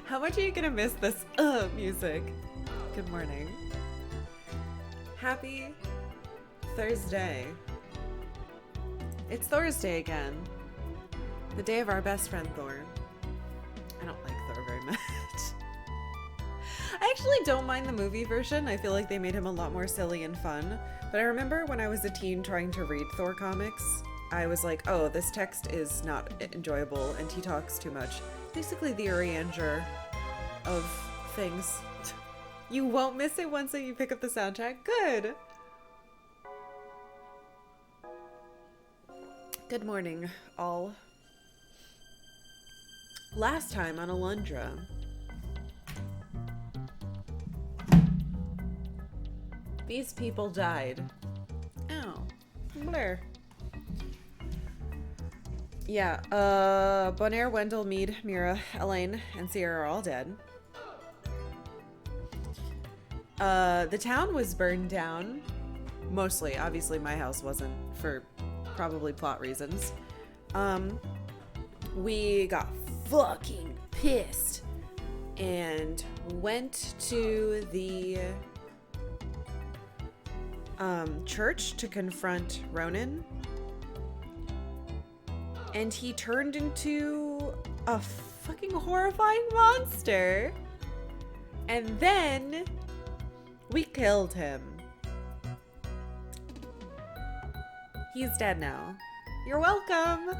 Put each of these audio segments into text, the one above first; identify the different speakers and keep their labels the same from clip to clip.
Speaker 1: How much are you gonna miss this music? Good morning. Happy Thursday. It's Thursday again. The day of our best friend Thor. I don't like Thor very much. I actually don't mind the movie version. I feel like they made him a lot more silly and fun. But I remember when I was a teen trying to read Thor comics, I was like, oh, this text is not enjoyable and he talks too much. Basically the Urianger of things. You won't miss it once you pick up the soundtrack. Good. Good morning, all. Last time on Alundra, these people died. Oh, Blair. Yeah, Bonaire, Wendell, Mead, Mira, Elaine, and Sierra are all dead. The town was burned down. Mostly, obviously my house wasn't, for probably plot reasons. We got fucking pissed and went to the church to confront Ronan. And he turned into a fucking horrifying monster. And then we killed him. He's dead now. You're welcome.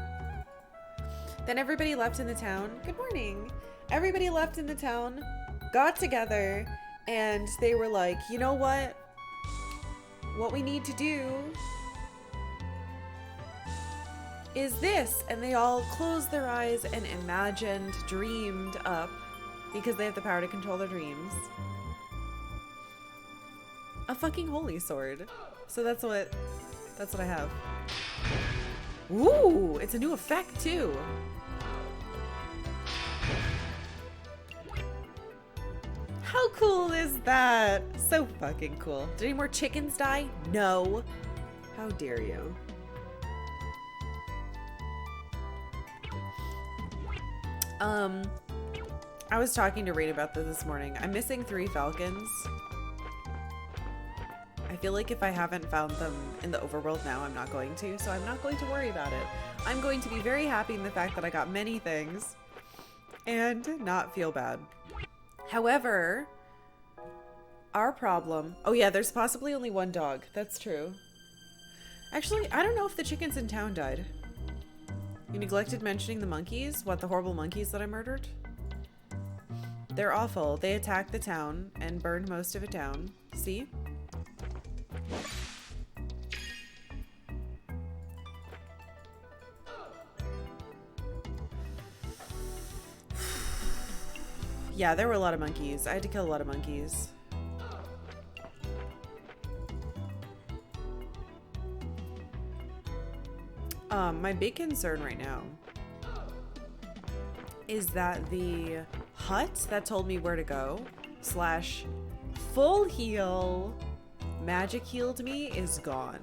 Speaker 1: Then everybody left in the town. Good morning. Everybody left in the town, got together, and they were like, you know what? What we need to do is this. And they all closed their eyes and imagined, dreamed up, because they have the power to control their dreams, a fucking holy sword. So that's what I have. Ooh, it's a new effect too. How cool is that? So fucking cool. Did any more chickens die? No. How dare you? I was talking to Rain about this morning. I'm missing 3 falcons. I feel like if I haven't found them in the overworld now, I'm not going to, so I'm not going to worry about it. I'm going to be very happy in the fact that I got many things and not feel bad. However, our problem... Oh yeah, there's possibly only 1 dog. That's true. Actually, I don't know if the chickens in town died. You neglected mentioning the monkeys? What, the horrible monkeys that I murdered? They're awful. They attacked the town and burned most of it down. See? Yeah, there were a lot of monkeys. I had to kill a lot of monkeys. My big concern right now is that the hut that told me where to go / full heal magic healed me is gone.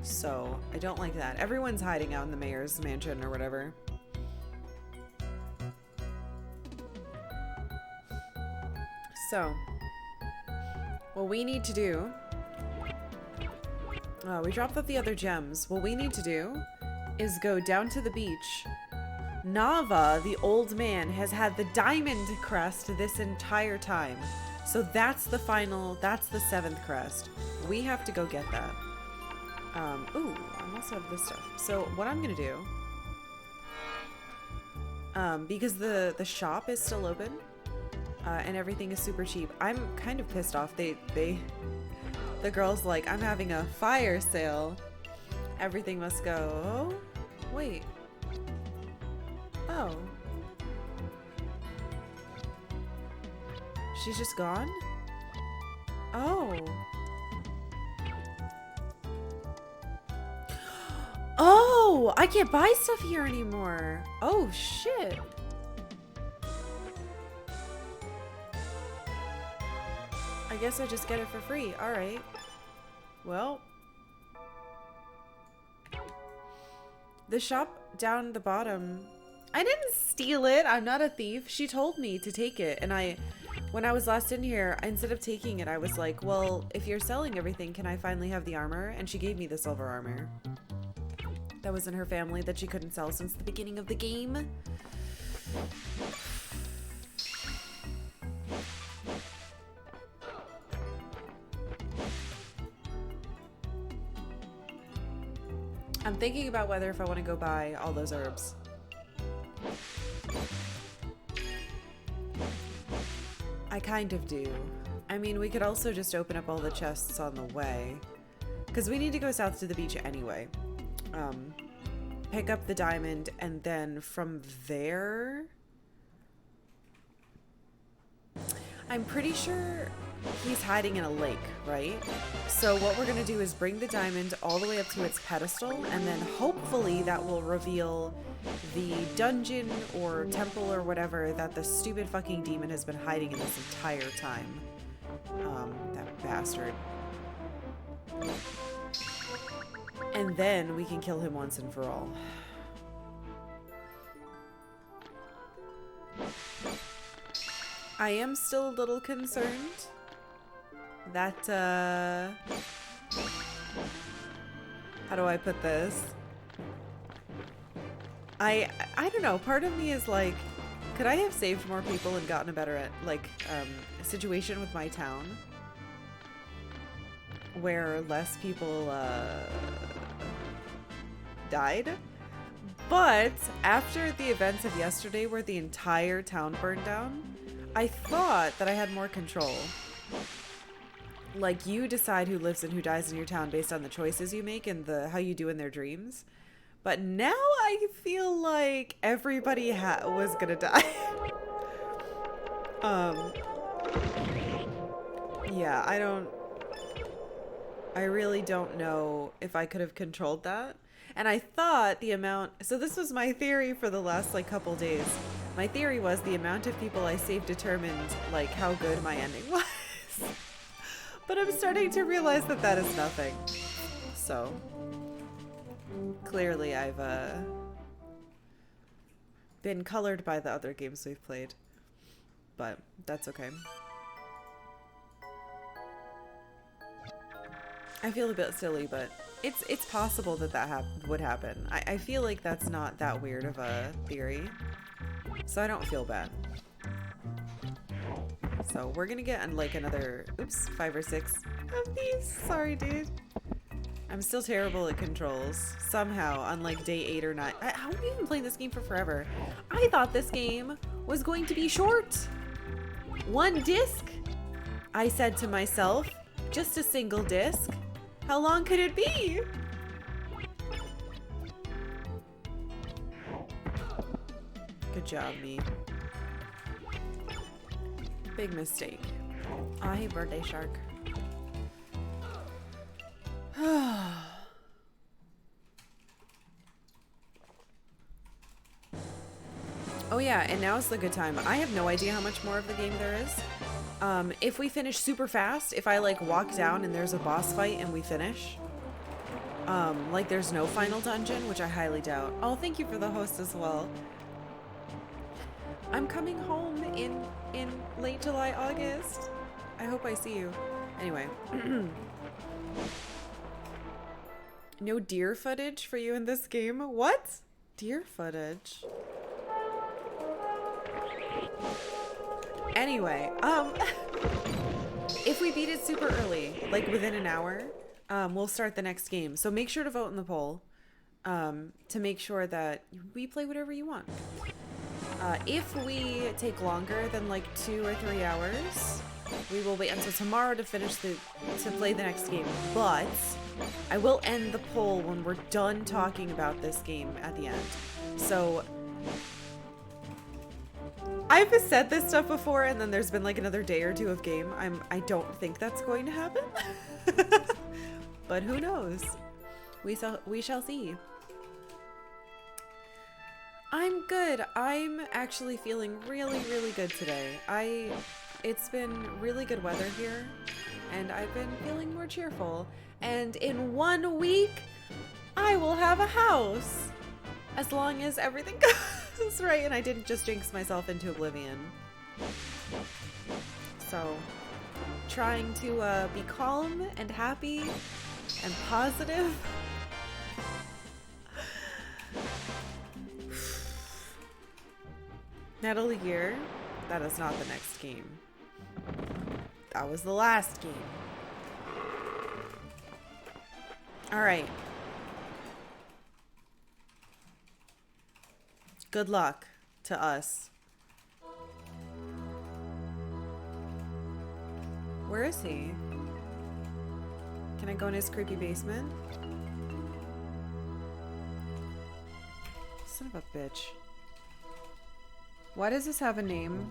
Speaker 1: So I don't like that. Everyone's hiding out in the mayor's mansion or whatever. So what we need to do, we dropped off the other gems. What we need to do is go down to the beach. Nava, the old man, has had the diamond crest this entire time. So that's the final, that's the 7th crest. We have to go get that. Ooh, I also have this stuff. So what I'm gonna do, because the shop is still open, and everything is super cheap, I'm kind of pissed off. The girl's like, I'm having a fire sale. Everything must go. Oh, wait. Oh. She's just gone? Oh. Oh, I can't buy stuff here anymore. Oh, shit. I guess I just get it for free. All right. Well, the shop down the bottom I didn't steal it. I'm not a thief. She told me to take it. And when I was last in here, instead of taking it, I was like, well, if you're selling everything, can I finally have the armor? And she gave me the silver armor. That was in her family that she couldn't sell since the beginning of the game. I'm thinking about whether if I want to go buy all those herbs. I kind of do. I mean, we could also just open up all the chests on the way. Because we need to go south to the beach anyway. Pick up the diamond, and then from there... I'm pretty sure he's hiding in a lake, right? So what we're going to do is bring the diamond all the way up to its pedestal, and then hopefully that will reveal the dungeon or temple or whatever that the stupid fucking demon has been hiding in this entire time. That bastard. And then we can kill him once and for all. I am still a little concerned that, how do I put this? I don't know, part of me is like, could I have saved more people and gotten a better, situation with my town? Where less people, died? But after the events of yesterday where the entire town burned down, I thought that I had more control. Like, you decide who lives and who dies in your town based on the choices you make and how you do in their dreams. But now I feel like everybody was gonna die. Yeah, I really don't know if I could have controlled that. And I thought the amount, so this was my theory for the last like couple days. My theory was the amount of people I saved determined like how good my ending was. But I'm starting to realize that that is nothing. So clearly I've been colored by the other games we've played. But that's okay. I feel a bit silly, but it's possible that would happen. I feel like that's not that weird of a theory, so I don't feel bad. So we're gonna get like another, 5 or 6 of these. Sorry, dude. I'm still terrible at controls. Somehow, on like day 8 or 9. How have you been playing this game for forever? I thought this game was going to be short. 1 disc? I said to myself, just a single disc. How long could it be? Good job, me. Big mistake. Oh, I hate birthday shark. Oh yeah, and now's the good time. I have no idea how much more of the game there is. If we finish super fast, if I like walk down and there's a boss fight and we finish, like there's no final dungeon, which I highly doubt. Oh, thank you for the host as well. I'm coming home in late July, August. I hope I see you. Anyway. No deer footage for you in this game? What? Deer footage? Anyway, if we beat it super early, like within an hour, we'll start the next game. So make sure to vote in the poll to make sure that we play whatever you want. If we take longer than like 2 or 3 hours, we will wait until tomorrow to play the next game. But I will end the poll when we're done talking about this game at the end. So I've said this stuff before, and then there's been like another day or 2 of game. I don't think that's going to happen, but who knows? We shall see. I'm good. I'm actually feeling really, really good today. It's been really good weather here, and I've been feeling more cheerful. And in 1 week, I will have a house, as long as everything That's right, and I didn't just jinx myself into oblivion. So, trying to be calm and happy and positive. Metal Gear, that is not the next game. That was the last game. Alright. Good luck to us. Where is he? Can I go in his creepy basement? Son of a bitch. Why does this have a name?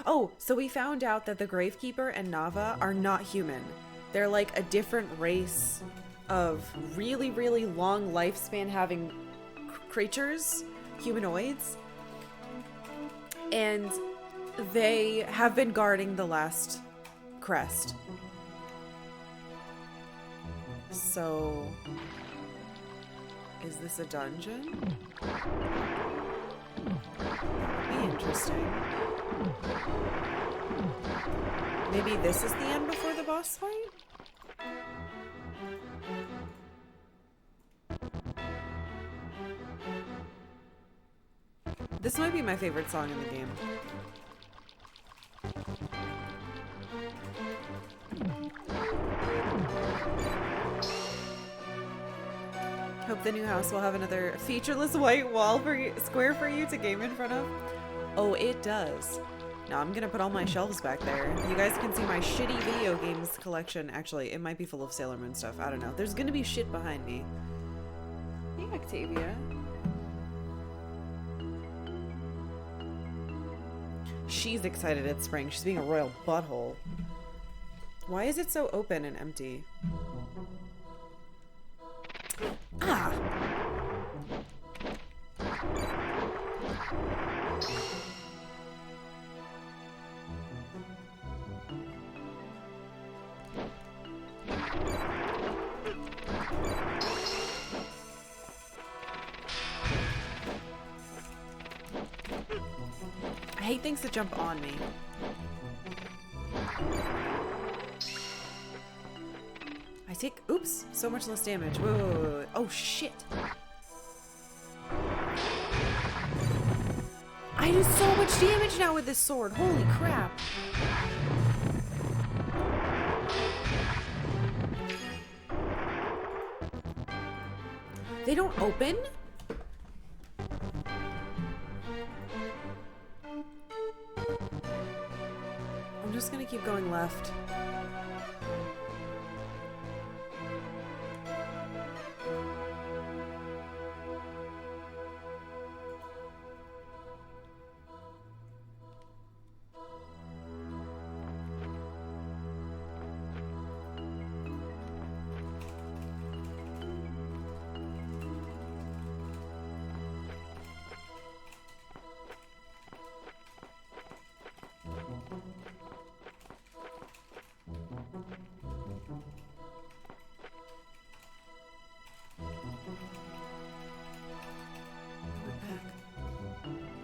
Speaker 1: Oh, so we found out that the Gravekeeper and Nava are not human. They're like a different race of really, really long lifespan having creatures, humanoids. And they have been guarding the last crest. So, is this a dungeon? That would be interesting. Maybe this is the end before the boss fight? This might be my favorite song in the game. Hope the new house will have another featureless white wall for you, square for you to game in front of. Oh, it does. Now I'm gonna put all my shelves back there. You guys can see my shitty video games collection. Actually, it might be full of Sailor Moon stuff. I don't know. There's gonna be shit behind me. Hey, Octavia. She's excited it's spring. She's being a royal butthole. Why is it so open and empty? Ah! I hate things that jump on me. I take, oops, so much less damage. Whoa, whoa, whoa, whoa. Oh shit. I do so much damage now with this sword. Holy crap. They don't open? I'm just gonna keep going left.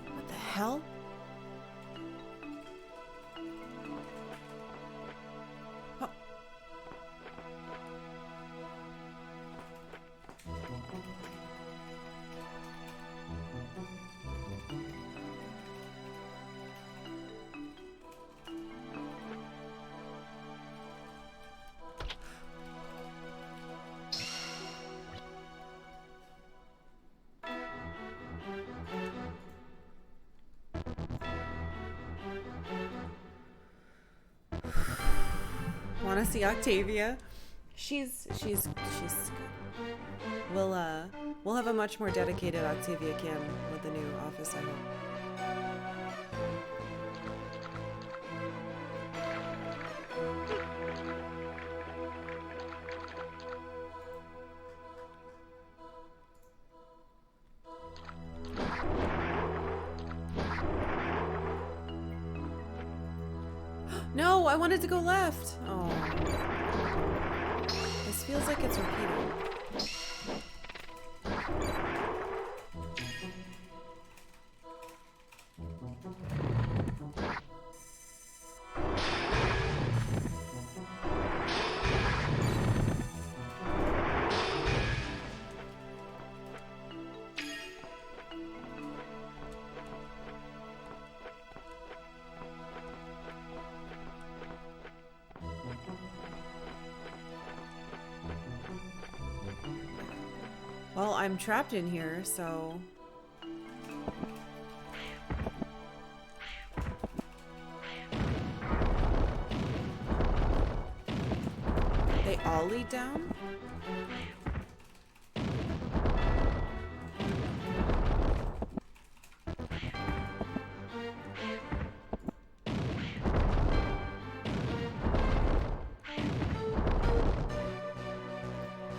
Speaker 1: What the hell? Oh. Want to see Octavia? She's good. We'll have a much more dedicated Octavia cam with the new office, I hope. No, I wanted to go left. Oh. This feels like it's repeating. Well, I'm trapped in here, so... They all lead down?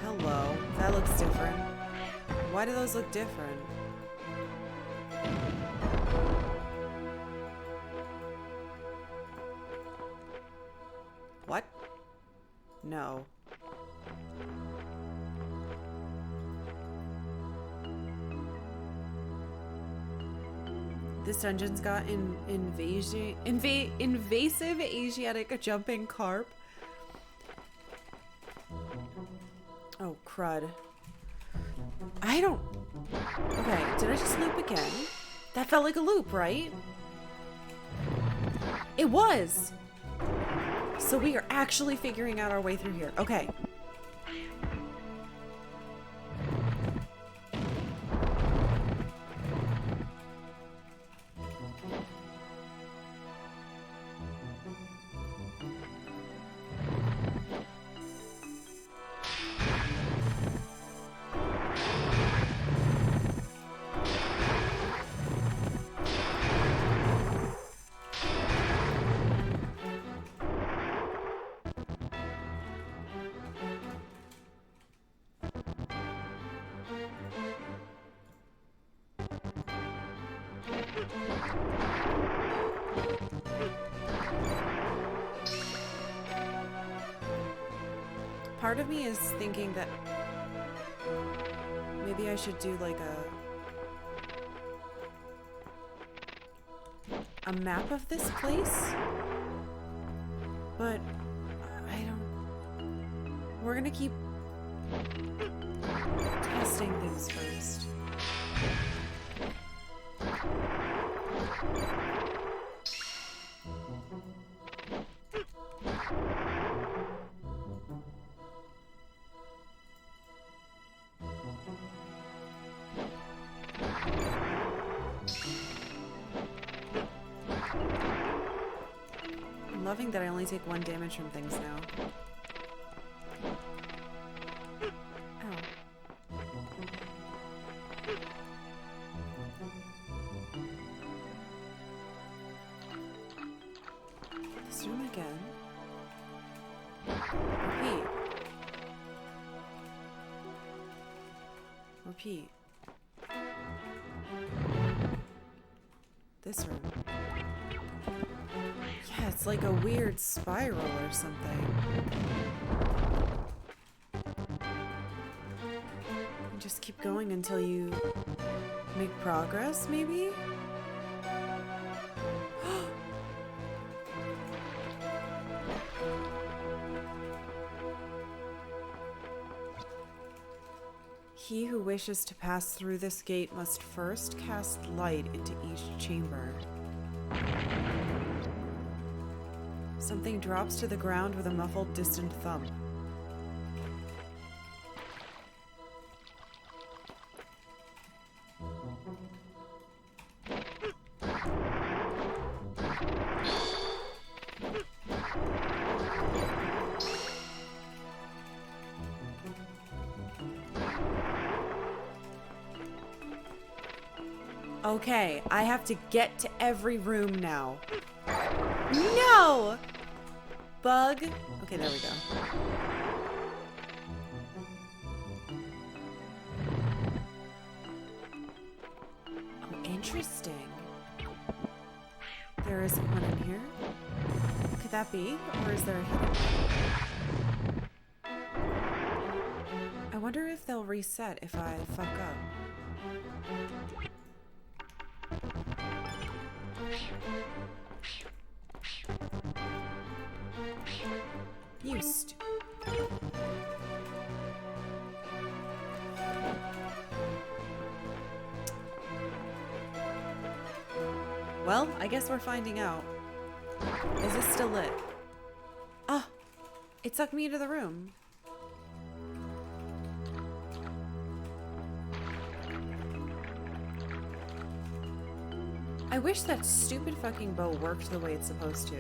Speaker 1: Hello. That looks different. Why do those look different? What? No. This dungeon's got invasive Asiatic jumping carp. Oh, crud. I don't... Okay, did I just loop again? That felt like a loop, right? It was! So we are actually figuring out our way through here. Okay. Part of me is thinking that maybe I should do like a map of this place, but I don't... We're gonna keep testing things first. I'm loving that I only take 1 damage from things now. This room again. Repeat. Repeat. This room. Yeah, it's like a weird spiral or something. You just keep going until you make progress, maybe? He who wishes to pass through this gate must first cast light into each chamber. Something drops to the ground with a muffled, distant thump. Okay, I have to get to every room now. No! Bug. Okay, there we go. Oh, interesting. There isn't one in here. Could that be? Or is there a hidden one? I wonder if they'll reset if I fuck up. Used. Well, I guess we're finding out. Is this still lit? Ah! It sucked me into the room. I wish that stupid fucking bow worked the way it's supposed to.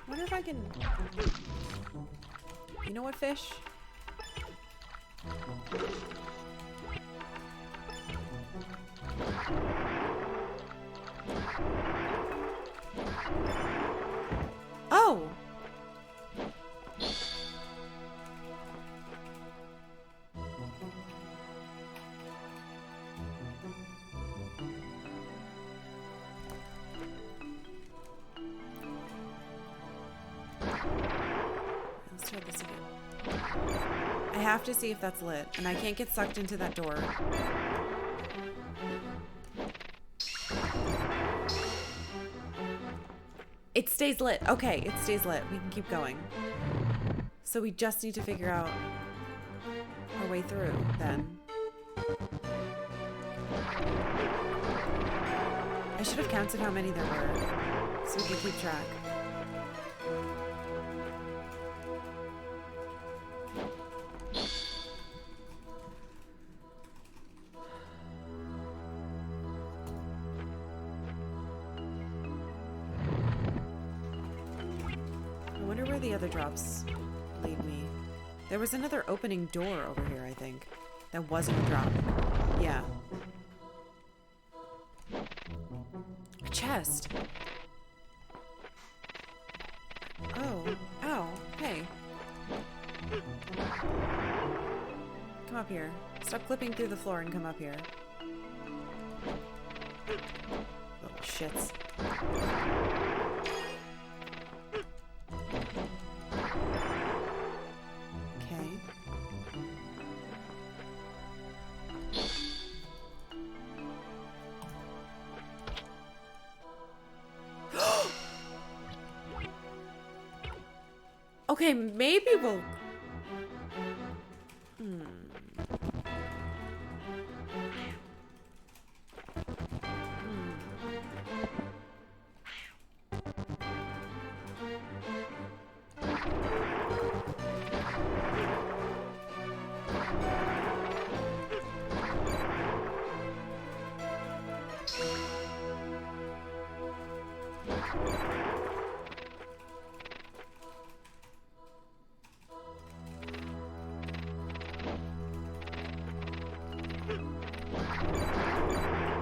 Speaker 1: Wonder if I can... You know what, fish? Oh! Let's try this again. I have to see if that's lit, and I can't get sucked into that door. It stays lit. Okay, it stays lit. We can keep going. So we just need to figure out our way through, then. I should have counted how many there were, so we could keep track. The other drops lead me. There was another opening door over here, I think. That wasn't a drop. Yeah. A chest. Oh. Ow. Hey. Come up here. Stop clipping through the floor and come up here. Little shits. Okay, maybe we'll...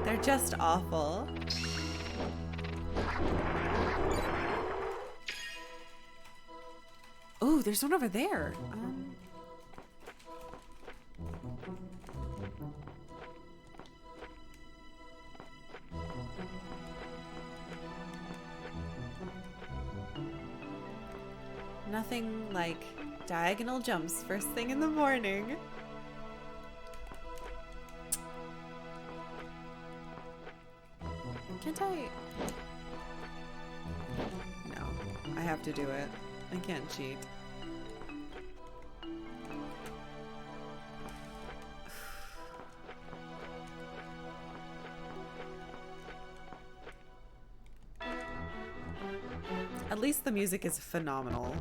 Speaker 1: They're just awful. Oh, there's one over there. Nothing like diagonal jumps first thing in the morning. Can't I? No, I have to do it. I can't cheat. At least the music is phenomenal.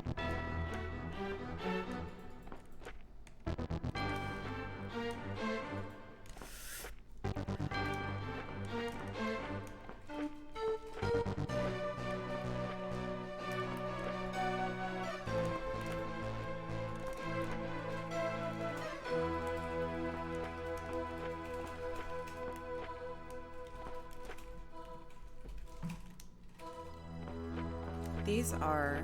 Speaker 1: These are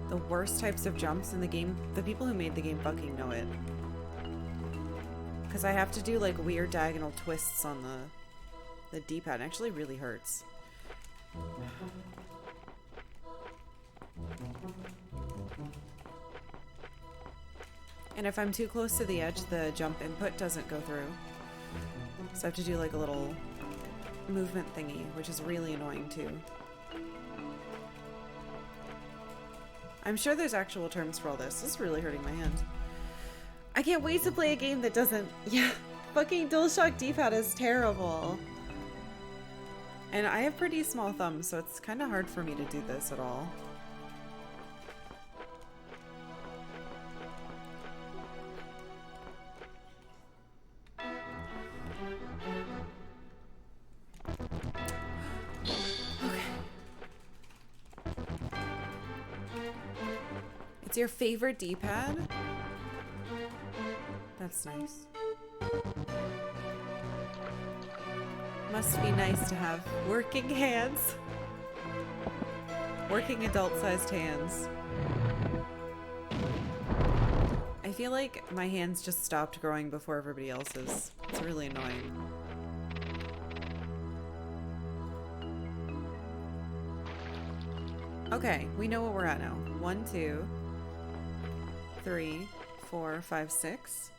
Speaker 1: the worst types of jumps in the game. The people who made the game fucking know it. Because I have to do like weird diagonal twists on the D-pad. It actually really hurts. And if I'm too close to the edge, the jump input doesn't go through. So I have to do like a little movement thingy, which is really annoying too. I'm sure there's actual terms for all this. This is really hurting my hand. I can't wait to play a game that doesn't... Yeah, fucking DualShock D-pad is terrible. And I have pretty small thumbs, so it's kind of hard for me to do this at all. It's your favorite D-pad? That's nice. Must be nice to have working hands. Working adult-sized hands. I feel like my hands just stopped growing before everybody else's. It's really annoying. Okay, we know what we're at now. 1, 2, 3, 4, 5, 6.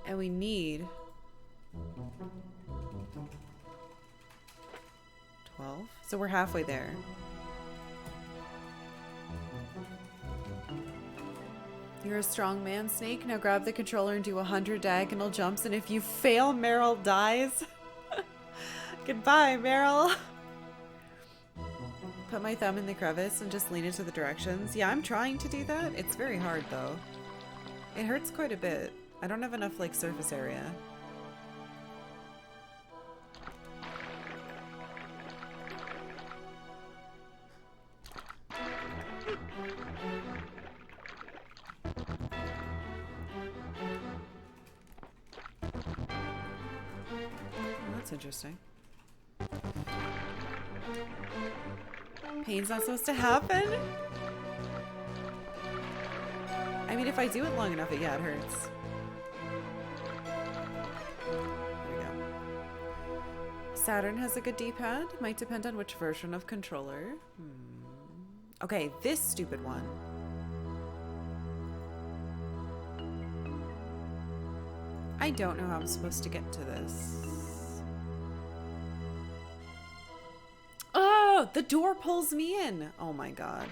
Speaker 1: And we need 12. So we're halfway there. You're a strong man, Snake. Now grab the controller and do 100 diagonal jumps, and if you fail, Meryl dies. Goodbye, Meryl. Put my thumb in the crevice and just lean into the directions. Yeah, I'm trying to do that. It's very hard, though. It hurts quite a bit. I don't have enough, like, surface area. That's interesting. Pain's not supposed to happen? I mean, if I do it long enough, yeah, it hurts. There we go. Saturn has a good D-pad. Might depend on which version of controller. Okay, this stupid one. I don't know how I'm supposed to get to this. Oh, the door pulls me in. Oh my god.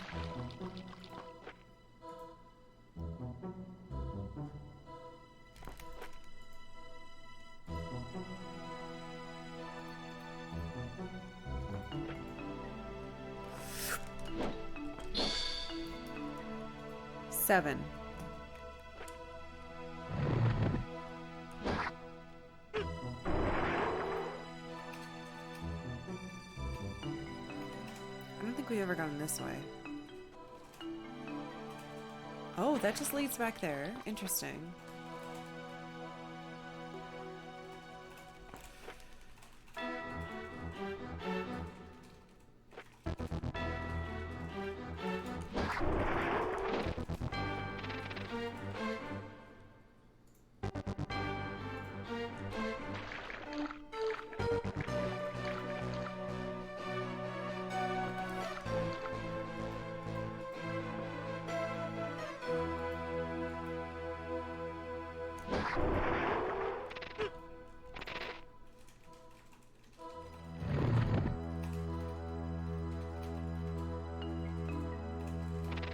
Speaker 1: Seven. We've ever gone this way. Oh, that just leads back there. Interesting.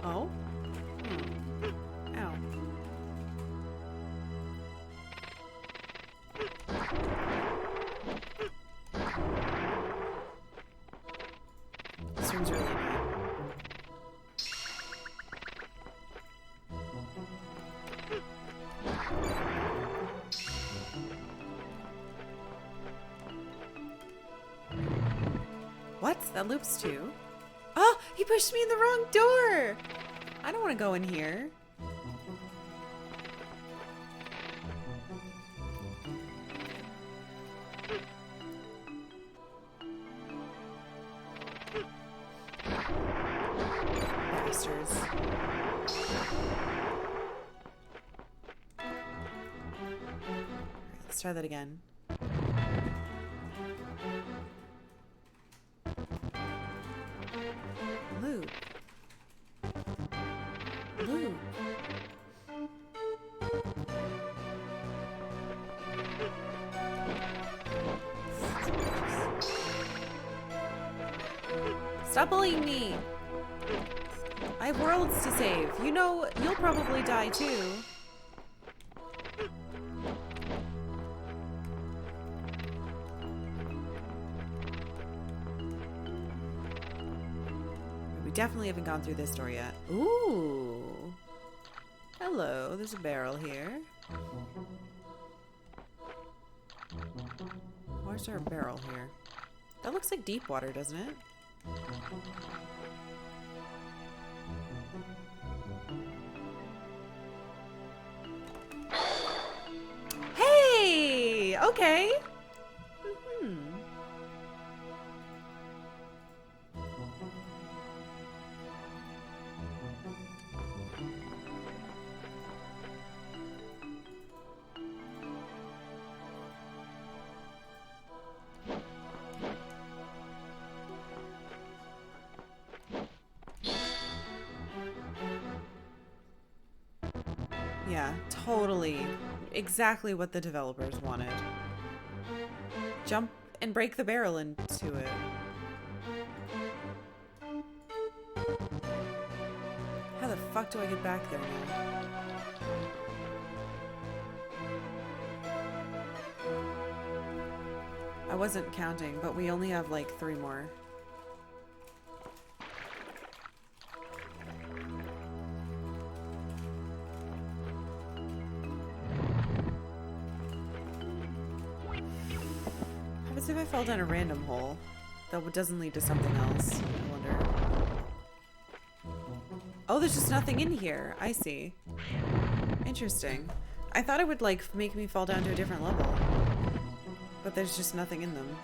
Speaker 1: Oh? Ow. This room's really annoying. What? That loops too? Oh, he pushed me in the wrong door! I don't want to go in here. Bastards. Let's try that again. Loop. Loop. Stop bullying me! I have worlds to save. You know, you'll probably die too. We definitely haven't gone through this door yet. Ooh. Hello, there's a barrel here. Why is there a barrel here? That looks like deep water, doesn't it? Okay. Yeah, totally. Exactly what the developers wanted. Jump and break the barrel into it. How the fuck do I get back there now? I wasn't counting, but we only have like 3 more. If I fall down a random hole that doesn't lead to something else, I wonder. Oh, there's just nothing in here. I see. Interesting. I thought it would like make me fall down to a different level, but there's just nothing in them.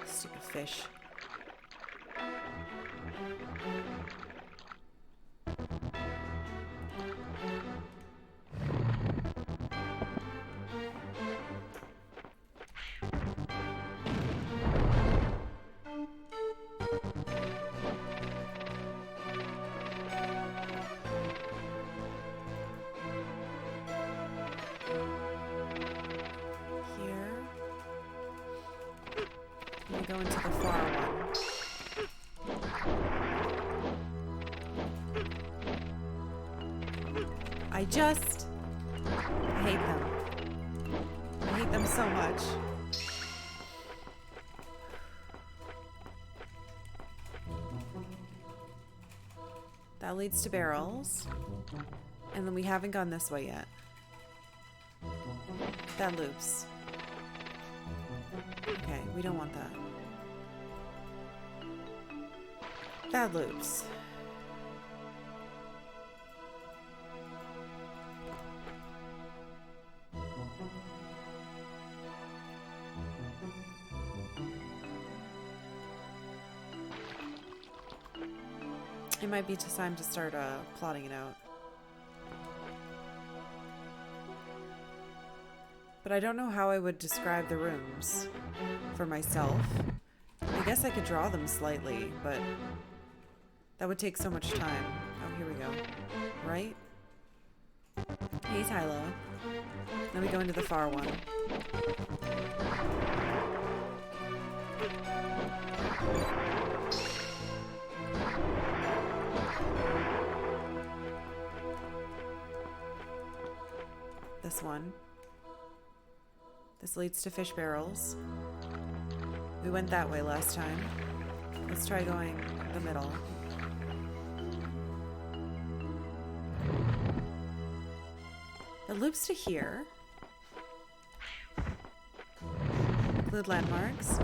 Speaker 1: Stupid fish. Go into the far one. I hate them. I hate them so much. That leads to barrels. And then we haven't gone this way yet. That loops. Okay, we don't want that. That loops. It might be time to start plotting it out. But I don't know how I would describe the rooms for myself. I guess I could draw them slightly, but that would take so much time. Oh, here we go. Right? Hey, Tylo. Then we go into the far one. This one. This leads to fish barrels. We went that way last time. Let's try going the middle. It loops to here. Include landmarks.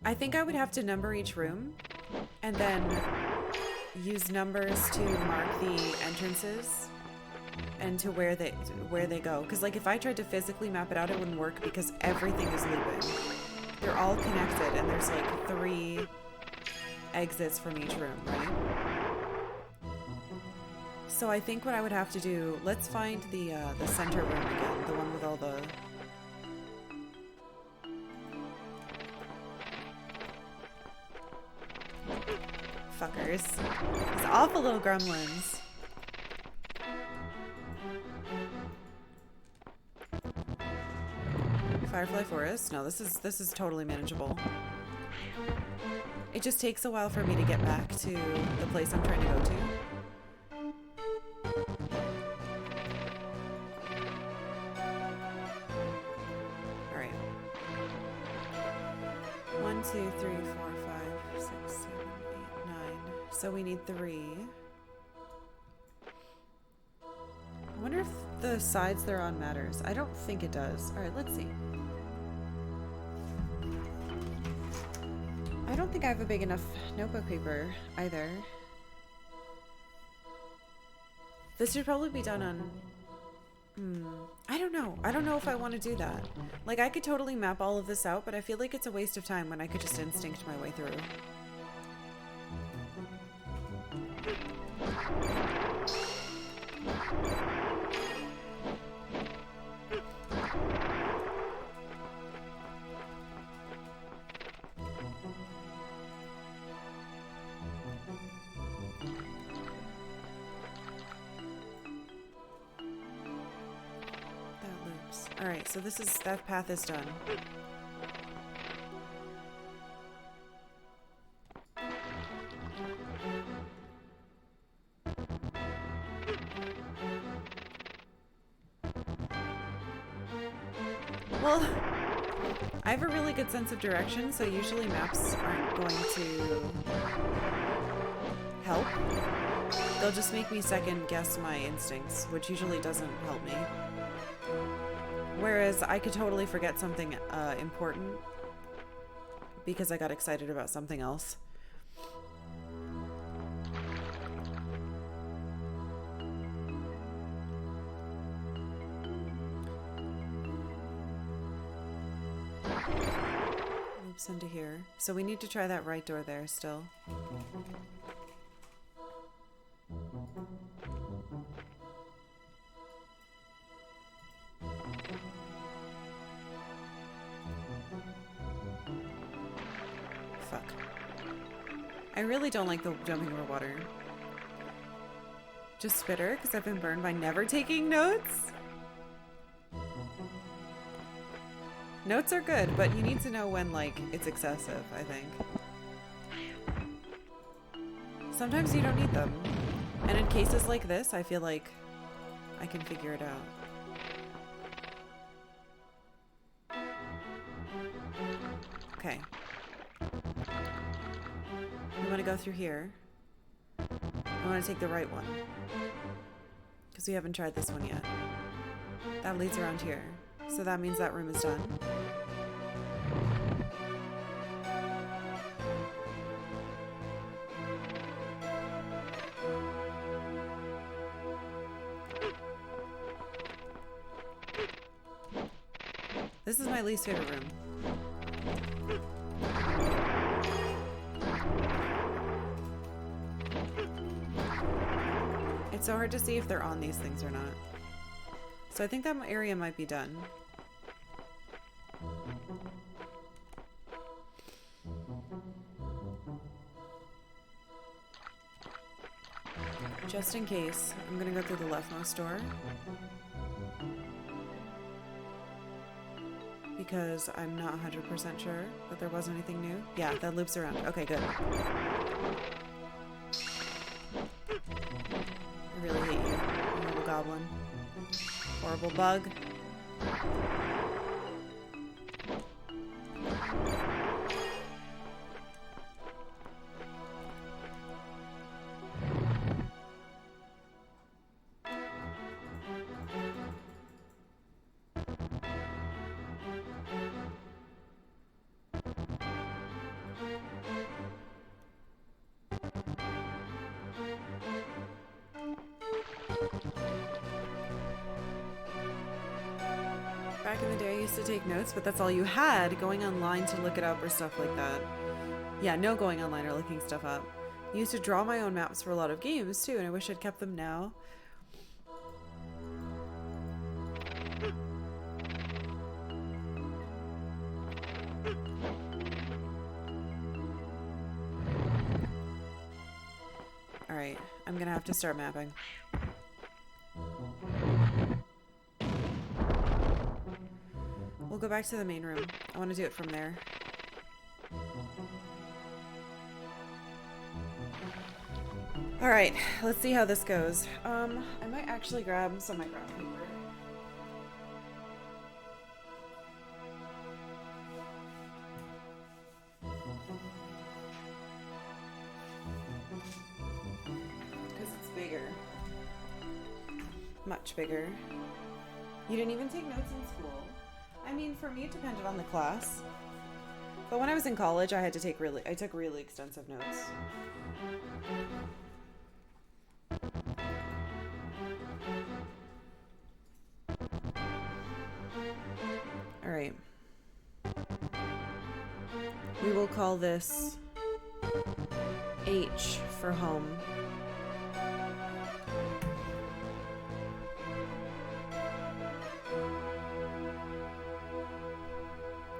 Speaker 1: I think I would have to number each room and then use numbers to mark the entrances and to where they go. Because like if I tried to physically map it out, it wouldn't work because everything is looping. They're all connected and there's like 3 exits from each room, right? So I think what I would have to do, let's find the center room again, the one with all the... Fuckers. These awful little gremlins. Firefly Forest? No, this is totally manageable. It just takes a while for me to get back to the place I'm trying to go to. Alright. 1, So we need 3. I wonder if the sides they're on matters. I don't think it does. All right, let's see. I don't think I have a big enough notebook paper either. This should probably be done on... I don't know. I don't know if I want to do that. Like, I could totally map all of this out, but I feel like it's a waste of time when I could just instinct my way through. Alright, so that path is done. Well, I have a really good sense of direction, so usually maps aren't going to help. They'll just make me second guess my instincts, which usually doesn't help me. Whereas I could totally forget something important because I got excited about something else. Oops, into here. So we need to try that right door there still. Fuck. I really don't like the jumping over water. Just spitter because I've been burned by never taking notes. Notes are good, but you need to know when, like, it's excessive, I think. Sometimes you don't need them. And in cases like this, I feel like I can figure it out. Okay. We want to go through here. I want to take the right one. Because we haven't tried this one yet. That leads around here. So that means that room is done. This is my least favorite room. It's so hard to see if they're on these things or not. So I think that area might be done. Just in case, I'm gonna go through the leftmost door. Because I'm not 100% sure that there was anything new. Yeah, that loops around. Okay, good. I really hate you, you little goblin. Horrible bug. Back in the day, I used to take notes, but that's all you had, going online to look it up or stuff like that. Yeah, no going online or looking stuff up. I used to draw my own maps for a lot of games, too, and I wish I'd kept them now. Alright, I'm gonna have to start mapping. We'll go back to the main room. I want to do it from there. Alright, let's see how this goes. I might actually grab some micron paper. Much bigger. You didn't even take notes in school. I mean, for me, it depended on the class. But when I was in college, I took really extensive notes. All right. We will call this H for home.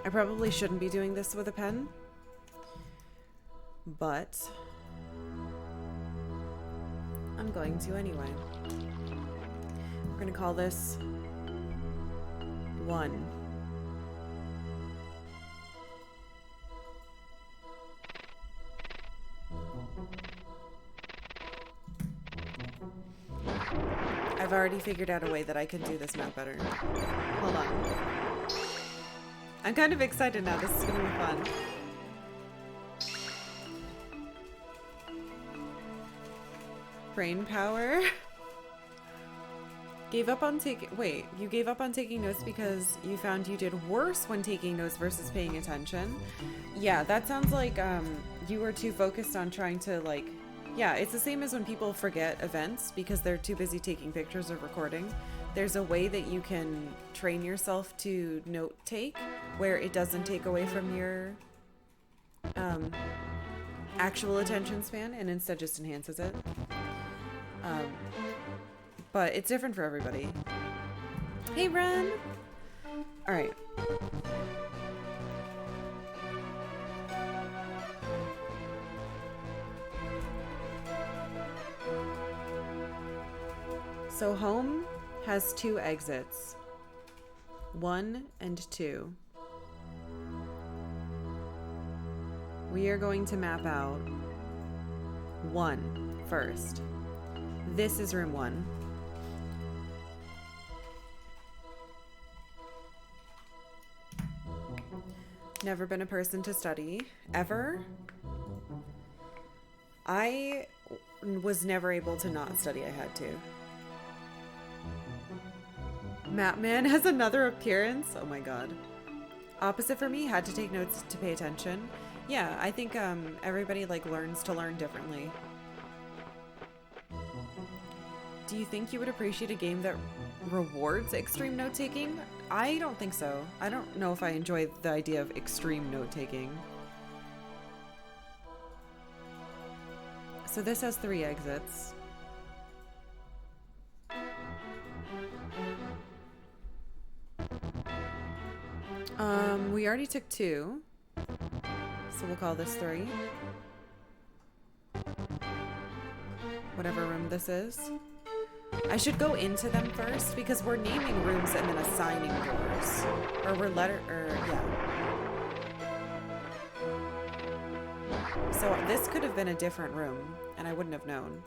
Speaker 1: I probably shouldn't be doing this with a pen, but I'm going to anyway. We're going to call this 1. I've already figured out a way that I can do this map better. Hold on. I'm kind of excited now. This is going to be fun. Brain power. Gave up on taking... Wait, you gave up on taking notes because you found you did worse when taking notes versus paying attention? Yeah, that sounds like you were too focused on trying to, like... Yeah, it's the same as when people forget events because they're too busy taking pictures or recording. There's a way that you can train yourself to note take where it doesn't take away from your actual attention span and instead just enhances it. But it's different for everybody. Hey, Ren! Alright. So home has 2 exits. 1 and 2. We are going to map out 1 first. This is room 1. Never been a person to study, ever. I was never able to not study, I had to. Mapman has another appearance? Oh my god. Opposite for me, had to take notes to pay attention. Yeah, I think everybody like learns to learn differently. Do you think you would appreciate a game that rewards extreme note-taking? I don't think so. I don't know if I enjoy the idea of extreme note-taking. So this has 3 exits. We already took 2. So we'll call this 3. Whatever room this is. I should go into them first because we're naming rooms and then assigning doors. Or yeah. So this could have been a different room and I wouldn't have known.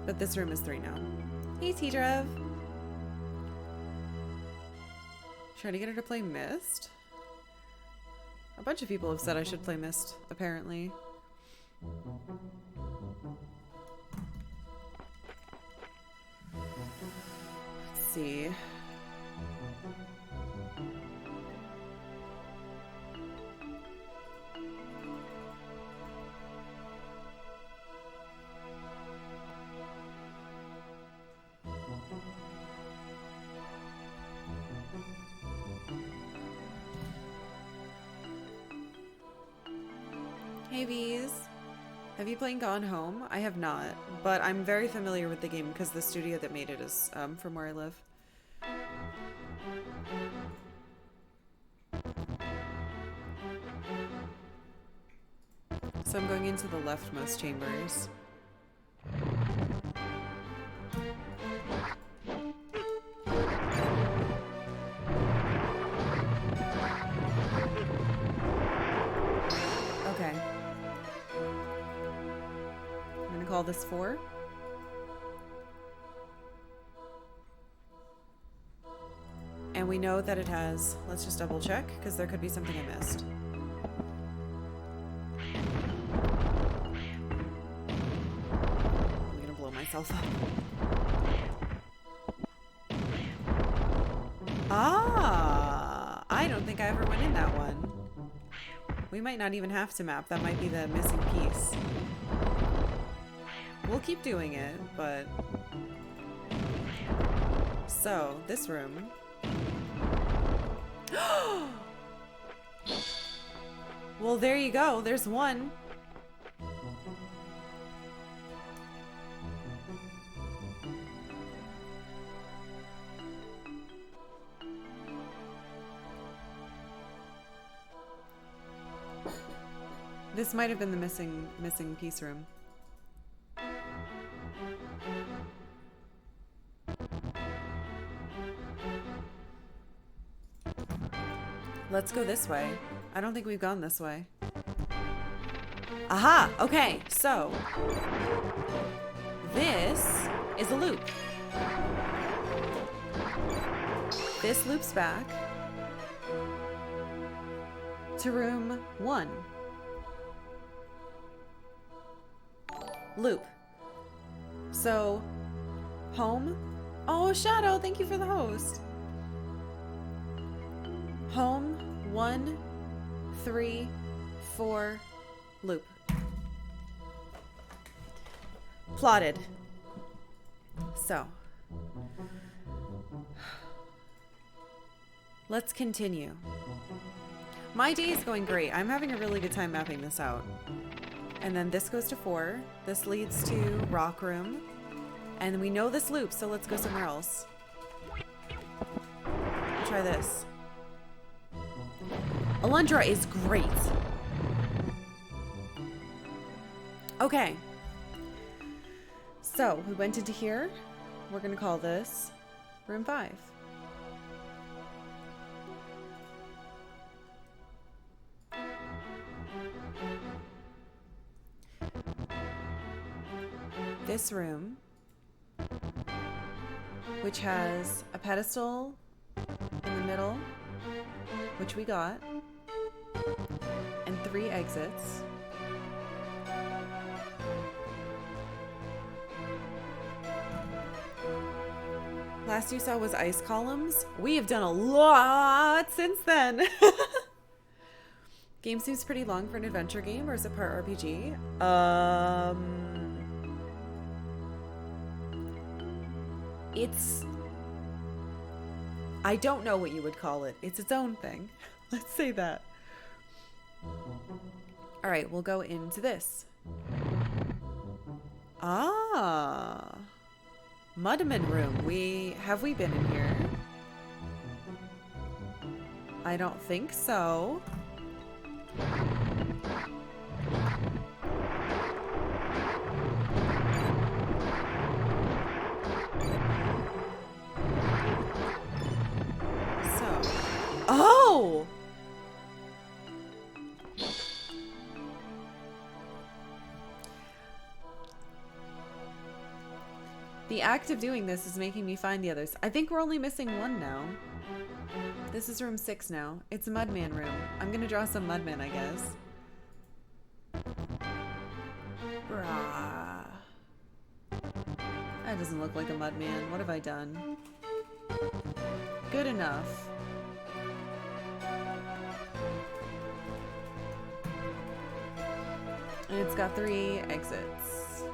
Speaker 1: But this room is 3 now. Hey, T-Drev. Trying to get her to play Myst? A bunch of people have said I should play Myst, apparently. Let's see. Hey Bees, have you played Gone Home? I have not, but I'm very familiar with the game because the studio that made it is from where I live. So I'm going into the leftmost chambers. Call this 4. And we know that it has, let's just double check because there could be something I missed. myself up. Ah, I don't think I ever went in that one. We might not even have to map. That might be the missing piece. We'll keep doing it, but... So, this room. Well, there you go. There's one. This might have been the missing piece room. Let's go this way. I don't think we've gone this way. Aha! Okay, so this is a loop. This loops back to room 1. Loop. So, home. Oh, Shadow, thank you for the host. Home, 1, 3, 4, loop. Plotted. So, let's continue. My day is going great. I'm having a really good time mapping this out. And then this goes to 4. This leads to rock room. And we know this loop, so let's go somewhere else. Try this. Alundra is great. Okay. So, we went into here. We're going to call this room 5. This room, which has a pedestal in the middle, which we got, and 3 exits. Last you saw was ice columns. We have done a lot since then. Game seems pretty long for an adventure game, or is it part RPG? I don't know what you would call it. It's its own thing. Let's say that. All right, we'll go into this. Ah, Mudman room. Have we been in here? I don't think so. Oh! The act of doing this is making me find the others. I think we're only missing 1 now. This is room 6 now. It's a Mudman room. I'm gonna draw some Mudman, I guess. Brah. That doesn't look like a Mudman. What have I done? Good enough. And it's got 3 exits.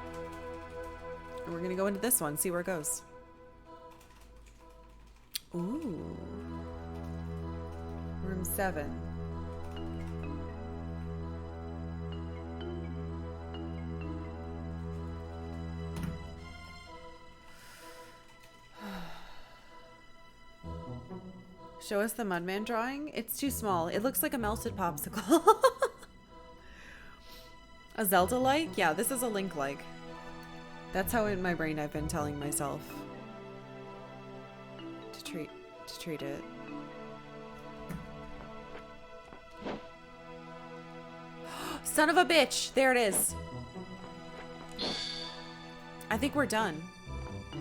Speaker 1: And we're gonna go into this one, see where it goes. Ooh. Room 7. Show us the Mudman drawing. It's too small. It looks like a melted popsicle. A Zelda-like? Yeah, this is a Link-like. That's how in my brain I've been telling myself to treat it. Son of a bitch! There it is. I think we're done.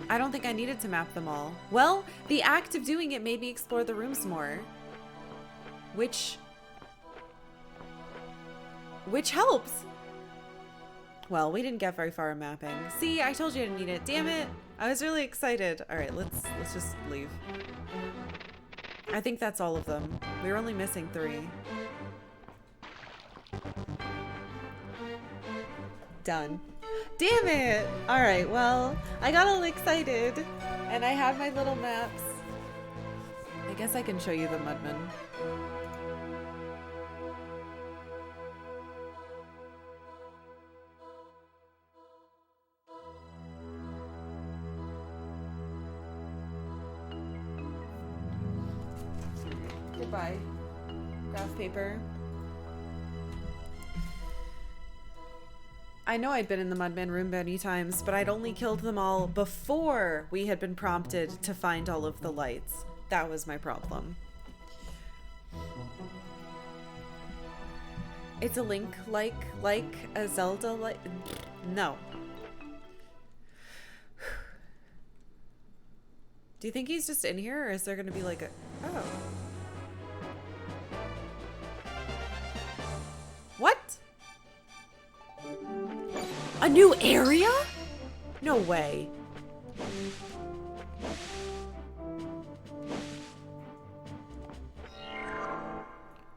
Speaker 1: I don't think I needed to map them all. Well, the act of doing it made me explore the rooms more. Which helps. Well, we didn't get very far in mapping. See, I told you I didn't need it. Damn it. I was really excited. All right, let's just leave. I think that's all of them. We were only missing 3. Done. Damn it! All right, well, I got all excited and I have my little maps. I guess I can show you the Mudman. Goodbye. Graph paper. I know I'd been in the Mudman room many times, but I'd only killed them all before we had been prompted to find all of the lights. That was my problem. It's a Link like a Zelda like. No. Do you think he's just in here, or is there gonna be like a... Oh. What? A new area? No way.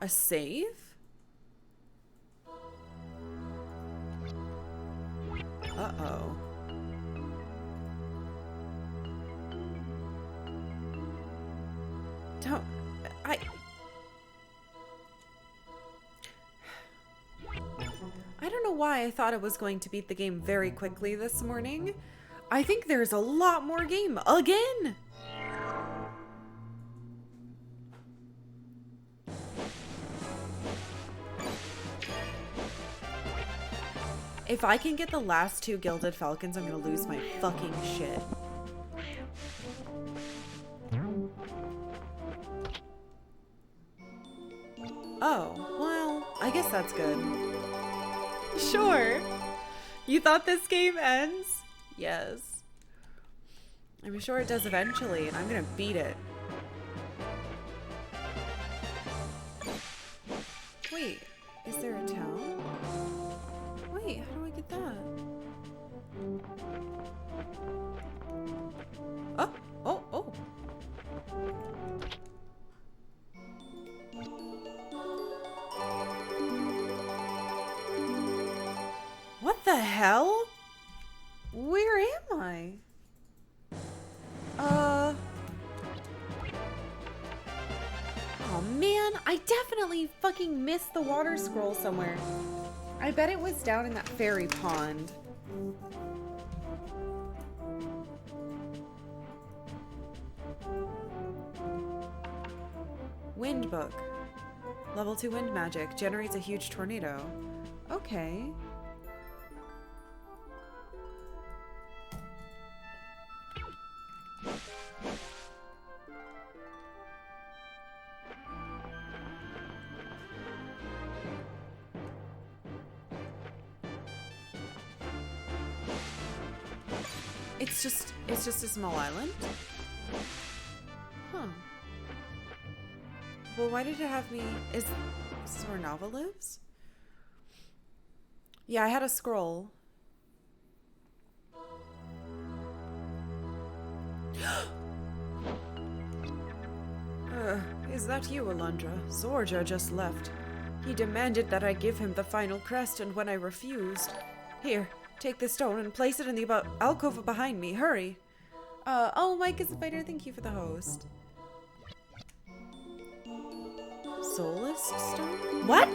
Speaker 1: A save? Uh-oh. I don't know why I thought it was going to beat the game very quickly this morning. I think there's a lot more game again. If I can get the last 2 Gilded Falcons, I'm gonna lose my fucking shit. Oh, well, I guess that's good. Sure. You thought this game ends? Yes. I'm sure it does eventually, and I'm gonna beat it. Wait, is there a town? Wait, how do I get that? Oh, oh, oh. What the hell? Where am I? Oh man, I definitely fucking missed the water scroll somewhere. I bet it was down in that fairy pond. Wind book. Level 2 wind magic. Generates a huge tornado. Okay. It's just a small island? Huh. Well, why did it have me... Is this where Nava lives? Yeah, I had a scroll. Is that you, Alundra? Zorja just left. He demanded that I give him the final crest, and when I refused... Here, take the stone and place it in the alcove behind me. Hurry! Oh, Mike is a fighter. Thank you for the host. Soulless stone? What?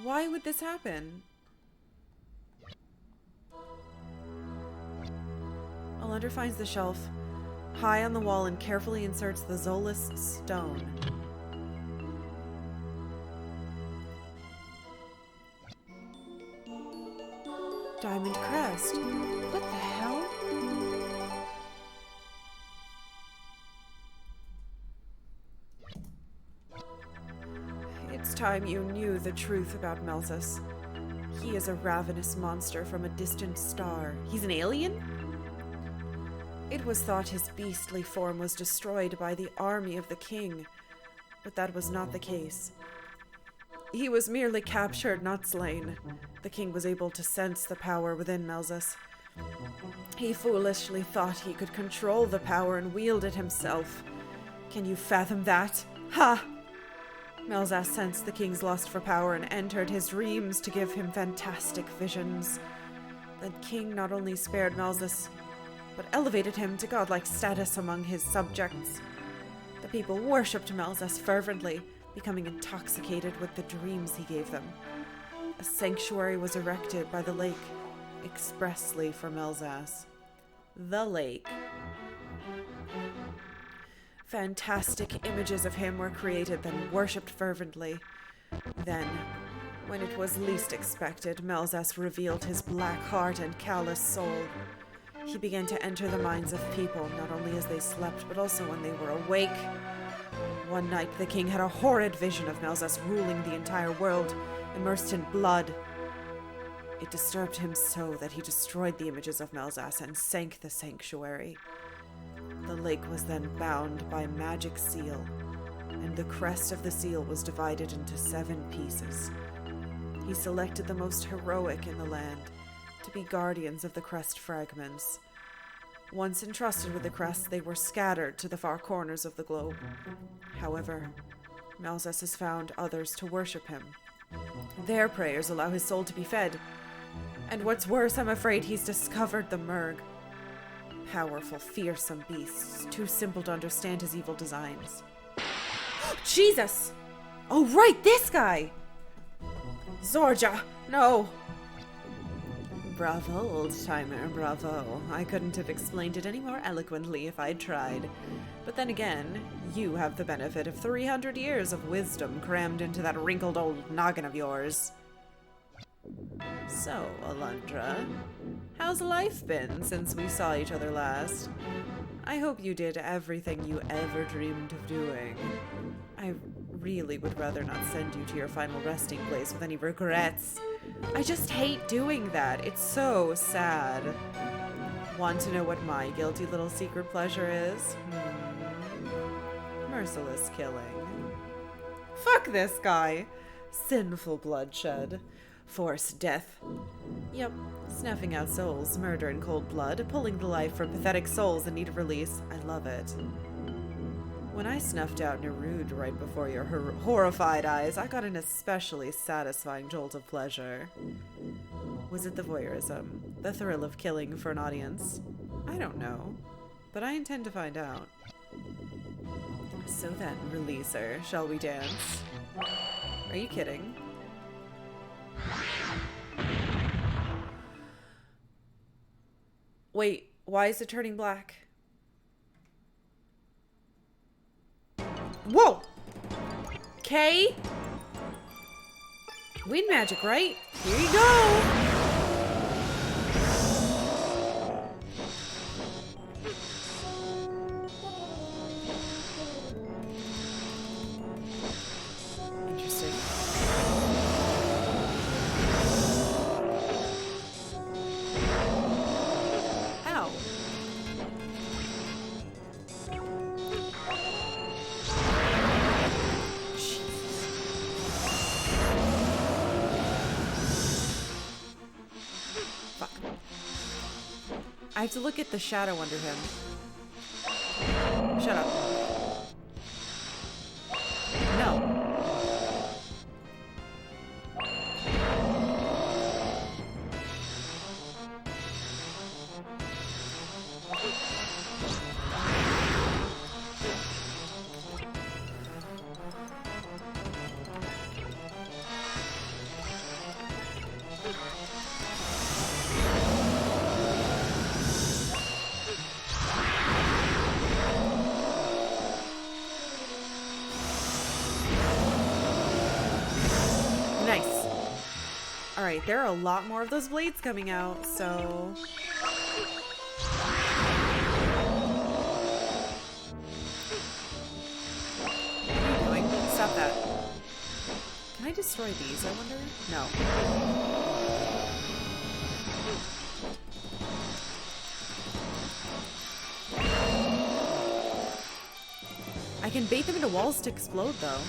Speaker 1: Why would this happen? Alundra finds the shelf high on the wall and carefully inserts the Soulless stone. Diamond crest. What the hell? It's time you knew the truth about Melsus. He is a ravenous monster from a distant star. He's an alien? It was thought his beastly form was destroyed by the army of the king, but that was not the case. He was merely captured, not slain. The king was able to sense the power within Melzus. He foolishly thought he could control the power and wield it himself. Can you fathom that? Ha! Melzus sensed the king's lust for power and entered his dreams to give him fantastic visions. The king not only spared Melzus, but elevated him to godlike status among his subjects. The people worshipped Melzus fervently, becoming intoxicated with the dreams he gave them. A sanctuary was erected by the lake, expressly for Melzus. The lake. Fantastic images of him were created, then worshipped fervently. Then, when it was least expected, Melzus revealed his black heart and callous soul. He began to enter the minds of people, not only as they slept, but also when they were awake. One night, the king had a horrid vision of Melzus ruling the entire world, immersed in blood. It disturbed him so that he destroyed the images of Melzus and sank the sanctuary. The lake was then bound by a magic seal, and the crest of the seal was divided into 7 pieces. He selected the most heroic in the land to be guardians of the crest fragments. Once entrusted with the crest, they were scattered to the far corners of the globe. However, Melzus has found others to worship him. Their prayers allow his soul to be fed. And what's worse, I'm afraid he's discovered the Murg. Powerful, fearsome beasts, too simple to understand his evil designs. Jesus! Oh, right, this guy! Zorja, no! Bravo, old-timer, bravo. I couldn't have explained it any more eloquently if I'd tried. But then again, you have the benefit of 300 years of wisdom crammed into that wrinkled old noggin of yours. So, Alundra, how's life been since we saw each other last? I hope you did everything you ever dreamed of doing. I really would rather not send you to your final resting place with any regrets. I just hate doing that. It's so sad. Want to know what my guilty little secret pleasure is? Merciless killing. Fuck this guy. Sinful bloodshed. Forced death. Yep, snuffing out souls, murder in cold blood, pulling the life from pathetic souls in need of release. I love it. When I snuffed out Nerude right before your horrified eyes, I got an especially satisfying jolt of pleasure. Was it the voyeurism? The thrill of killing for an audience? I don't know, but I intend to find out. So then, releaser, shall we dance? Are you kidding? Wait, why is it turning black? Whoa! Okay. Wind magic, right? Here you go! Interesting. Ow. I have to look at the shadow under him. Shut up. No. Nice. Alright, there are a lot more of those blades coming out, so... What are you doing? Stop that. Can I destroy these, I wonder? No. I can bait them into walls to explode, though.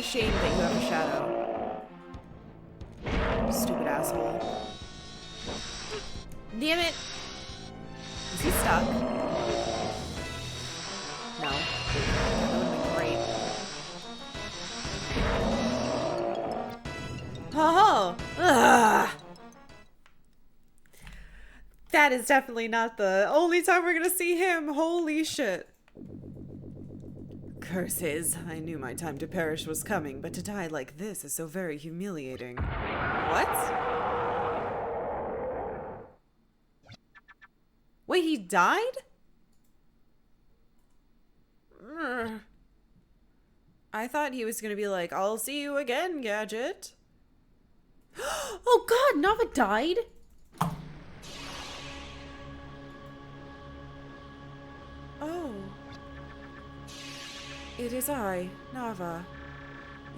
Speaker 1: a shame that you have a shadow. Stupid asshole. Damn it! Is he stuck? No. That would have been great. Oh! Ugh! That is definitely not the only time we're gonna see him. Holy shit. Curses. I knew my time to perish was coming, but to die like this is so very humiliating. What? Wait, he died? I thought he was gonna be like, I'll see you again, Gadget. Oh god, Nava died? Oh. It is I, Nava.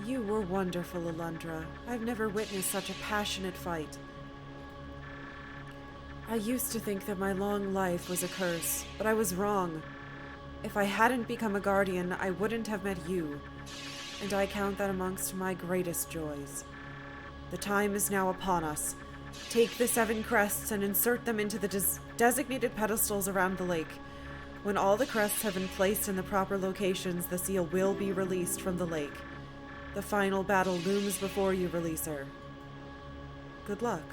Speaker 1: You were wonderful, Alundra. I've never witnessed such a passionate fight. I used to think that my long life was a curse, but I was wrong. If I hadn't become a guardian, I wouldn't have met you, and I count that amongst my greatest joys. The time is now upon us. Take the 7 crests and insert them into the designated pedestals around the lake. When all the crests have been placed in the proper locations, the seal will be released from the lake. The final battle looms before you, Releaser. Good luck.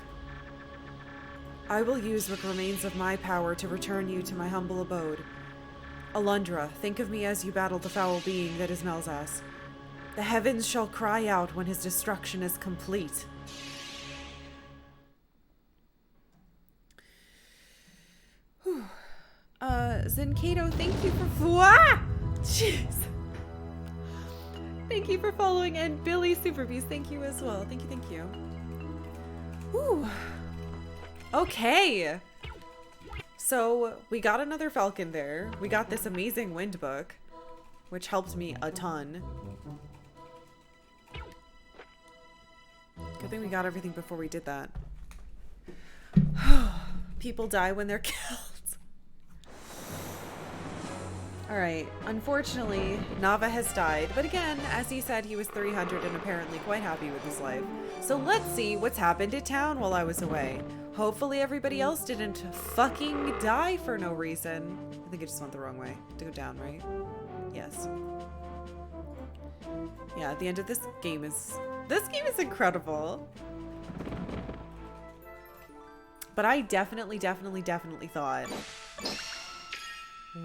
Speaker 1: I will use what remains of my power to return you to my humble abode. Alundra, think of me as you battle the foul being that is Melzas. The heavens shall cry out when his destruction is complete. Whew. Zenkato, thank you for jeez. Thank you for following, and Billy Superbeast, thank you as well. Thank you, thank you. Whew. Okay. So we got another falcon there. We got this amazing wind book, which helped me a ton. Good thing we got everything before we did that. People die when they're killed. Alright, unfortunately, Nava has died, but again, as he said, he was 300 and apparently quite happy with his life. So let's see what's happened to town while I was away. Hopefully everybody else didn't fucking die for no reason. I think I just went the wrong way. To go down, right? Yes. Yeah, the end of this game is incredible. But I definitely thought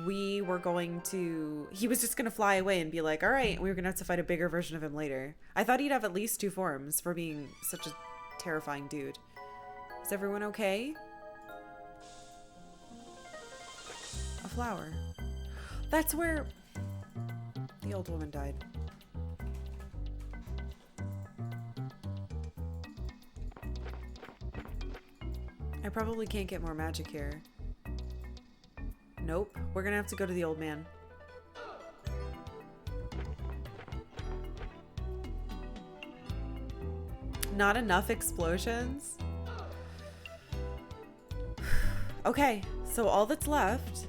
Speaker 1: we were going to... He was just going to fly away and be like, alright, we were going to have to fight a bigger version of him later. I thought he'd have at least 2 forms for being such a terrifying dude. Is everyone okay? A flower. That's where the old woman died. I probably can't get more magic here. Nope. We're gonna have to go to the old man. Not enough explosions? Okay, so all that's left...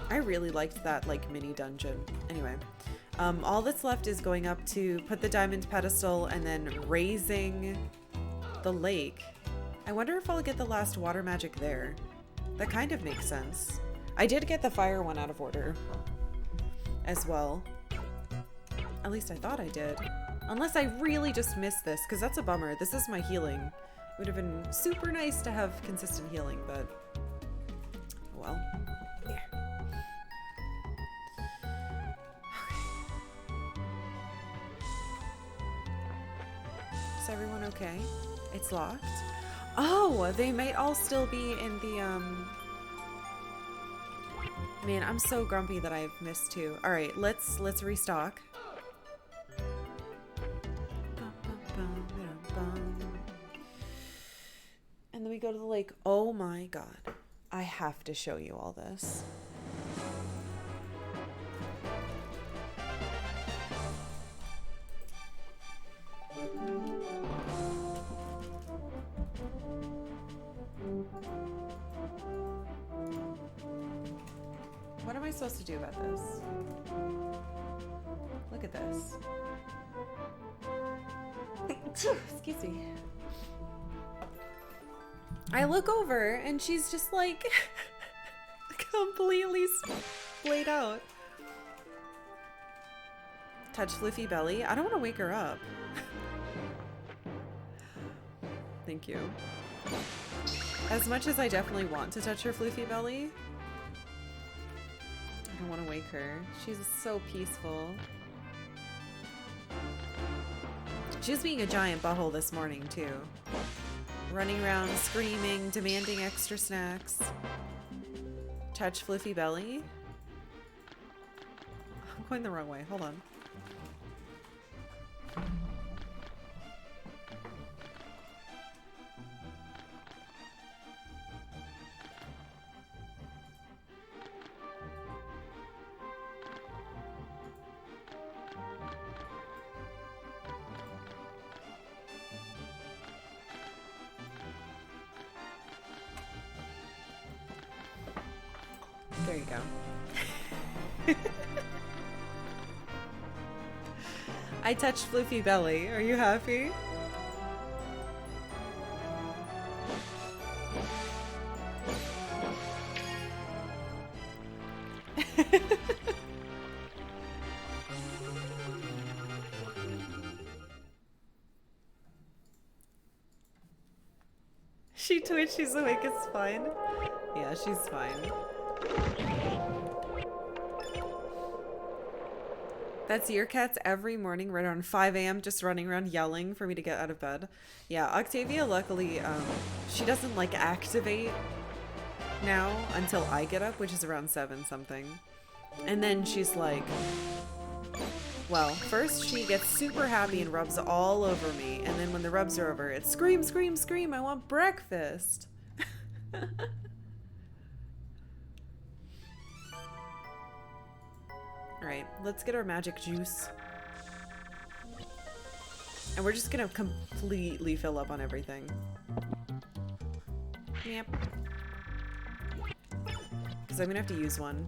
Speaker 1: I really liked that, like, mini dungeon. Anyway. All that's left is going up to put the diamond pedestal and then raising the lake. I wonder if I'll get the last water magic there. That kind of makes sense. I did get the fire one out of order as well. At least I thought I did. Unless I really just missed this, because that's a bummer. This is my healing. It would have been super nice to have consistent healing, but well. Yeah. Is everyone okay? It's locked. Oh, they might all still be in the, Man, I'm so grumpy that I've missed 2. Alright, let's restock. And then we go to the lake. Oh my god. I have to show you all this. What am I supposed to do about this? Look at this. Excuse me. I look over and she's just like completely splayed out. Touch Floofy belly. I don't want to wake her up. Thank you. As much as I definitely want to touch her floofy belly, I don't want to wake her. She's so peaceful. She was being a giant butthole this morning, too. Running around, screaming, demanding extra snacks. Touch floofy belly. I'm going the wrong way. Hold on. There you go. I touched Floofy belly. Are you happy? She twitched, she's awake, it's fine. Yeah, she's fine. That's your cats every morning right around 5 a.m. just running around yelling for me to get out of bed. Yeah, Octavia, luckily, she doesn't like activate now until I get up, which is around 7 something. And then she's like, well, first she gets super happy and rubs all over me. And then when the rubs are over, it's scream, scream, scream, I want breakfast. Alright, let's get our magic juice. And we're just gonna completely fill up on everything. Yep. Because I'm gonna have to use one.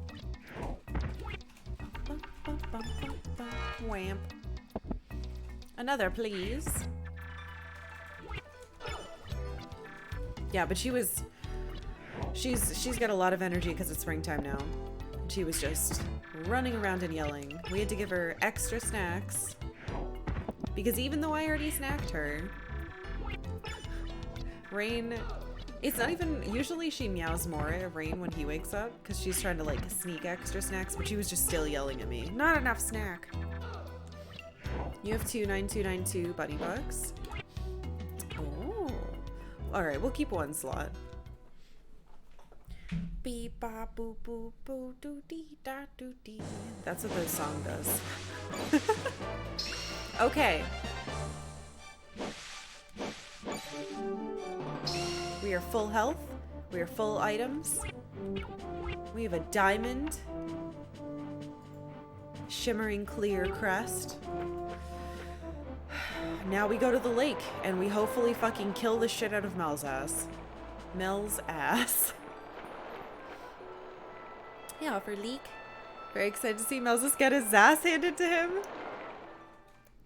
Speaker 1: Whamp. Another, please. Yeah, but she's got a lot of energy because it's springtime now. She was just running around and yelling. We had to give her extra snacks because even though I already snacked her, Rain, it's not even, usually she meows more at Rain when he wakes up because she's trying to like sneak extra snacks, but she was just still yelling at me. Not enough snack. You have 29292 bunny bucks. Oh. Alright, we'll keep one slot. Beep ba boo boo boo doo dee da doo dee. That's what the song does. Okay. We are full health. We are full items. We have a diamond. Shimmering clear crest. Now we go to the lake and we hopefully fucking kill the shit out of Mel's ass. Mel's ass. Yeah, for leak. Very excited to see Mel's get his ass handed to him.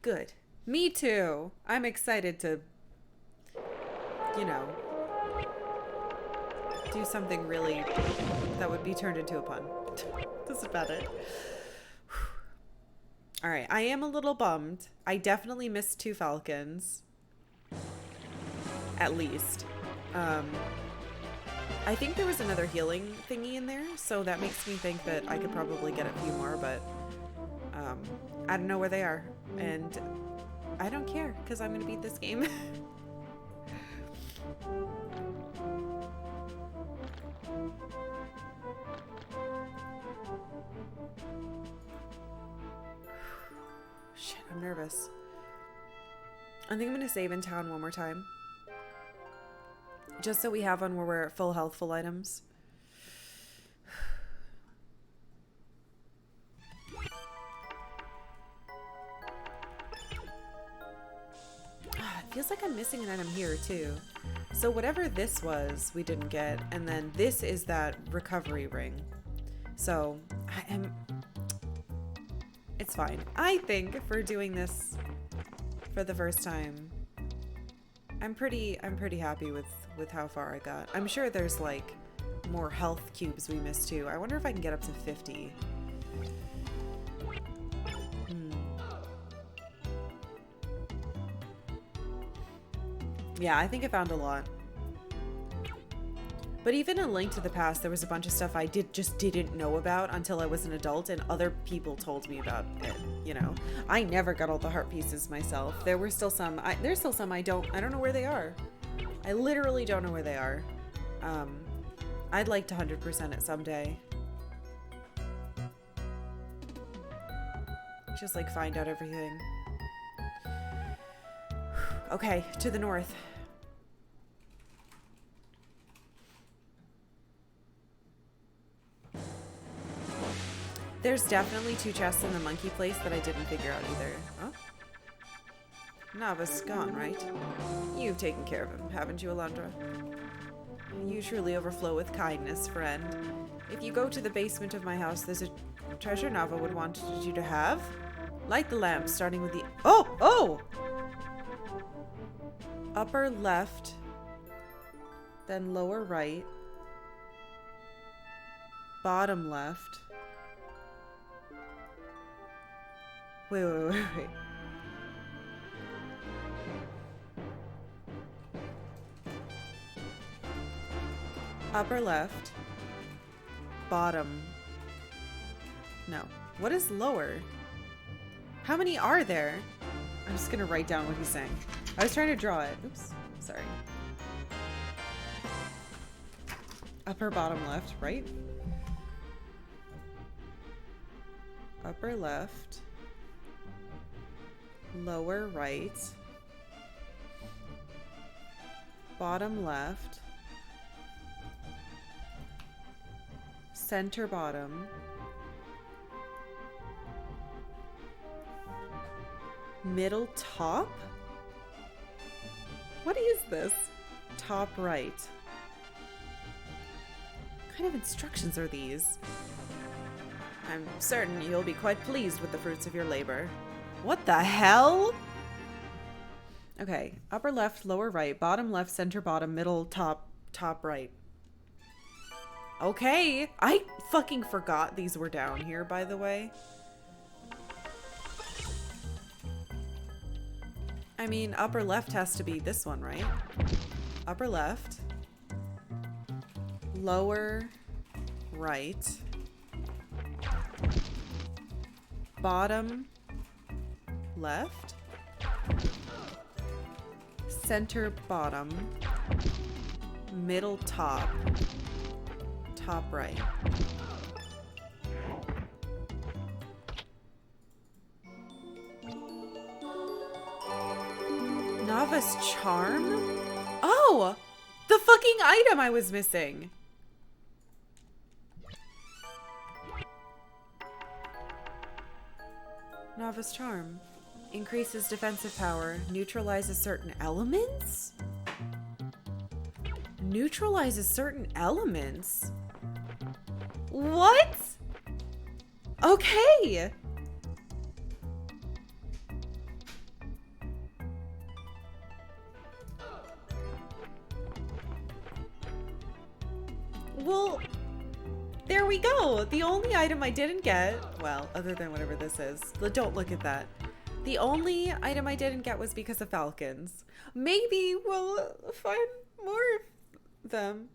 Speaker 1: Good. Me too. I'm excited to, you know, do something really that would be turned into a pun. That's about it. Alright, I am a little bummed. I definitely missed 2 falcons. At least. I think there was another healing thingy in there, so that makes me think that I could probably get a few more, but I don't know where they are. And I don't care, because I'm going to beat this game. Shit, I'm nervous. I think I'm going to save in town one more time. Just so we have one where we're at full health, full items. It feels like I'm missing an item here too. So whatever this was, we didn't get. And then this is that recovery ring. So It's fine. I think for doing this for the first time, I'm pretty happy with how far I got. I'm sure there's like more health cubes we missed too. I wonder if I can get up to 50. Yeah, I think I found a lot. But even in Link to the Past, there was a bunch of stuff I just didn't know about until I was an adult and other people told me about it, you know. I never got all the heart pieces myself. There were still some, there's still some I don't know where they are. I literally don't know where they are. I'd like to 100% it someday. Just like find out everything. Okay, to the north. There's definitely 2 chests in the monkey place that I didn't figure out either. Oh? Nava's gone, right? You've taken care of him, haven't you, Alundra? You truly overflow with kindness, friend. If you go to the basement of my house, there's a treasure Nava would want you to have. Light the lamp, starting with the... Oh! Oh! Upper left, then lower right, bottom left. Wait. Upper left, bottom. No. What is lower? How many are there? I'm just gonna write down what he's saying. I was trying to draw it. Oops. Sorry. Upper, bottom, left, right? Upper left. Lower right. Bottom left. Center bottom. Middle top? What is this? Top right. What kind of instructions are these? I'm certain you'll be quite pleased with the fruits of your labor. What the hell? Okay, upper left, lower right, bottom left, center bottom, middle top, top right. Okay, I fucking forgot these were down here, by the way. I mean, upper left has to be this one, right? Upper left. Lower right. Bottom left. Center bottom. Middle top. Top right. Nava's charm? Oh! The fucking item I was missing! Nava's charm. Increases defensive power. Neutralizes certain elements? Neutralizes certain elements? What? Okay! Well, there we go. The only item I didn't get, well, other than whatever this is, don't look at that. The only item I didn't get was because of falcons. Maybe we'll find more of them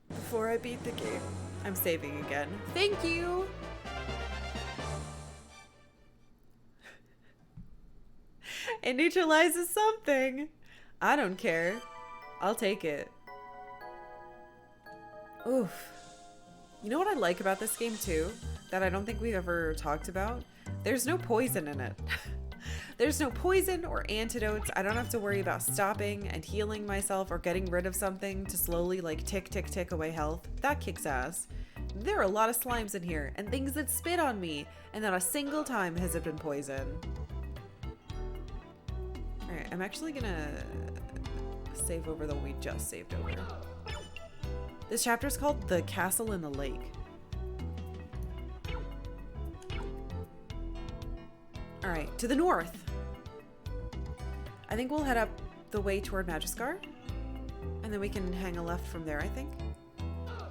Speaker 1: before I beat the game. I'm saving again. Thank you. It neutralizes something. I don't care. I'll take it. Oof. You know what I like about this game too? That I don't think we've ever talked about? There's no poison in it. There's no poison or antidotes. I don't have to worry about stopping and healing myself or getting rid of something to slowly like tick away health. That kicks ass. There are a lot of slimes in here and things that spit on me, and not a single time has it been poison. Alright, I'm actually gonna save over the one we just saved over. This chapter is called The Castle in the Lake. Alright, to the north. I think we'll head up the way toward Magiskar. And then we can hang a left from there, I think.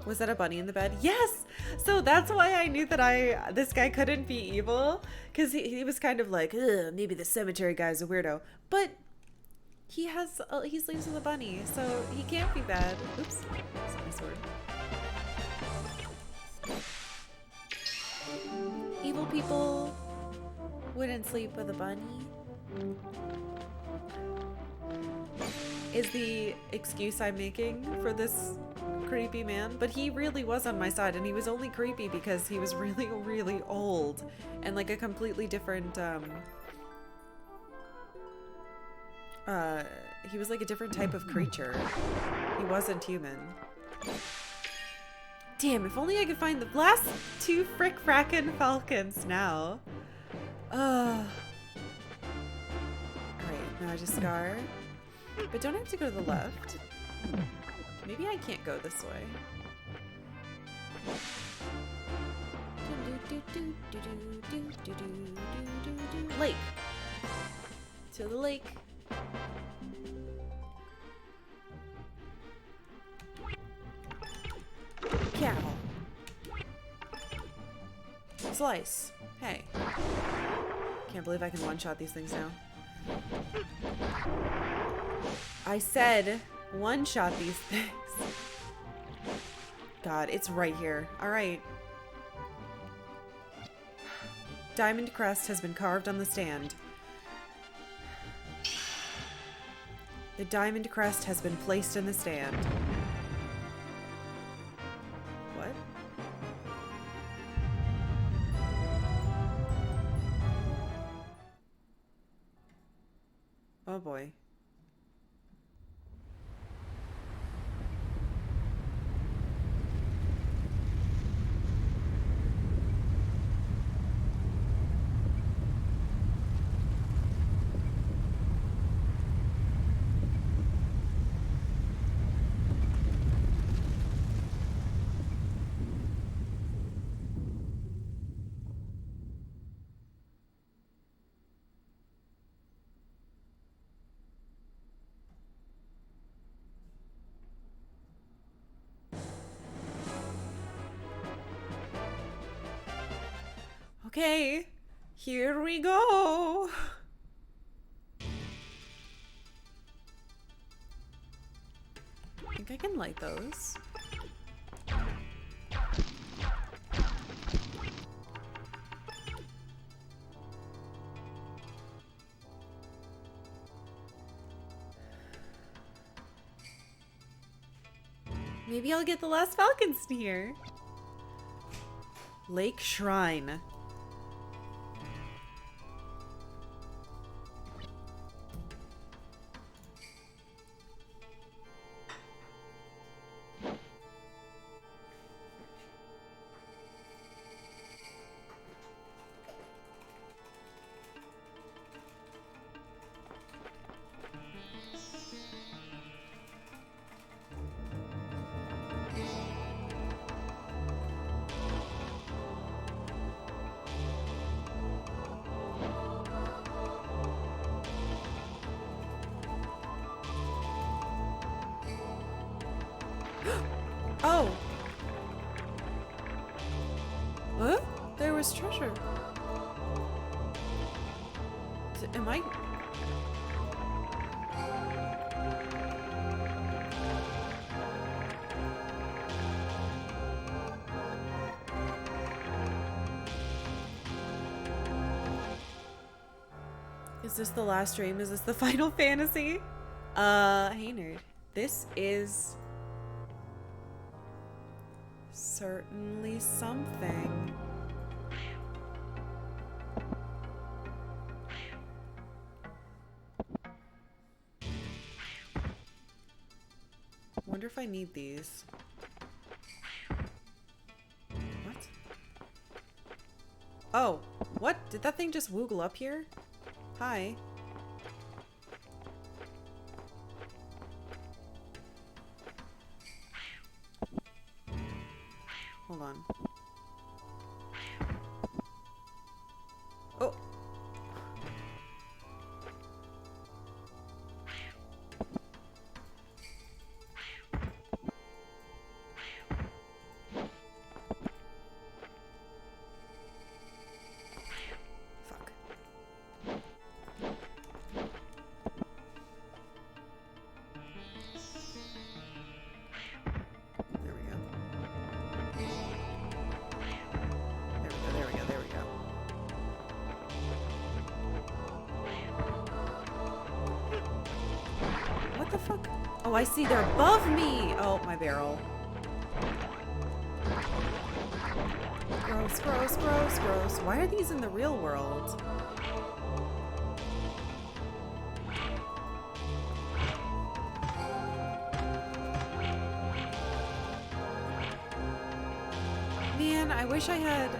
Speaker 1: Was that a bunny in the bed? Yes! So that's why I knew that this guy couldn't be evil. Because he was kind of like, ugh, maybe the cemetery guy's a weirdo. But he sleeps with a bunny, so he can't be bad. Oops. That's my sword. Evil people wouldn't sleep with a bunny. Is the excuse I'm making for this creepy man, but he really was on my side, and he was only creepy because he was really, really old and like a completely different, he was like a different type of creature. He wasn't human. Damn, if only I could find the last two frick-frackin' falcons now. Alright, Magiskar. But don't I have to go to the left? Maybe I can't go this way. Lake. To the lake. Cow. Slice. Hey. Can't believe I can one-shot these things now. I said one-shot these things. God, it's right here. Alright. Diamond crest has been carved on the stand. The diamond crest has been placed in the stand. What? Oh boy. Okay, here we go. I think I can light those. Maybe I'll get the last falcons here. Lake Shrine. Oh! What? There was treasure. Am I... Is this the last dream? Is this the Final Fantasy? Hey nerd. This is... certainly something. Wonder if I need these. What? Oh, what? Did that thing just woogle up here? Hi. Hold on. Oh. Oh, I see. They're above me. Oh, my barrel. Gross, gross, gross, gross. Why are these in the real world? Man, I wish I had...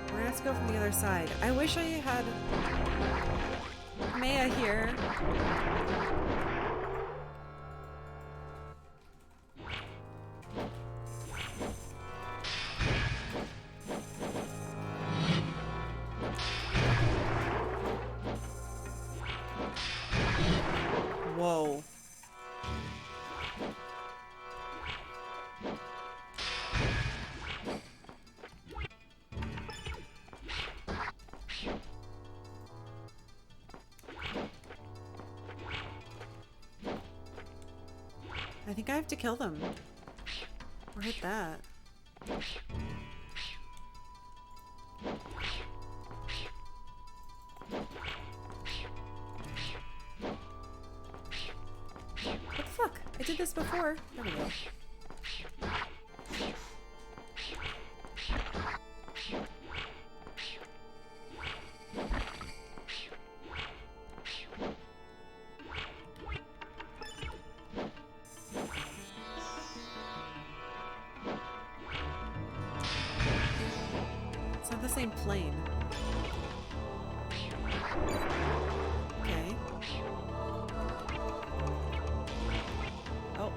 Speaker 1: We're gonna have to go from the other side. I wish I had Maya here. Whoa. I think I have to kill them. Or hit that. What the fuck? I did this before. There we go. It's not the same plane. Okay. Oh.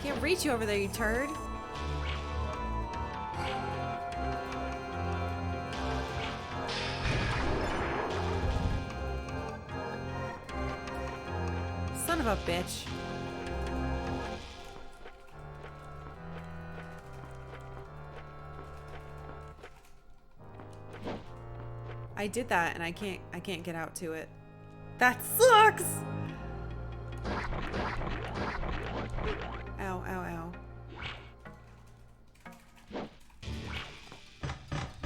Speaker 1: Can't reach you over there, you turd. Son of a bitch. I did that and I can't get out to it. That sucks! Ow, ow, ow.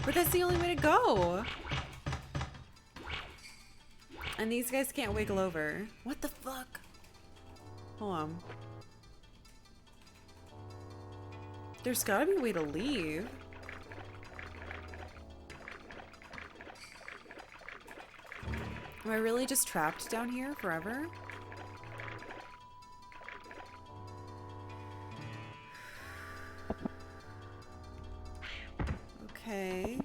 Speaker 1: But that's the only way to go! And these guys can't wiggle over. What the fuck? Hold on. There's gotta be a way to leave. Am I really just trapped down here forever? Okay.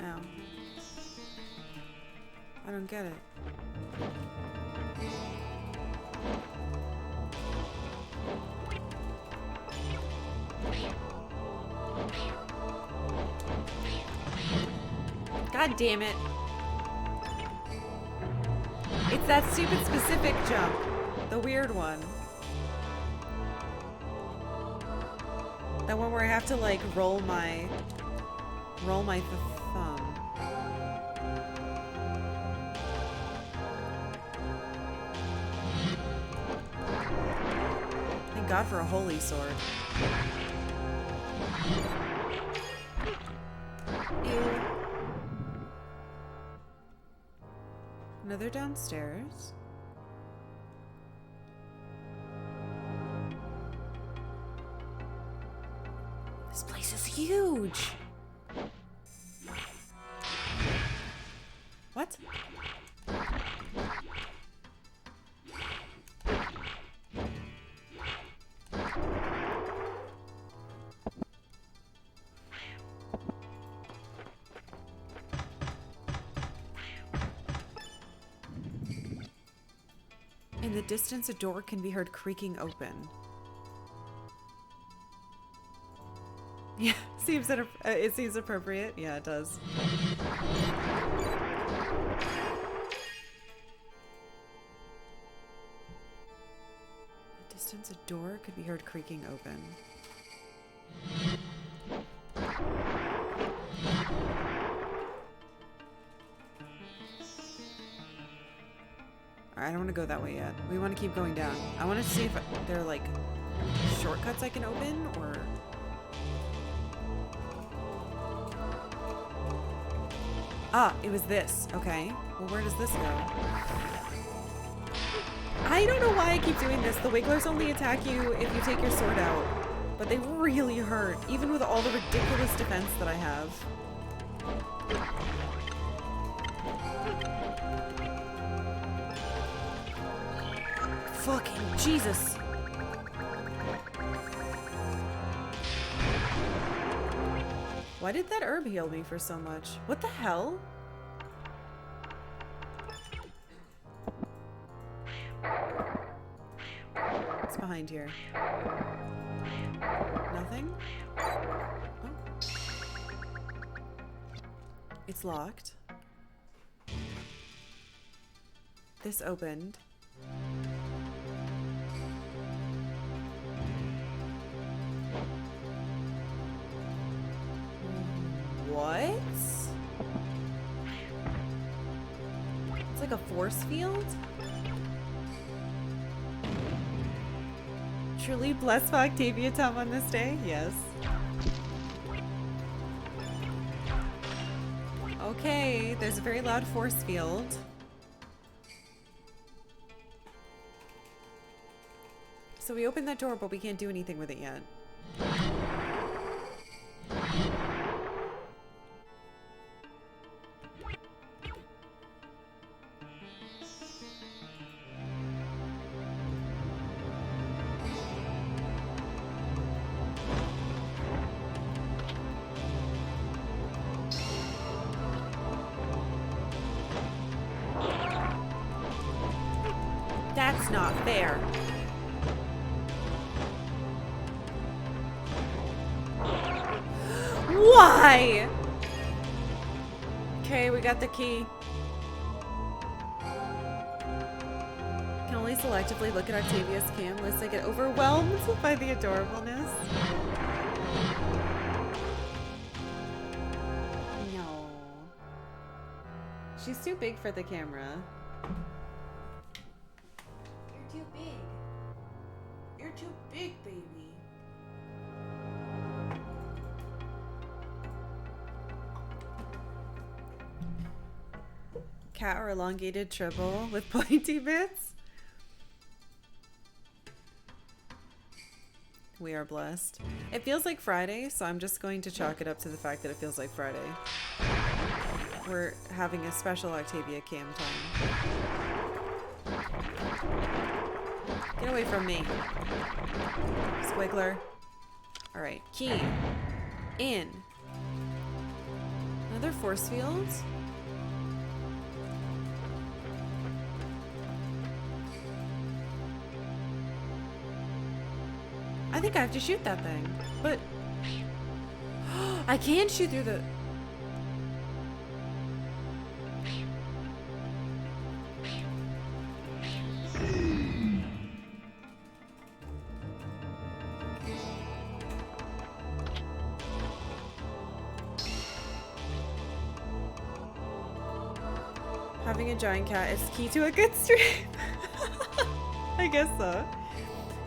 Speaker 1: Ow. I don't get it. God damn it. It's that stupid specific jump. The weird one. That one where I have to like roll my thumb. Thank God for a holy sword. Ew. Another downstairs. This place is huge. What? In the distance, a door can be heard creaking open. Yeah, it seems appropriate. Yeah, it does. In the distance, a door could be heard creaking open. Alright, I don't want to go that way yet. We want to keep going down. I want to see if there are like shortcuts I can open or... Ah, it was this. Okay. Well, where does this go? I don't know why I keep doing this. The wigglers only attack you if you take your sword out. But they really hurt, even with all the ridiculous defense that I have. Fucking Jesus. Why did that herb heal me for so much? What the hell? What's behind here? Nothing? Oh. It's locked. This opened. What? It's like a force field? Truly blessed for Octavia Tom on this day? Yes. Okay, there's a very loud force field. So we opened that door, but we can't do anything with it yet. That's not fair. Why? Okay, we got the key. Can only selectively look at Octavia's cam list. I get overwhelmed by the adorableness. No. She's too big for the camera. You're too big. You're too big, baby. Cat or elongated triple with pointy bits? We are blessed. It feels like Friday, so I'm just going to chalk it up to the fact that it feels like Friday. We're having a special Octavia cam time. Get away from me. Squiggler. Alright, key. In. Another force field? I think I have to shoot that thing, but I can shoot through the... Having a giant cat is key to a good stream. I guess so.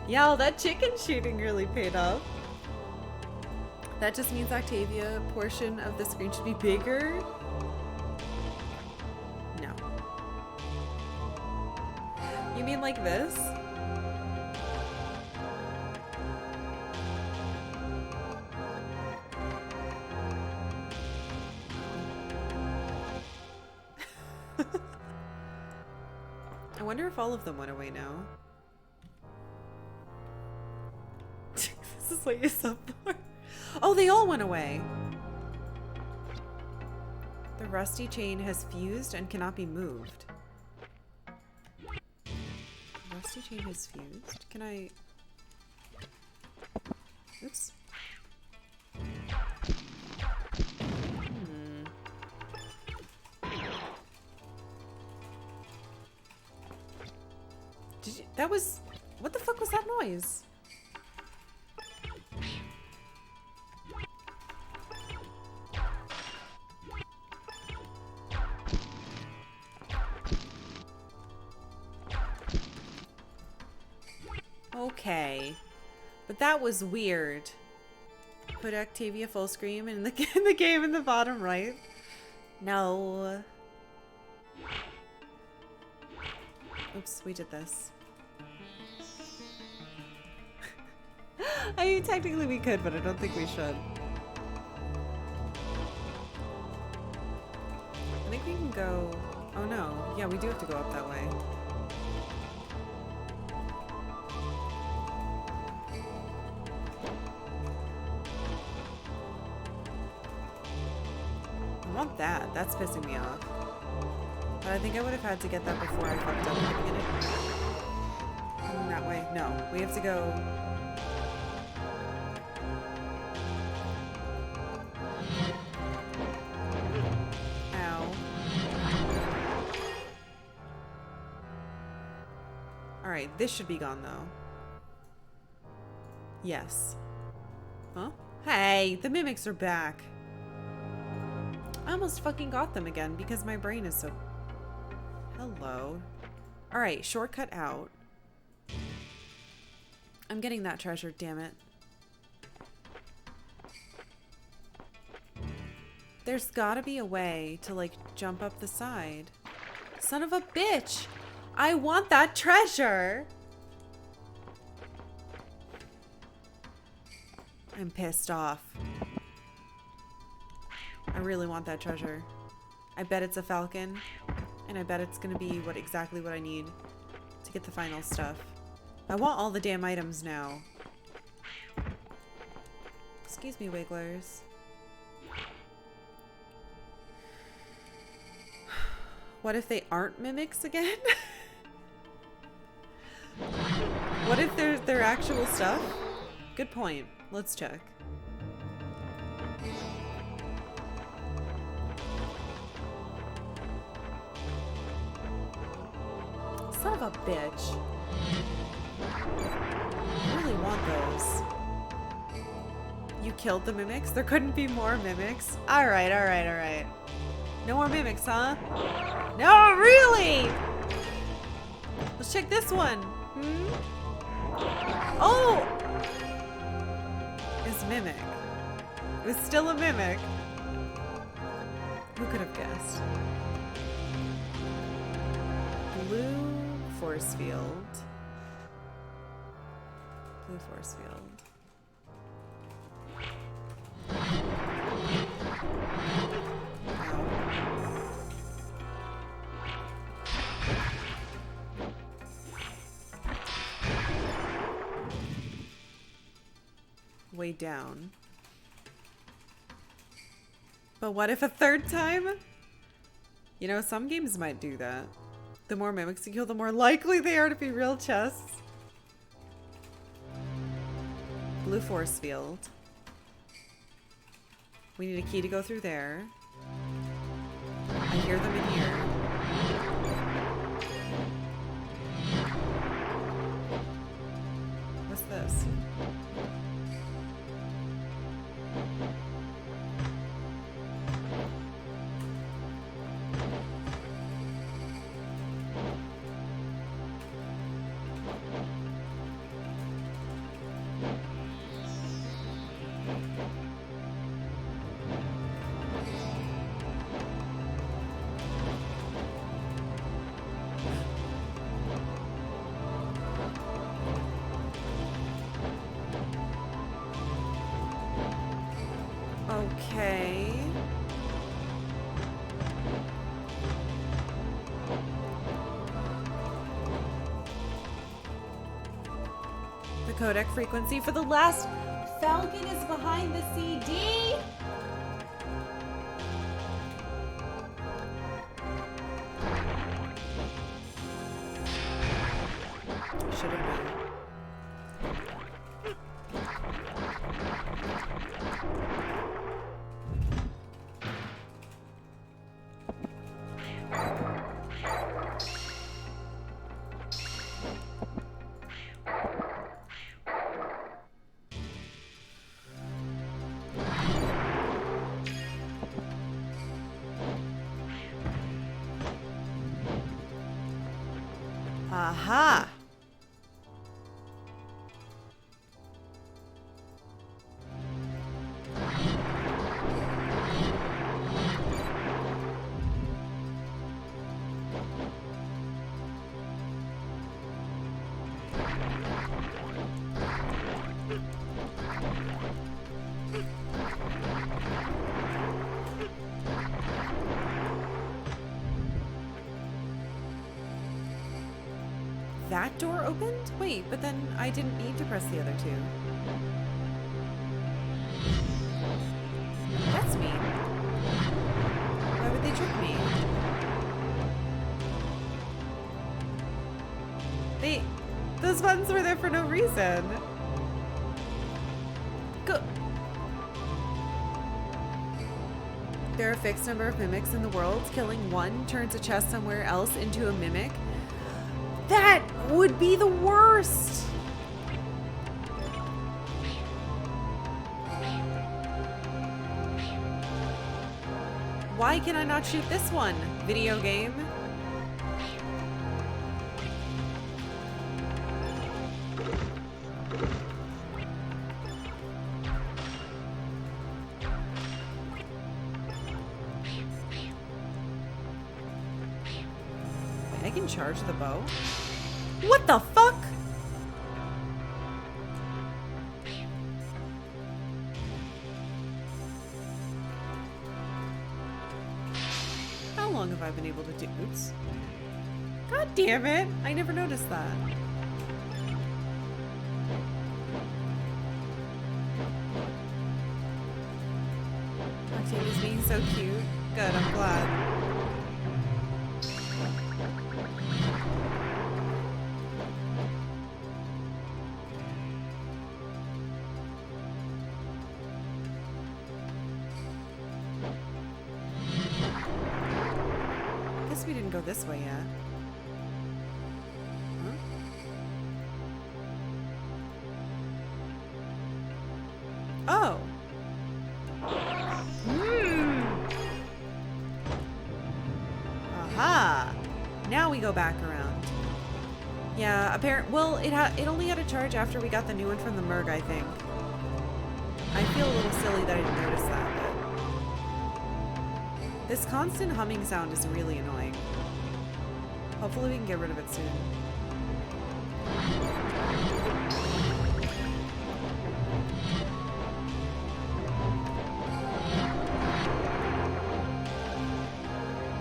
Speaker 1: Yeah, well, that chicken shooting really paid off. That just means Octavia portion of the screen should be bigger. No. You mean like this? I wonder if all of them went away now. This is what you sub for. Oh, they all went away. The rusty chain has fused and cannot be moved. Rusty chain has fused. Can I... Oops. Did you... That was... What the fuck was that noise? okay. But that was weird. Put Octavia full screen in the game in the bottom right. No. Oops, we did this. I mean, technically we could, but I don't think we should. I think we can go... Oh no. Yeah, we do have to go up that way. I want that. That's pissing me off. But I think I would have had to get that before I fucked up at the beginning. That way. No. We have to go... Alright, this should be gone though. Yes. Huh? Hey, the mimics are back. I almost fucking got them again because my brain is so... Hello. Alright, shortcut out. I'm getting that treasure, damn it. There's gotta be a way to, like, jump up the side. Son of a bitch! I want that treasure! I'm pissed off. I really want that treasure. I bet it's a falcon, and I bet it's gonna be exactly what I need to get the final stuff. I want all the damn items now. Excuse me, wigglers. What if they aren't mimics again? What if they're actual stuff? Good point. Let's check. Son of a bitch. I really want those. You killed the mimics? There couldn't be more mimics? Alright, alright, alright. No more mimics, huh? No, really? Let's check this one. Oh! It's mimic. It was still a mimic. Who could have guessed? Blue force field. Blue force field. Way down. But what if a third time? You know, some games might do that. The more mimics you kill, the more likely they are to be real chests. Blue force field. We need a key to go through there. I hear them in here. What's this? Okay. The codec frequency for the last falcon is behind the CD. Should have been. Aha! that door opened? Wait, but then I didn't need to press the other two. That's mean. Why would they trick me? Those buttons were there for no reason. Go. There are a fixed number of mimics in the world. Killing one turns a chest somewhere else into a mimic. That would be the worst. Why can I not shoot this one? Video game. I can charge the bow? What the fuck? How long have I been able to do? Oops. God damn it! I never noticed that. Octavia's being so cute. Good, I'm glad. We didn't go this way yet. Huh? Oh. Aha. Now we go back around. Yeah, well, it only had a charge after we got the new one from the Merg, I think. I feel a little silly that I didn't notice that. This constant humming sound is really annoying. Hopefully we can get rid of it soon.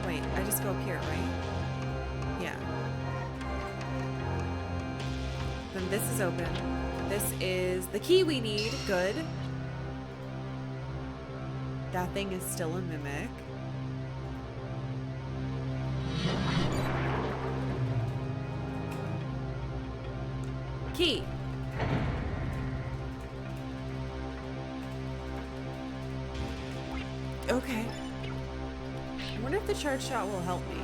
Speaker 1: Wait, I just go up here, right? Yeah. Then this is open. This is the key we need. Good. That thing is still a mimic. Key. Okay. I wonder if the charge shot will help me.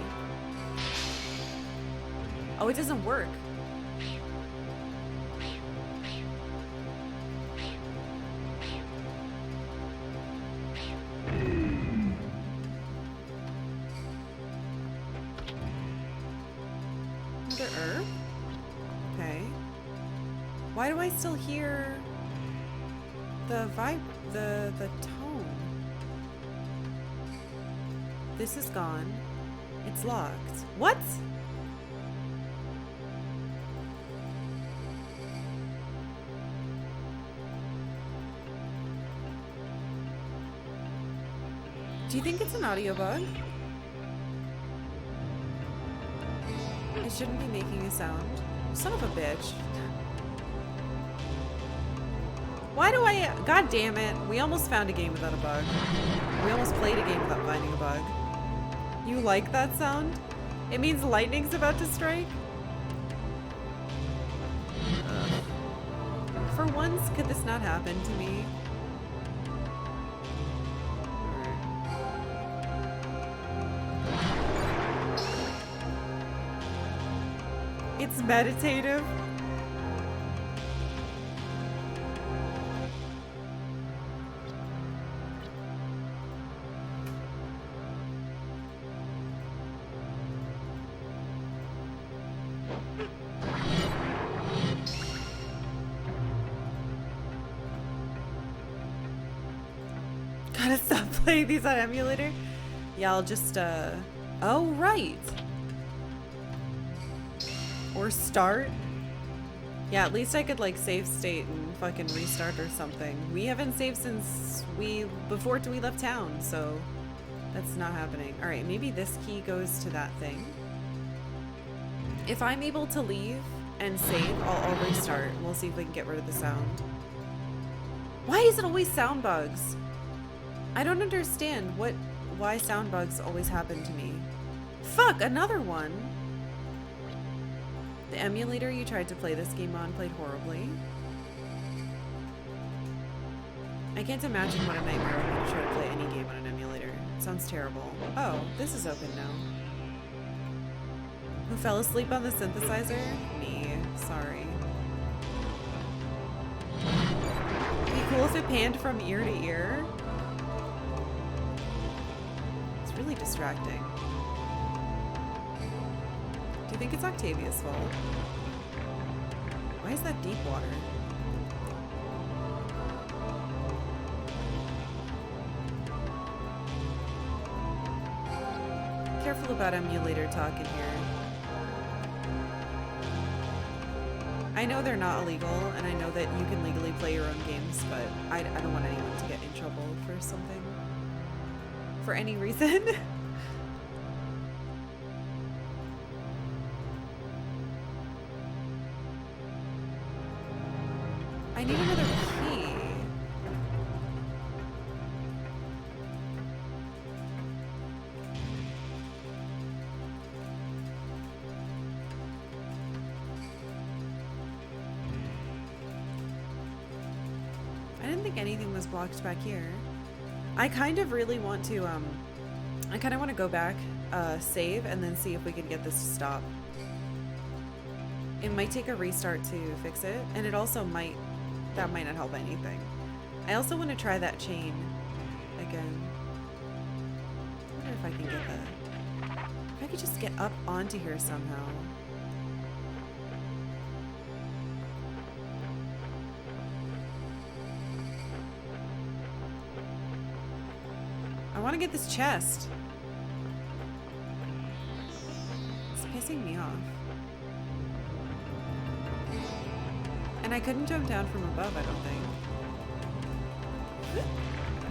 Speaker 1: Oh, it doesn't work. Another herb? Okay. Why do I still hear the tone? This is gone. It's locked. What? Do you think it's an audio bug? It shouldn't be making a sound. Son of a bitch. Why do I... God damn it. We almost found a game without a bug. We almost played a game without finding a bug. You like that sound? It means lightning's about to strike? Ugh. For once, could this not happen to me? It's meditative. Gotta stop playing these on emulator. Yeah, I'll just, oh, right. Or start. Yeah, at least I could, like, save state and fucking restart or something. We haven't saved since before we left town, so that's not happening. Alright, maybe this key goes to that thing. If I'm able to leave and save, I'll restart. We'll see if we can get rid of the sound. Why is it always sound bugs? I don't understand why sound bugs always happen to me. Fuck, another one. The emulator you tried to play this game on played horribly. I can't imagine what a nightmare it would be to try to play any game on an emulator. It sounds terrible. Oh, this is open now. Who fell asleep on the synthesizer? Me. Sorry. It'd be cool if it panned from ear to ear. It's really distracting. Do you think it's Octavia's fault? Why is that deep water? Careful about emulator talk in here. I know they're not illegal, and I know that you can legally play your own games, but I don't want anyone to get in trouble for something. For any reason. I need another key. I didn't think anything was blocked back here. I kind of really want to, I kind of want to go back, save, and then see if we can get this to stop. It might take a restart to fix it, and it also might, that might not help anything. I also want to try that chain again. I wonder if I can get that. If I could just get up onto here somehow. I want to get this chest. It's pissing me off. And I couldn't jump down from above, I don't think.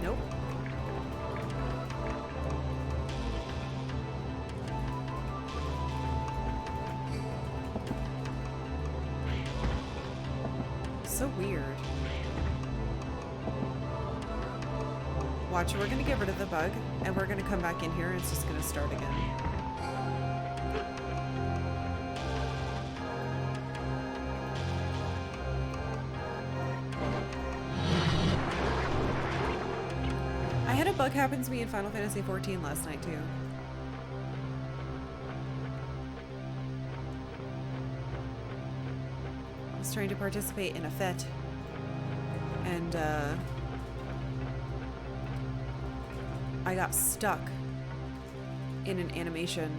Speaker 1: Nope. So weird. Watch, we're gonna get rid of the bug, and we're gonna come back in here, and it's just gonna start again. I had a bug happen to me in Final Fantasy XIV last night, too. I was trying to participate in a fete, and, I got stuck in an animation.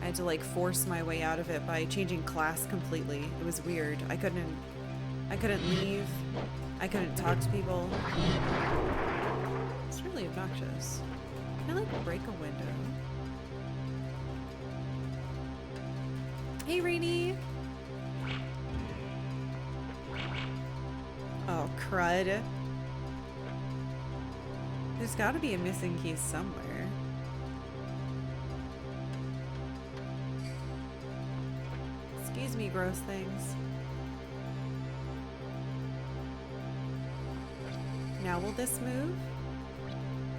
Speaker 1: I had to like force my way out of it by changing class completely. It was weird. I couldn't leave. I couldn't talk to people. It's really obnoxious. Can I like break a window? Hey, Rainy. Oh, crud. There's gotta be a missing key somewhere. Excuse me, gross things. Now will this move?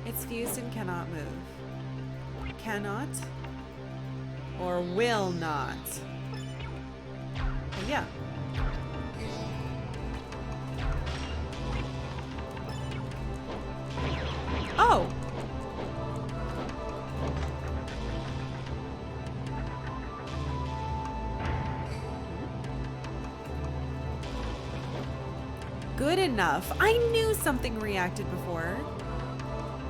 Speaker 1: It's fused and cannot move. Cannot or will not. Oh, yeah. Oh! Good enough. I knew something reacted before.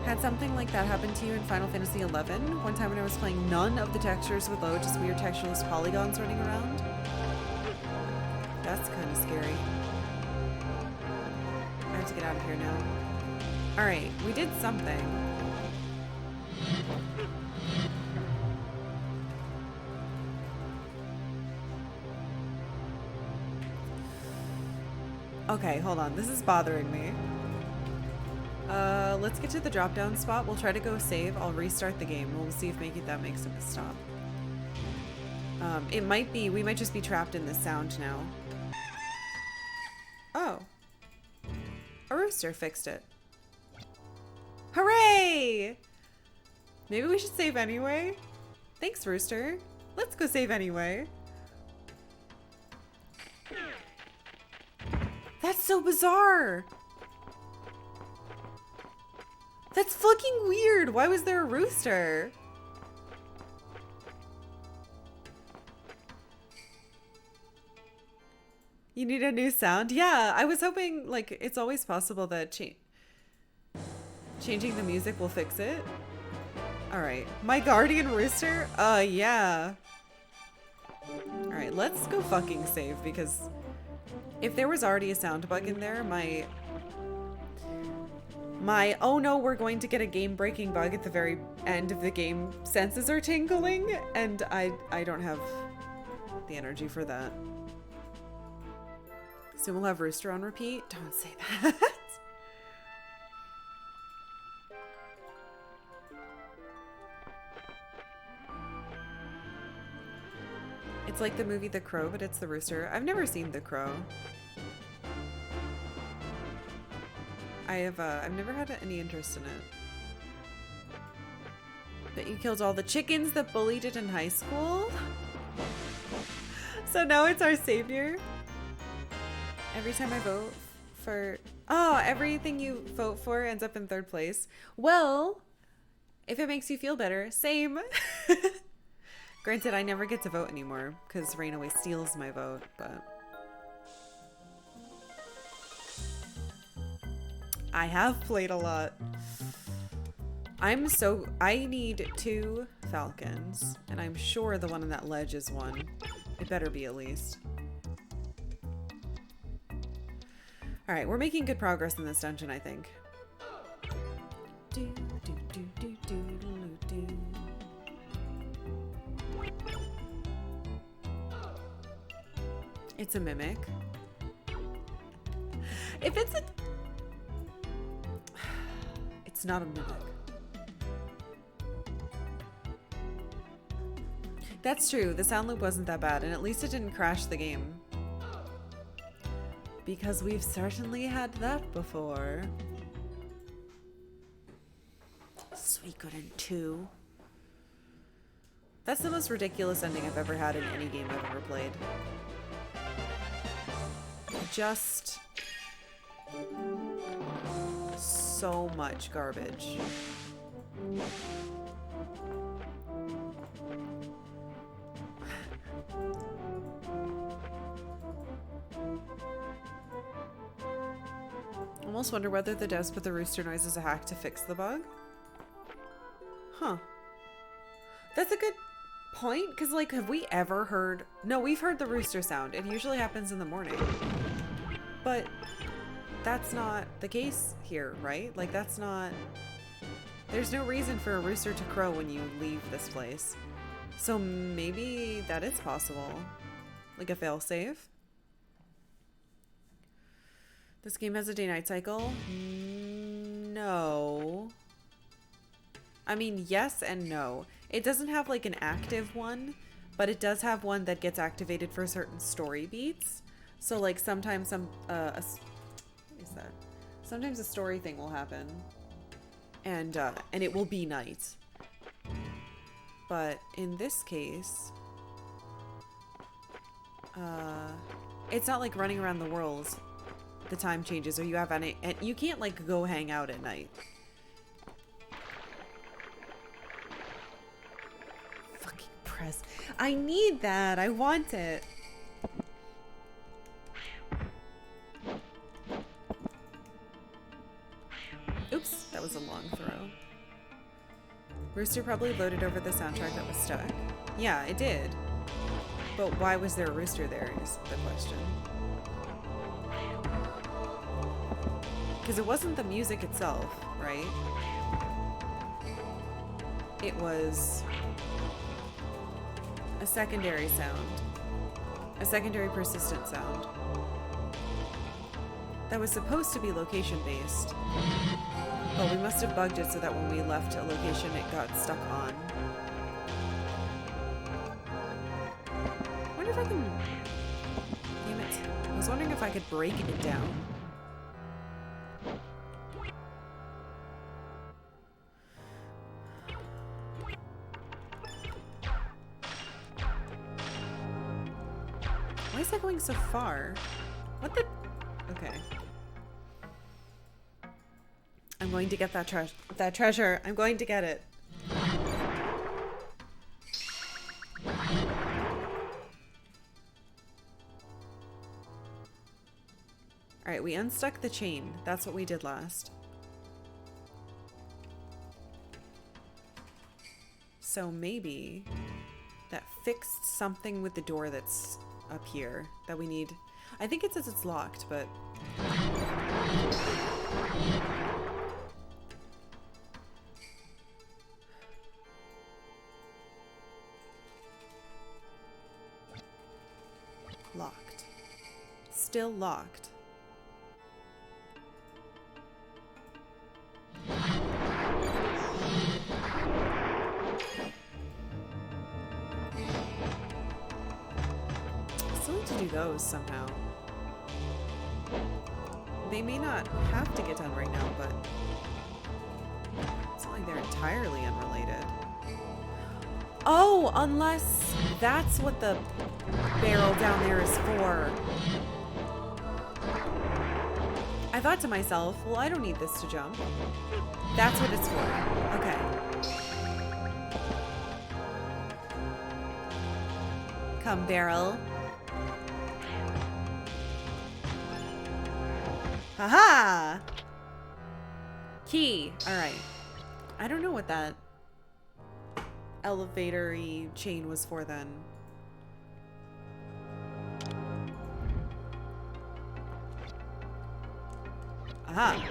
Speaker 1: Had something like that happen to you in Final Fantasy XI? One time when I was playing, none of the textures would load, just weird textureless polygons running around. That's kind of scary. I have to get out of here now. Alright, we did something. Okay, hold on. This is bothering me. Let's get to the drop-down spot. We'll try to go save. I'll restart the game. We'll see if that makes it stop. It might be, we might just be trapped in this sound now. Oh. A rooster fixed it. Hooray! Maybe we should save anyway? Thanks, rooster. Let's go save anyway. That's so bizarre! That's fucking weird! Why was there a rooster? You need a new sound? Yeah, I was hoping, like, it's always possible that changing the music will fix it. Alright, my guardian rooster? Yeah. Alright, let's go fucking save, because if there was already a sound bug in there, my oh no, we're going to get a game-breaking bug at the very end of the game senses are tingling, and I don't have the energy for that. So we'll have rooster on repeat. Don't say that. It's like the movie The Crow, but it's the rooster. I've never seen The Crow. I've never had any interest in it. But you killed all the chickens that bullied it in high school? So now it's our savior? Every time I vote for... Oh, everything you vote for ends up in third place. Well, if it makes you feel better, same. Granted, I never get to vote anymore because Rain always steals my vote, but... I have played a lot. I need 2 falcons, and I'm sure the one on that ledge is one. It better be at least. Alright, we're making good progress in this dungeon, I think. It's a mimic. If it's a... It's not a mimic. That's true, the sound loop wasn't that bad, and at least it didn't crash the game. Because we've certainly had that before. Suikoden 2. That's the most ridiculous ending I've ever had in any game I've ever played. Just so much garbage. Almost wonder whether the devs put the rooster noise as a hack to fix the bug. Huh. That's a good point, because, like, have we ever heard... No, we've heard the rooster sound. It usually happens in the morning. But that's not the case here, right? Like, that's not... There's no reason for a rooster to crow when you leave this place. So maybe that is possible. Like a failsafe. This game has a day-night cycle? No. I mean, yes and no. It doesn't have like an active one, but it does have one that gets activated for certain story beats. So like sometimes sometimes a story thing will happen, and it will be night. But in this case, it's not like running around the world. The time changes, or you have any, and you can't like go hang out at night. Fucking press. I need that. I want it. Oops, that was a long throw. Rooster probably loaded over the soundtrack that was stuck. Yeah, it did. But why was there a rooster there is the question. Because it wasn't the music itself, right? It was a secondary sound. A secondary persistent sound. That was supposed to be location-based. But we must have bugged it so that when we left a location, it got stuck on. wonder if I can... Damn it. I was wondering if I could break it down. Why is that going so far? What the... Okay. I'm going to get that treasure. I'm going to get it. Alright, we unstuck the chain. That's what we did last. So maybe that fixed something with the door that's up here that we need. I think it says it's locked, but... Locked. Still locked. Still need to do those somehow. They may not have to get done right now, but it's not like they're entirely unrelated. Oh, unless that's what the barrel down there is for. I thought to myself, well, I don't need this to jump. That's what it's for. Okay. Come, barrel. Haha! Key. Alright. I don't know what that elevator-y chain was for then. Aha!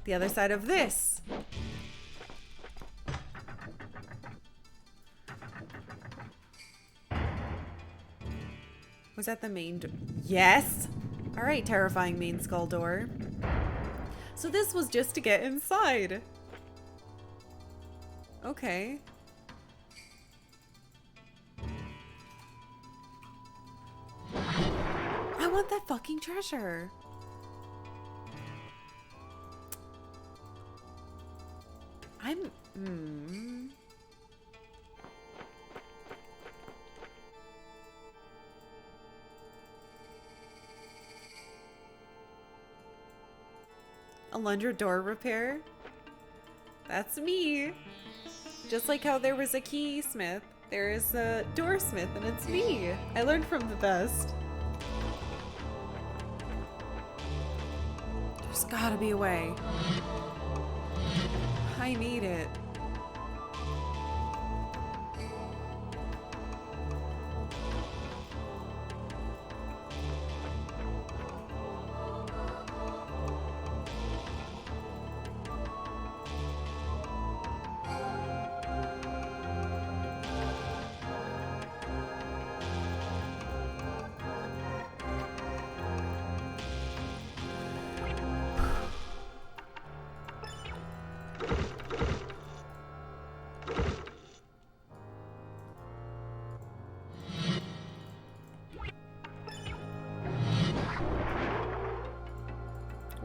Speaker 1: The other side of this! Was that the main door? Yes! Alright, terrifying main skull door. So this was just to get inside. Okay. I want that fucking treasure. Alundra door repair? That's me. Just like how there was a keysmith, there is a doorsmith, and it's me. I learned from the best. There's gotta be a way. I need it.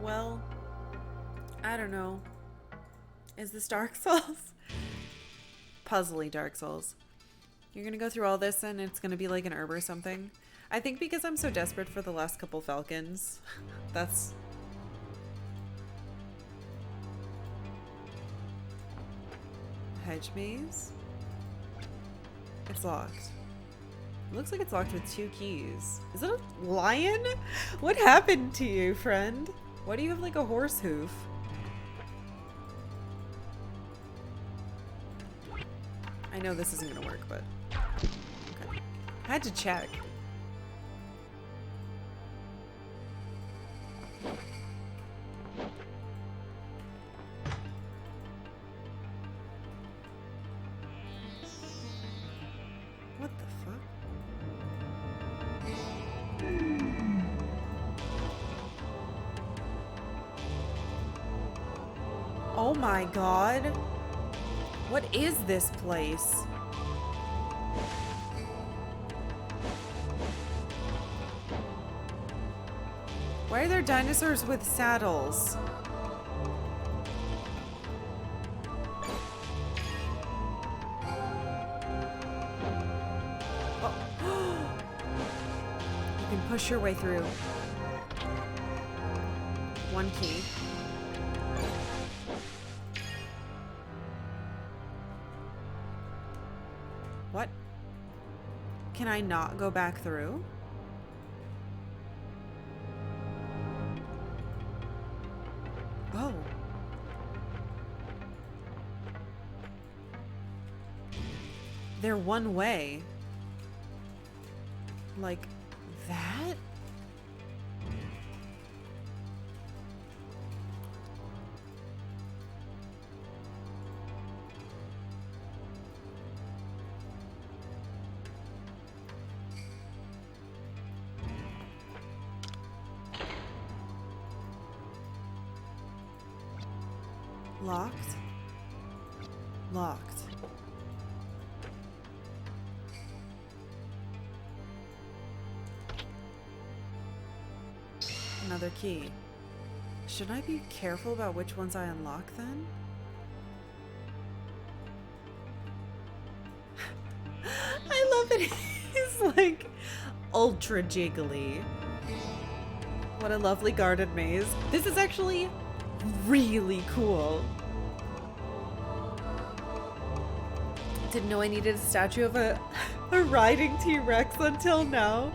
Speaker 1: Well, I don't know. Is this Dark Souls? Puzzly Dark Souls. You're gonna go through all this and it's gonna be like an herb or something? I think because I'm so desperate for the last couple falcons. That's... Hedge maze? It's locked. It looks like it's locked with 2 keys. Is it a lion? What happened to you, friend? Why do you have like a horse hoof? I know this isn't gonna work, but okay. I had to check. What the fuck? Oh my god. What is this place? Why are there dinosaurs with saddles? Oh. You can push your way through. One key. What? Can I not go back through? Oh. They're one way. Like that? Locked. Locked. Another key. Should I be careful about which ones I unlock then? I love it. He's like ultra jiggly. What a lovely garden maze. This is actually really cool. Didn't know I needed a statue of a riding T-Rex until now.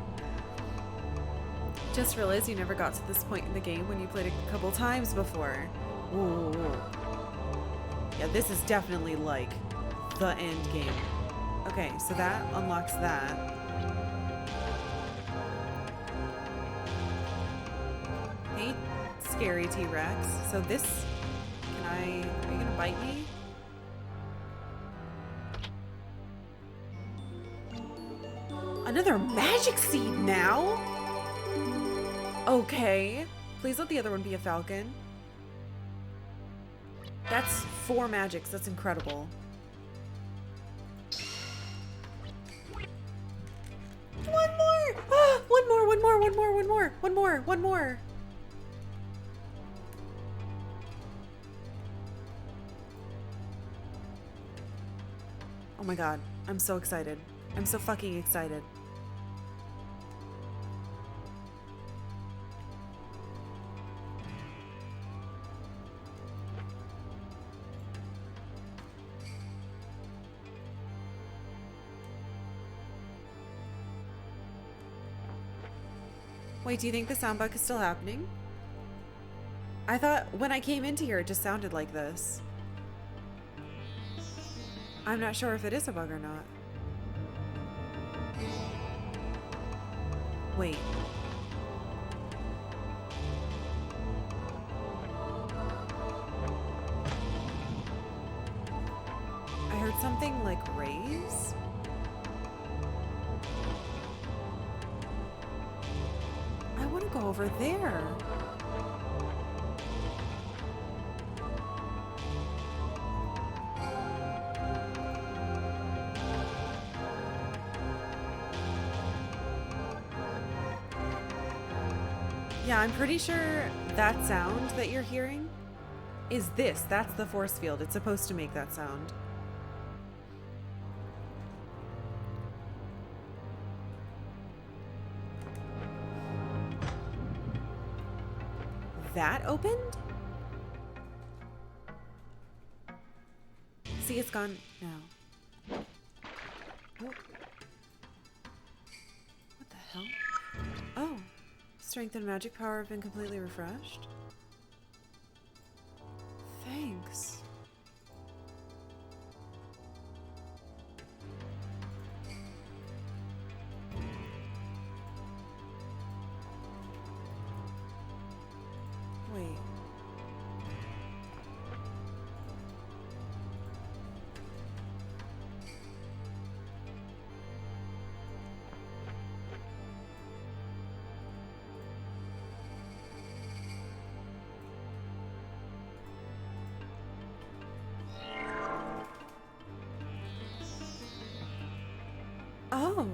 Speaker 1: Just realized you never got to this point in the game when you played it a couple times before. Ooh. Yeah, this is definitely like the end game. Okay, so that unlocks that. Hey, scary T-Rex. So this, are you gonna bite me? Another magic seed now? Okay. Please let the other one be a falcon. That's 4 magics. That's incredible. One more! Ah, one more, one more, one more, one more, one more, one more. Oh my god. I'm so excited. I'm so fucking excited. Wait, do you think the sound bug is still happening? I thought when I came into here it just sounded like this. I'm not sure if it is a bug or not. Wait. I heard something like raise? I want to go over there. Yeah, I'm pretty sure that sound that you're hearing is this. That's the force field. It's supposed to make that sound. That opened? See, it's gone now. Oh. What the hell? Oh. Strength and magic power have been completely refreshed. Thanks. Wait. Oh.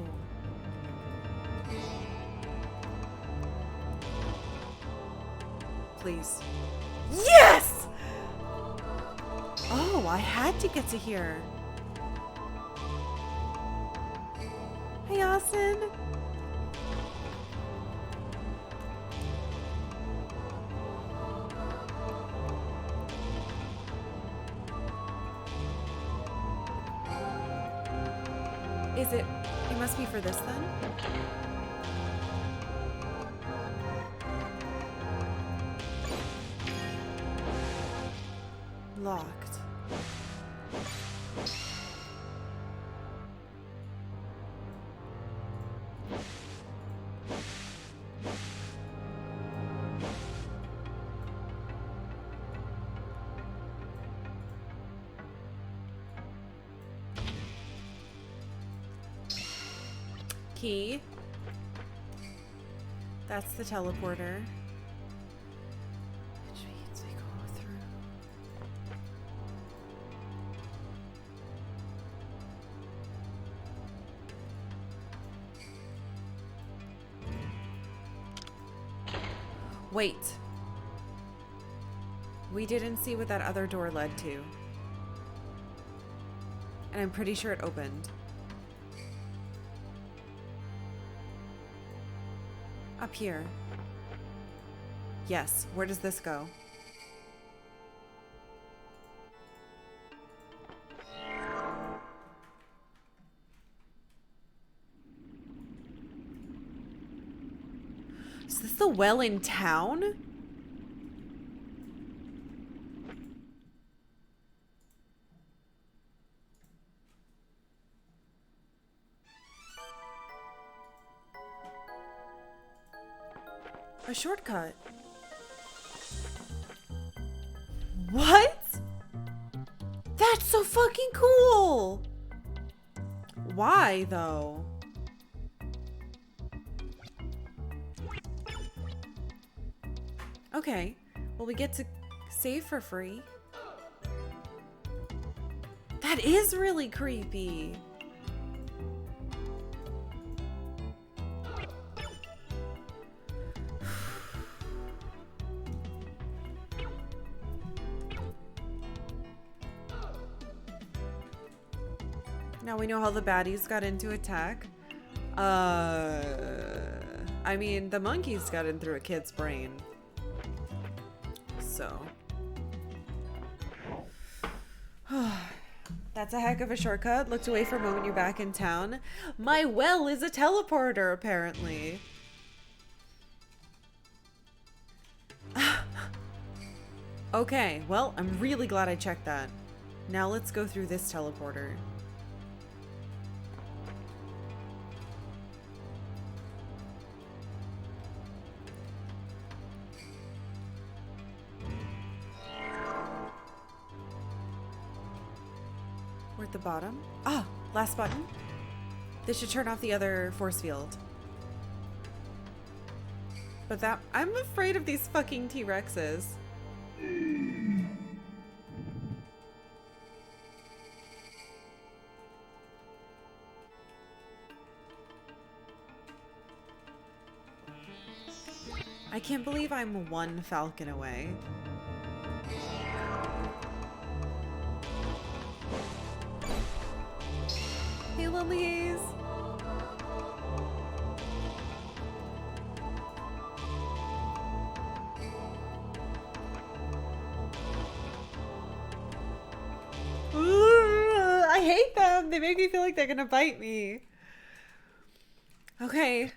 Speaker 1: Please. Yes! Oh, I had to get to here. Hey, Austin. Is it? It must be for this then? Locked. Key. That's the teleporter. Which means we go through. Wait. We didn't see what that other door led to. And I'm pretty sure it opened. Up here. Yes. Where does this go? Is this the well in town? A shortcut. What? That's so fucking cool. Why though? Okay. Well, we get to save for free. That is really creepy. Now we know how the baddies got into attack. I mean, the monkeys got in through a kid's brain. So. That's a heck of a shortcut. Looked away for a moment, you're back in town. My well is a teleporter, apparently. Okay, well, I'm really glad I checked that. Now let's go through this teleporter. We're at the bottom. Ah, last button. This should turn off the other force field. But that, I'm afraid of these fucking T-Rexes. I can't believe I'm one falcon away. Hey, lilies! I hate them! They make me feel like they're gonna bite me. Okay.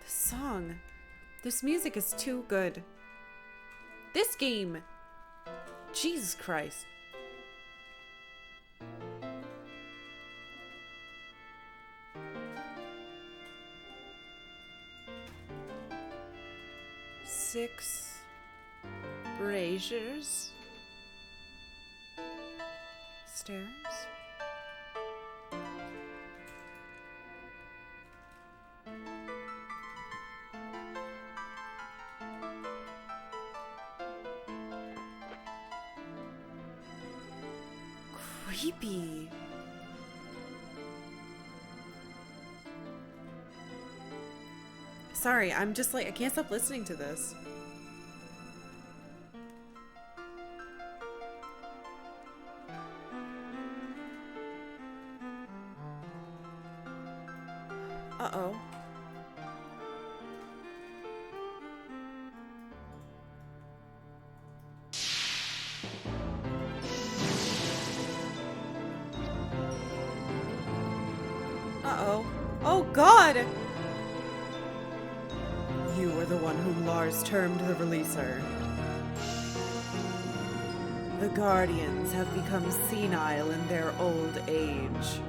Speaker 1: Song. This music is too good. This game. Jesus Christ. Six braziers. Stairs. creepy. Sorry, I'm just like, I can't stop listening to this. Uh-oh. Uh-oh. Oh, God! You are the one whom Lars termed the Releaser. The Guardians have become senile in their old age.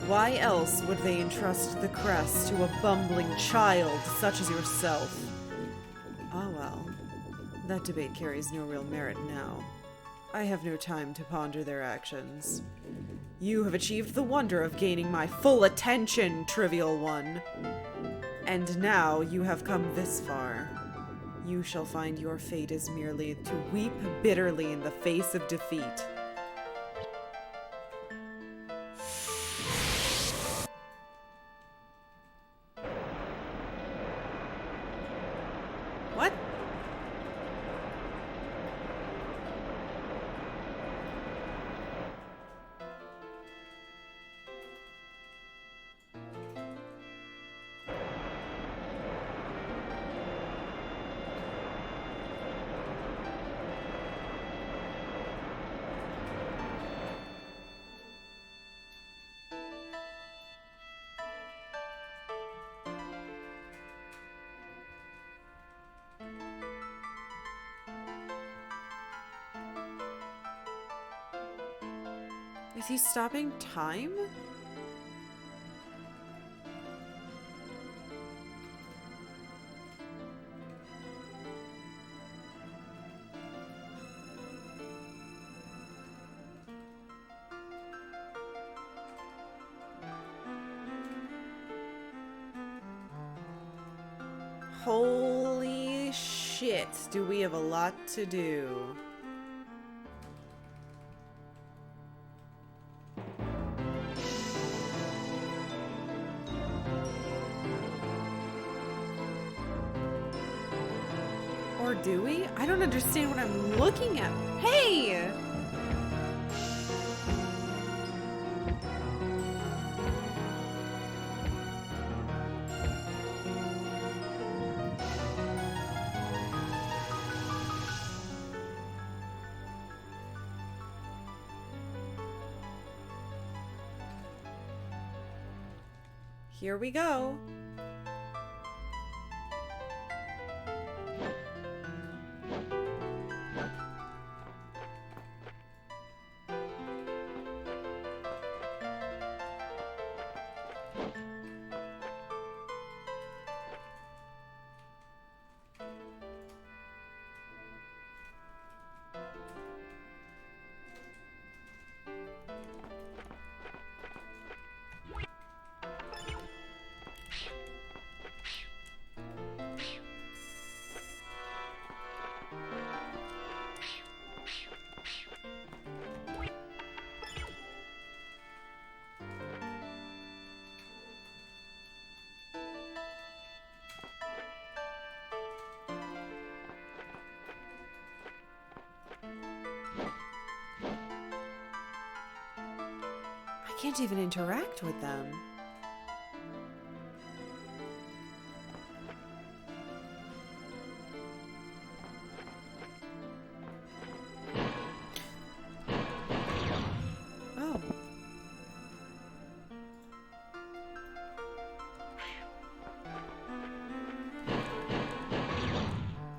Speaker 1: Why else would they entrust the crest to a bumbling child such as yourself? Ah well, that debate carries no real merit now. I have no time to ponder their actions. You have achieved the wonder of gaining my full attention, trivial one. And now you have come this far. You shall find your fate is merely to weep bitterly in the face of defeat. What? Is he stopping time? Holy shit, do we have a lot to do. Or do we? I don't understand what I'm looking at. Hey! Here we go. I can't even interact with them. Oh.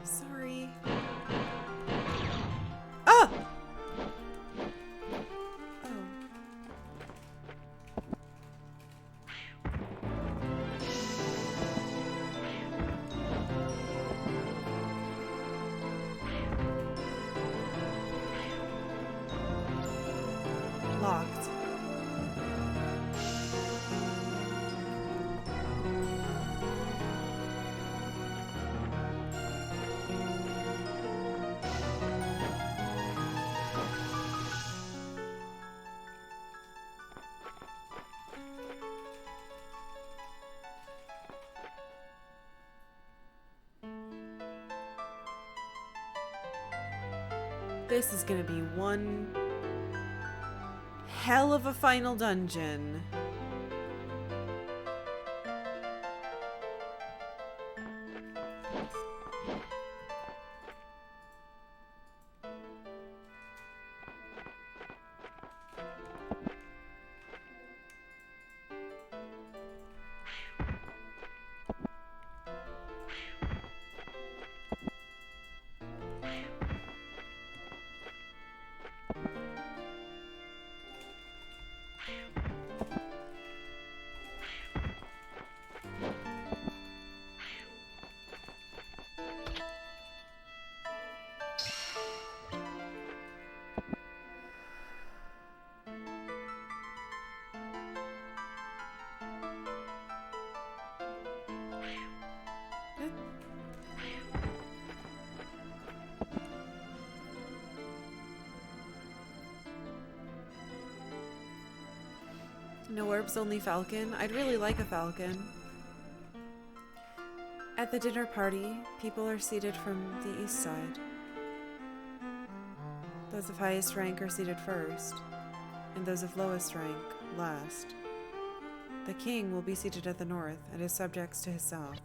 Speaker 1: Sorry. Ah! Locked. This is gonna be one hell of a final dungeon. No herbs, only falcon. I'd really like a falcon. At the dinner party, people are seated from the east side. Those of highest rank are seated first, and those of lowest rank last. The king will be seated at the north, and his subjects to his south.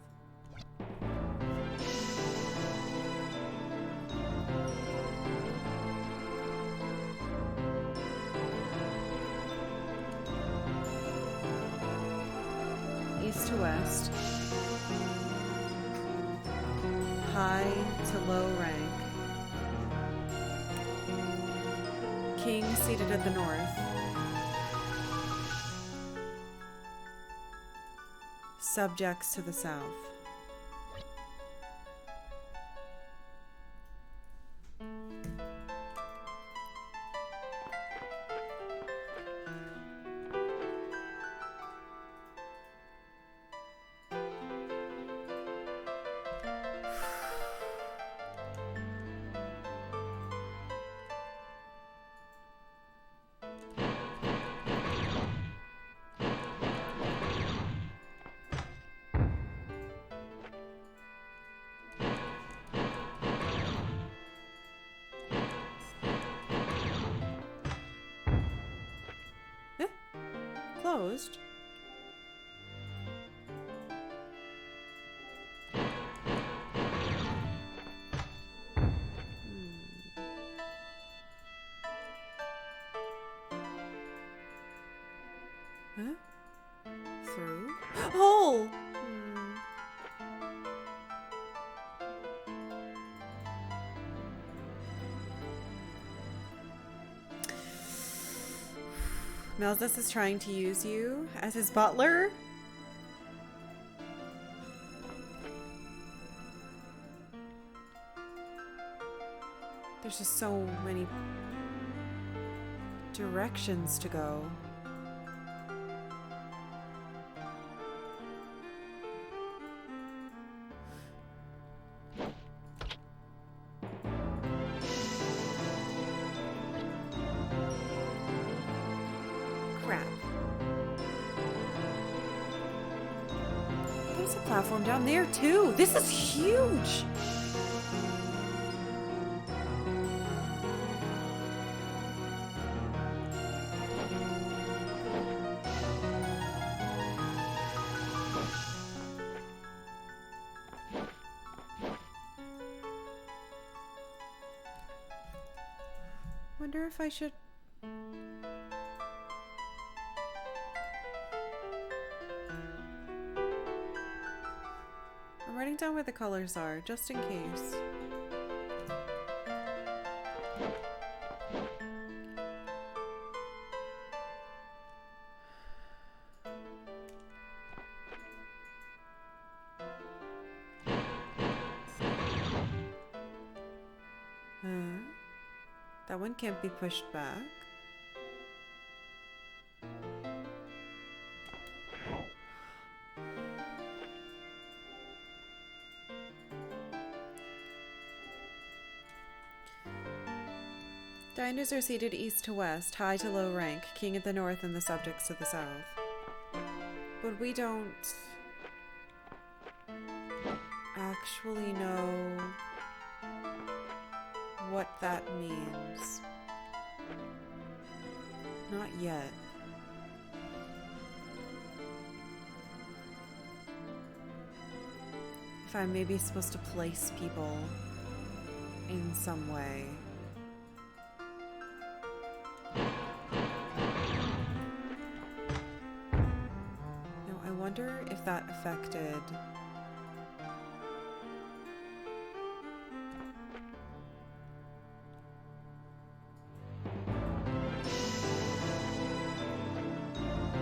Speaker 1: East to west. High to low rank. King seated at the north. Subjects to the south. Closed. Huh? Through? Hole! Malzus is trying to use you as his butler? There's just so many directions to go. Platform down there too. This is huge. Wonder if I should writing down where the colors are, just in case. That one can't be pushed back. Diners are seated east to west, high to low rank, king at the north and the subjects to the south. But we don't actually know what that means. Not yet. If I'm maybe supposed to place people in some way. Now, I wonder if that affected...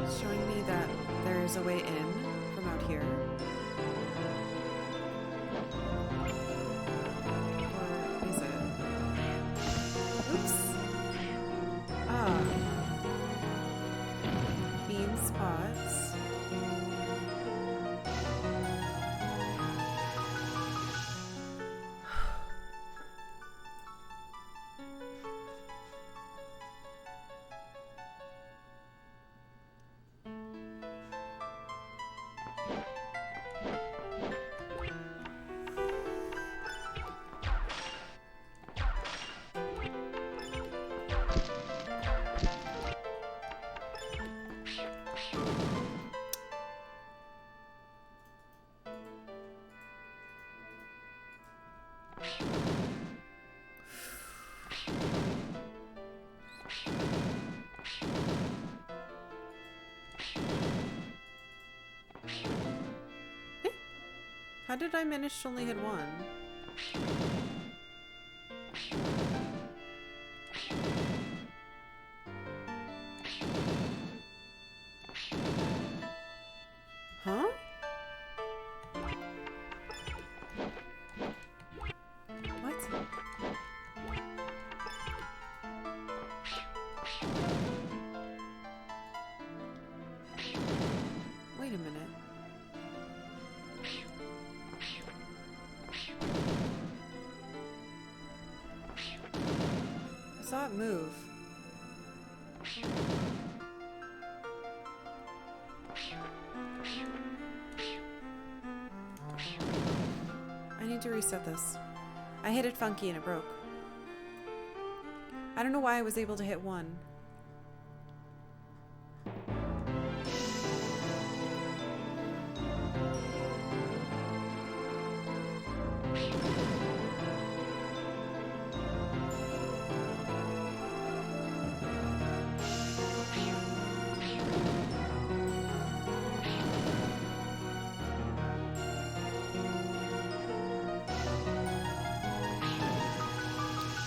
Speaker 1: It's showing me that there's a way in from out here. How did I manage to only hit one? Huh? What? Wait a minute. I saw it move. I need to reset this. I hit it funky and it broke. I don't know why I was able to hit one.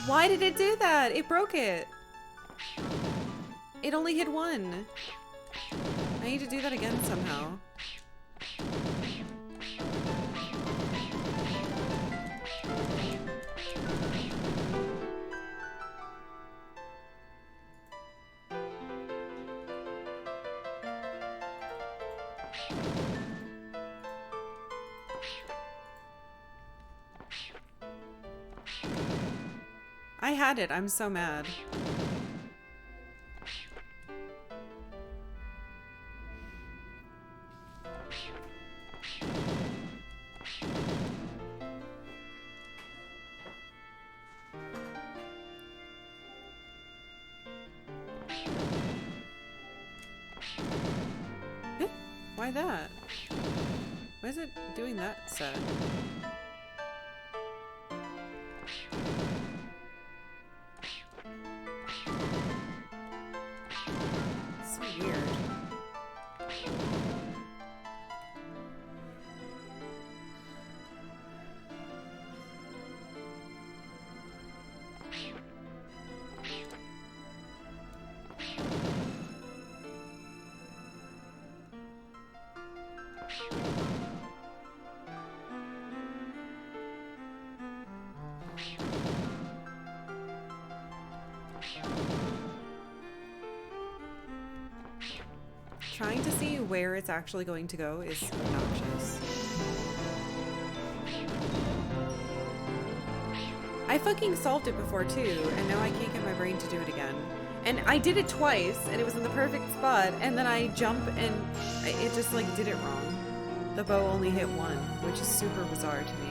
Speaker 1: Why did it do that? It broke it. It only hit one. I need to do that again somehow. I had it. I'm so mad. Why that? Why is it doing that set? Trying to see where it's actually going to go is obnoxious. I fucking solved it before too, and now I can't get my brain to do it again. And I did it twice, and it was in the perfect spot, and then I jump and it just like did it wrong. The bow only hit one, which is super bizarre to me.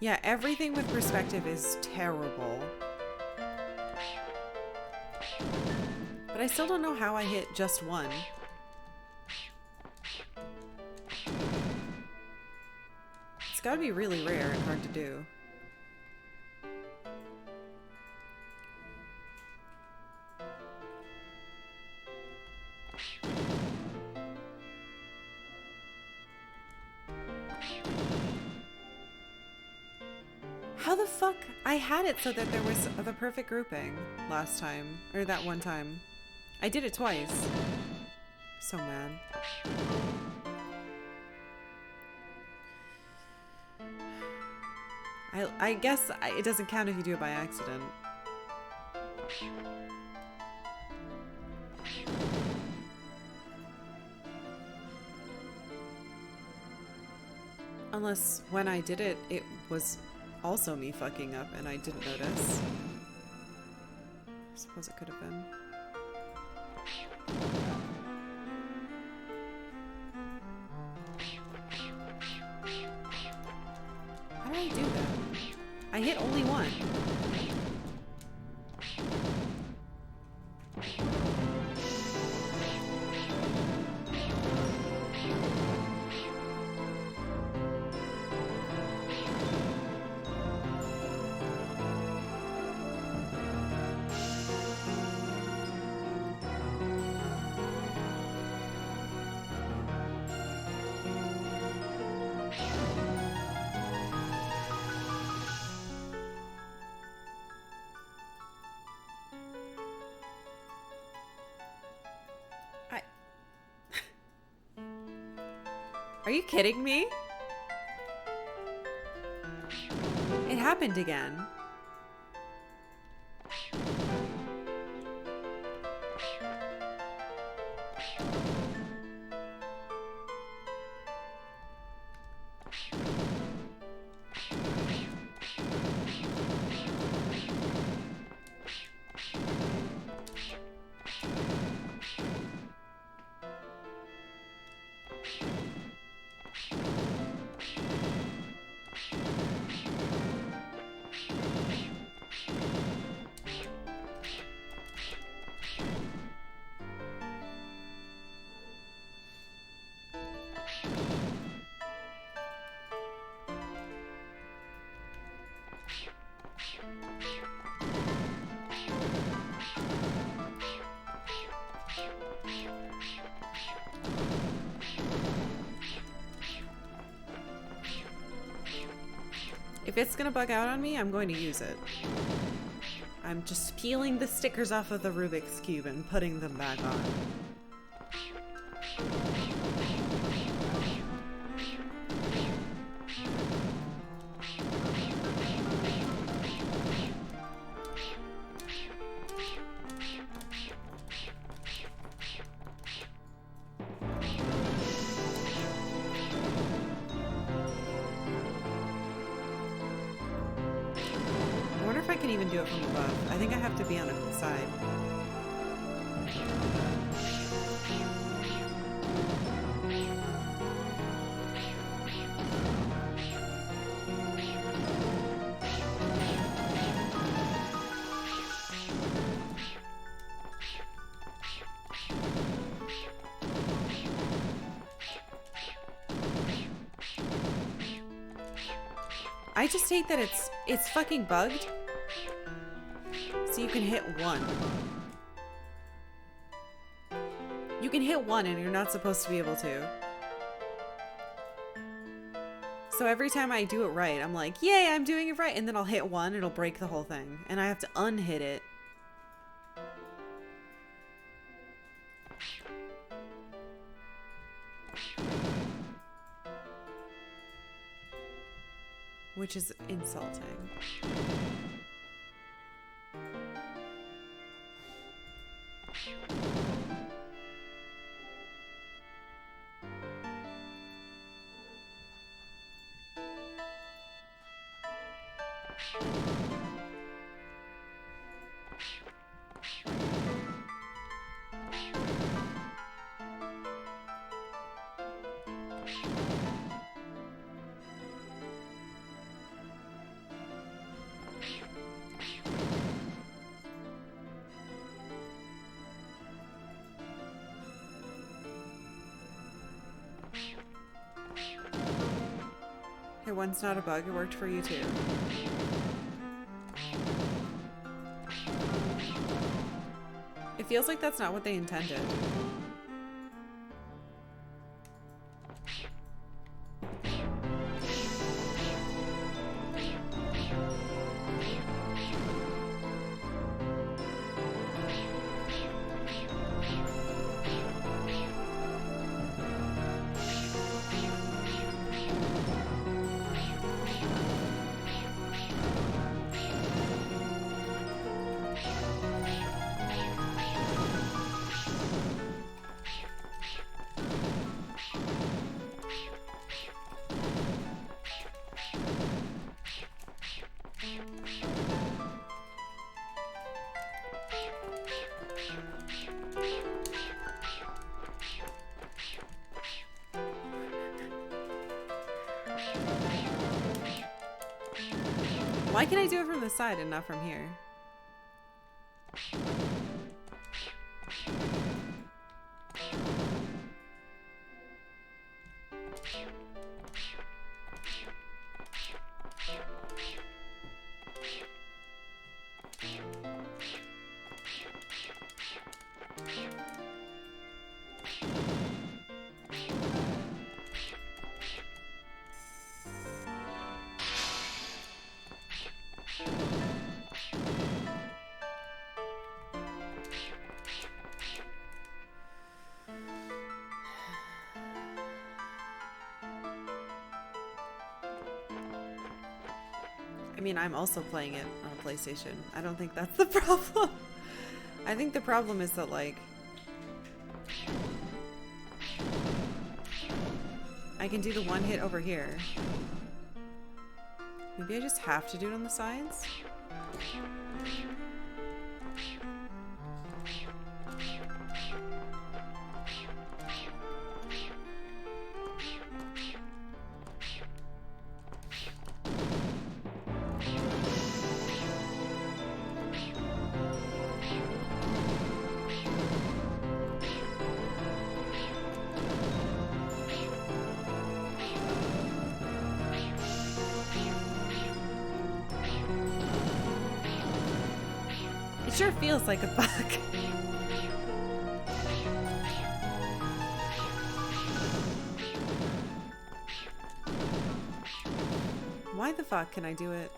Speaker 1: Yeah, everything with perspective is terrible. But I still don't know how I hit just one. It's gotta be really rare and hard to do. How the fuck? I had it so that there was the perfect grouping last time. Or that one time. I did it twice. So mad. I guess it doesn't count if you do it by accident. Unless when I did it, it was also me fucking up and I didn't notice. I suppose it could have been. How did I do that? I hit only one. Are you kidding me? It happened again. If it's gonna bug out on me, I'm going to use it. I'm just peeling the stickers off of the Rubik's Cube and putting them back on. I just hate that it's fucking bugged. So you can hit one. You can hit one and you're not supposed to be able to. So every time I do it right, I'm like, yay, I'm doing it right. And then I'll hit one, it'll break the whole thing. And I have to unhit it. Which is insulting. one's not a bug. It worked for you too. It feels like that's not what they intended. Why can I do it from the side and not from here? I mean, I'm also playing it on a PlayStation. I don't think that's the problem. I think the problem is that, like, I can do the one hit over here. Maybe I just have to do it on the sides? It sure feels like a bug. Why the fuck can I do it?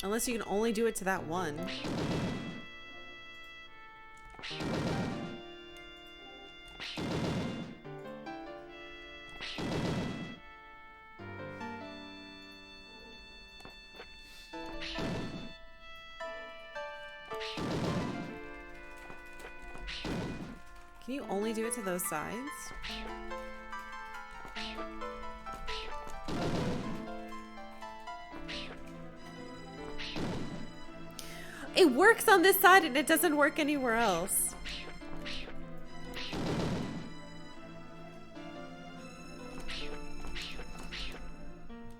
Speaker 1: Unless you can only do it to that one. Can you only do it to those sides? It works on this side and it doesn't work anywhere else.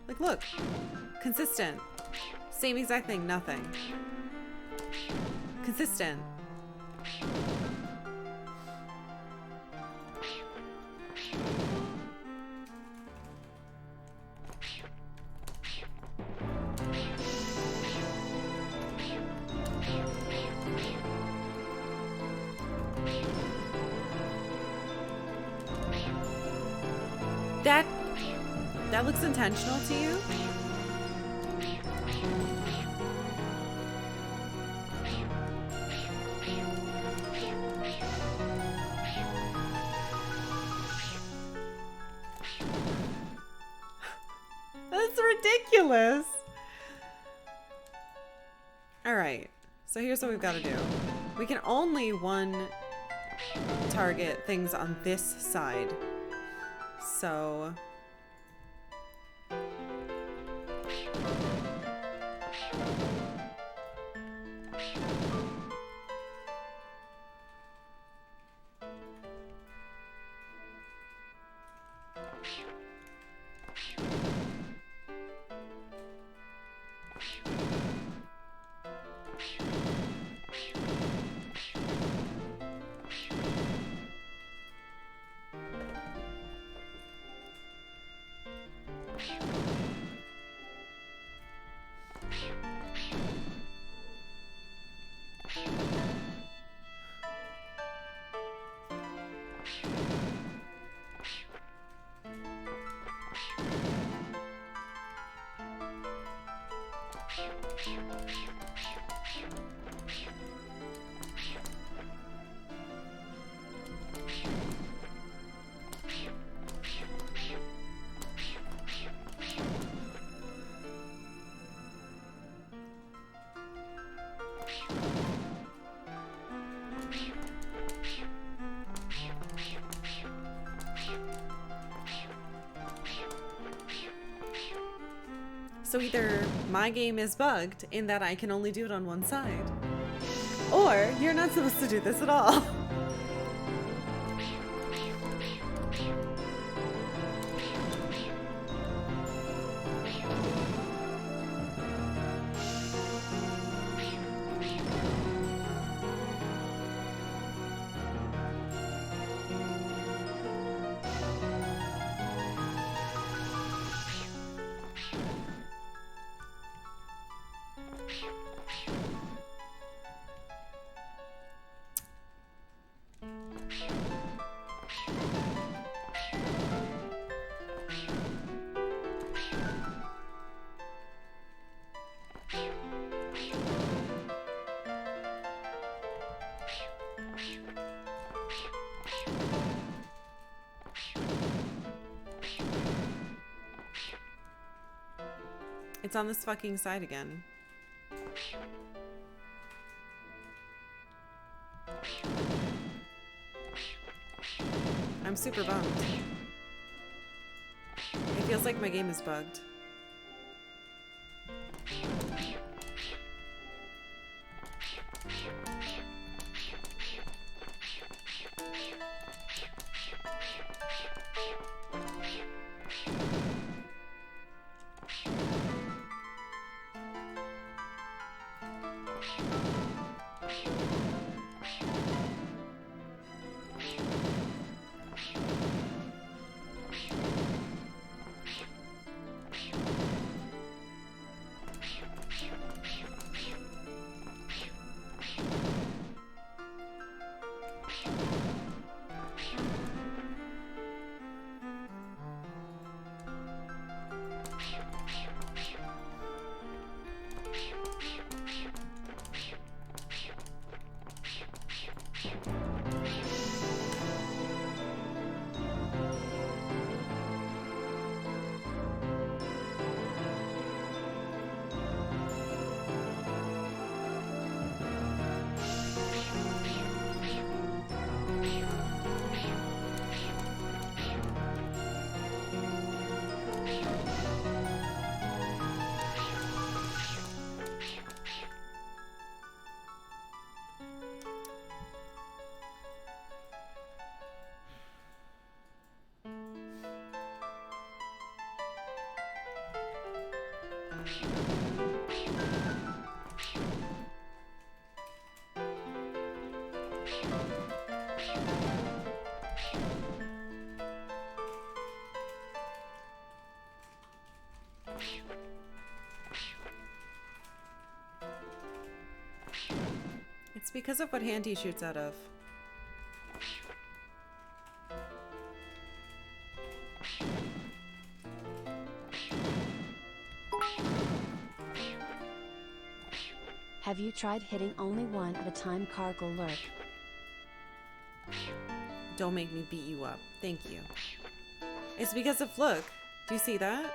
Speaker 1: Like, look. Consistent. Same exact thing, nothing. Consistent. That looks intentional to you? That's ridiculous. All right. So here's what we've got to do. We can only one target things on this side. So So either my game is bugged in that I can only do it on one side, or you're not supposed to do this at all. It's on this fucking side again. I'm super bummed. It feels like my game is bugged. It's because of what hand he shoots out of.
Speaker 2: Have you tried hitting only one at a time, Karkalla?
Speaker 1: Don't make me beat you up. Thank you. It's because of look. Do you see that?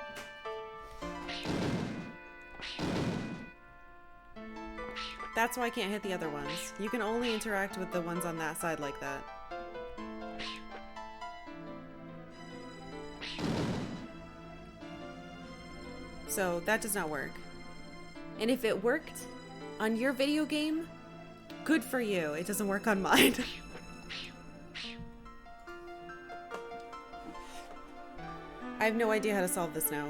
Speaker 1: That's why I can't hit the other ones. You can only interact with the ones on that side like that. So that does not work. And if it worked on your video game, good for you. It doesn't work on mine. I have no idea how to solve this now.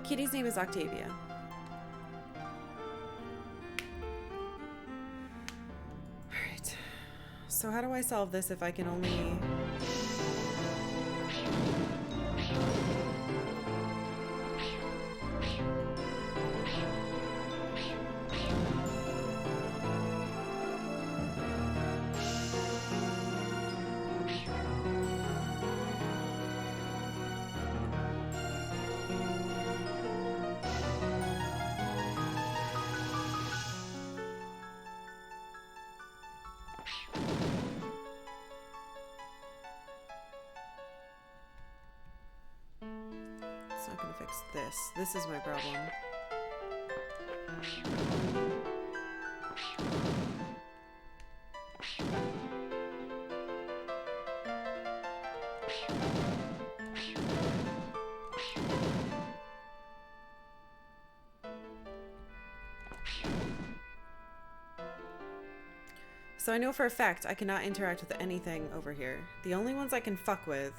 Speaker 1: Kitty's name is Octavia. Alright. So how do I solve this if I can only... It's not gonna fix this. This is my problem. So I know for a fact I cannot interact with anything over here. The only ones I can fuck with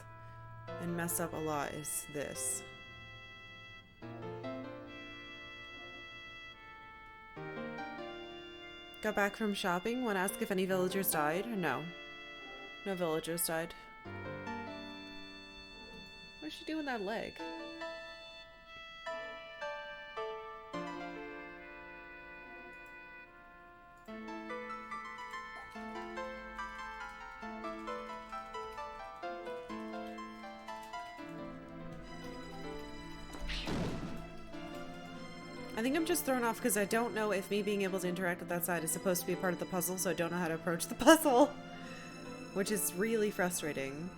Speaker 1: and mess up a lot is this. Got back from shopping. Want to ask if any villagers died? No. No villagers died. What's she doing with that leg? I think I'm just thrown off because I don't know if me being able to interact with that side is supposed to be a part of the puzzle, so I don't know how to approach the puzzle, which is really frustrating.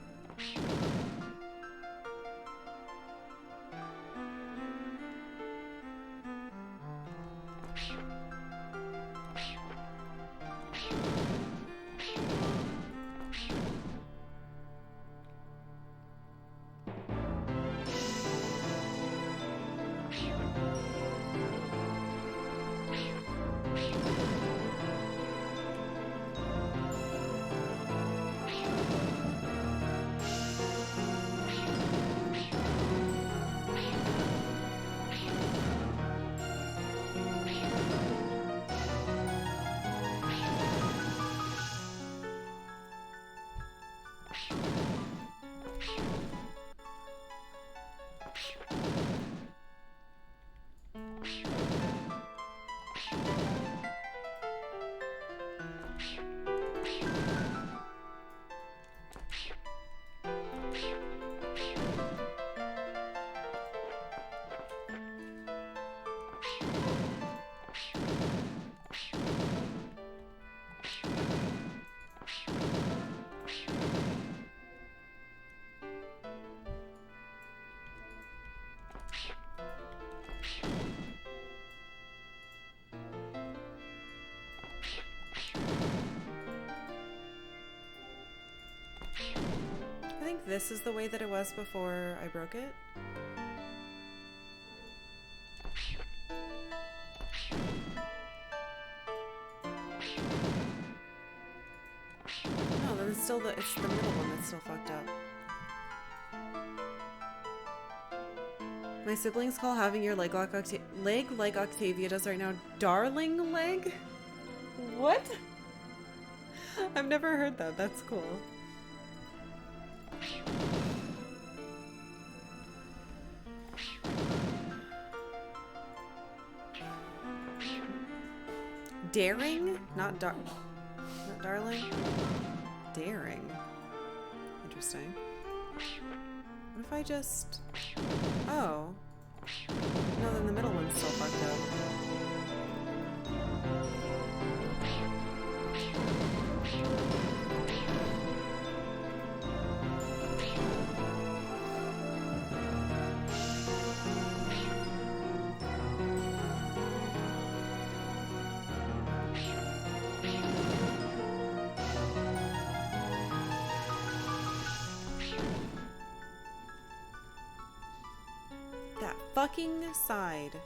Speaker 1: I think this is the way that it was before I broke it. No, then it's still it's the middle one that's still fucked up. My siblings call having your leg like Octavia does right now darling leg? What? I've never heard that. That's cool. Daring? Not darling? Daring. Interesting. What if I just... Oh. No, then the middle one's still fucked up. fucking side.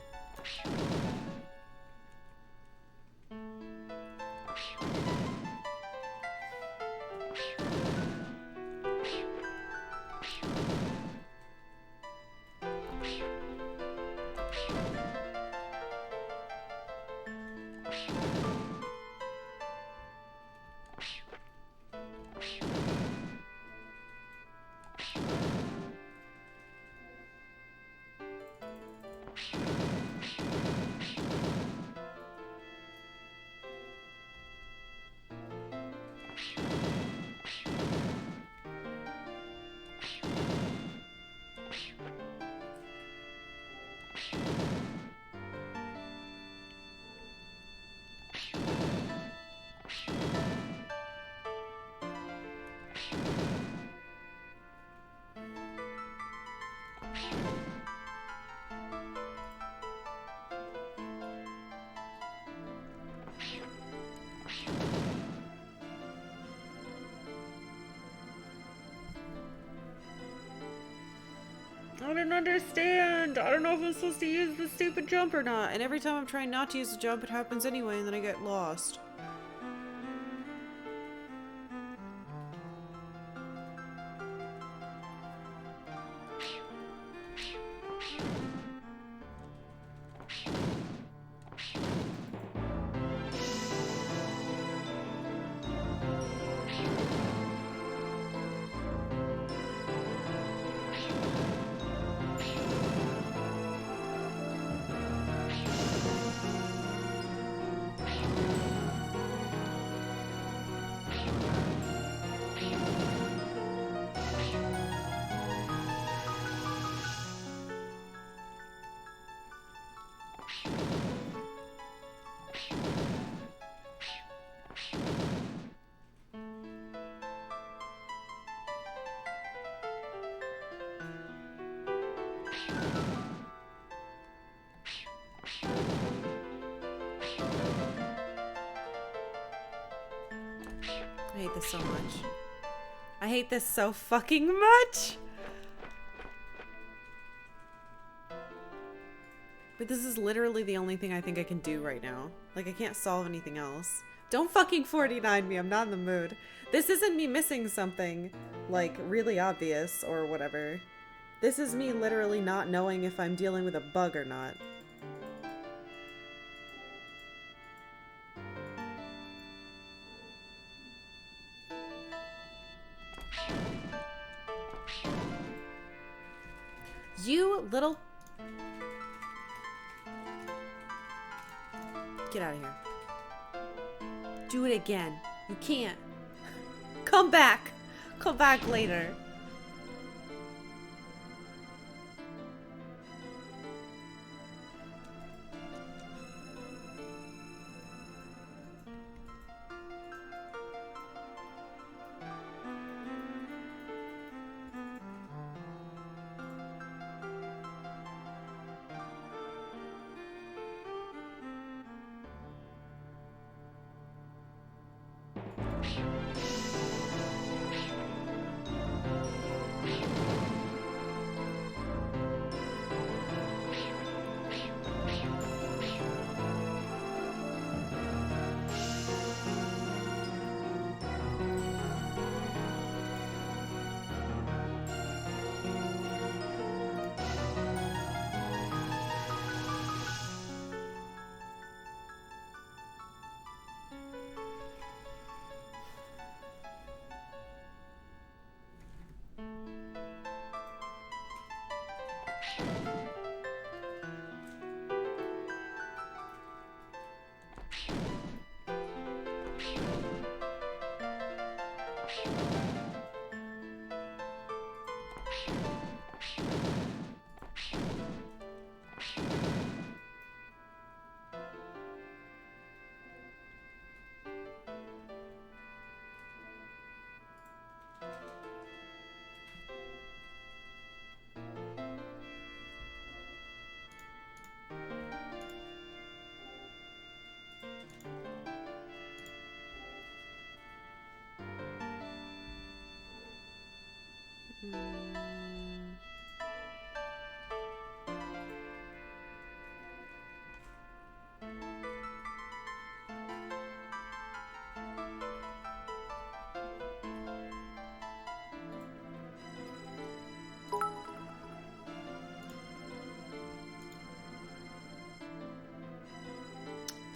Speaker 1: I don't understand. I don't know if I'm supposed to use the stupid jump or not. And every time I'm trying not to use the jump, it happens anyway, and then I get lost. I hate this so much. I hate this so fucking much! But this is literally the only thing I think I can do right now. Like, I can't solve anything else. Don't fucking 49 me, I'm not in the mood. This isn't me missing something, like, really obvious or whatever. This is me literally not knowing if I'm dealing with a bug or not. You little... Get out of here. Do it again. You can't. Come back. Come back later.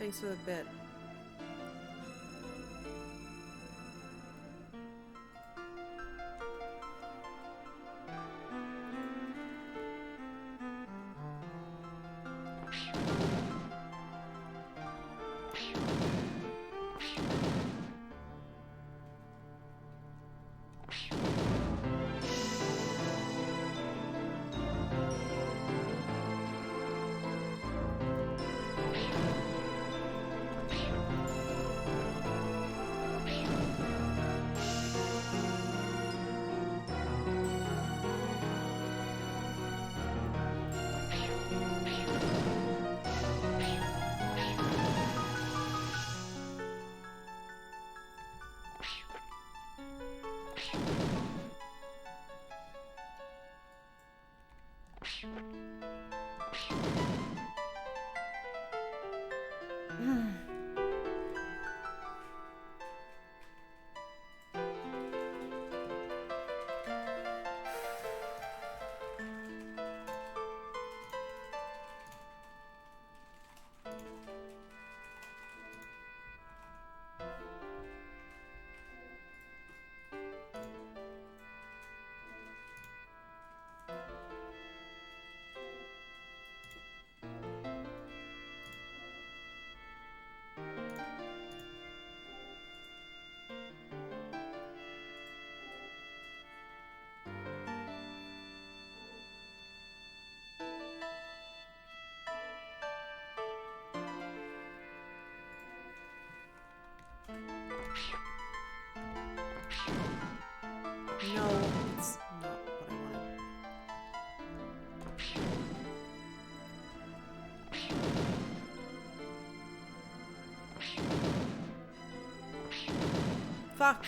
Speaker 1: Thanks for the bit. No, it's not what I wanted. Fuck.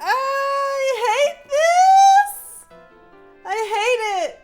Speaker 1: I hate this! I hate it!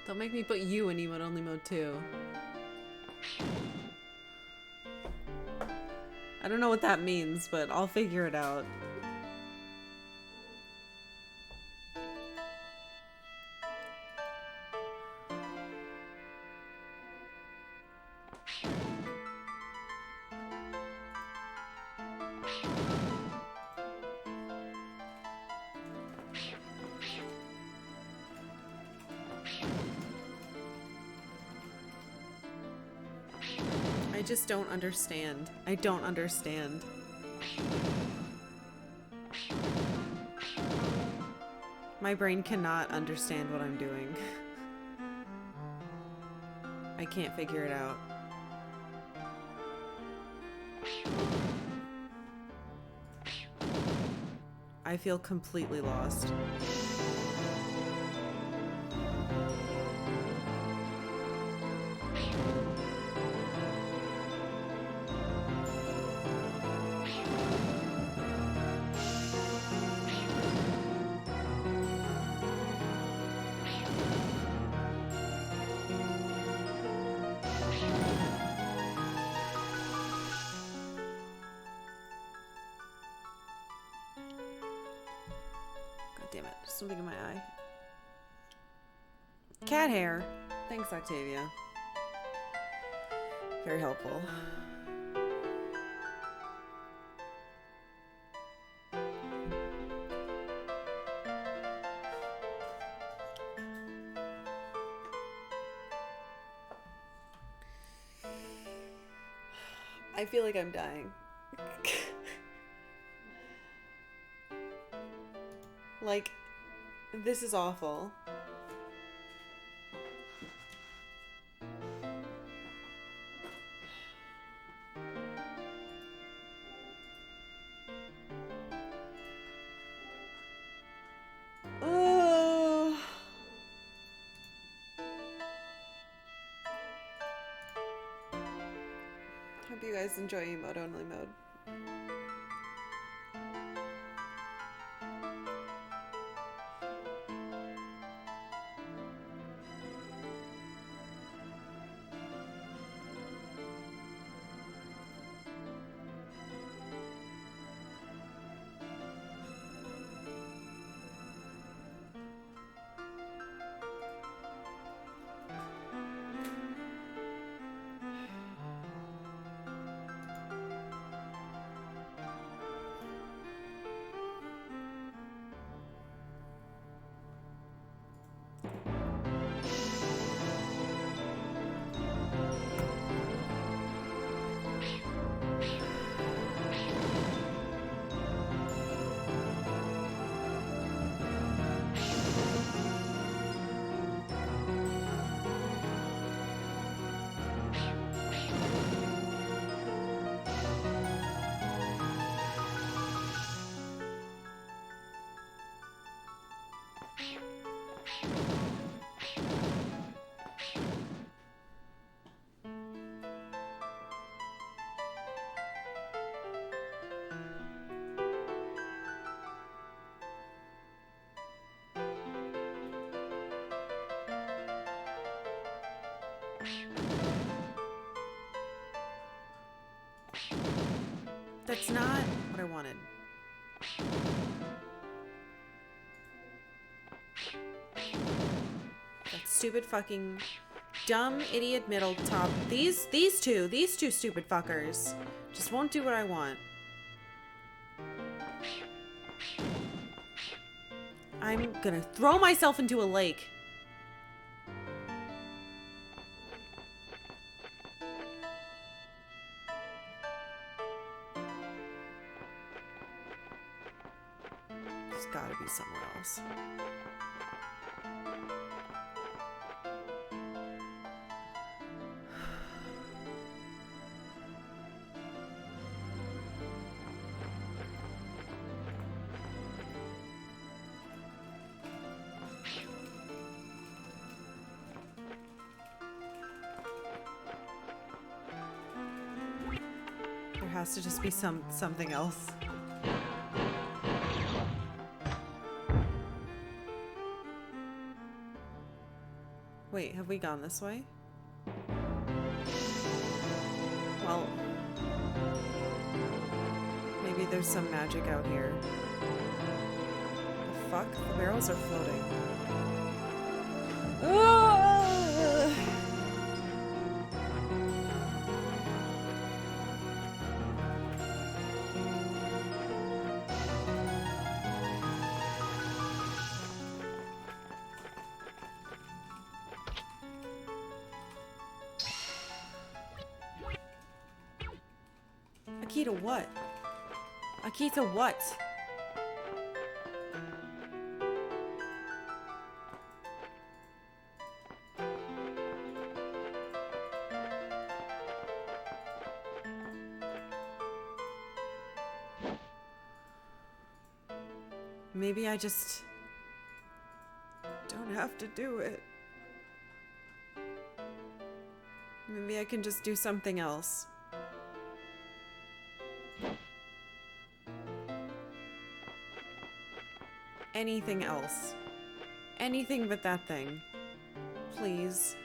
Speaker 1: Don't make me put you in emote only mode too. I don't know what that means, but I'll figure it out. I just don't understand. I don't understand. My brain cannot understand what I'm doing. I can't figure it out. I feel completely lost. Damn it, something in my eye. Cat hair. Thanks, Octavia. Very helpful. I feel like I'm dying. Like, this is awful. Hope you guys enjoy emote only mode. That's not what I wanted. That stupid fucking dumb idiot middle top. These two stupid fuckers just won't do what I want. I'm gonna throw myself into a lake. There's gotta be somewhere else. There has to just be something else. Wait, have we gone this way? Well, maybe there's some magic out here. The fuck? The barrels are floating. Ah! A key to what? A key to what? Maybe I just don't have to do it. Maybe I can just do something else. Anything else. Anything but that thing. Please.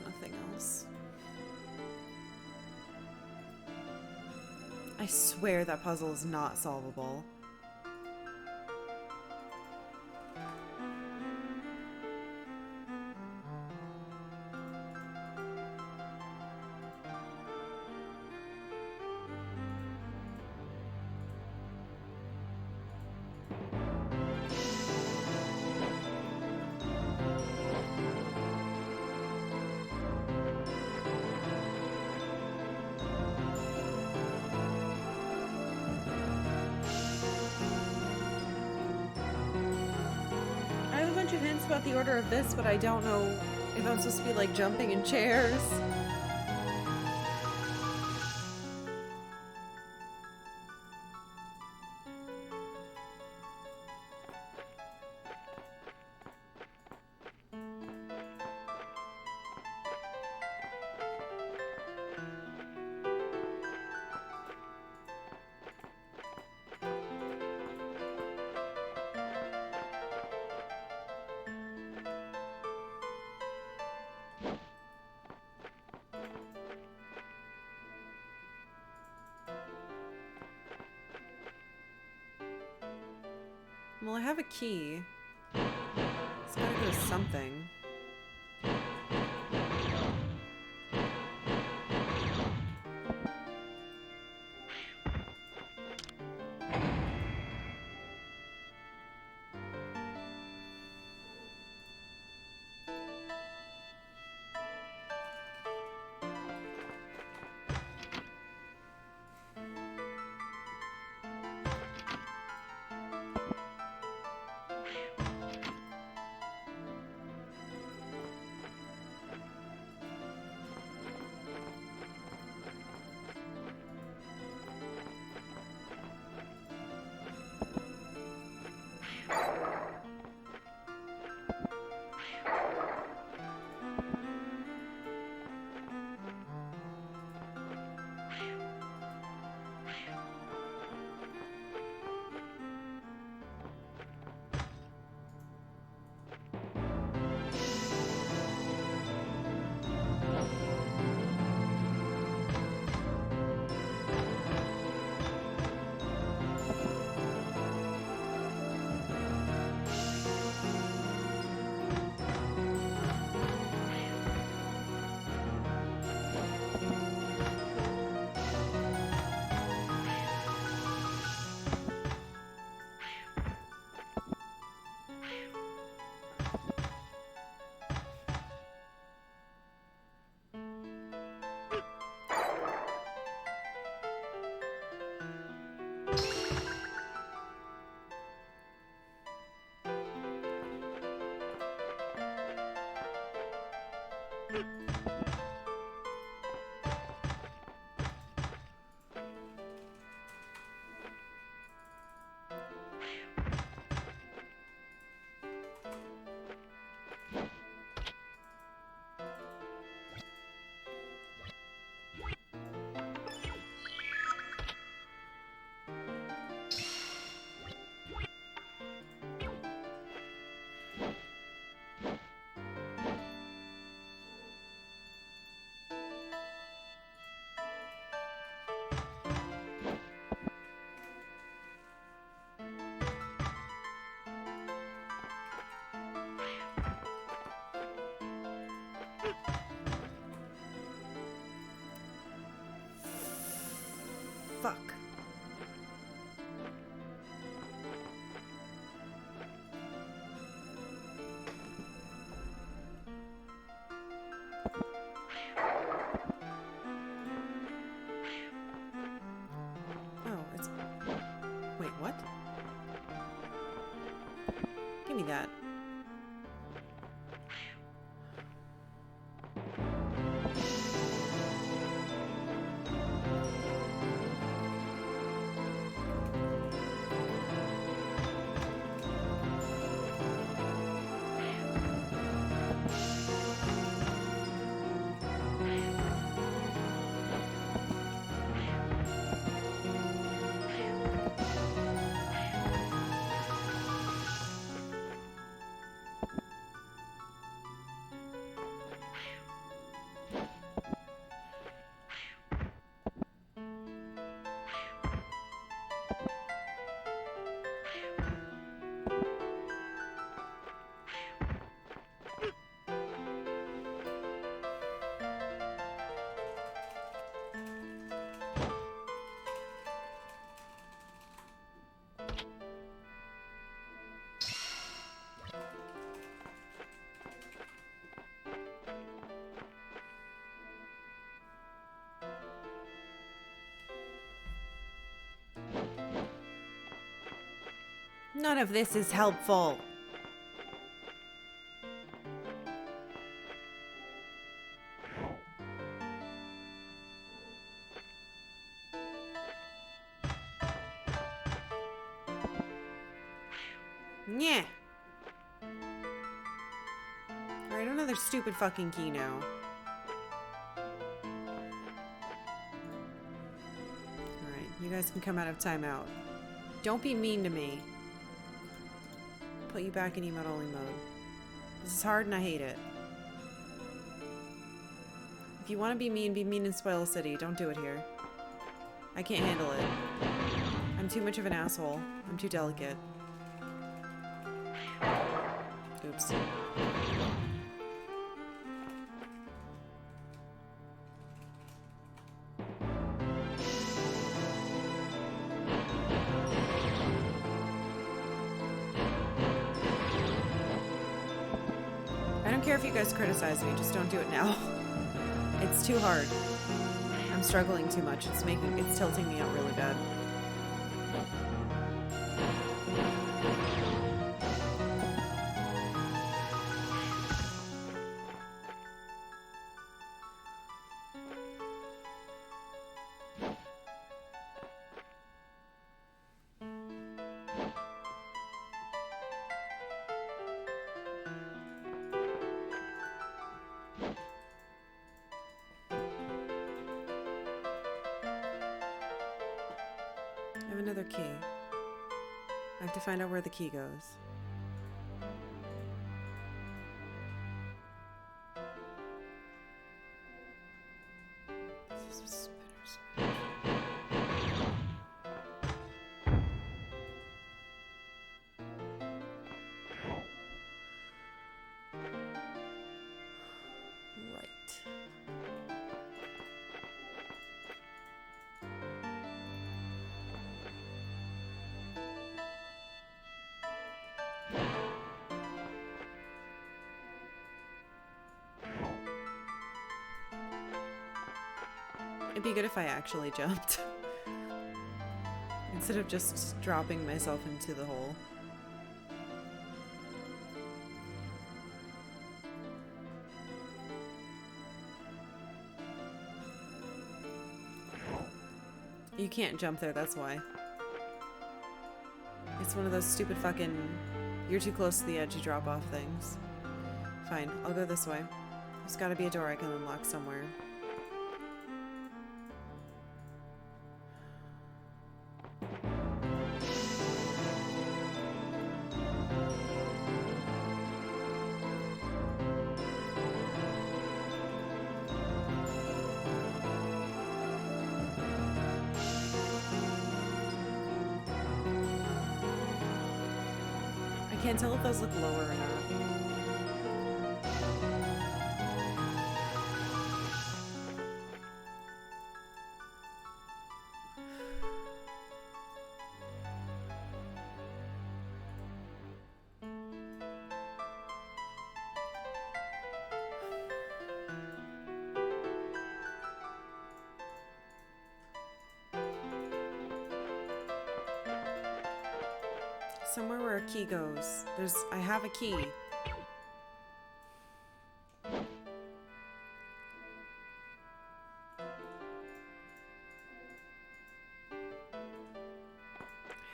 Speaker 1: Nothing else. I swear that puzzle is not solvable. Hints about the order of this, but I don't know if I'm supposed to be like jumping in chairs. Well, I have a key. It's gotta go to something. Fuck. Oh, it's... Wait, what? Give me that. None of this is helpful. Yeah. Alright, another stupid fucking key now. Alright, you guys can come out of timeout. Don't be mean to me. Put you back in emote only mode. This is hard and I hate it. If you want to be mean in Spoil City. Don't do it here. I can't handle it. I'm too much of an asshole. I'm too delicate. Oops. I don't care if you guys criticize me, just don't do it now. It's too hard. I'm struggling too much. It's tilting me out really bad. I have another key. I have to find out where the key goes. It'd be good if I actually jumped. Instead of just dropping myself into the hole. You can't jump there, that's why. It's one of those stupid fucking... You're too close to the edge, you drop off things. Fine, I'll go this way. There's gotta be a door I can unlock somewhere. I can't tell if those look lower or not. somewhere where a key goes. I have a key. I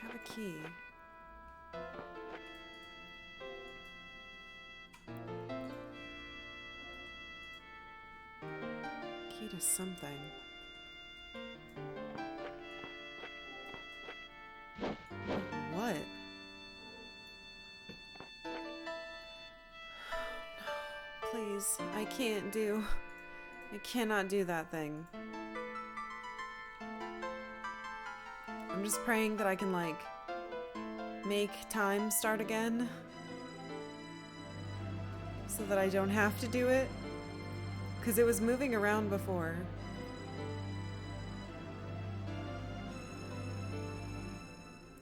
Speaker 1: have a key. Key to something. What? Please, I cannot do that thing. I'm just praying that I can, like, make time start again. So that I don't have to do it. Because it was moving around before.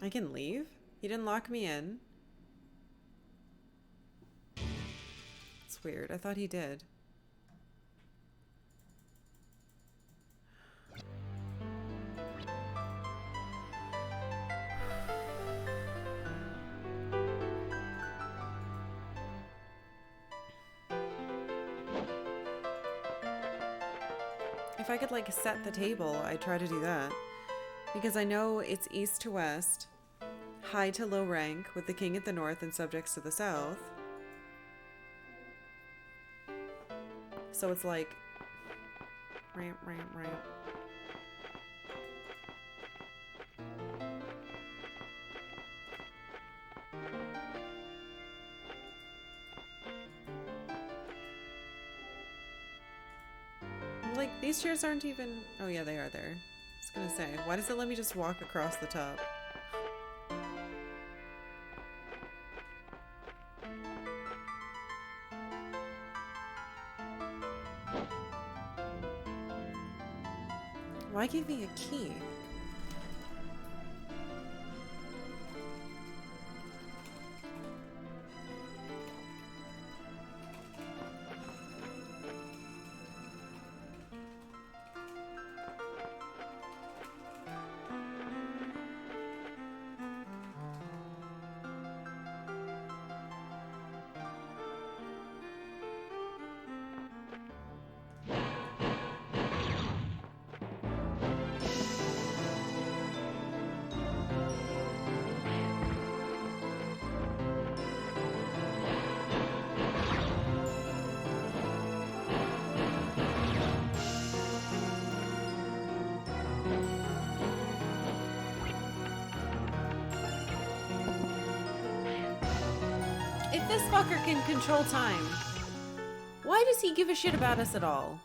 Speaker 1: I can leave? He didn't lock me in. It's weird. I thought he did. If I could, like, set the table, I'd try to do that. Because I know it's east to west, high to low rank, with the king at the north and subjects to the south. So it's like ramp, ramp, ramp. Like, these chairs aren't even... Oh yeah, they are there. I was gonna say, why does it let me just walk across the top? Why give me a key? If this fucker can control time, why does he give a shit about us at all?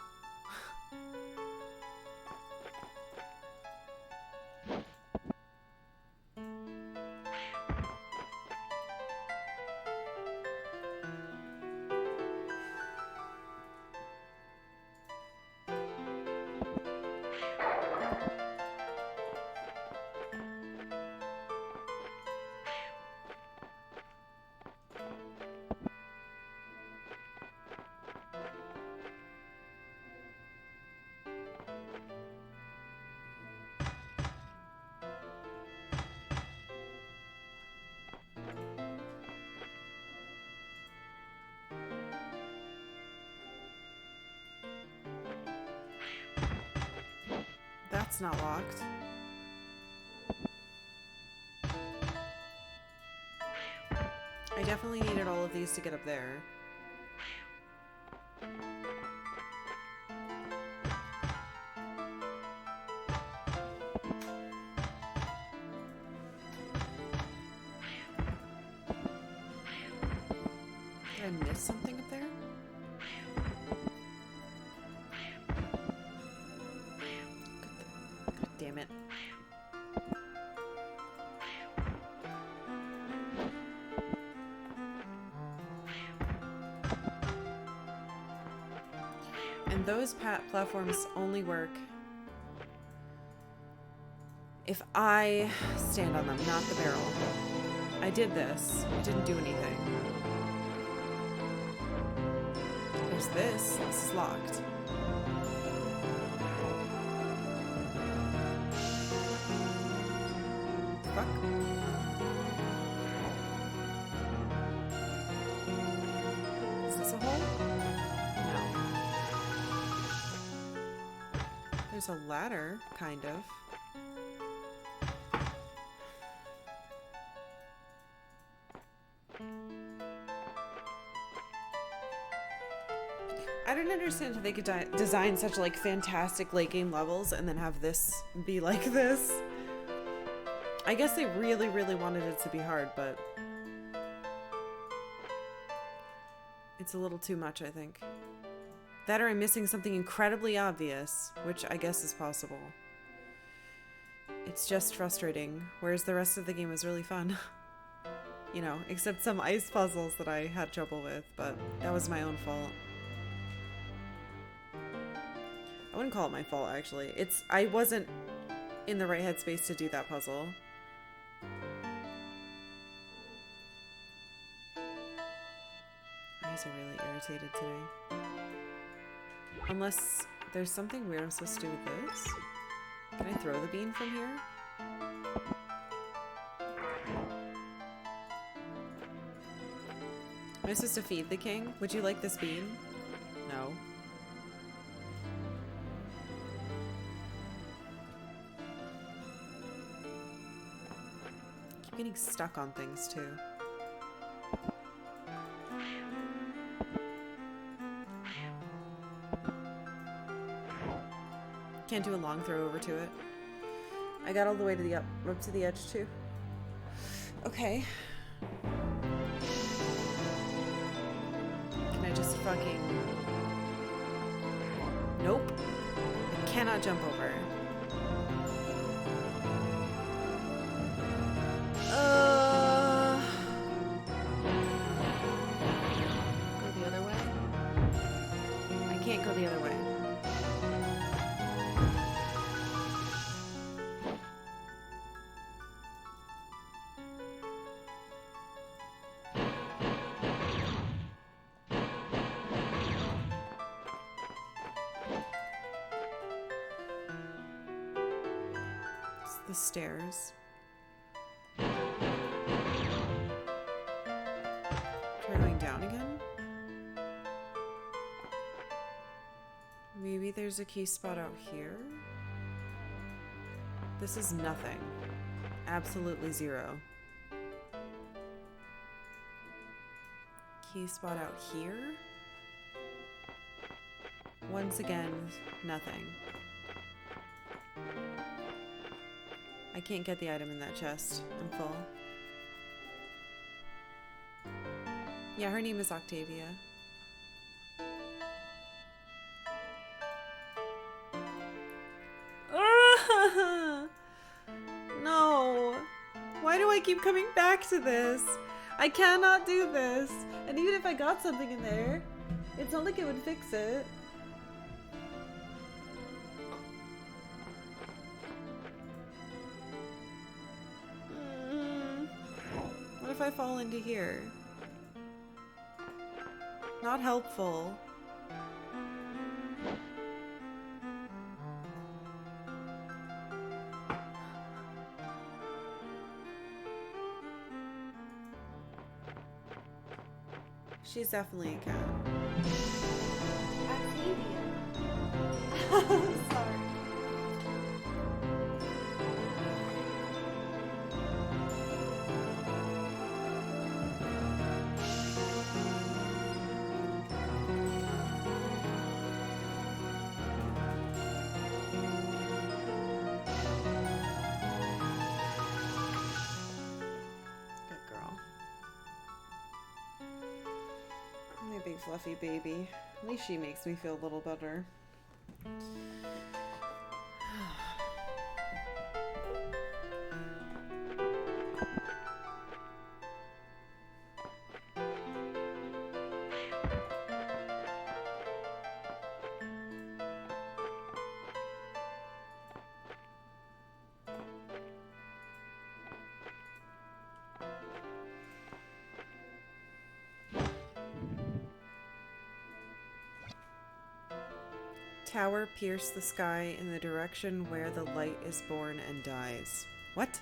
Speaker 1: That's not locked. I definitely needed all of these to get up there. Did I miss something up there? God damn it. And those platforms only work if I stand on them, not the barrel. I did this. It didn't do anything. There's this. This is locked. Fuck. hole? No. There's a ladder, kind of. I don't understand how they could design such like fantastic late game levels and then have this be like this. I guess they really, really wanted it to be hard, but it's a little too much, I think. That or I'm missing something incredibly obvious, which I guess is possible. It's just frustrating, whereas the rest of the game was really fun. You know, except some ice puzzles that I had trouble with, but that was my own fault. I wouldn't call it my fault, actually. I wasn't in the right headspace to do that puzzle. Eyes are really irritated today. Unless there's something weird I'm supposed to do with this. Can I throw the bean from here? Am I supposed to feed the king? Would you like this bean? No. Keep getting stuck on things too. Can't do a long throw over to it. I got all the way to the up to the edge too. Okay. Can I just fucking... Nope. I cannot jump over. Go the other way? I can't go the other way. The stairs. Try going down again? Maybe there's a key spot out here? This is nothing. Absolutely zero. Key spot out here? Once again, nothing. I can't get the item in that chest. I'm full. Yeah, her name is Octavia. No! Why do I keep coming back to this? I cannot do this! And even if I got something in there, it's not like it would fix it. What if I fall into here? Not helpful. She's definitely a cat. Octavia. Sorry. Big fluffy baby. At least she makes me feel a little better. Tower pierce the sky in the direction where the light is born and dies. What?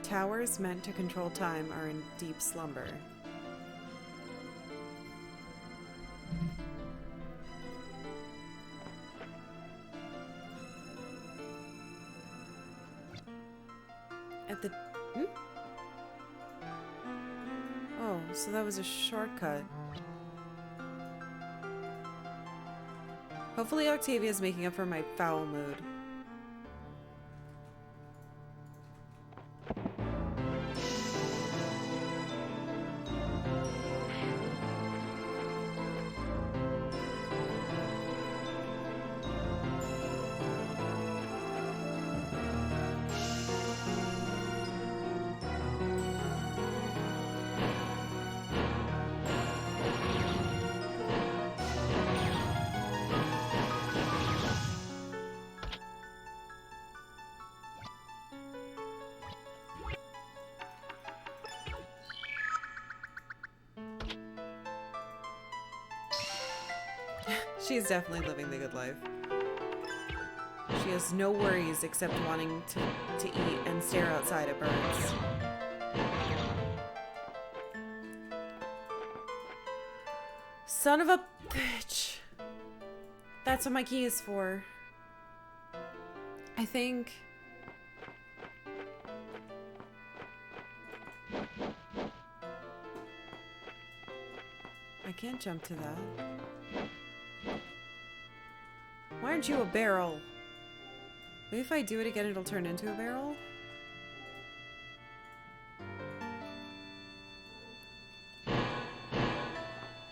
Speaker 1: towers meant to control time are in deep slumber. At the... Hmm? Oh, so that was a shortcut. Hopefully Octavia's making up for my foul mood. She's definitely living the good life. She has no worries except wanting to eat and stare outside at birds. Son of a bitch. That's what my key is for. I think... I can't jump to that. Why aren't you a barrel? Maybe if I do it again, it'll turn into a barrel?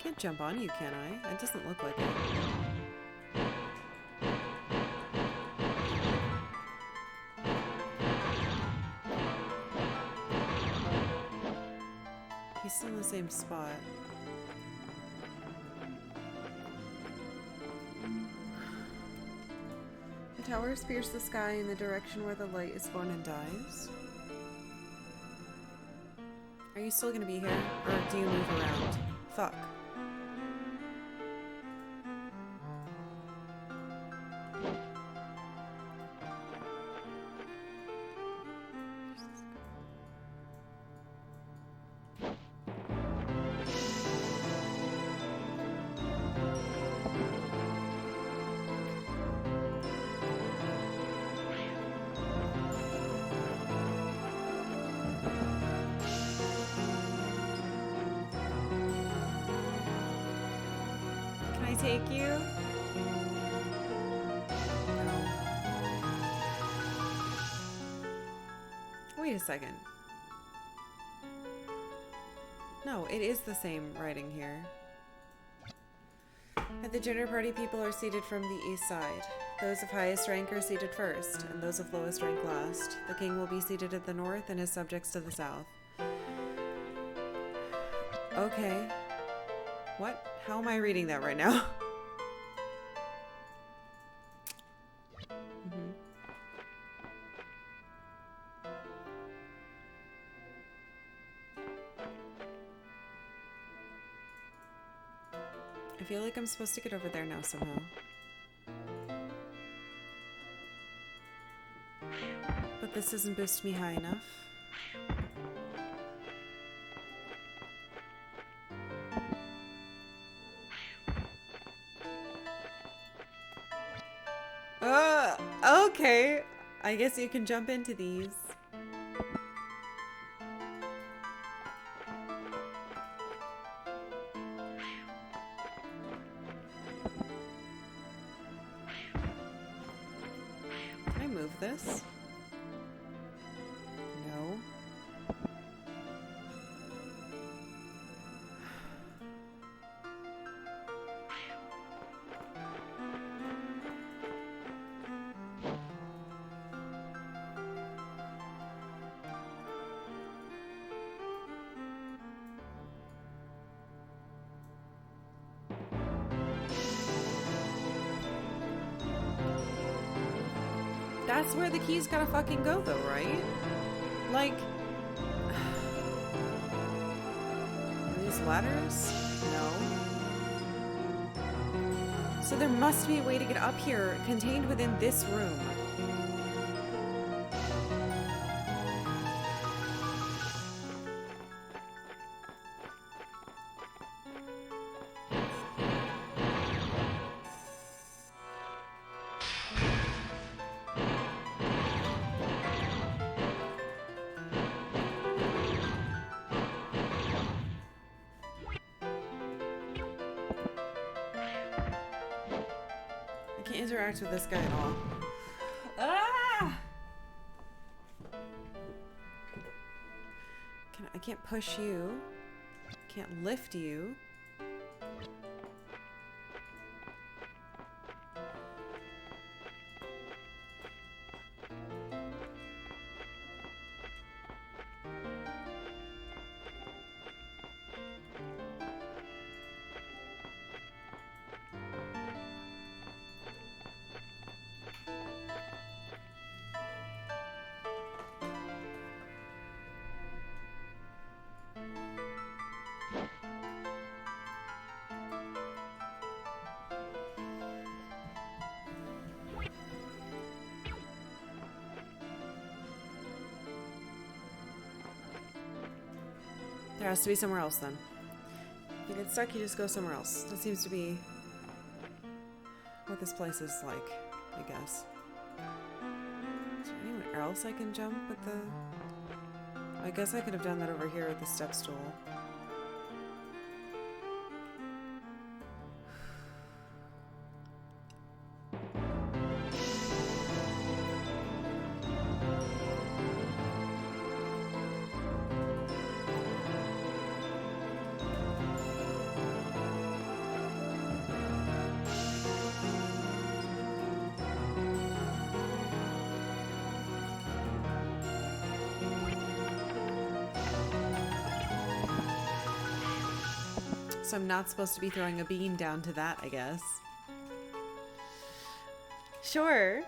Speaker 1: Can't jump on you, can I? That doesn't look like it. He's still in the same spot. Towers pierce the sky in the direction where the light is born and dies. Are you still gonna be here? Or do you move around? Fuck. Take you? No. Wait a second. No, it is the same writing here. At the dinner party, people are seated from the east side. Those of highest rank are seated first, and those of lowest rank last. The king will be seated at the north and his subjects to the south. Okay. What? How am I reading that right now? I feel like I'm supposed to get over there now somehow. But this doesn't boost me high enough. Okay. I guess you can jump into these. Can I move this? No. That's where the keys gotta fucking go though, right? Like... Are these ladders? No. So there must be a way to get up here contained within this room. interact with this guy at all. Ah! I can't push you. Can't lift you. There has to be somewhere else then. If you get stuck, you just go somewhere else. That seems to be what this place is like, I guess. Is there anywhere else I can jump with the... I guess I could have done that over here with the step stool. So I'm not supposed to be throwing a bean down to that, I guess. Sure.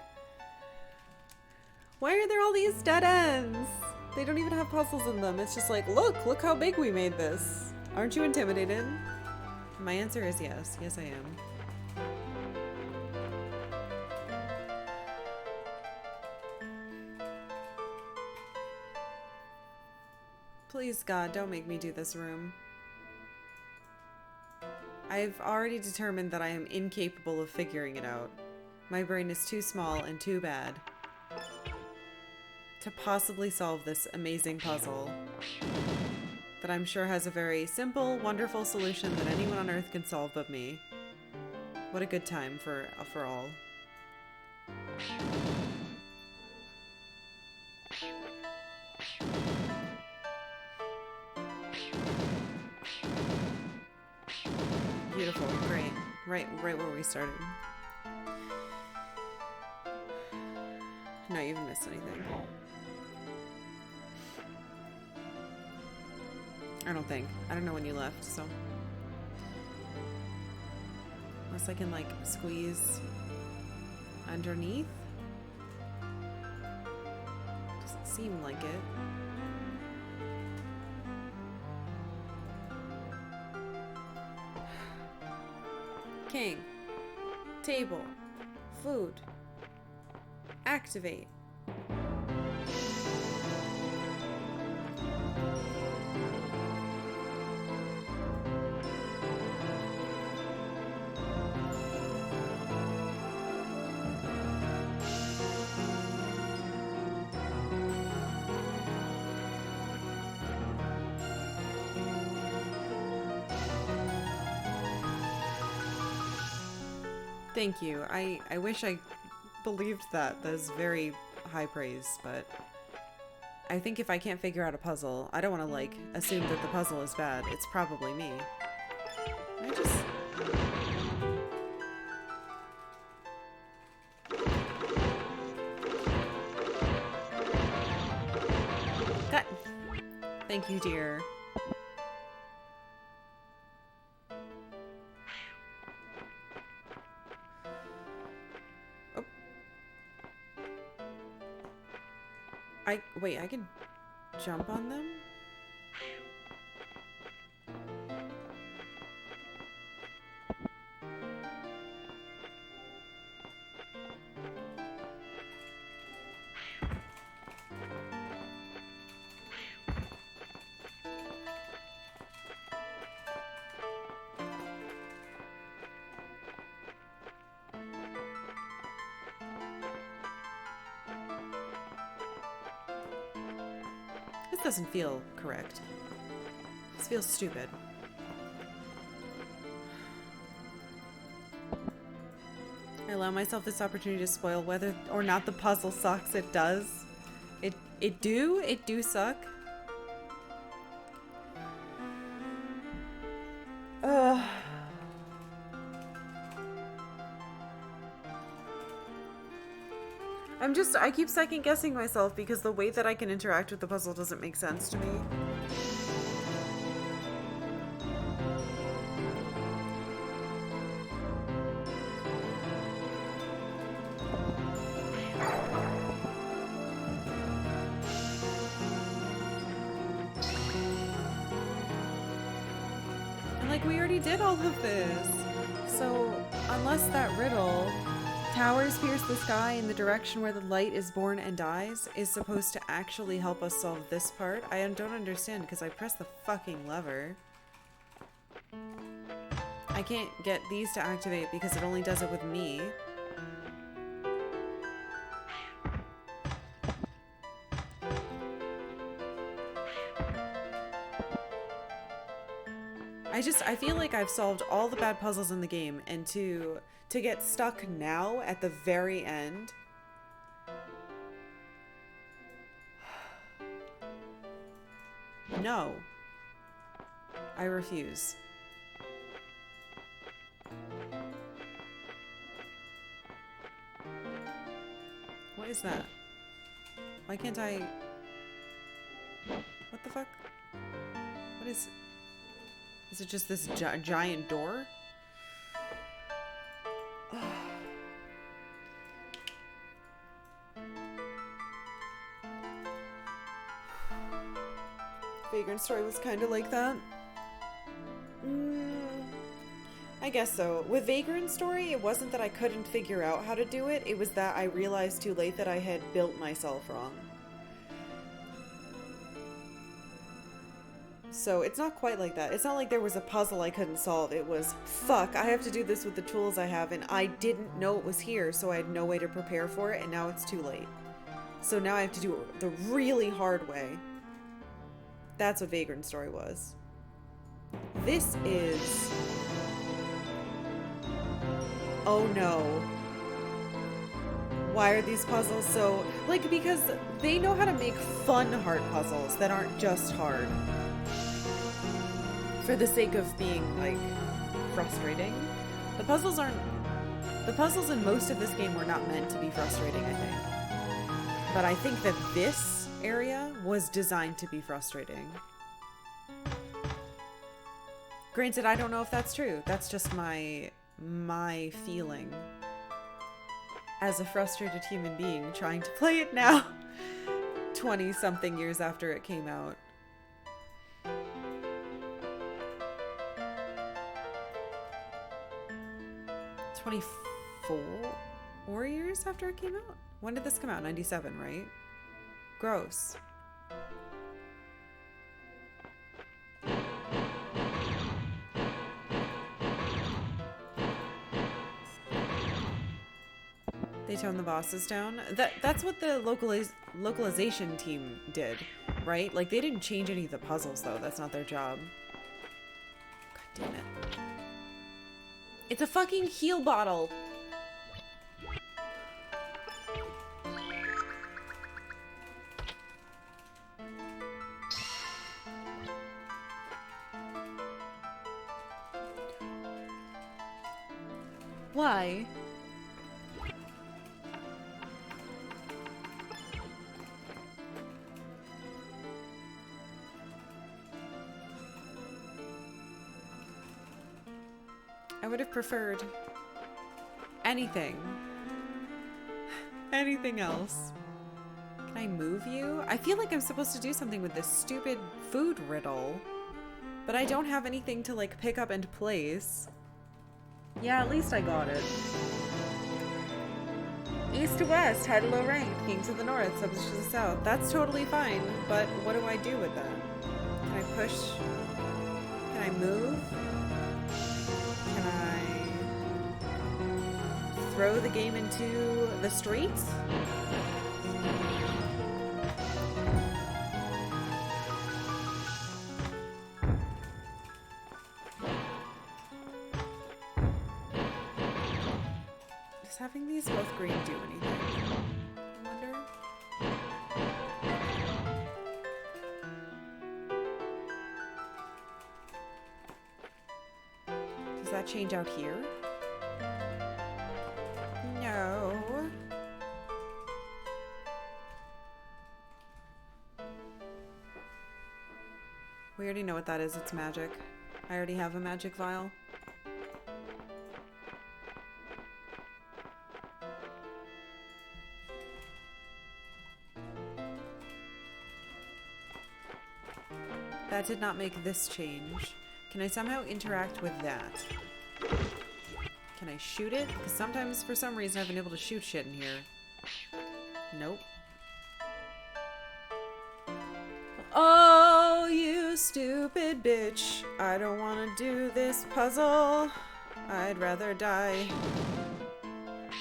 Speaker 1: Why are there all these dead ends? They don't even have puzzles in them. It's just like, look how big we made this. Aren't you intimidated? My answer is yes. Yes, I am. Please, God, don't make me do this room. I've already determined that I am incapable of figuring it out. My brain is too small and too bad to possibly solve this amazing puzzle that I'm sure has a very simple, wonderful solution that anyone on Earth can solve but me. What a good time for all. Beautiful, great. Right where we started. No, you haven't missed anything. I don't think. I don't know when you left, so. Unless I can, like, squeeze underneath? Doesn't seem like it. King. Table. Food. Activate. Thank you. I wish I believed that. That is very high praise, but I think if I can't figure out a puzzle, I don't want to, like, assume that the puzzle is bad. It's probably me. I just... Cut! Thank you, dear. Wait, I can jump on them? This doesn't feel correct. This feels stupid. I allow myself this opportunity to spoil whether or not the puzzle sucks. It does. It do suck. Ugh. I keep second guessing myself because the way that I can interact with the puzzle doesn't make sense to me. And like, we already did all of this. So, unless that riddle, towers pierce the sky in the direction where the light is born and dies, is supposed to actually help us solve this part, I don't understand because I pressed the fucking lever. I can't get these to activate because it only does it with me. I feel like I've solved all the bad puzzles in the game, and to get stuck now at the very end. No. I refuse. What is that? Why can't I... What the fuck? What is... Is it just this giant door? Vagrant Story was kind of like that. I guess so. With Vagrant Story, it wasn't that I couldn't figure out how to do it, it was that I realized too late that I had built myself wrong. So it's not quite like that. It's not like there was a puzzle I couldn't solve. It was, fuck, I have to do this with the tools I have, and I didn't know it was here, so I had no way to prepare for it, and now it's too late. So now I have to do it the really hard way. That's what Vagrant Story was. This is... Oh no. Why are these puzzles so... Like, because they know how to make fun hard puzzles that aren't just hard. For the sake of being, like, frustrating. The puzzles in most of this game were not meant to be frustrating, I think. But I think that this area was designed to be frustrating. Granted, I don't know if that's true. That's just my feeling. As a frustrated human being trying to play it now. 20-something years after it came out. Four years after it came out? When did this come out? 97, right? Gross. They toned the bosses down. That's what the localization team did, right? Like, they didn't change any of the puzzles, though. That's not their job. God damn it. It's a fucking heal bottle. Why? I would have preferred anything. Anything else. Can I move you? I feel like I'm supposed to do something with this stupid food riddle, but I don't have anything to, like, pick up and place. Yeah, at least I got it. East to west, high to low ranked, king to the north, subs to the south. That's totally fine, but what do I do with that? Can I push? Can I move? Can I throw the game into the streets? having these both green do anything? I wonder. Does that change out here? No. We already know what that is. It's magic. I already have a magic vial. That did not make this change. Can I somehow interact with that? Can I shoot it? Because sometimes, for some reason, I've been able to shoot shit in here. Nope. Oh, you stupid bitch. I don't want to do this puzzle. I'd rather die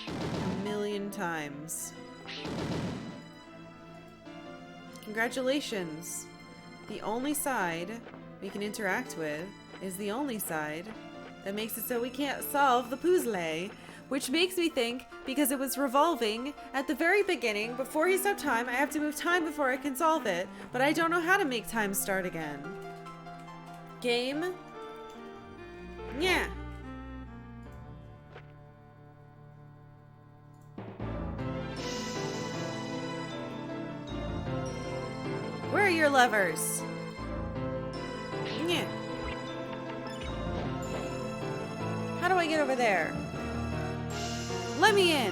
Speaker 1: a million times. Congratulations. The only side we can interact with is the only side that makes it so we can't solve the puzzle. Which makes me think, because it was revolving at the very beginning, before he stopped time, I have to move time before I can solve it. But I don't know how to make time start again. Game? Yeah. Where are your levers? Yeah. How do I get over there? Let me in.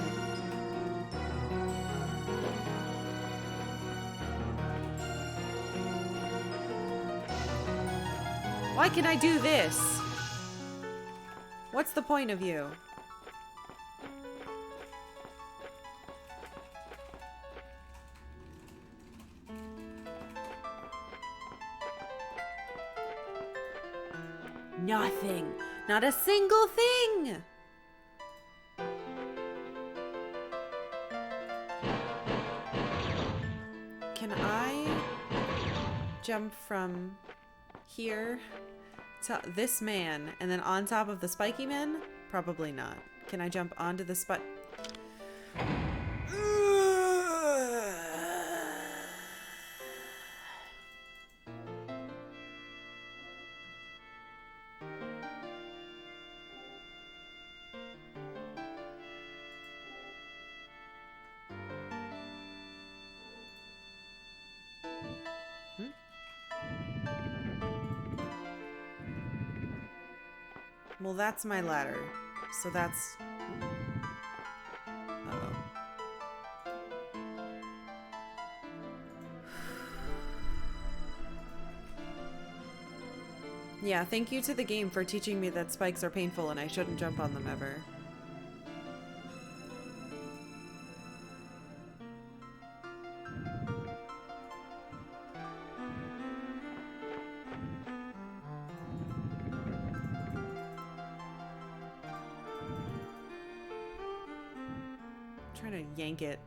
Speaker 1: Why can I do this? What's the point of you? Nothing. Not a single thing. Can I jump from here to this man and then on top of the spiky man? Probably not. Can I jump onto the spike? Well, that's my ladder. So that's... Uh-oh. Yeah, thank you to the game for teaching me that spikes are painful and I shouldn't jump on them ever. Trying to yank it.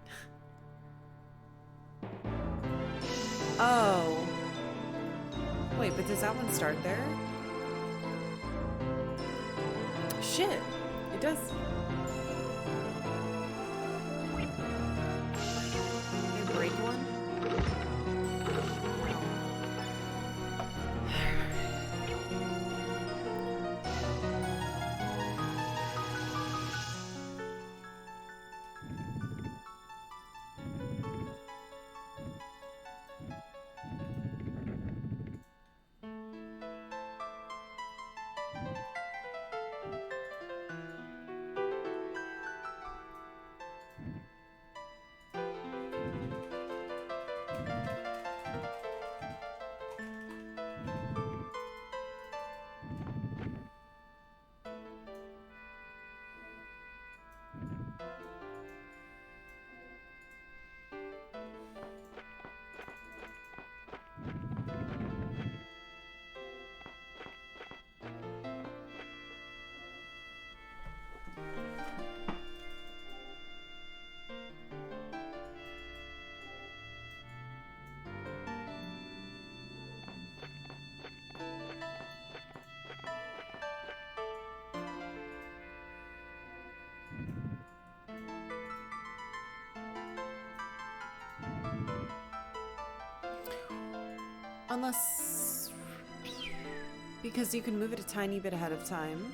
Speaker 1: Oh. Wait, but does that one start there? Shit. It does. Can I break one? Unless... Because you can move it a tiny bit ahead of time.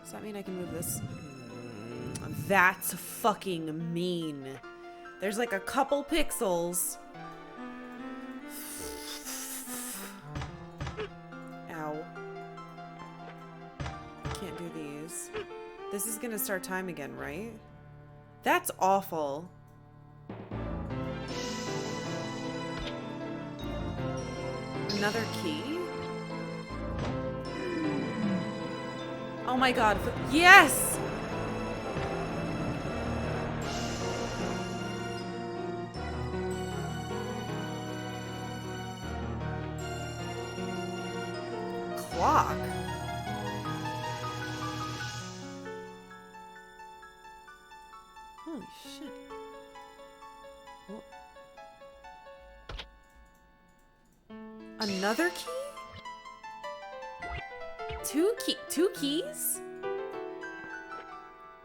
Speaker 1: Does that mean I can move this? That's fucking mean. There's like a couple pixels. Ow. Can't do these. This is gonna start time again, right? That's awful. Another key? Oh my god. Yes! Clock? Holy shit. Oh. Another key? Two keys?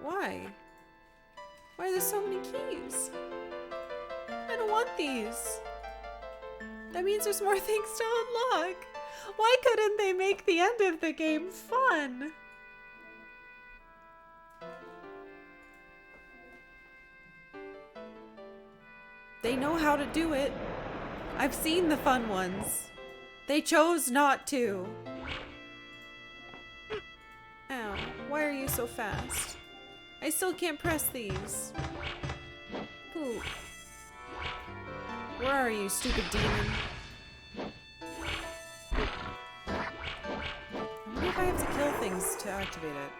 Speaker 1: Why? Why are there so many keys? I don't want these. That means there's more things to unlock. Why couldn't they make the end of the game fun? They know how to do it. I've seen the fun ones. They chose not to. Ow, why are you so fast? I still can't press these. Poop. Where are you, stupid demon? I wonder if I have to kill things to activate it.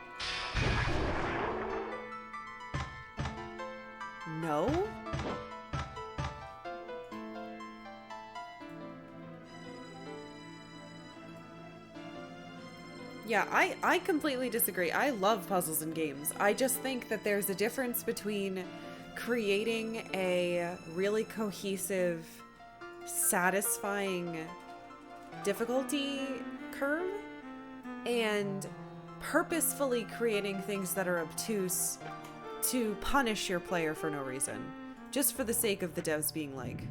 Speaker 1: No? Yeah, I completely disagree. I love puzzles in games. I just think that there's a difference between creating a really cohesive, satisfying difficulty curve and purposefully creating things that are obtuse to punish your player for no reason. Just for the sake of the devs being like,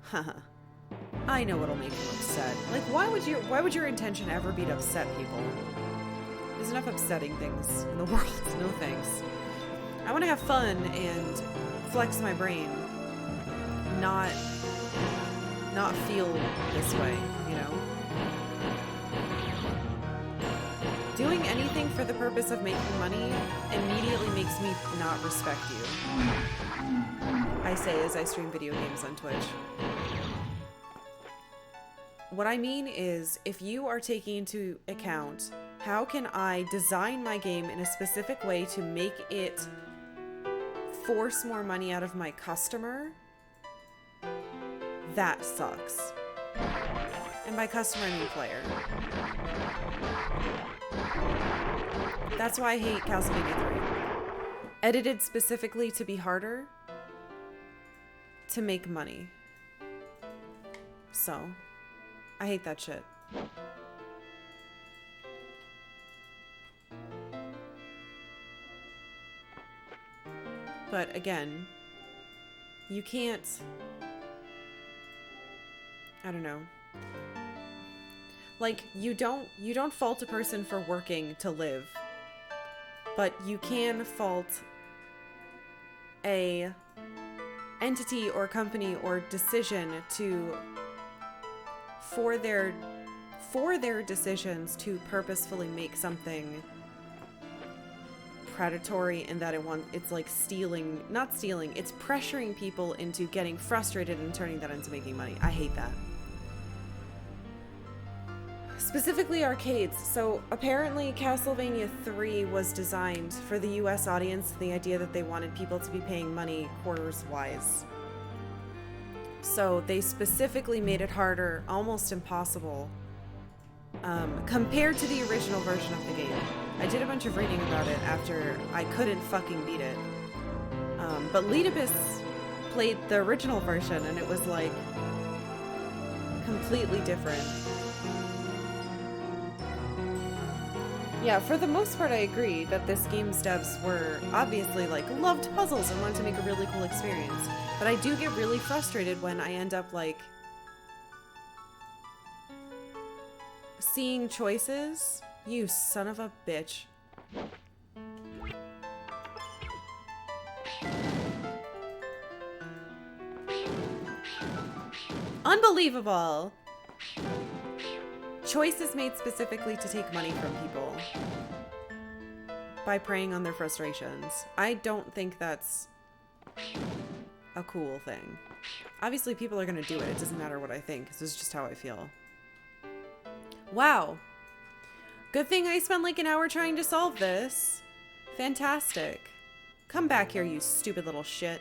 Speaker 1: haha. I know what'll make them upset. Like, why would your intention ever be to upset people? There's enough upsetting things in the world. No thanks. I want to have fun and flex my brain. Not feel this way, you know? Doing anything for the purpose of making money immediately makes me not respect you. I say as I stream video games on Twitch. What I mean is, if you are taking into account, how can I design my game in a specific way to make it force more money out of my customer? That sucks. And by customer, I mean player. That's why I hate Castlevania 3. Edited specifically to be harder to make money. So... I hate that shit. But again, you can't... I don't know. Like, you don't fault a person for working to live. But you can fault a entity or company or decision to... for their decisions to purposefully make something predatory and that it's like not stealing, it's pressuring people into getting frustrated and turning that into making money. I hate that. Specifically arcades. So apparently Castlevania 3 was designed for the US audience, the idea that they wanted people to be paying money quarters wise. So they specifically made it harder, almost impossible, compared to the original version of the game. I did a bunch of reading about it after I couldn't fucking beat it. But Leetibus played the original version and it was like completely different. Yeah, for the most part, I agree that this game's devs were obviously like loved puzzles and wanted to make a really cool experience. But I do get really frustrated when I end up like seeing choices. You son of a bitch. Unbelievable! Choices made specifically to take money from people by preying on their frustrations. I don't think that's a cool thing. Obviously, people are going to do it. It doesn't matter what I think. This is just how I feel. Wow. Good thing I spent like an hour trying to solve this. Fantastic. Come back here, you stupid little shit.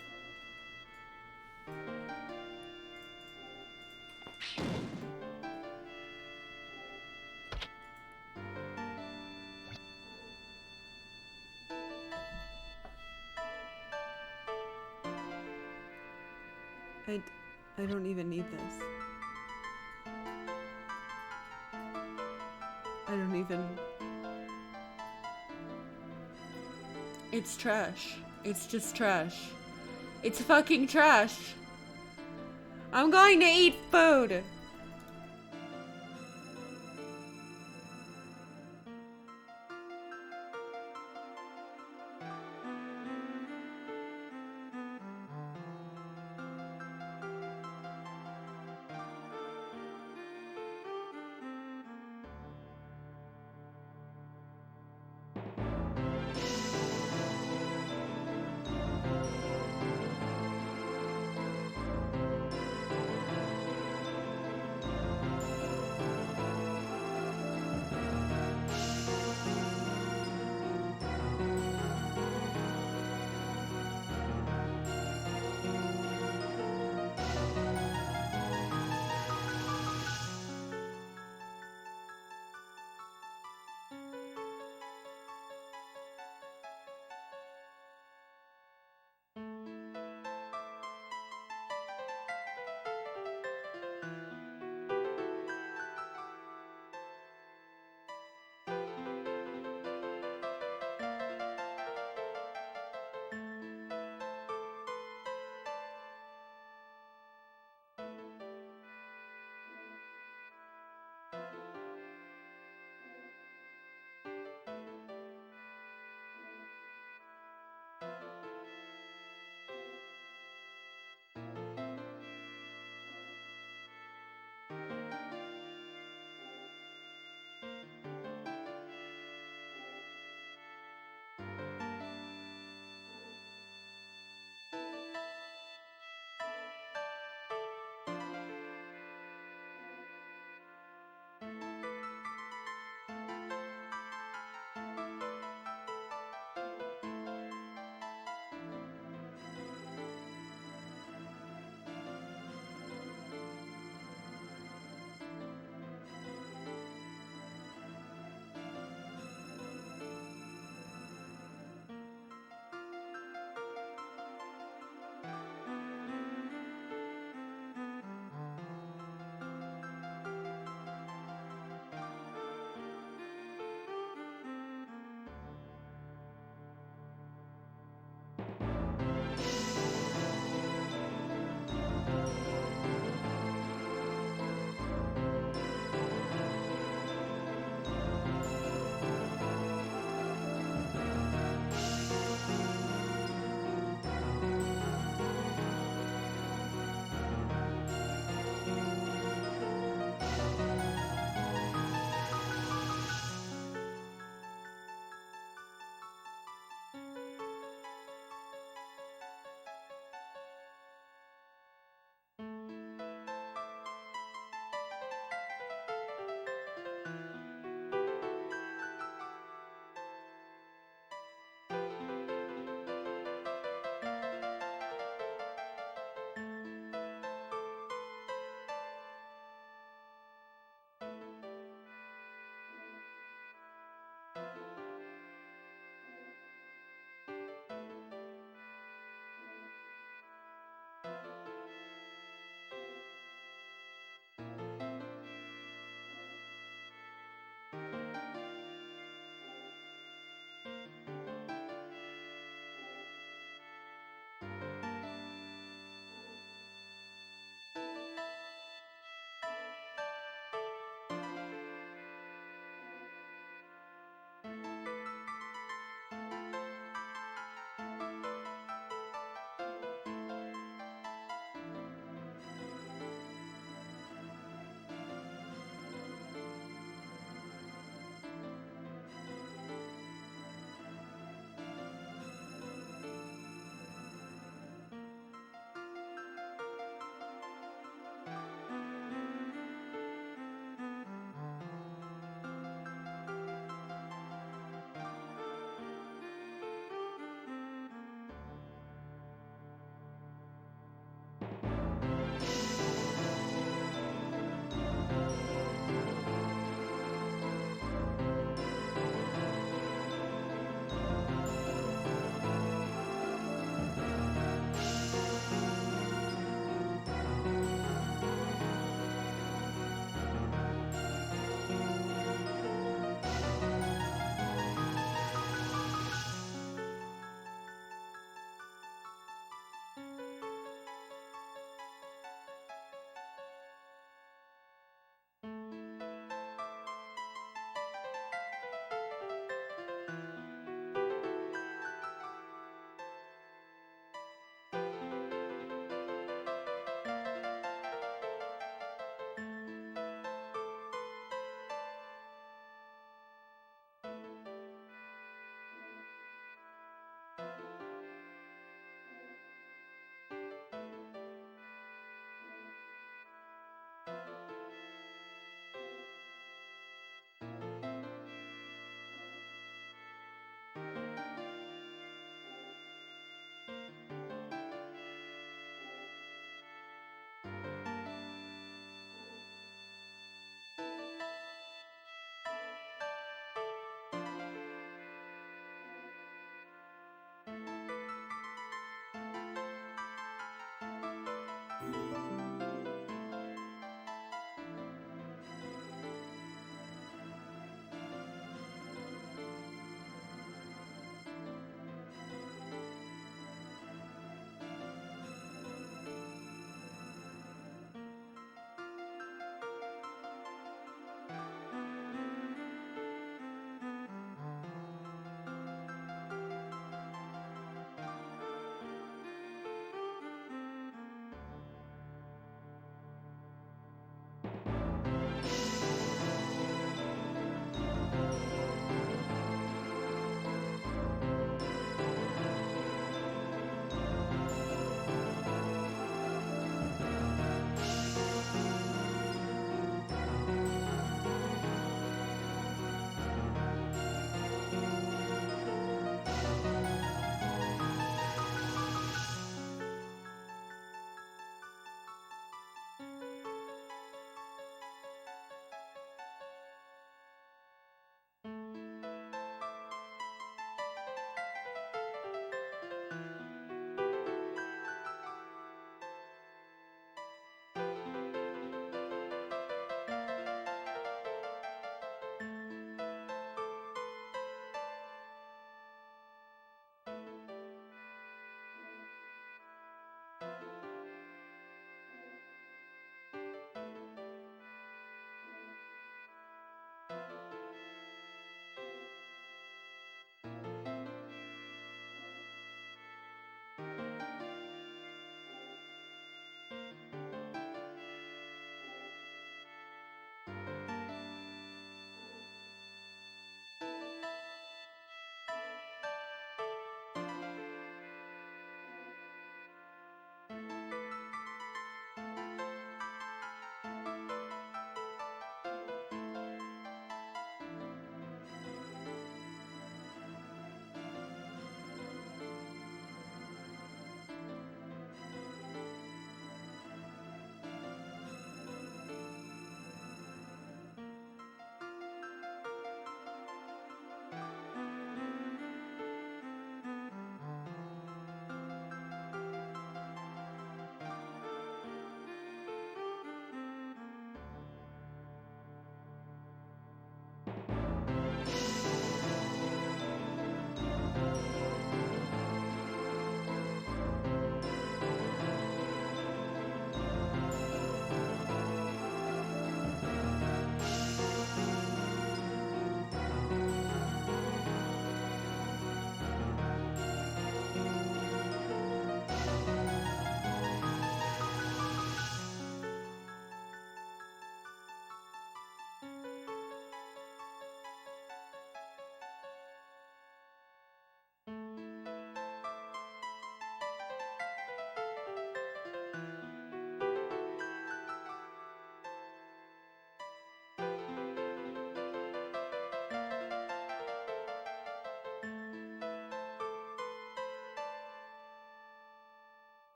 Speaker 1: I don't even need this. I don't even... It's trash. It's just trash. It's fucking trash. I'm going to eat food.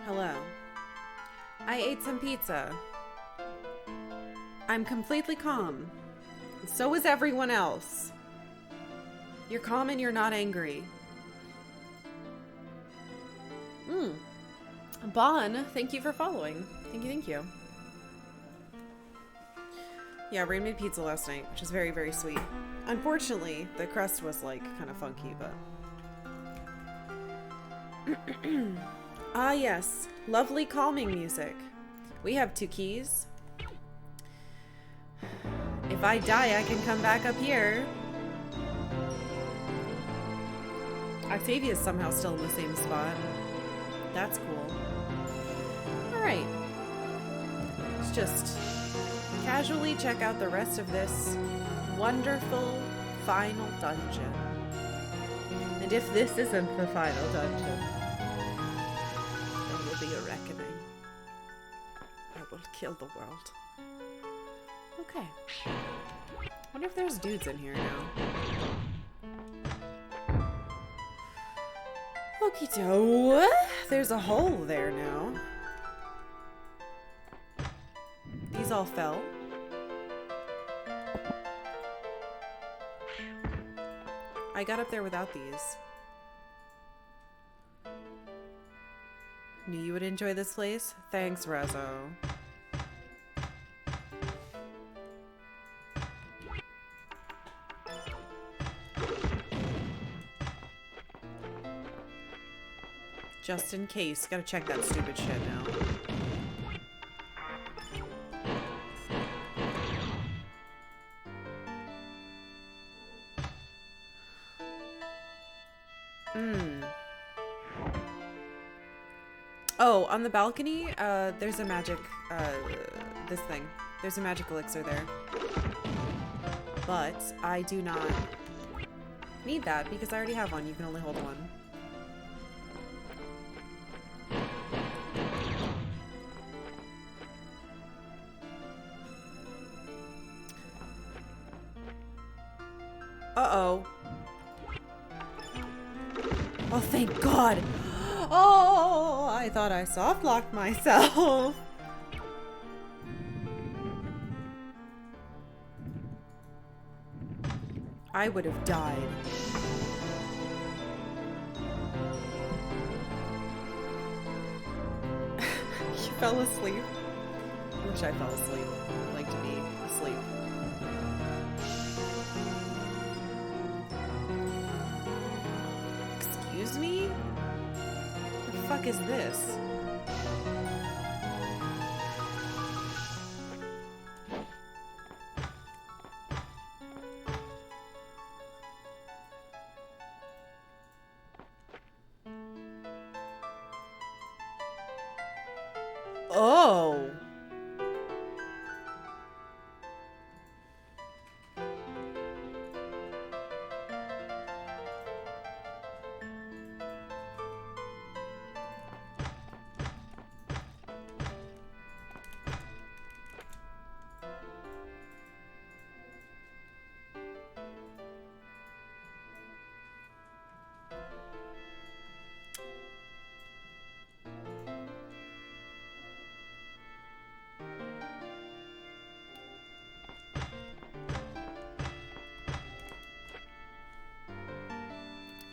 Speaker 1: Hello. I ate some pizza. I'm completely calm. So is everyone else. You're calm and you're not angry. Bon, thank you for following. Thank you. Yeah, Rain made pizza last night, which is very, very sweet. Unfortunately, the crust was, like, kind of funky, but... Ah, yes. Lovely calming music. We have 2 keys. If I die, I can come back up here. Octavia's somehow still in the same spot. That's cool. Alright. Let's just casually check out the rest of this wonderful final dungeon. And if this isn't the final dungeon, there will be a reckoning. I will kill the world. Okay. Wonder if there's dudes in here now. Okie-do. There's a hole there now. These all fell. I got up there without these. Knew you would enjoy this place. Thanks, Rezo. Just in case. Gotta check that stupid shit now. Oh, on the balcony, there's a magic, this thing. There's a magic elixir there. But I do not need that because I already have one. You can only hold one. Uh-oh. Oh, thank God. Oh, I thought I soft-locked myself. I would have died. You fell asleep. I wish I fell asleep. I'd like to be asleep. Excuse me? What the fuck is this? Oh.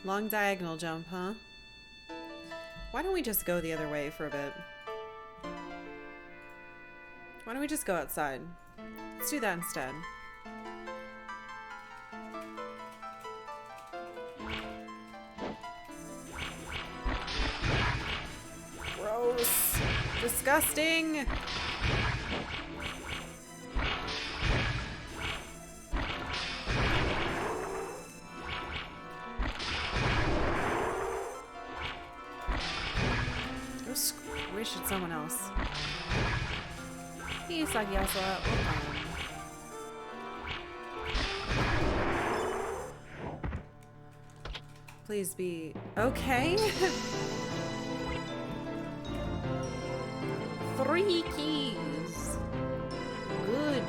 Speaker 1: Long diagonal jump, huh? Why don't we just go the other way for a bit? Why don't we just go outside? Let's do that instead. Gross. Disgusting. Squish at someone else. Please be okay. 3 keys. Good.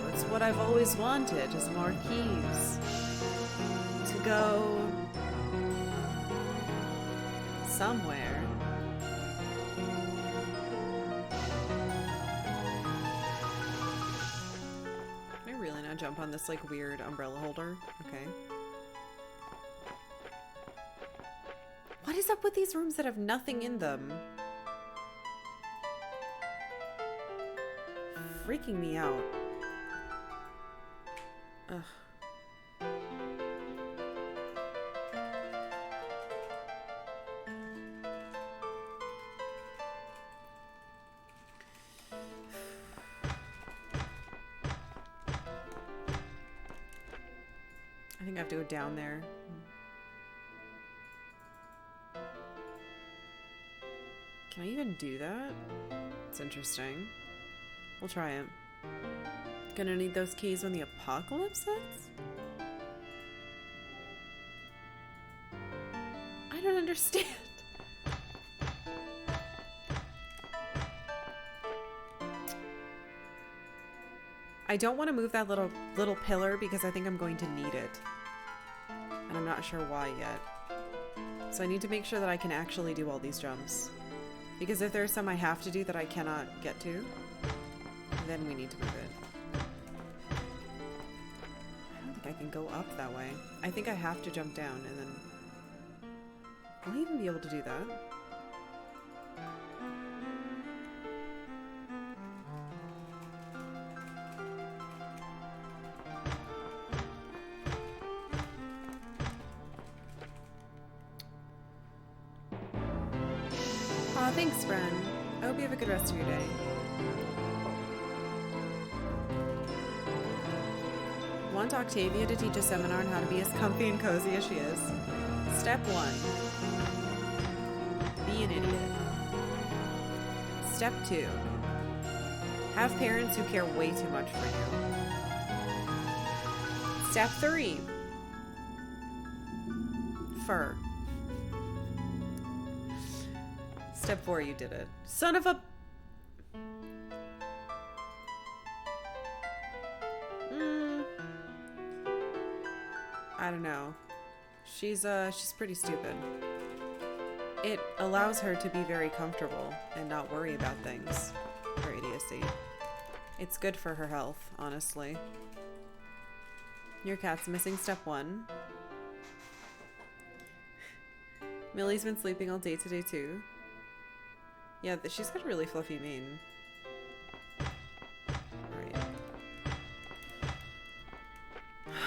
Speaker 1: It's what I've always wanted, is more keys. To go somewhere. Can I really not jump on this like weird umbrella holder? Okay. What is up with these rooms that have nothing in them? Freaking me out. Ugh. I think I have to go down there. Can I even do that? It's interesting. We'll try it. Gonna need those keys when the apocalypse hits? I don't understand. I don't want to move that little pillar because I think I'm going to need it. And I'm not sure why yet. So I need to make sure that I can actually do all these jumps. Because if there are some I have to do that I cannot get to, then we need to move it. I don't think I can go up that way. I think I have to jump down and then... Will I even be able to do that? Aw, thanks, Bren. I hope you have a good rest of your day. Want Octavia to teach a seminar on how to be as comfy and cozy as she is. Step 1. Be an idiot. Step 2. Have parents who care way too much for you. Step 3. Fur. Step 4, you did it. Son of a... I don't know. She's pretty stupid. It allows her to be very comfortable and not worry about things. Her idiocy. It's good for her health, honestly. Your cat's missing step 1. Millie's been sleeping all day today too. Yeah, she's got a really fluffy mane. Alright.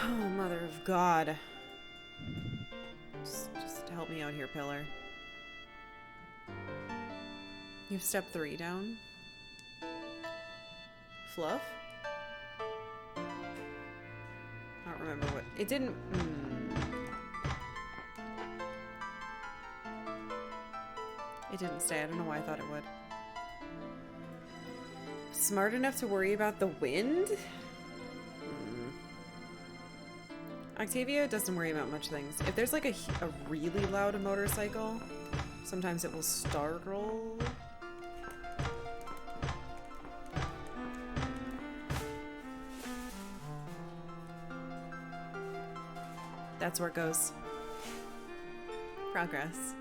Speaker 1: Oh, mother of God. Just help me out here, Pillar. You have step 3 down. Fluff? I don't remember what... It didn't... It didn't stay. I don't know why I thought it would. Smart enough to worry about the wind? Octavia doesn't worry about much things. If there's like a really loud motorcycle, sometimes it will startle. That's where it goes. Progress.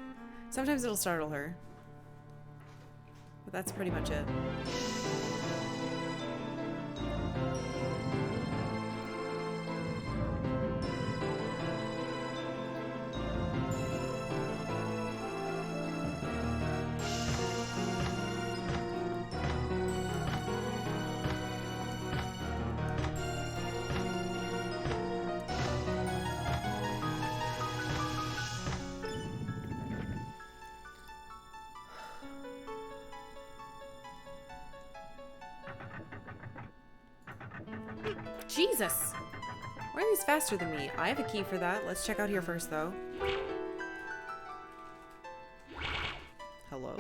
Speaker 1: Sometimes it'll startle her. But that's pretty much it. Jesus! Why are these faster than me? I have a key for that. Let's check out here first, though. Hello?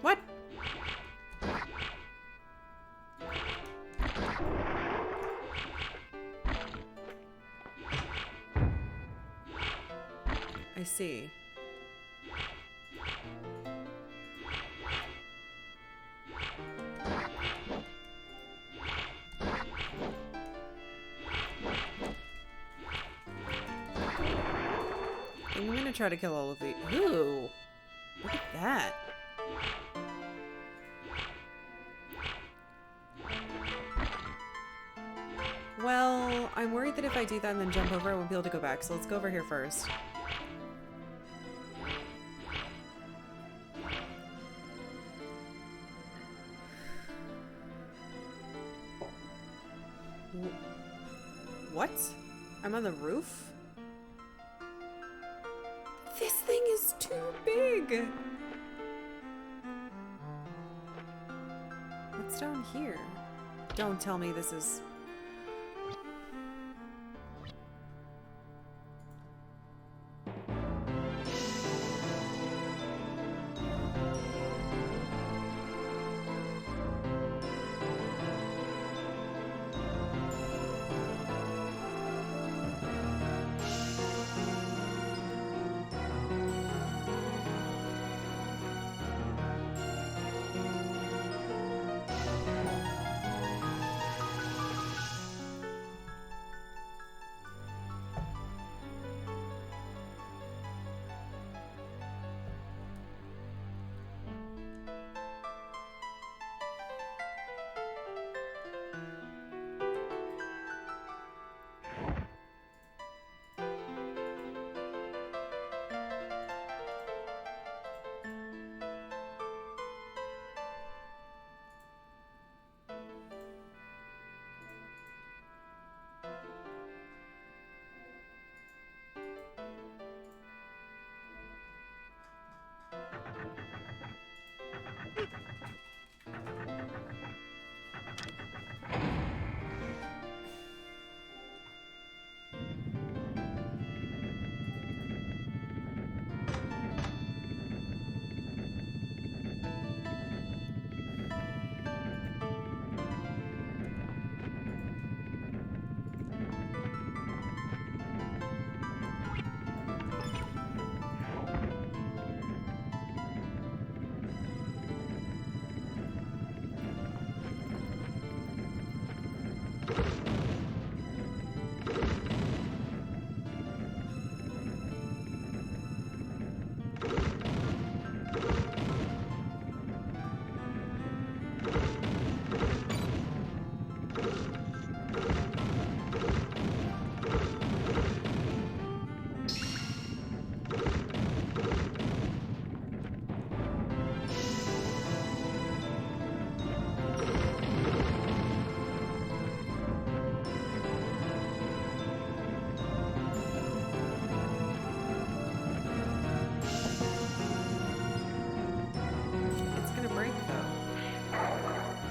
Speaker 1: What? I see. gonna try to kill all of these. Ooh! Look at that. Well, I'm worried that if I do that and then jump over, I won't be able to go back. So let's go over here first. What? I'm on the roof? This thing is too big! What's down here? Don't tell me this is...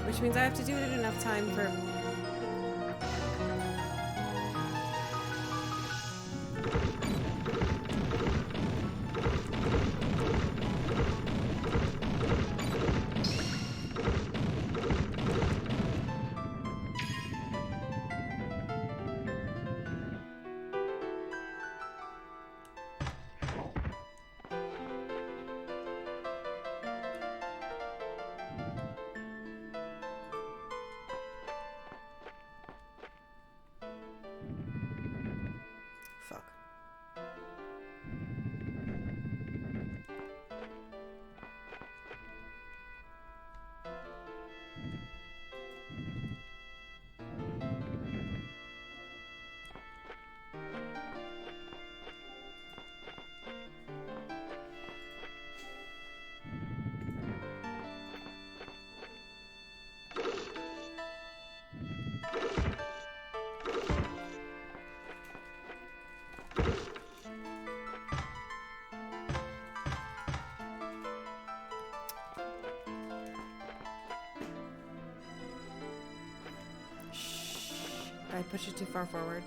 Speaker 1: Which means I have to do it in enough time for... Fuck. I pushed it too far forward.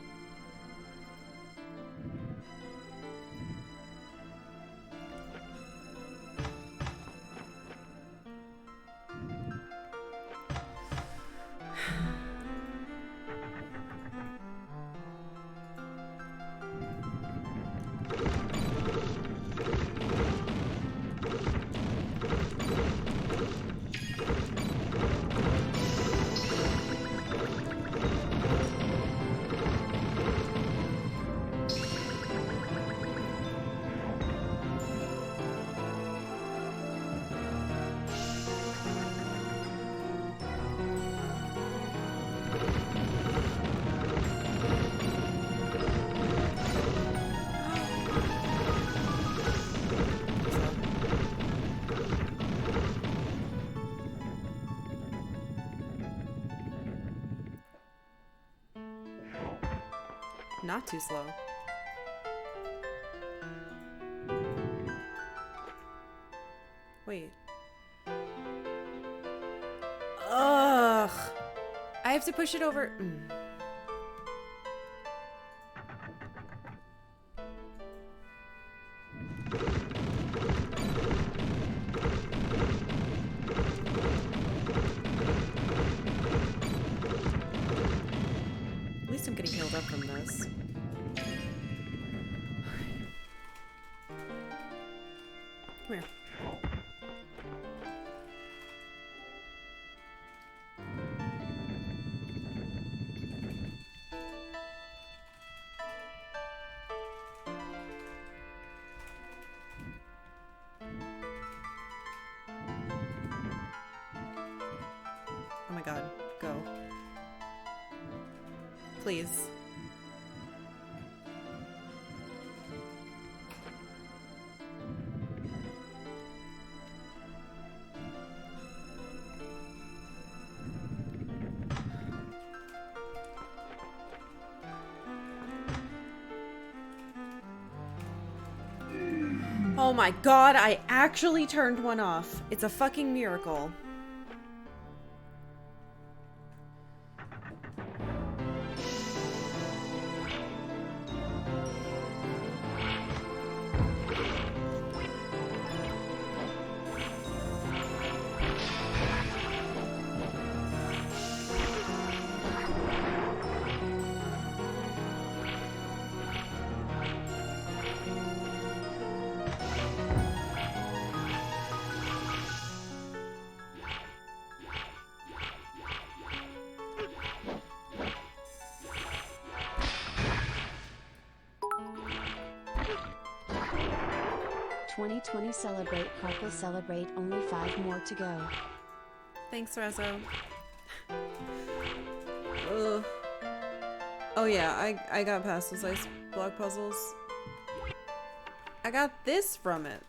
Speaker 1: Not too slow. Wait. Ugh. I have to push it over. At least I'm getting healed up from this. Come here. Oh my god, go. Please. Oh my god, I actually turned one off. It's a fucking miracle.
Speaker 2: Celebrate, Karkalla celebrate, only 5 more to go.
Speaker 1: Thanks, Rezo. Ugh. Oh yeah, I got past those ice block puzzles. I got this from it.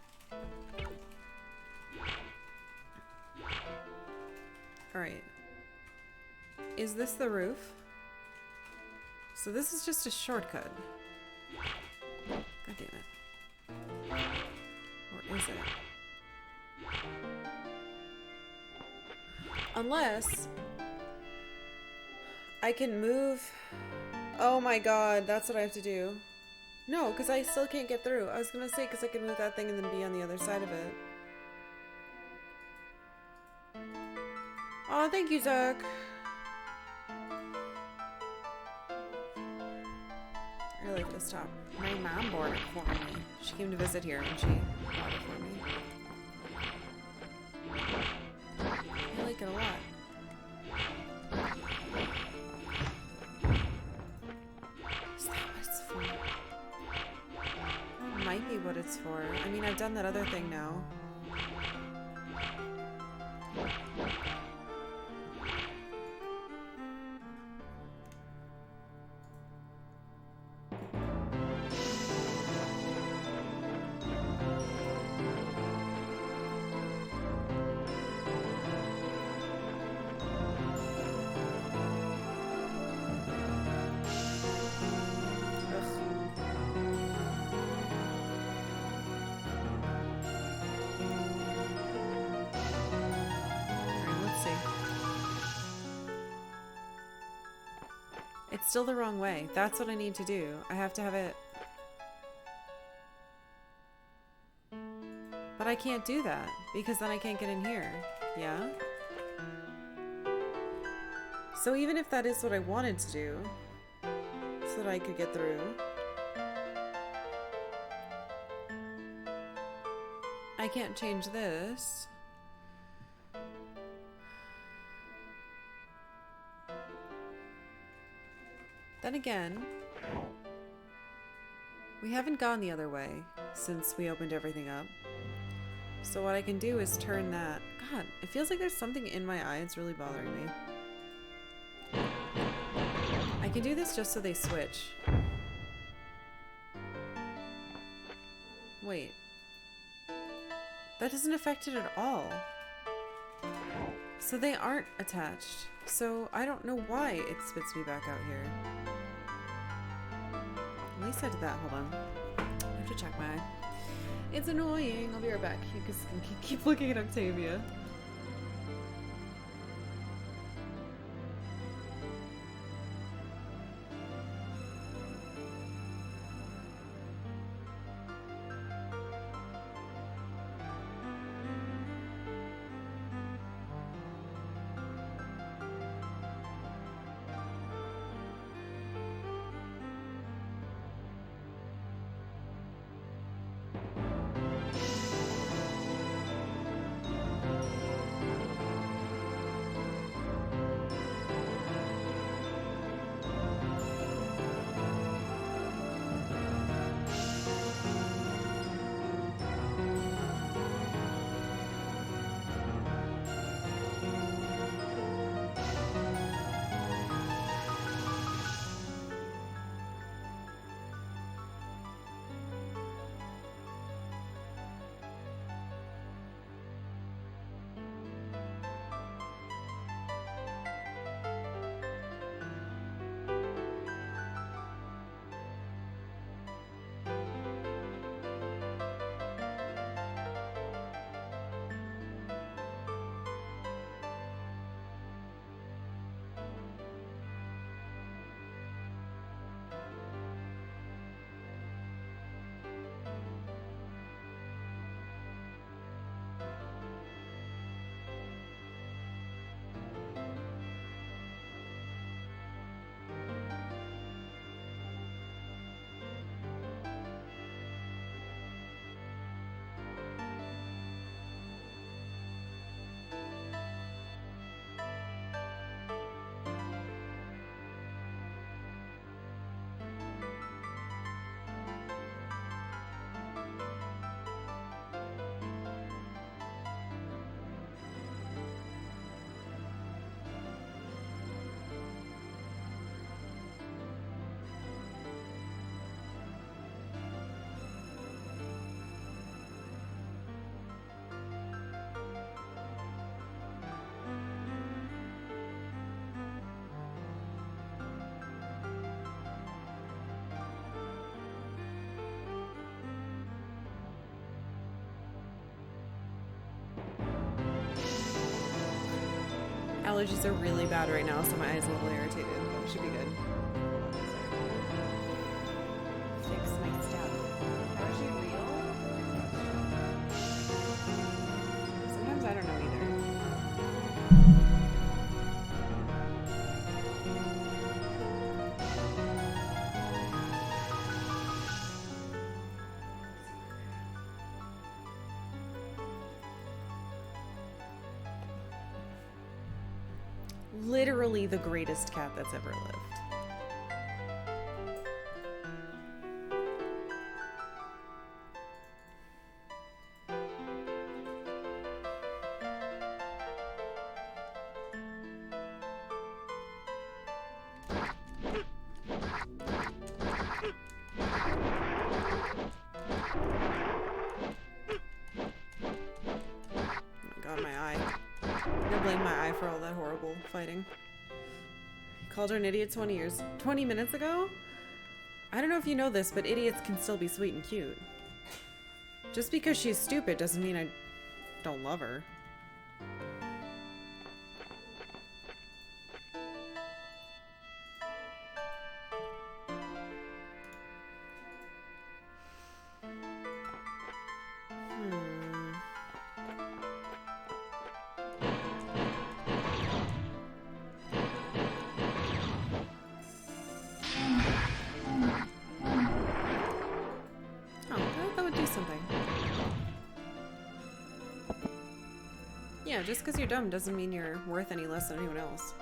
Speaker 1: Alright. Is this the roof? So this is just a shortcut. God damn it. Or is it? Unless I can move. Oh my god, that's what I have to do. No, because I still can't get through. I was gonna say because I could move that thing and then be on the other side of it. Oh, thank you, Zach. I like this top. My mom bought it for me. She came to visit here and she bought it for me. I like it a lot. Is that what it's for? It might be what it's for. I mean, I've done that other thing now. It's still the wrong way. That's what I need to do. I have to have it. But I can't do that because then I can't get in here. Yeah? So even if that is what I wanted to do, so that I could get through, I can't change this. Then again, we haven't gone the other way since we opened everything up. So what I can do is turn that. God, it feels like there's something in my eye. It's really bothering me. I can do this just so they switch. Wait. That doesn't affect it at all. So they aren't attached. So I don't know why it spits me back out here. At least I did that. Hold on. I have to check my eye. It's annoying. I'll be right back. You can keep looking at Octavia. Allergies are really bad right now, so my eye's a little irritated, but it should be good. Fix my stuff. Are she real? Sometimes I don't know either. Literally the greatest cat that's ever lived. Called her an idiot 20 minutes ago? I don't know if you know this, but idiots can still be sweet and cute. Just because she's stupid doesn't mean I don't love her. Yeah, just because you're dumb doesn't mean you're worth any less than anyone else.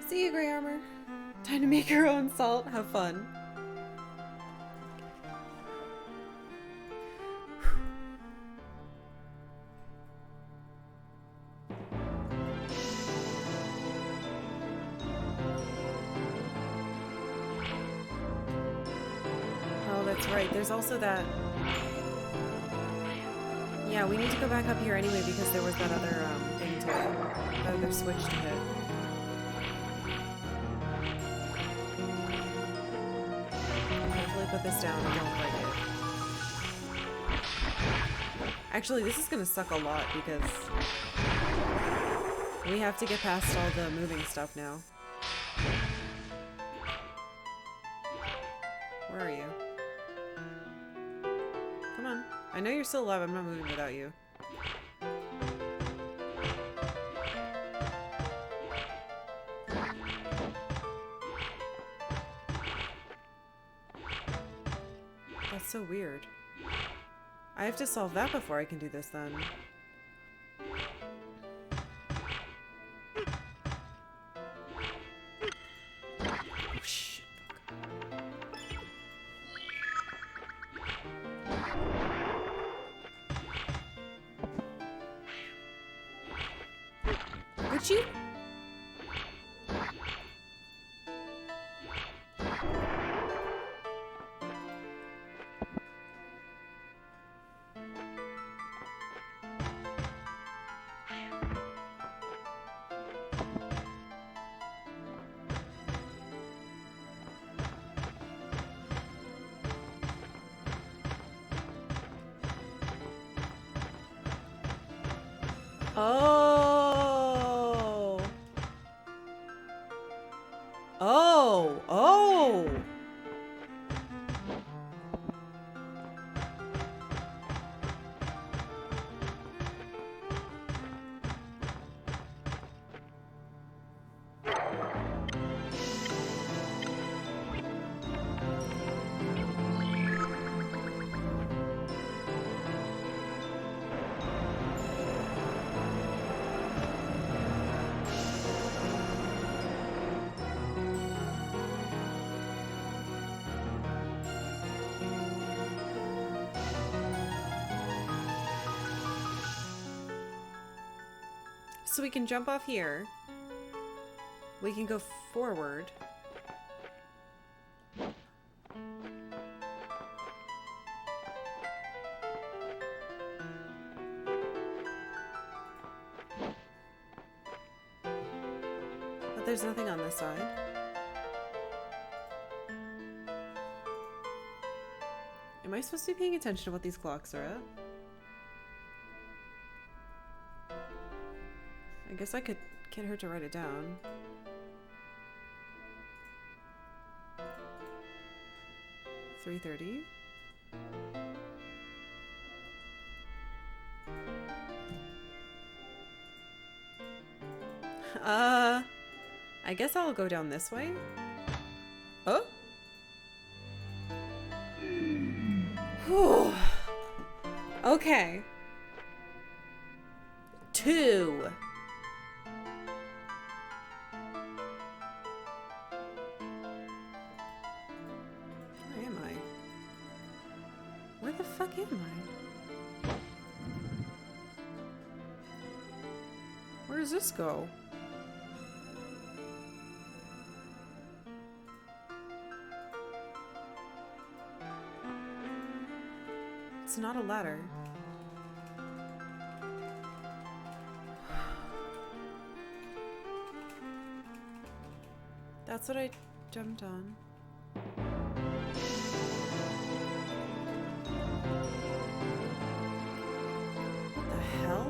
Speaker 1: See you, Grey Armor. Time to make your own salt. Have fun. Oh, that's right. There's also that... Yeah, we need to go back up here anyway because there was that other thing to that other switch to hit. put this down and don't break it. Actually, this is gonna suck a lot because we have to get past all the moving stuff now. Where are you? Come on. I know you're still alive. I'm not moving without you. That's so weird. I have to solve that before I can do this then. Oh, shit. Would you? Oh. Oh. Oh. So we can jump off here. We can go forward. But there's nothing on this side. Am I supposed to be paying attention to what these clocks are at? I guess I could get her to write it down. $3:30. I guess I'll go down this way. Oh. Whew. Okay. 2. Where am I? Where the fuck am I? Where does this go? It's not a ladder. That's what I jumped on. What the hell?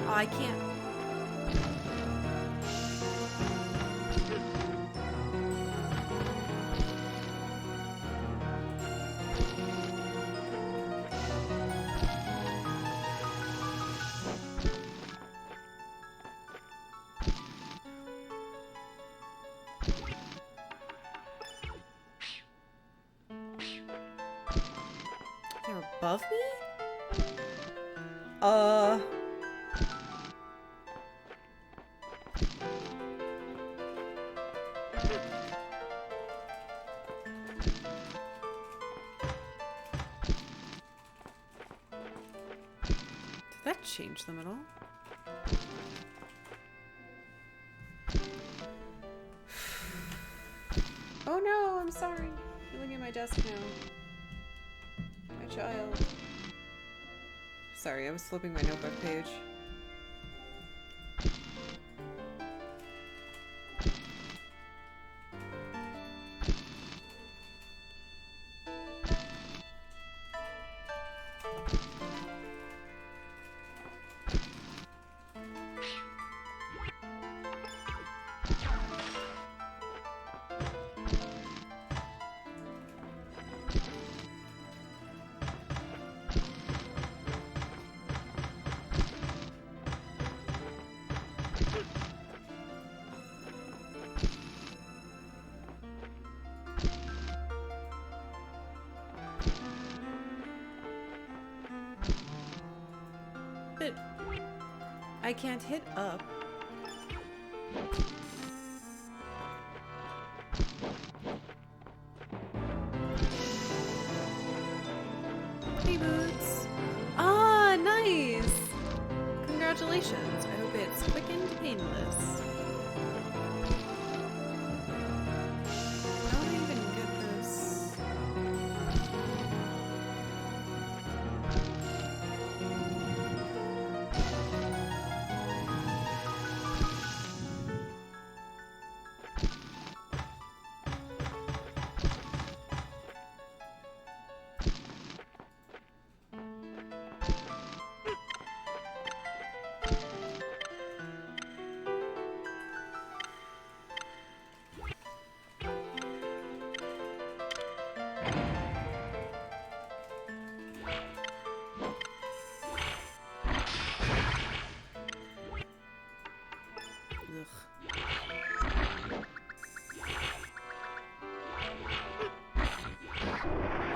Speaker 1: Oh, I can't. They're above me? Did that change them at all? Oh no, I'm sorry. You're looking at my desk now. My child. Sorry, I was flipping my notebook page. I can't hit up. Hey, Boots. Ah, nice. Congratulations. I hope it's quick and painless. How do I even get this?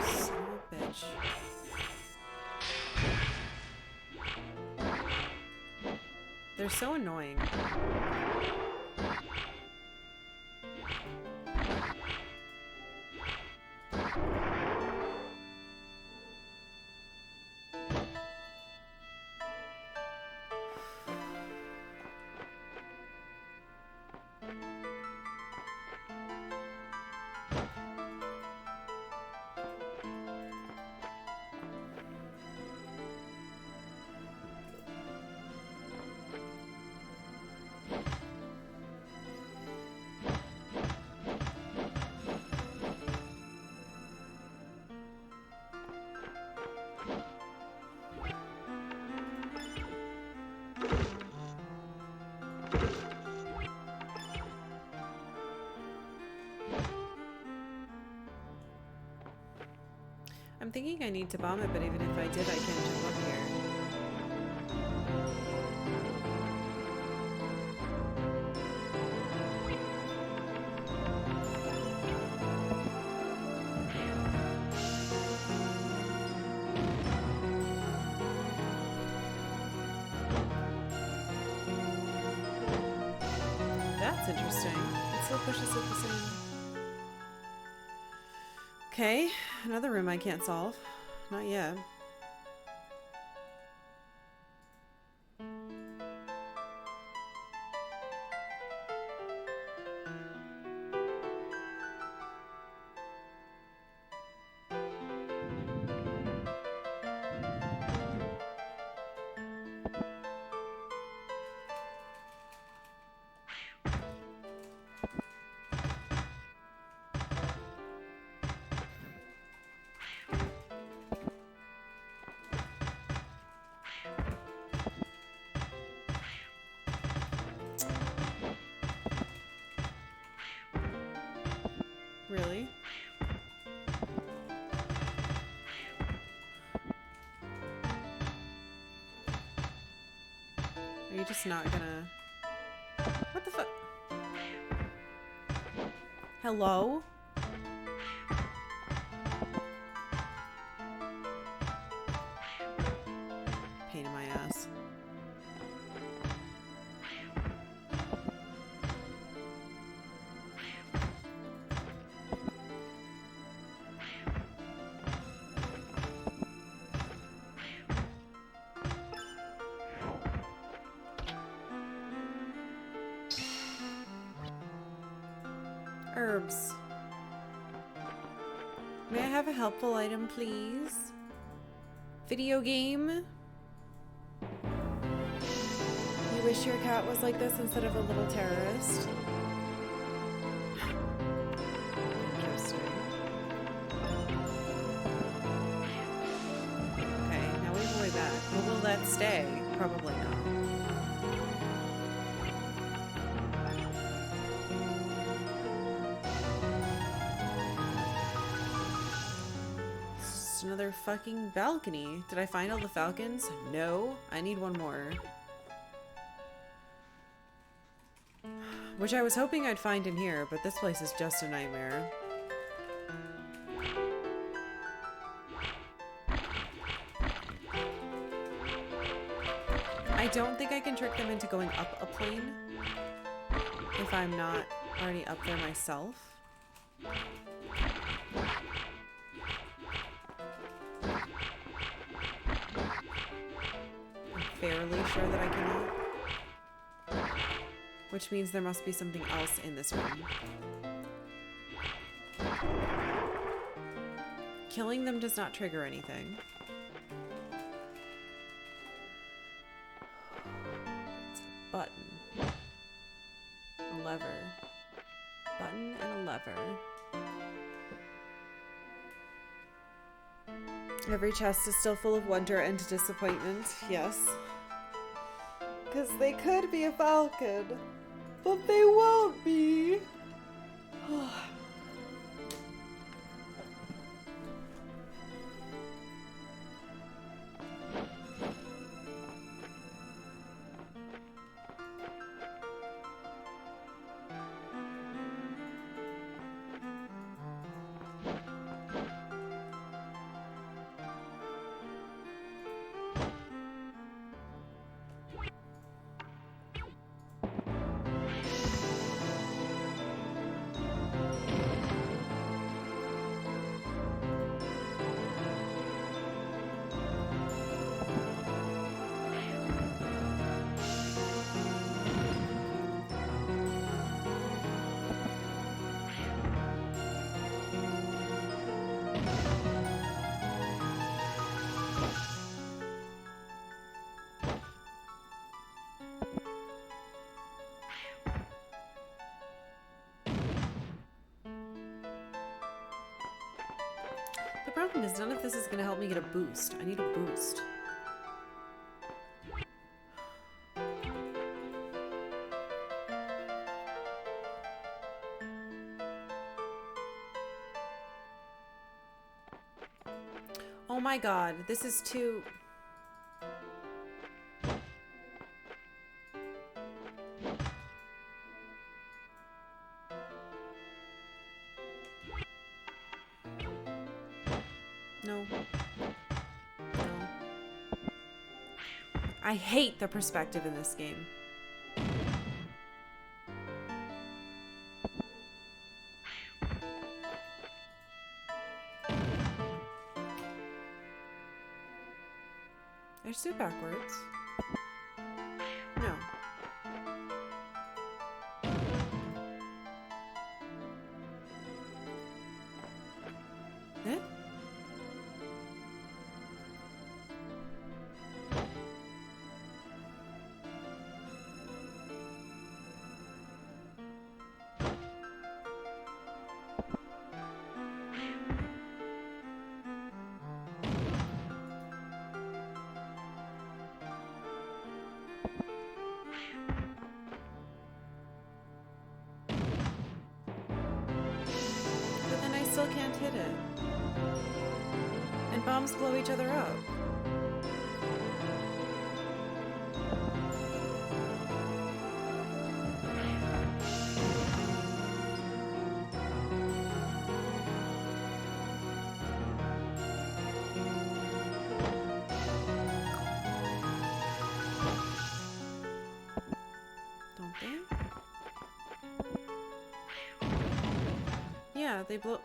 Speaker 1: Son of a bitch. They're so annoying. I'm thinking I need to bomb it, but even if I did, I can't jump up here. That's interesting. It still pushes it the same. Okay, another room I can't solve. Not yet. Really? Are you just not gonna... What the fuck? Hello? Pain in my ass. Herbs. May I have a helpful item, please? Video game? You wish your cat was like this instead of a little terrorist? Interesting. Okay, now we have a way back. Well, will that stay? Probably not. Another fucking balcony. Did I find all the falcons? No. I need one more. Which I was hoping I'd find in here, but this place is just a nightmare. I don't think I can trick them into going up a plane if I'm not already up there myself. I'm fairly sure that I cannot. Which means there must be something else in this room. Killing them does not trigger anything. It's a button. A lever. Button and a lever. Every chest is still full of wonder and disappointment, yes. Because they could be a falcon, but they won't be. The problem is none of this is going to help me get a boost. I need a boost. Oh my god, this is too... No. No. I hate the perspective in this game. There's two backwards. No. Eh? But then I still can't hit it. And bombs blow each other up. Don't they? Yeah, they blow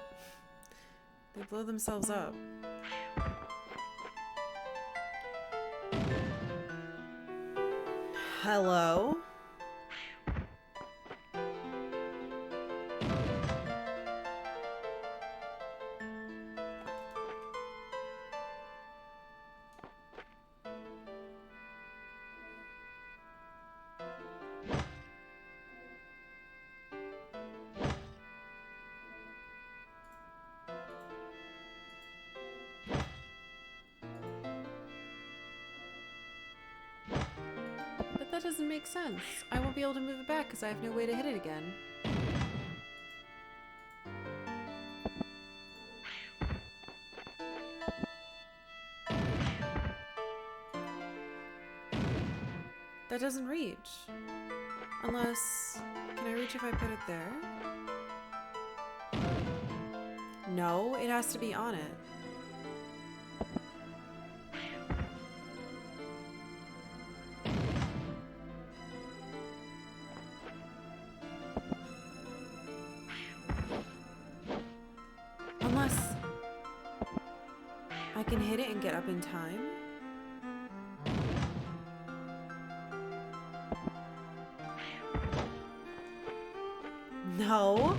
Speaker 1: themselves up. Hello? But that doesn't make sense. I won't be able to move it back because I have no way to hit it again. That doesn't reach. Unless... Can I reach if I put it there? No, it has to be on it. can hit it and get up in time? No.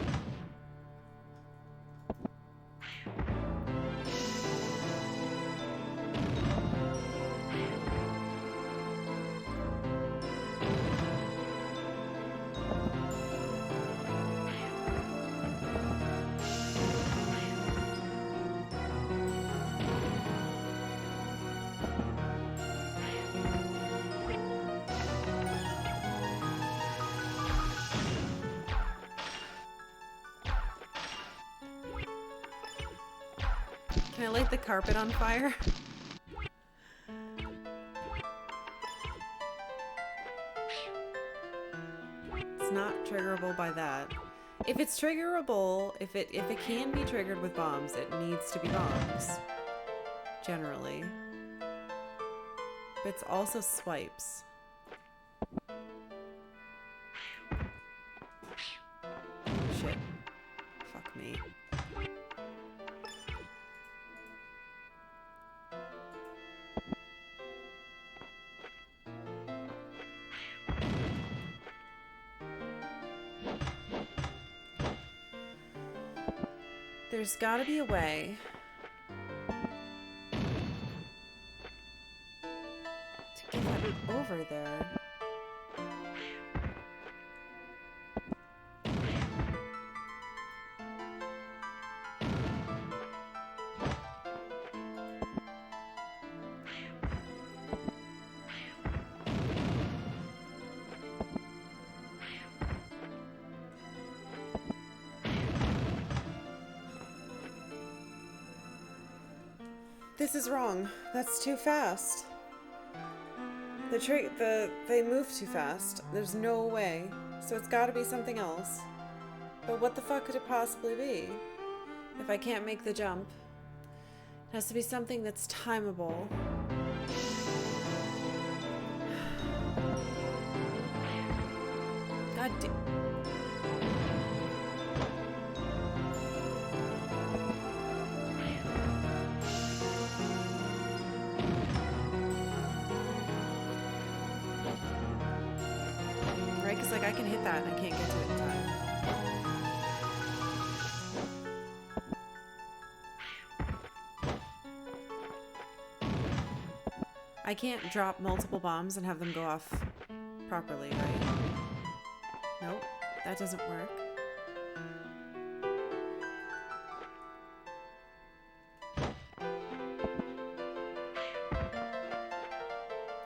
Speaker 1: Can I light the carpet on fire? It's not triggerable by that. If it's triggerable, if it can be triggered with bombs, it needs to be bombs. Generally. But it's also swipes. Shit. Fuck me. There's gotta be a way to get that over there. This is wrong. That's too fast. They move too fast. There's no way. So it's gotta be something else. But what the fuck could it possibly be? If I can't make the jump. It has to be something that's timeable. God damn. Like I can hit that and I can't get to it in time. I can't drop multiple bombs and have them go off properly, right? Nope, that doesn't work.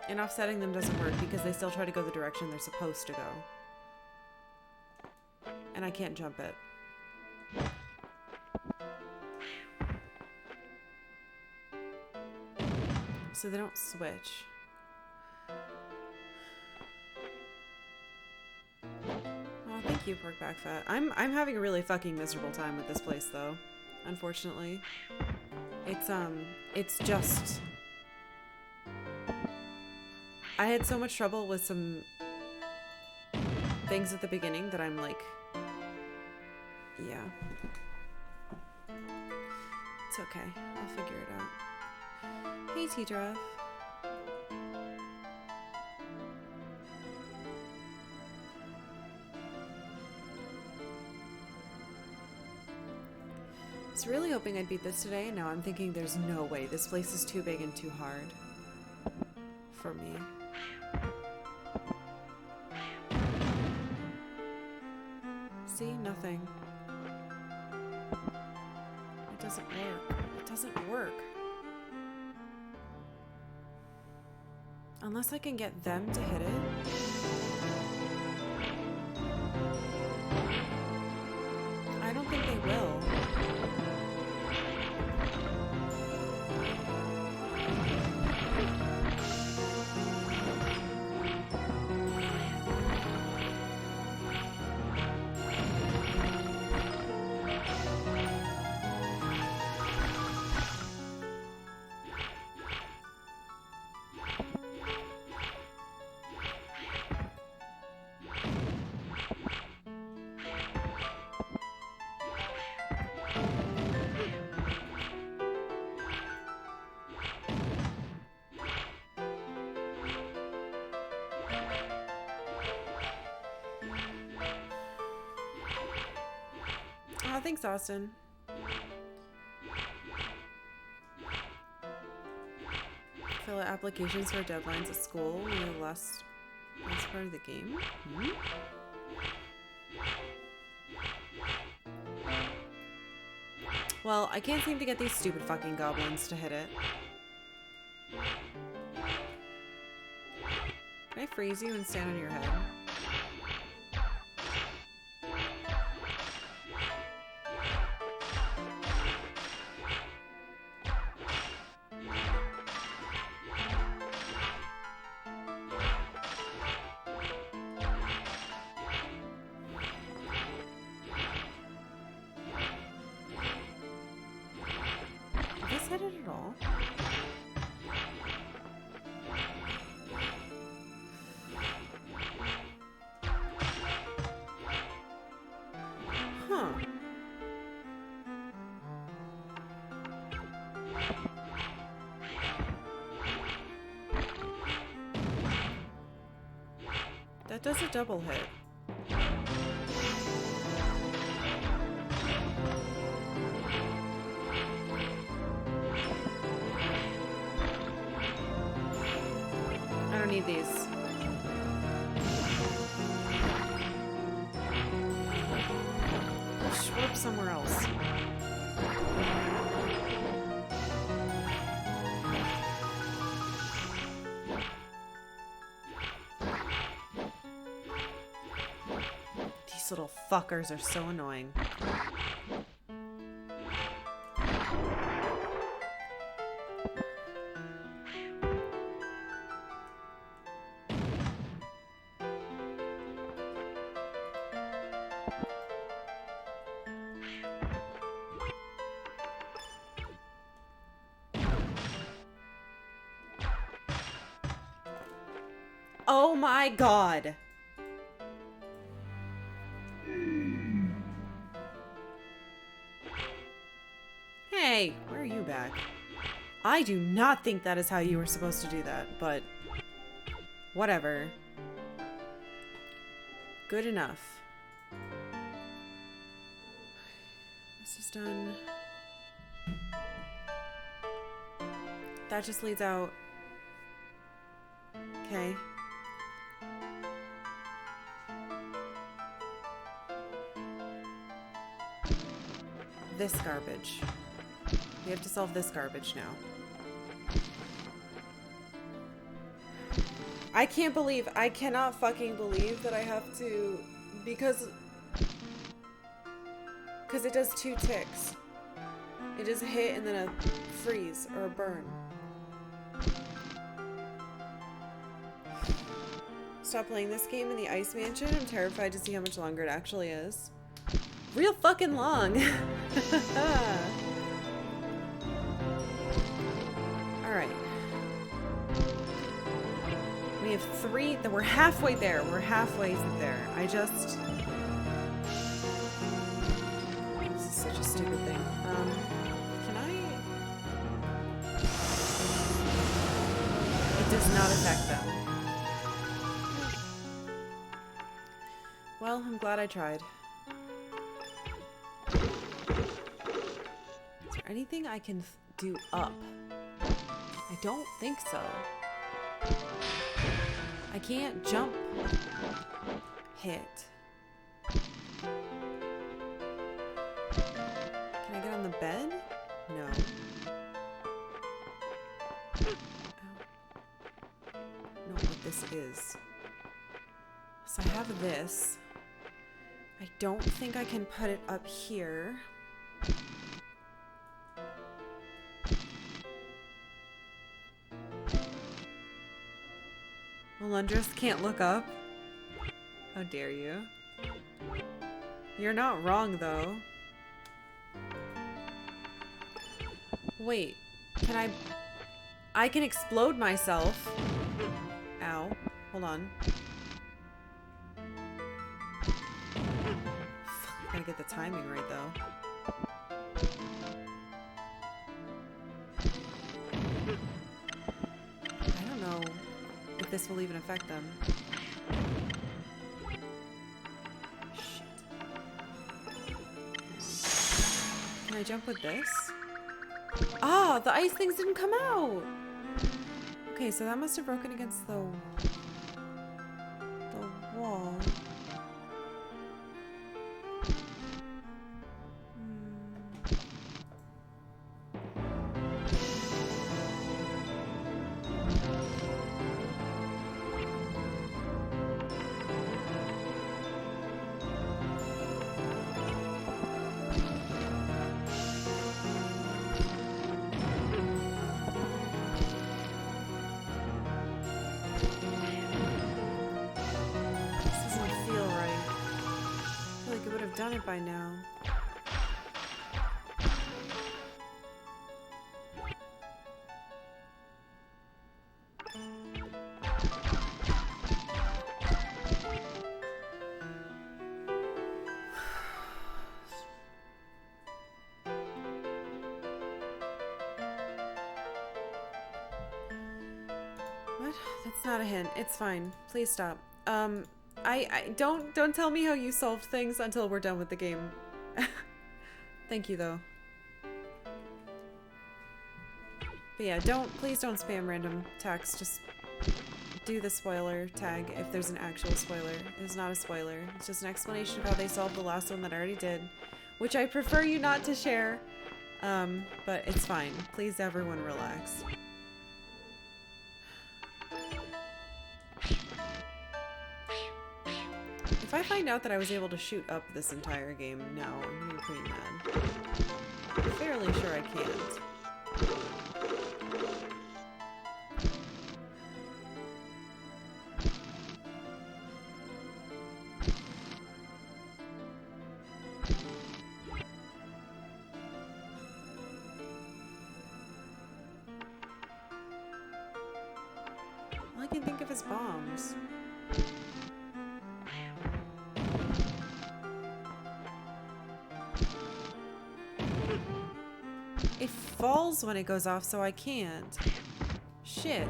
Speaker 1: And offsetting them doesn't work because they still try to go the direction they're supposed to go. And I can't jump it. So they don't switch. Oh, thank you, Pork Back Fat. I'm having a really fucking miserable time with this place though. Unfortunately. It's just I had so much trouble with some things at the beginning that I'm like, yeah. It's okay. I'll figure it out. Hey, T-Draf. I was really hoping I'd beat this today, and now I'm thinking there's no way. This place is too big and too hard for me. See? Nothing. It doesn't work. It doesn't work. Unless I can get them to hit it. I don't think they will. thanks, Austin. Fill out applications for deadlines at school when the last part of the game. Hmm? Well, I can't seem to get these stupid fucking goblins to hit it. Can I freeze you and stand on your head? That does a double hit. I don't need these. Schwarp somewhere else. These little fuckers are so annoying. Oh my god! Hey, where are you back? I do not think that is how you were supposed to do that, but whatever. Good enough. This is done. That just leads out. Okay. This garbage. We have to solve this garbage now. I cannot fucking believe that I have to, because it does 2 ticks. It does a hit and then a freeze or a burn. Stop playing this game in the Ice Mansion. I'm terrified to see how much longer it actually is. Real fucking long. Alright. We have 3. We're halfway there. We're halfway there. This is such a stupid thing. Can I? It does not affect them. Well, I'm glad I tried. Is there anything I can do up? I don't think so. I can't jump. Hit. Can I get on the bed? No. Ow. I don't know what this is. So I have this. I don't think I can put it up here. Alundra can't look up. How dare you? You're not wrong, though. Wait, can I can explode myself. Ow. Hold on. Fuck, gotta get the timing right, though. I don't know if this will even affect them. Shit. jump with this? Ah, the ice things didn't come out! Okay, so that must have broken against the wall. Done it by now. What? That's not a hint. It's fine. Please stop. I don't tell me how you solved things until we're done with the game. Thank you though. But yeah, please don't spam random text. Just do the spoiler tag if there's an actual spoiler. It's not a spoiler. It's just an explanation of how they solved the last one that I already did, which I prefer you not to share. But it's fine. Please everyone relax. If I find out that I was able to shoot up this entire game, no, I'm gonna be pretty mad. I'm fairly sure I can't. All I can think of is bombs. It falls when it goes off, so I can't. Shit.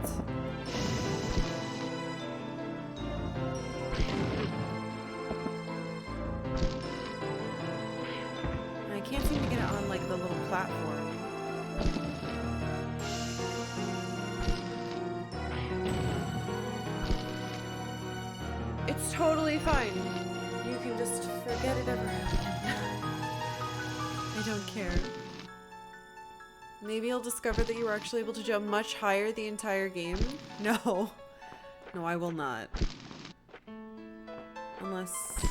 Speaker 1: And I can't seem to get it on, like, the little platform. It's totally fine. You can just forget it ever happened. I don't care. Maybe you'll discover that you were actually able to jump much higher the entire game. No. No, I will not. Unless...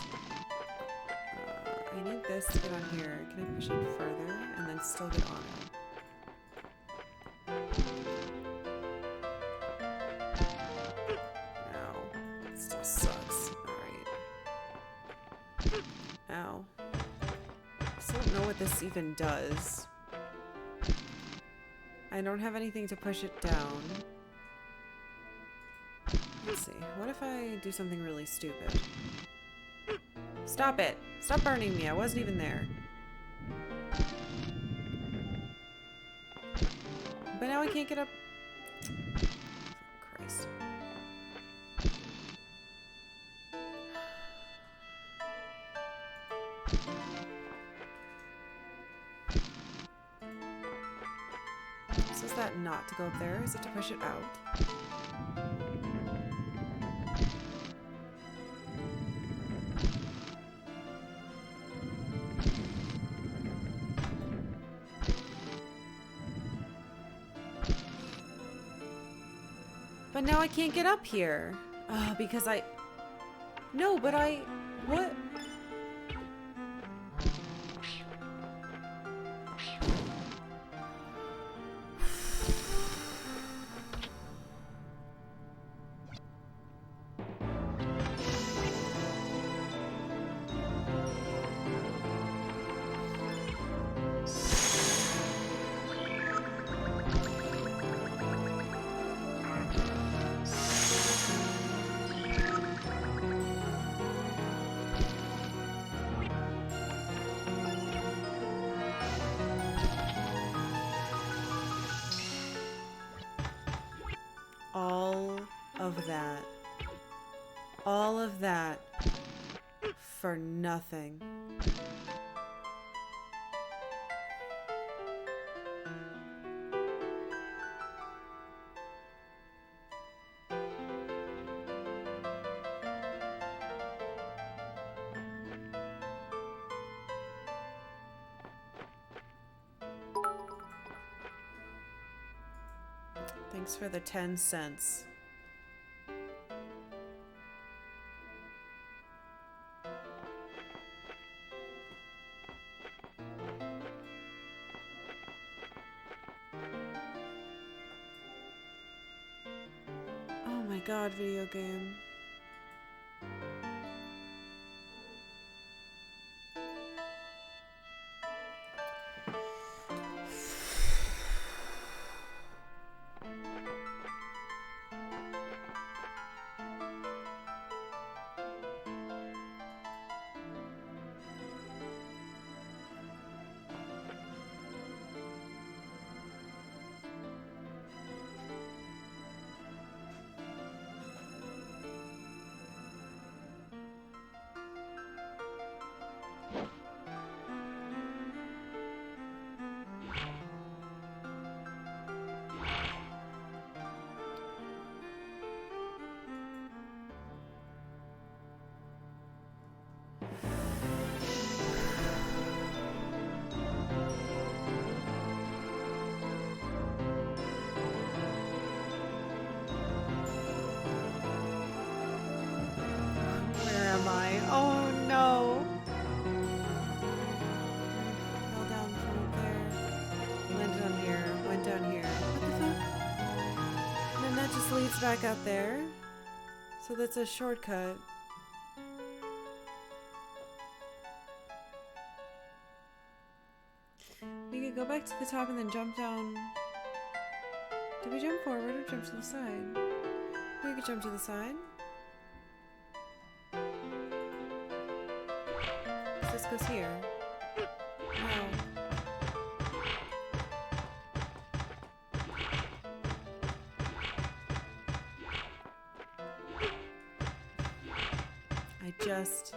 Speaker 1: I need this to get on here. Can I push it further and then still get on it? Ow. It still sucks. Alright. Ow. I still don't know what this even does. I don't have anything to push it down. Let's see. What if I do something really stupid? Stop it! Stop burning me. I wasn't even there. But now I can't get up. Christ. So is that not to go up there? Is it to push it out? But now I can't get up here. Because I... No, but I... What? All of that for nothing. Thanks for the 10 cents. Oh my god, video game. Oh no! Fell down from up there. Landed on here. Went down here. What the fuck? And then that just leads back up there. So that's a shortcut. We could go back to the top and then jump down. Did we jump forward or jump to the side? We could jump to the side. This goes here. No. I just...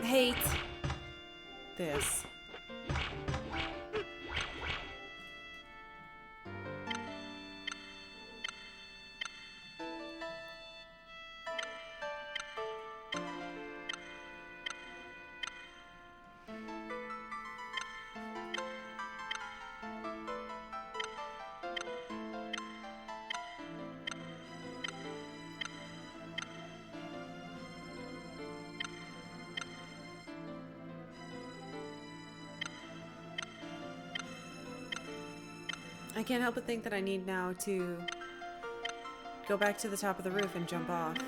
Speaker 1: hate this. I can't help but think that I need now to go back to the top of the roof and jump off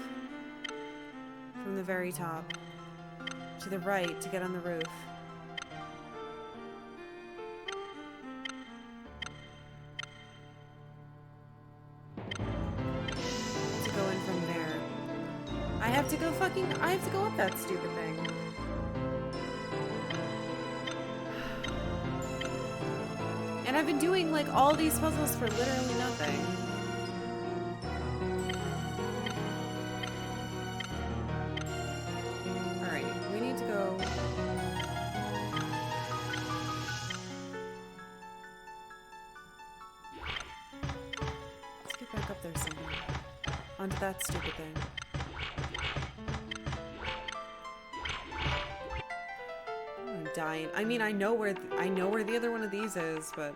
Speaker 1: from the very top to the right to get on the roof. To go in from there. I have to go up that stupid thing. And I've been doing like all these puzzles for literally nothing. Alright, we need to go. Let's get back up there somewhere. Onto that stupid thing. I'm dying. I mean, I know where the other one of these is, but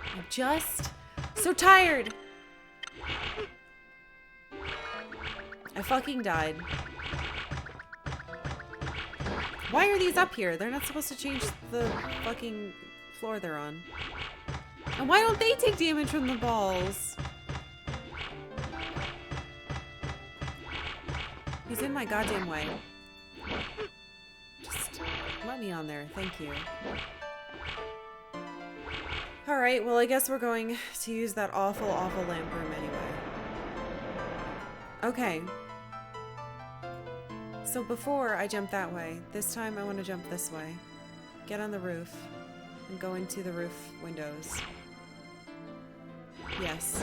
Speaker 1: I'm just so tired. I fucking died. Why are these up here? They're not supposed to change the fucking floor they're on. And why don't they take damage from the balls? He's in my goddamn way. Just let me on there, thank you. Alright, well I guess we're going to use that awful, awful lamp room anyway. Okay. So before I jump that way, this time I want to jump this way. Get on the roof. And go into the roof windows. Yes.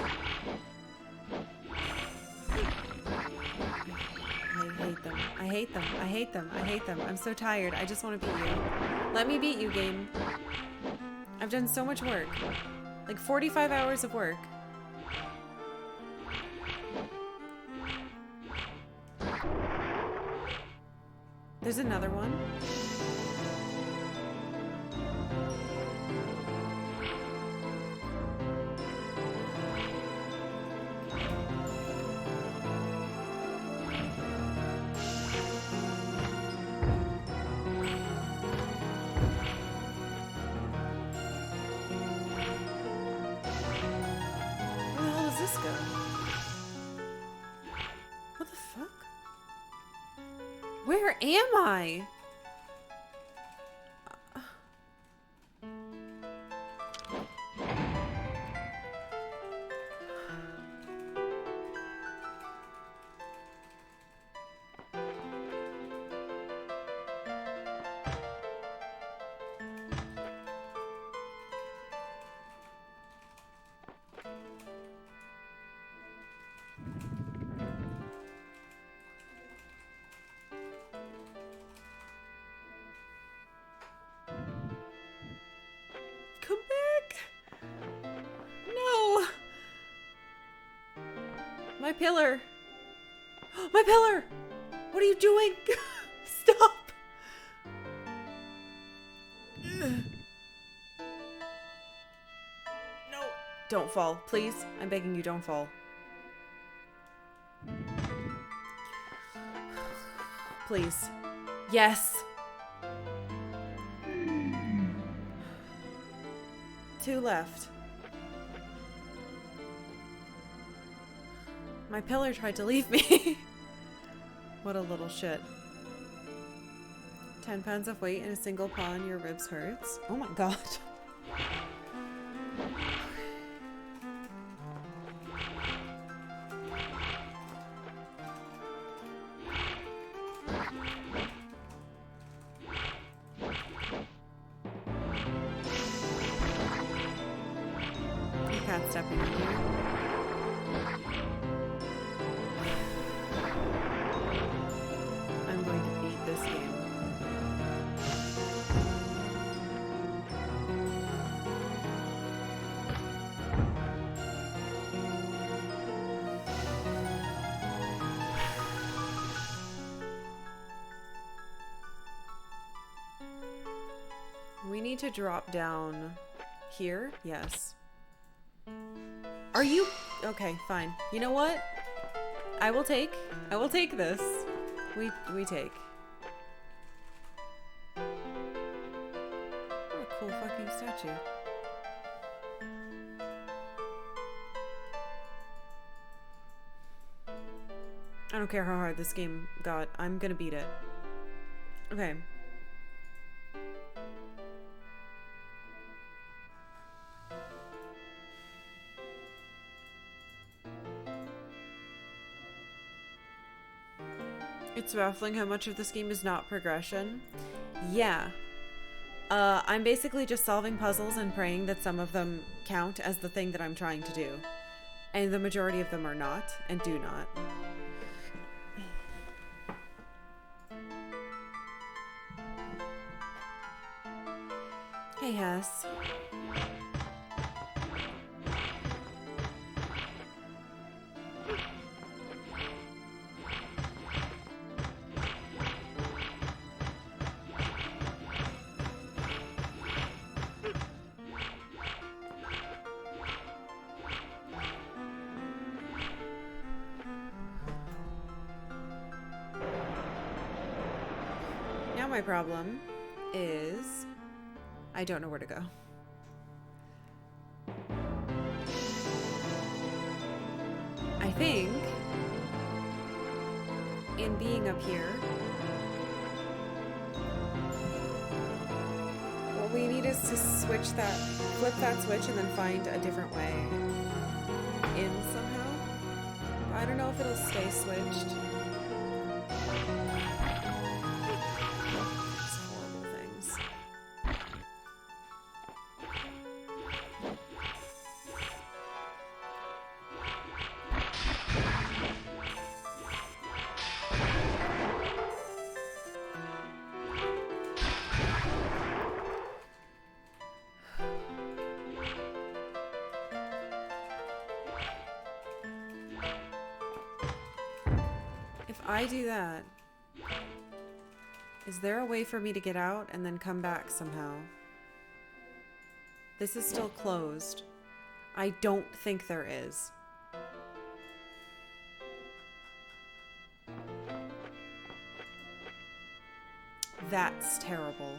Speaker 1: I hate them. I hate them. I hate them. I hate them. I'm so tired. I just want to beat you. Let me beat you, game. I've done so much work. Like 45 hours of work. There's another one. Where am I? Come back! No! My pillar! My pillar! What are you doing? Stop! No! Don't fall, please. I'm begging you, don't fall. Please. Yes! 2 left. My pillar tried to leave me. What a little shit. 10 pounds of weight in a single paw and your ribs hurts. Oh my god. Stepping in here. I'm going to beat this game. We need to drop down here. Yes. Are you okay? Fine. You know what? I will take this. We take. What a cool fucking statue. I don't care how hard this game got. I'm gonna beat it. Okay. It's baffling how much of this game is not progression. Yeah. I'm basically just solving puzzles and praying that some of them count as the thing that I'm trying to do. And the majority of them are not, and do not. Hey, Hess. My problem is I don't know where to go. I think in being up here, what we need is to flip that switch and then find a different way in somehow. I don't know if it'll stay switched. If I do that, is there a way for me to get out and then come back somehow? This is still closed. I don't think there is. That's terrible.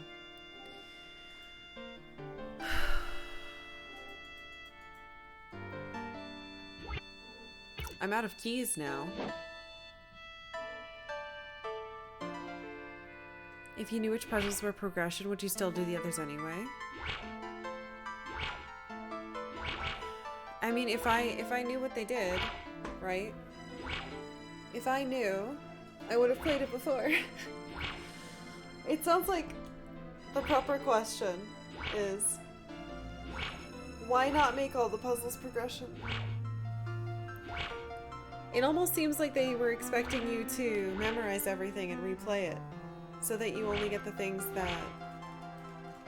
Speaker 1: I'm out of keys now. If you knew which puzzles were progression, would you still do the others anyway? I mean, if I knew what they did, right? If I knew, I would have played it before. It sounds like the proper question is, why not make all the puzzles progression? It almost seems like they were expecting you to memorize everything and replay it, so that you only get the things that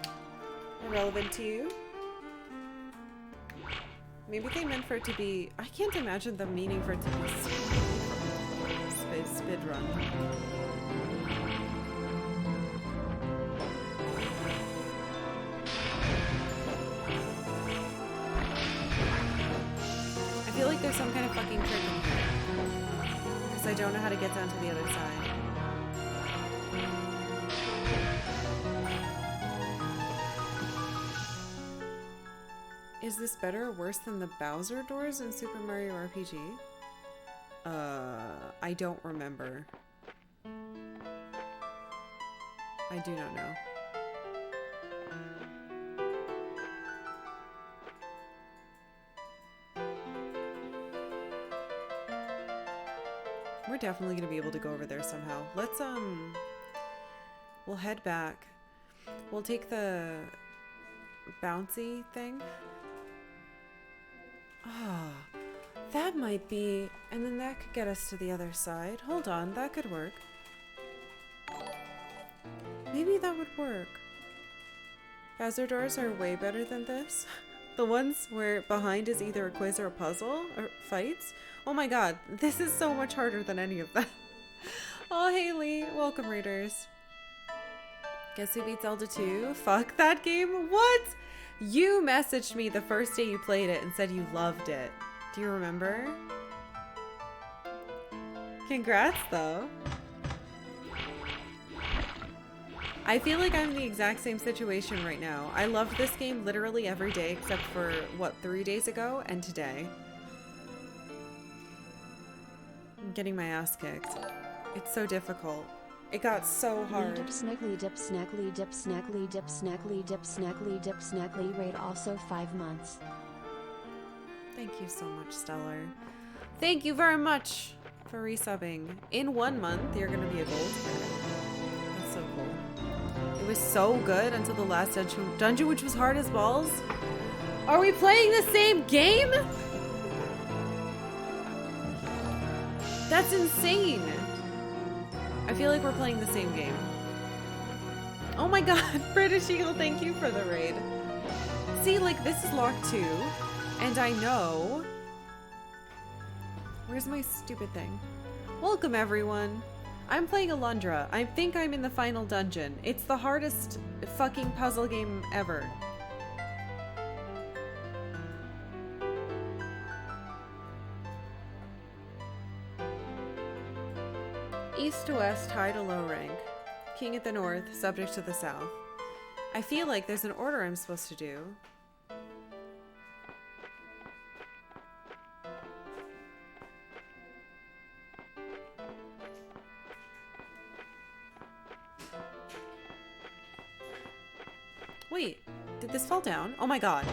Speaker 1: are relevant to you. Maybe they meant for it to be... I can't imagine them meaning for it to be speedrun. I feel like there's some kind of fucking trick in here. Because I don't know how to get down to the other side. Is this better or worse than the Bowser doors in Super Mario RPG? I don't remember. I do not know. We're definitely gonna be able to go over there somehow. Let's, we'll head back. We'll take the bouncy thing. Ah, that might be... And then that could get us to the other side. Hold on, that could work. Maybe that would work. Bowser doors are way better than this. The ones where behind is either a quiz or a puzzle or fights. Oh my god, this is so much harder than any of that. Oh, Haley, welcome, readers. Guess who beat Zelda 2? Fuck that game. What? You messaged me the first day you played it and said you loved it. Do you remember? Congrats, though. I feel like I'm in the exact same situation right now. I loved this game literally every day except for, what, 3 days ago and today. I'm getting my ass kicked. It's so difficult. It got so hard.
Speaker 2: Dip snackly dip snackly dip snackly dip snackly dip snackly dip snackly raid also 5 months.
Speaker 1: Thank you so much, Stellar. Thank you very much for resubbing. In 1 month, you're gonna be a gold. That's so cool. It was so good until the last dungeon, which was hard as balls. Are we playing the same game? That's insane. I feel like we're playing the same game. Oh my god, British Eagle, thank you for the raid. See, like, this is lock 2, and I know... Where's my stupid thing? Welcome, everyone. I'm playing Alundra. I think I'm in the final dungeon. It's the hardest fucking puzzle game ever. East to west, high to low rank. King at the north, subject to the south. I feel like there's an order I'm supposed to do. Wait, did this fall down? Oh my god.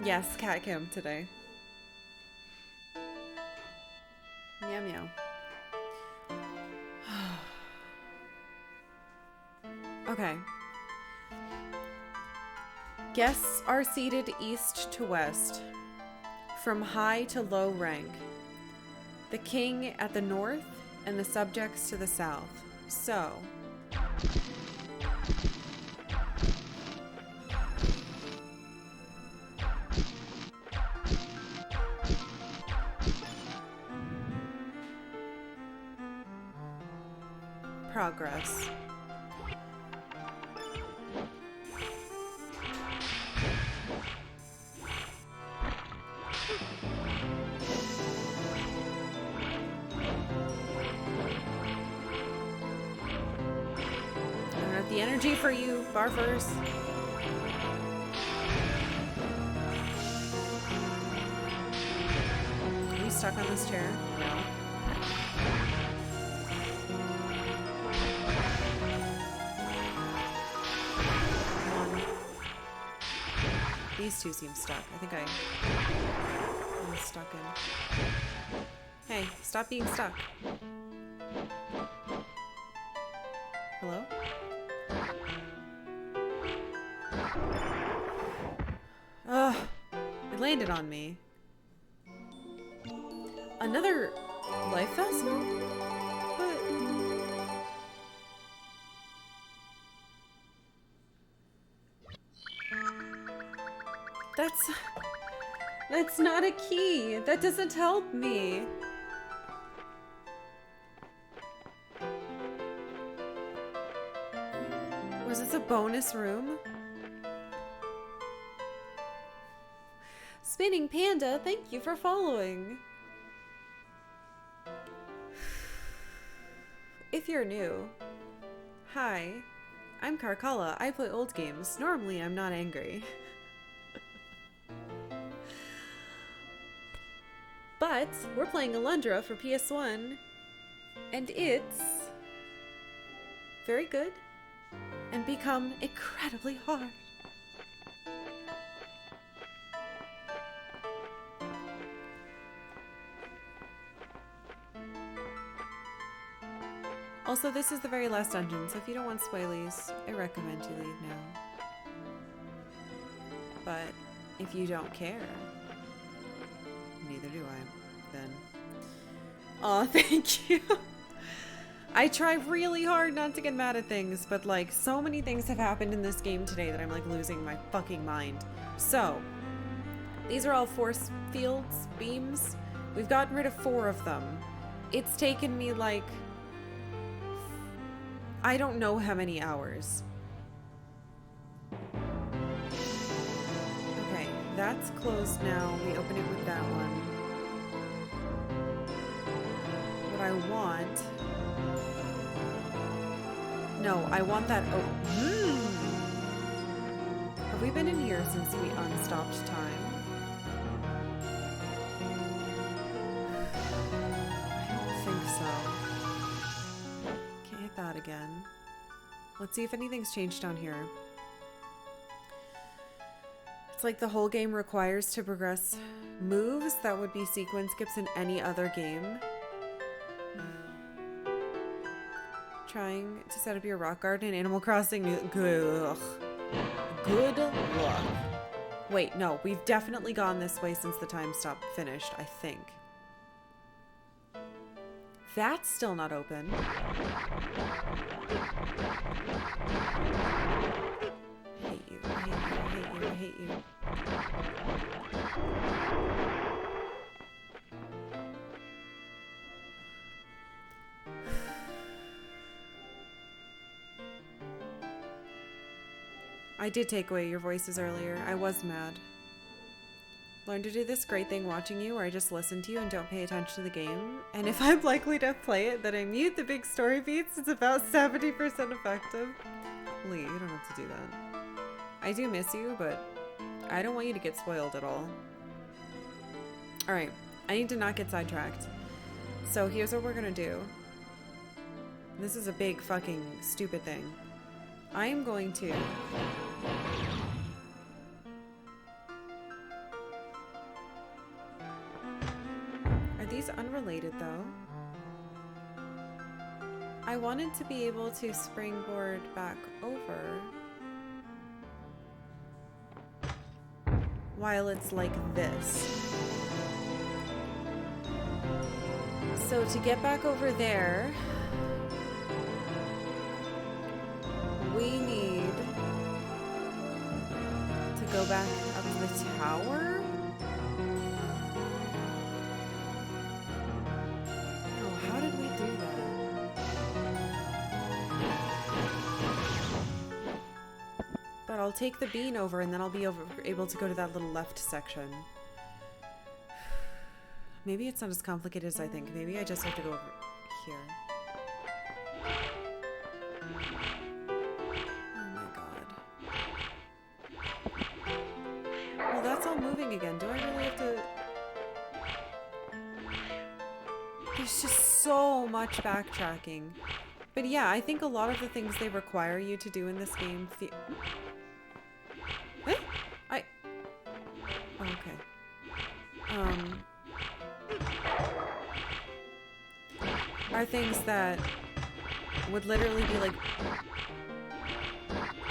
Speaker 1: Yes, cat cam today. Meow meow. Okay. Guests are seated east to west, from high to low rank. The king at the north and the subjects to the south. So... progress. I don't have the energy for you, barfers. Are you stuck on this chair? No. These two seem stuck. I think I'm stuck in. Hey, stop being stuck. Hello? Ugh. It landed on me. Another life vessel? But... That's not a key. That doesn't help me. Was this a bonus room? Spinning Panda, thank you for following. If you're new, hi, I'm Karkalla. I play old games. Normally, I'm not angry. But we're playing Alundra for PS1, and it's very good and become incredibly hard. Also, this is the very last dungeon, so if you don't want spoilies, I recommend you leave now. But if you don't care, neither do I, then. Aw, thank you. I try really hard not to get mad at things, but like so many things have happened in this game today that I'm like losing my fucking mind. So, these are all force fields, beams. We've gotten rid of 4 of them. It's taken me like, I don't know how many hours. Okay, that's closed now. We open it with that one. What I want... No, I want that... Oh, Have we been in here since we unstopped time? I don't think so. Can't hit that again. Let's see if anything's changed down here. It's like the whole game requires to progress moves that would be sequence skips in any other game. Trying to set up your rock garden in Animal Crossing. Good luck. Wait, no, we've definitely gone this way since the time stop finished, I think. That's still not open. I hate you, I hate you, I hate you, I hate you. I did take away your voices earlier. I was mad. Learn to do this great thing watching you where I just listen to you and don't pay attention to the game. And if I'm likely to play it, then I mute the big story beats. It's about 70% effective. Lee, you don't have to do that. I do miss you, but I don't want you to get spoiled at all. Alright, I need to not get sidetracked. So here's what we're gonna do. This is a big fucking stupid thing. I am going to... Are these unrelated though? I wanted to be able to springboard back over while it's like this. So to get back over there, we need to go back up the tower? No, how did we do that? God, I'll take the bean over and then I'll be able to go to that little left section. Maybe it's not as complicated as I think. Maybe I just have to go over here. Oh my god. Well, that's all moving again. Do I really have to... There's just so much backtracking. But yeah, I think a lot of the things they require you to do in this game... Eh? Oh, okay. Are things that would literally be like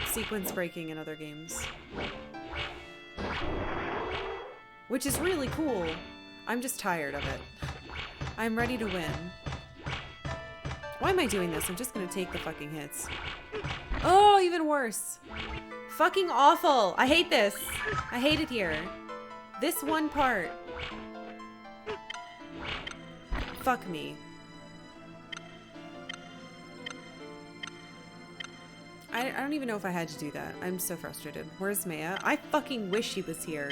Speaker 1: sequence breaking in other games. Which is really cool. I'm just tired of it. I'm ready to win. Why am I doing this? I'm just gonna take the fucking hits. Oh, even worse. Fucking awful. I hate this. I hate it here. This one part. Fuck me. I don't even know if I had to do that. I'm so frustrated. Where's Maya? I fucking wish she was here.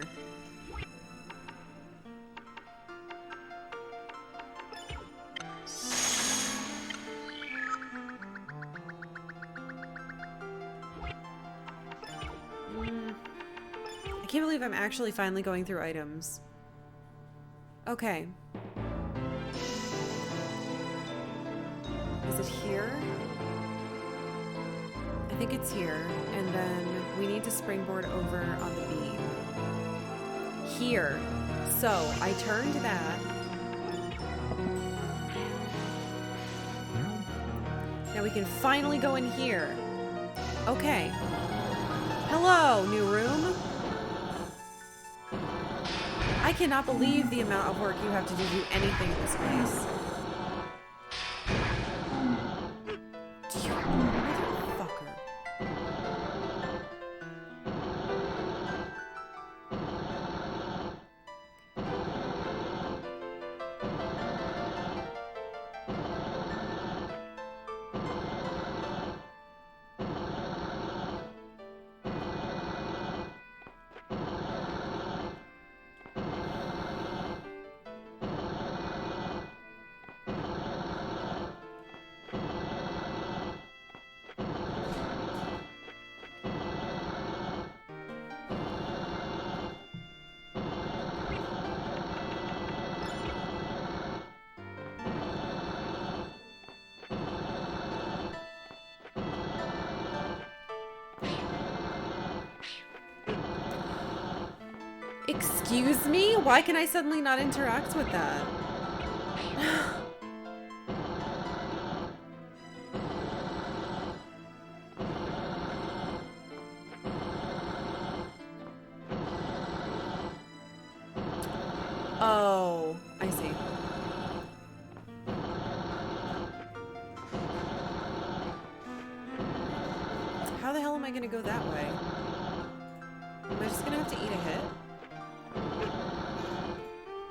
Speaker 1: I can't believe I'm actually finally going through items. Okay. Is it here? I think it's here. And then we need to springboard over on the beam. Here. So, I turned that. Now we can finally go in here. Okay. Hello, new room. I cannot believe the amount of work you have to do anything in this place. You motherfucker. Excuse me? Why can I suddenly not interact with that? Oh, I see. How the hell am I gonna go that way? Am I just gonna have to eat a hit?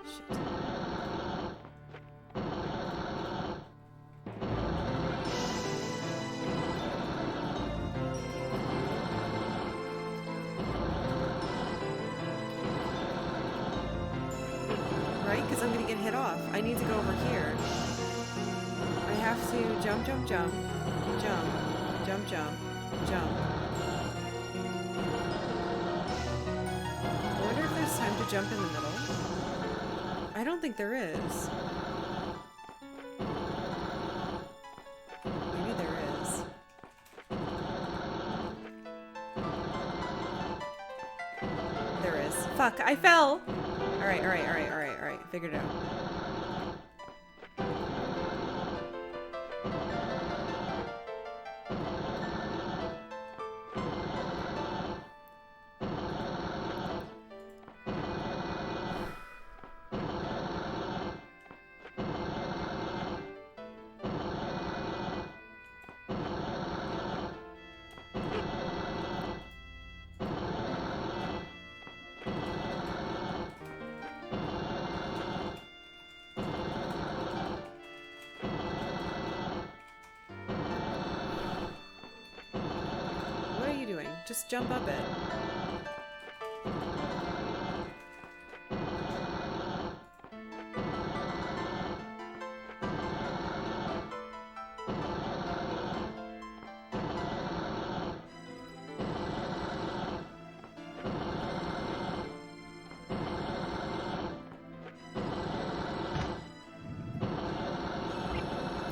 Speaker 1: Shit. Right? Because I'm gonna get hit off. I need to go over here. I have to jump, jump, jump, jump, jump, jump, jump. I wonder if there's time to jump in the middle. I don't think there is. Maybe there is. There is. Fuck, I fell! Alright, alright, alright, alright, alright. Figured it out. Just jump up it.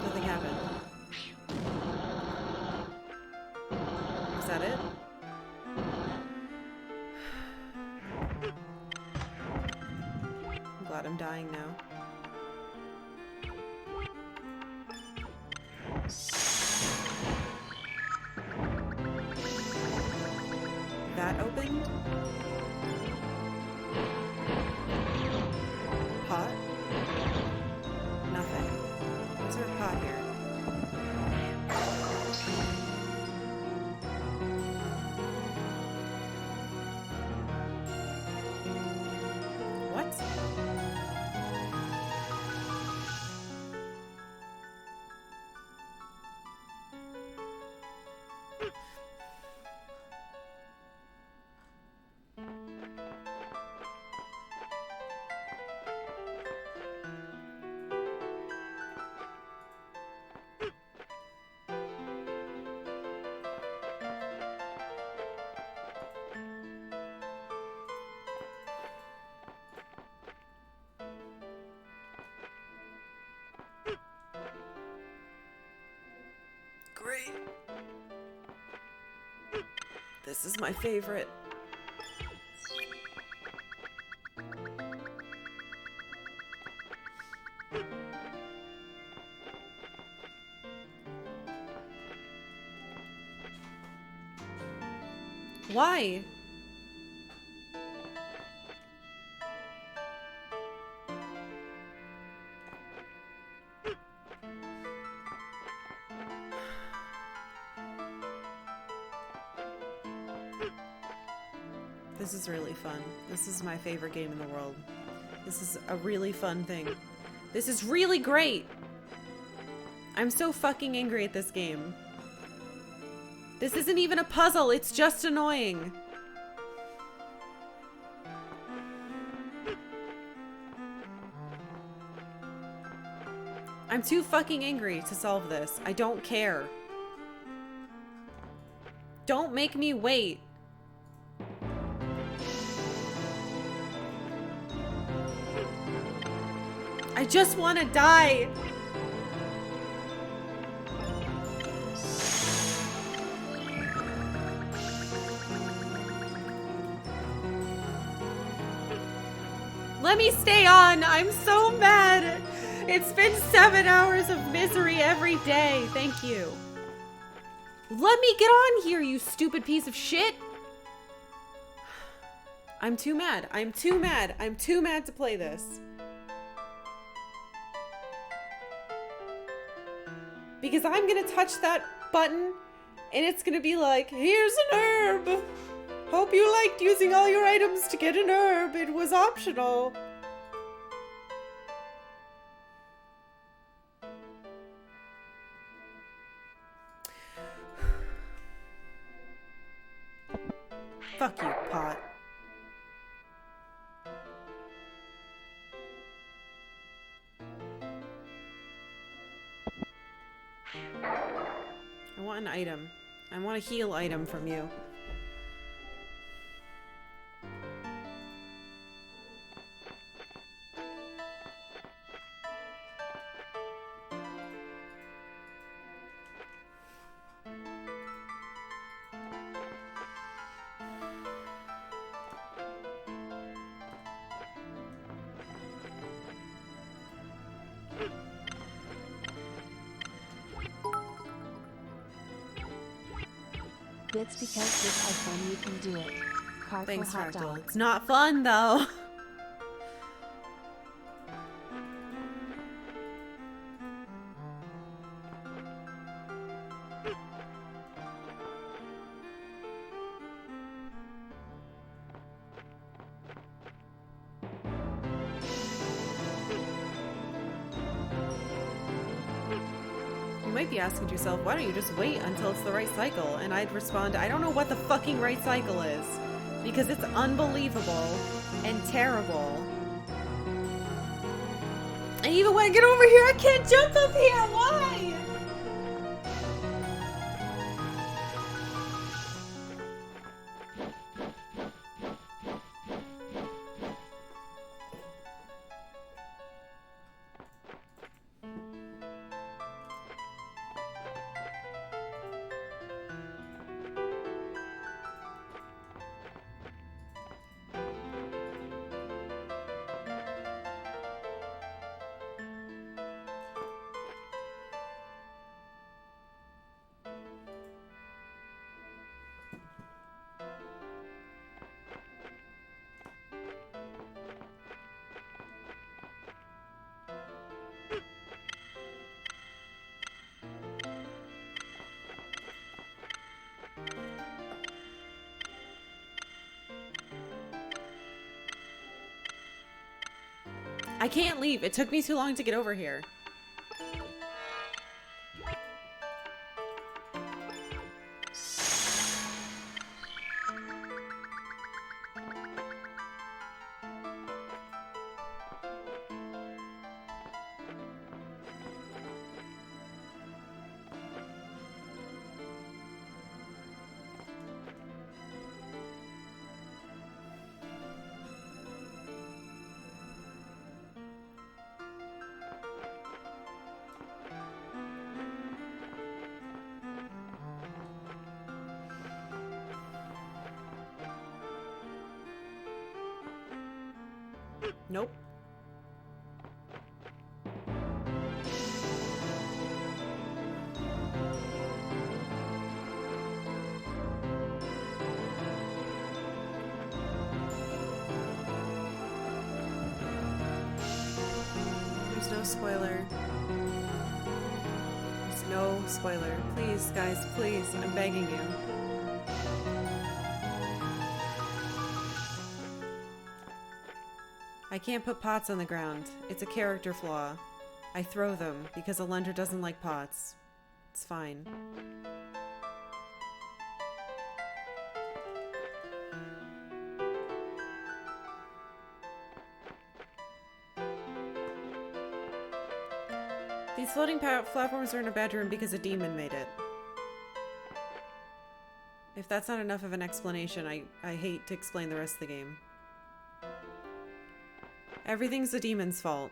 Speaker 1: Nothing happened. Is that it? I'm glad I'm dying now. That opened? Pot? Nothing. Is there a pot here? What? Great. This is my favorite. Why? This is really fun. This is my favorite game in the world. This is a really fun thing. This is really great! I'm so fucking angry at this game. This isn't even a puzzle, it's just annoying. I'm too fucking angry to solve this. I don't care. Don't make me wait. I just want to die. Let me stay on. I'm so mad. It's been 7 hours of misery every day. Thank you. Let me get on here, you stupid piece of shit. I'm too mad. I'm too mad. I'm too mad to play this. Because I'm gonna touch that button and it's gonna be like, here's an herb. Hope you liked using all your items to get an herb. It was optional. Fuck you, pot. I want an item. I want a heal item from you.
Speaker 2: It's because this is fun, you can do it. Car
Speaker 1: Thanks,
Speaker 2: for hot
Speaker 1: Fractal.
Speaker 2: dog.
Speaker 1: It's not fun, though. You might be asking yourself, why don't you just wait until it's the right cycle? And I'd respond, I don't know what the fucking right cycle is. Because it's unbelievable and terrible. And even when I get over here, I can't jump up here! Why? I can't leave. It took me too long to get over here. Nope. There's no spoiler. There's no spoiler. Please, guys, please. I'm begging you. I can't put pots on the ground. It's a character flaw. I throw them because Alundra doesn't like pots. It's fine. These floating platforms are in a bedroom because a demon made it. If that's not enough of an explanation, I hate to explain the rest of the game. Everything's the demon's fault.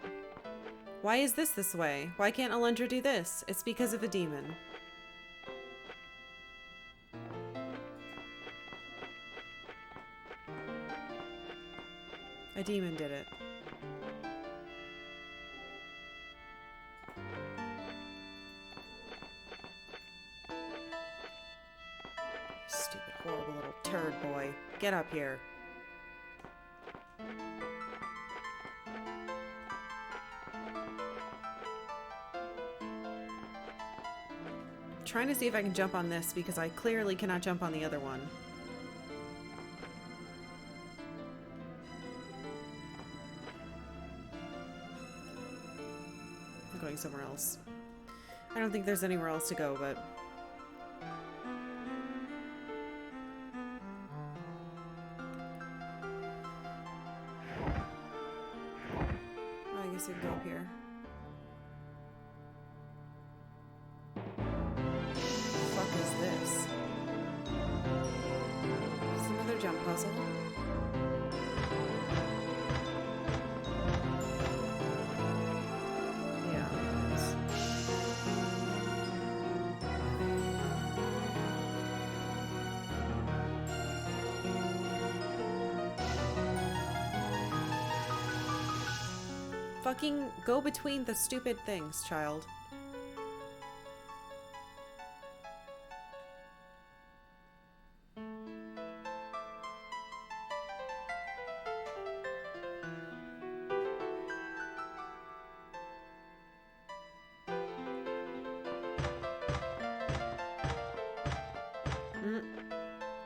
Speaker 1: Why is this way? Why can't Alundra do this? It's because of the demon. A demon did it. Stupid, horrible little turd boy. Get up here. Trying to see if I can jump on this because I clearly cannot jump on the other one. I'm going somewhere else. I don't think there's anywhere else to go, but... Well, I guess I can go up here. Jump puzzle. Yeah. Fucking go between the stupid things, child.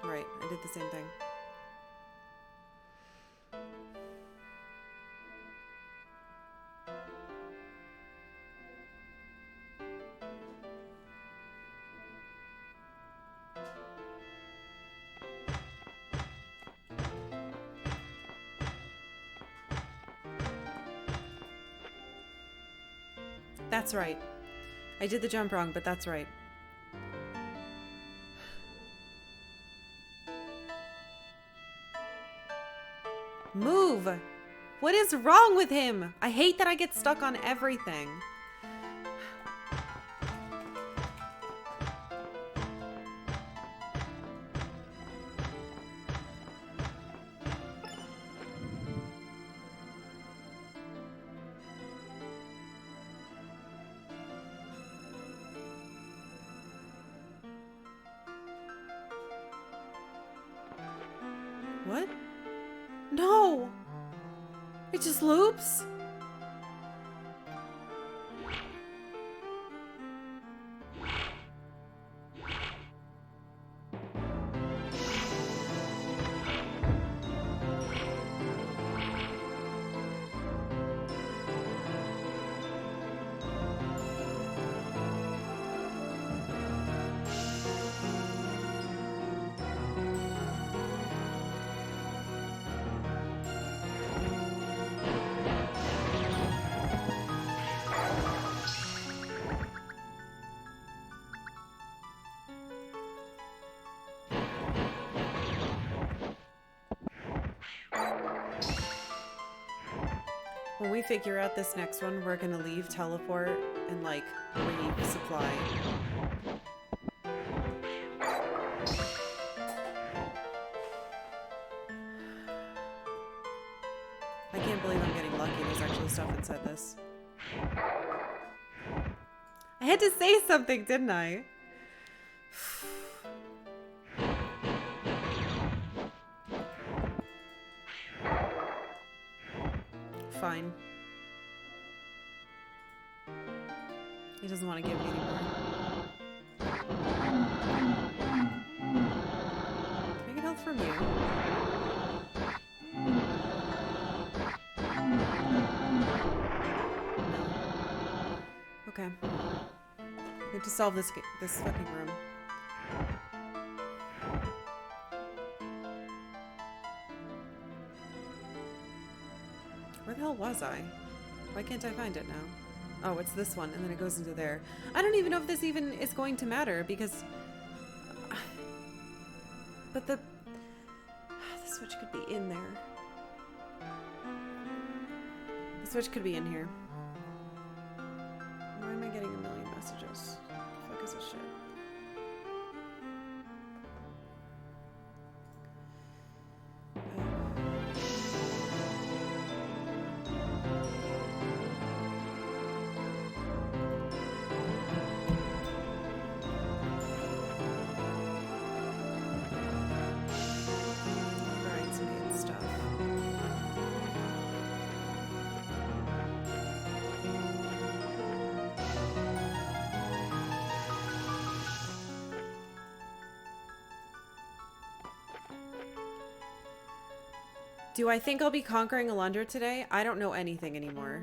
Speaker 1: Right, I did the same thing. That's right. I did the jump wrong, but that's right. Move! What is wrong with him? I hate that I get stuck on everything. What? No! It just loops? When we figure out this next one, we're gonna leave, teleport, and like resupply. I can't believe I'm getting lucky. There's actually stuff inside this. I had to say something, didn't I? Fine. He doesn't want to give me anymore. Can I get health from you? No. Okay. We have to solve this fucking room. Where the hell was I? Why can't I find it now? Oh, it's this one, and then it goes into there. I don't even know if this even is going to matter, because... But the switch could be in there. The switch could be in here. Why am I getting a million messages? The fuck is this shit? Do I think I'll be conquering Alundra today? I don't know anything anymore.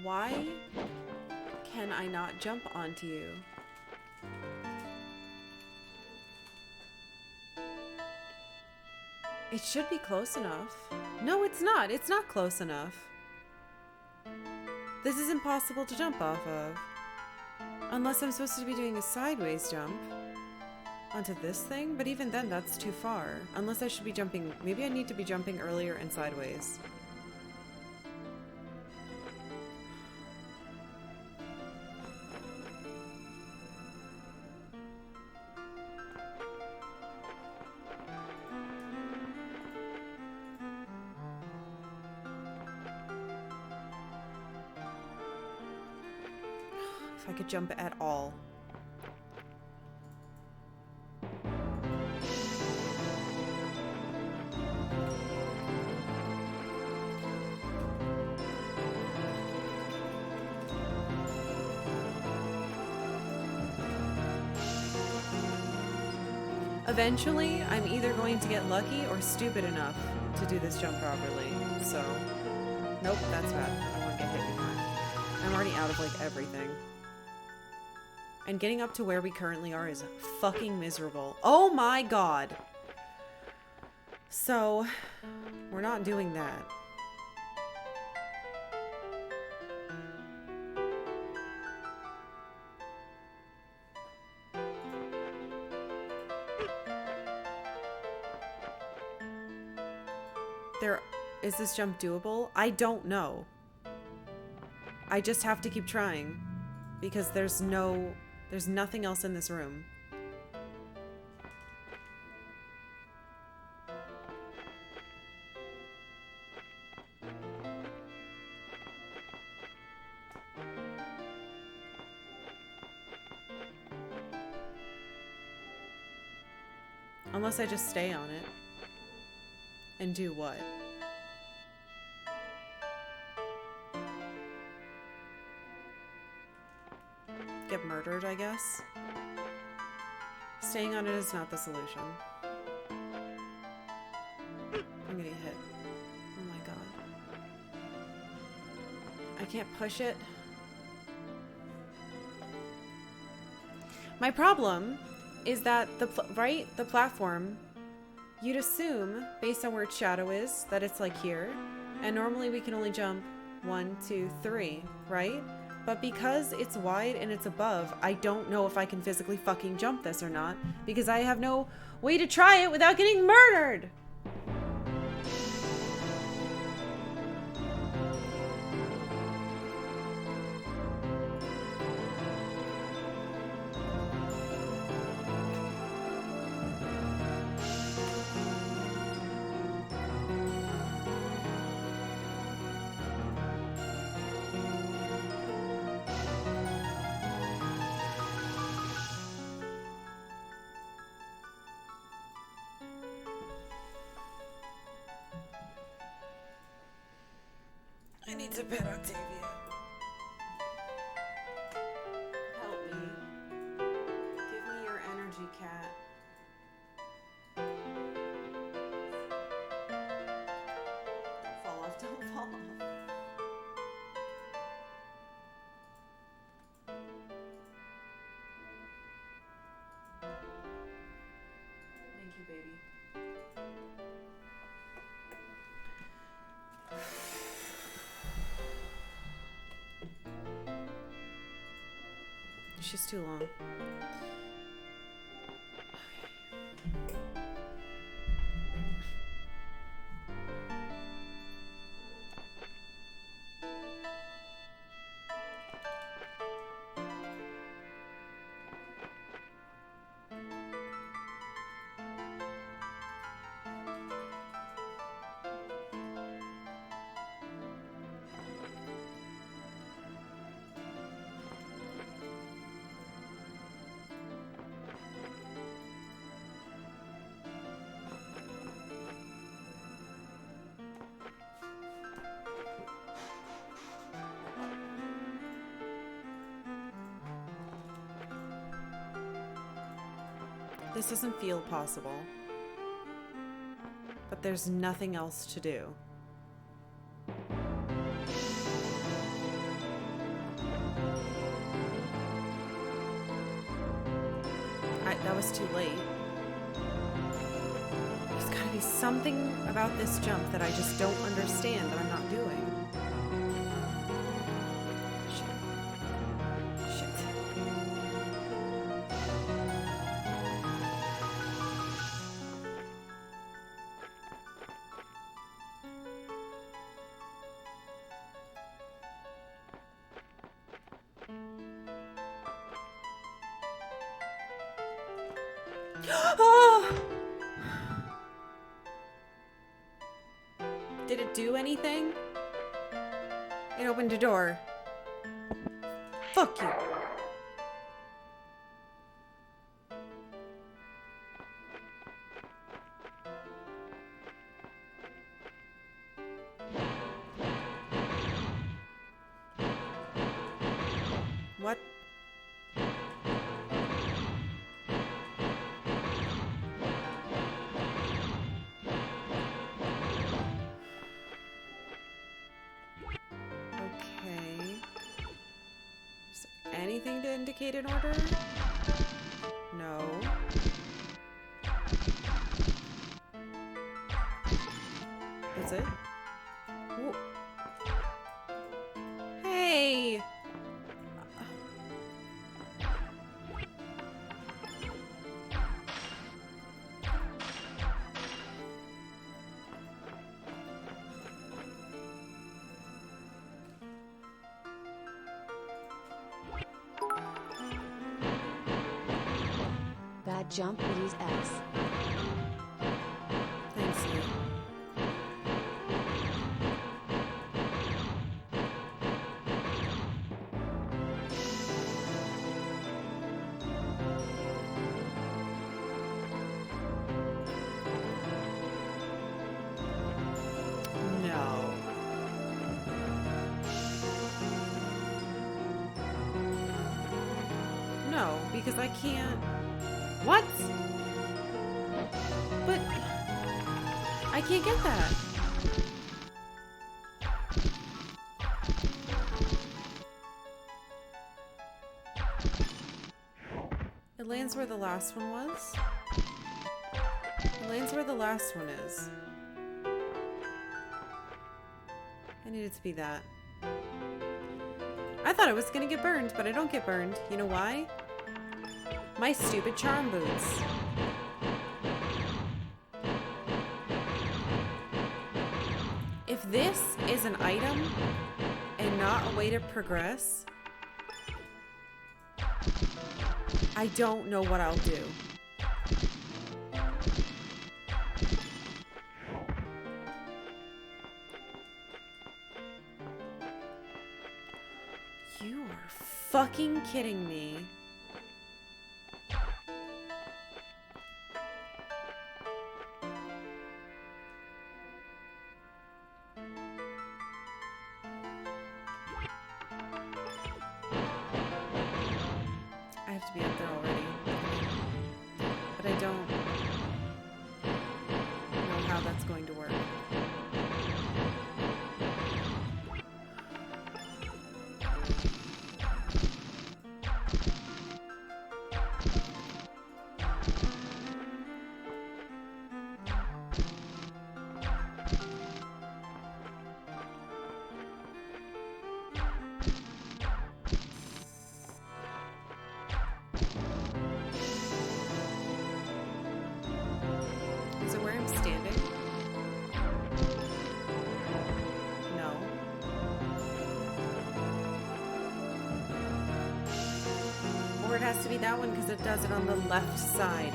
Speaker 1: Why can I not jump onto you? It should be close enough. No, it's not. It's not close enough. This is impossible to jump off of. Unless I'm supposed to be doing a sideways jump onto this thing, but even then that's too far. Unless I should be jumping, maybe I need to be jumping earlier and sideways. If I could jump at all. Eventually, I'm either going to get lucky or stupid enough to do this jump properly. So, nope, that's bad. I don't want to get hit anymore. I'm already out of, like, everything. And getting up to where we currently are is fucking miserable. Oh my god! So, we're not doing that. Is this jump doable? I don't know. I just have to keep trying because there's nothing else in this room. Unless I just stay on it. And do what? Get murdered, I guess. Staying on it is not the solution. I'm getting hit. Oh my god. I can't push it. My problem is that the platform, you'd assume, based on where its shadow is, that it's like here. And normally we can only jump 1, 2, 3, right? But because it's wide and it's above, I don't know if I can physically fucking jump this or not, because I have no way to try it without getting murdered! I need to pet Octavia. Help me. Give me your energy, cat. Don't fall off, don't fall off. Thank you, baby. She's too long. This doesn't feel possible. But there's nothing else to do. That was too late. There's gotta be something about this jump that I just don't understand that I'm not doing. Oh! Did it do anything? It opened a door. Fuck you. What? anything to indicate an order? No. That's it? Ooh. Hey!
Speaker 2: Bad jump, please X.
Speaker 1: Thanks, you. No. No, because I can't. What? But I can't get that. It lands where the last one was. It lands where the last one is. I need it to be that. I thought I was gonna get burned, but I don't get burned. You know why? My stupid charm boots. If this is an item and not a way to progress, I don't know what I'll do. You are fucking kidding me. I have to be up there already. But I don't know how that's going to work. Is it where I'm standing? No. Or it has to be that one because it does it on the left side.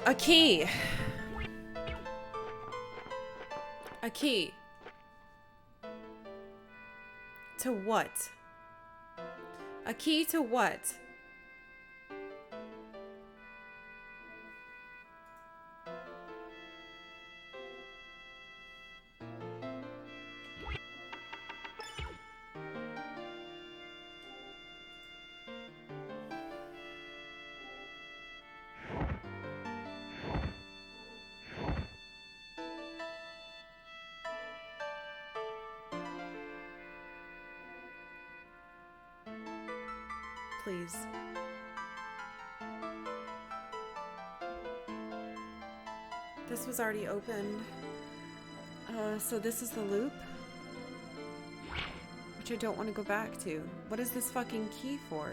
Speaker 1: A key. A key. To what? A key to what? Please. This was already opened. So this is the loop? Which I don't want to go back to. What is this fucking key for?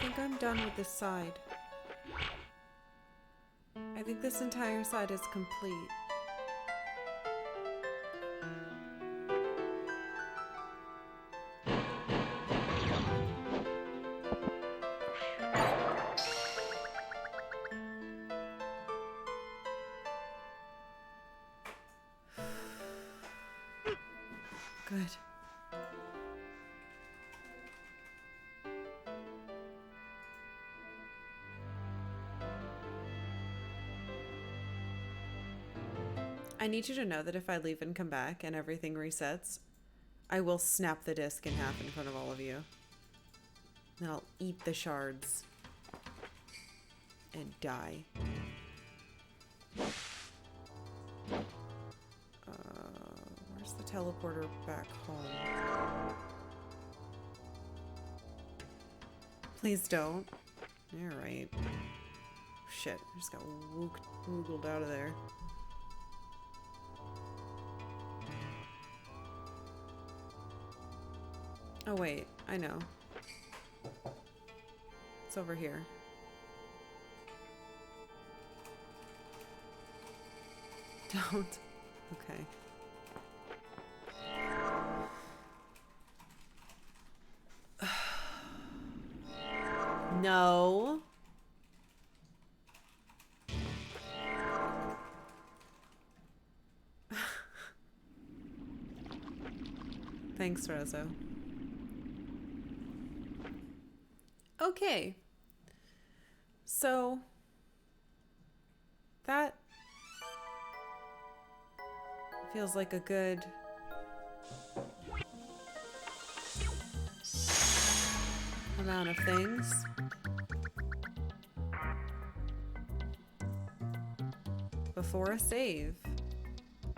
Speaker 1: think I'm done with this side. I think this entire side is complete. Good. I need you to know that if I leave and come back and everything resets, I will snap the disc in half in front of all of you. Then I'll eat the shards and die. Where's the teleporter back home? Please don't. Alright. Shit, I just got woogled out of there. Oh wait, I know. It's over here. Don't. Okay. No. Thanks, Rezo. Okay. So that feels like a good amount of things. Before a save.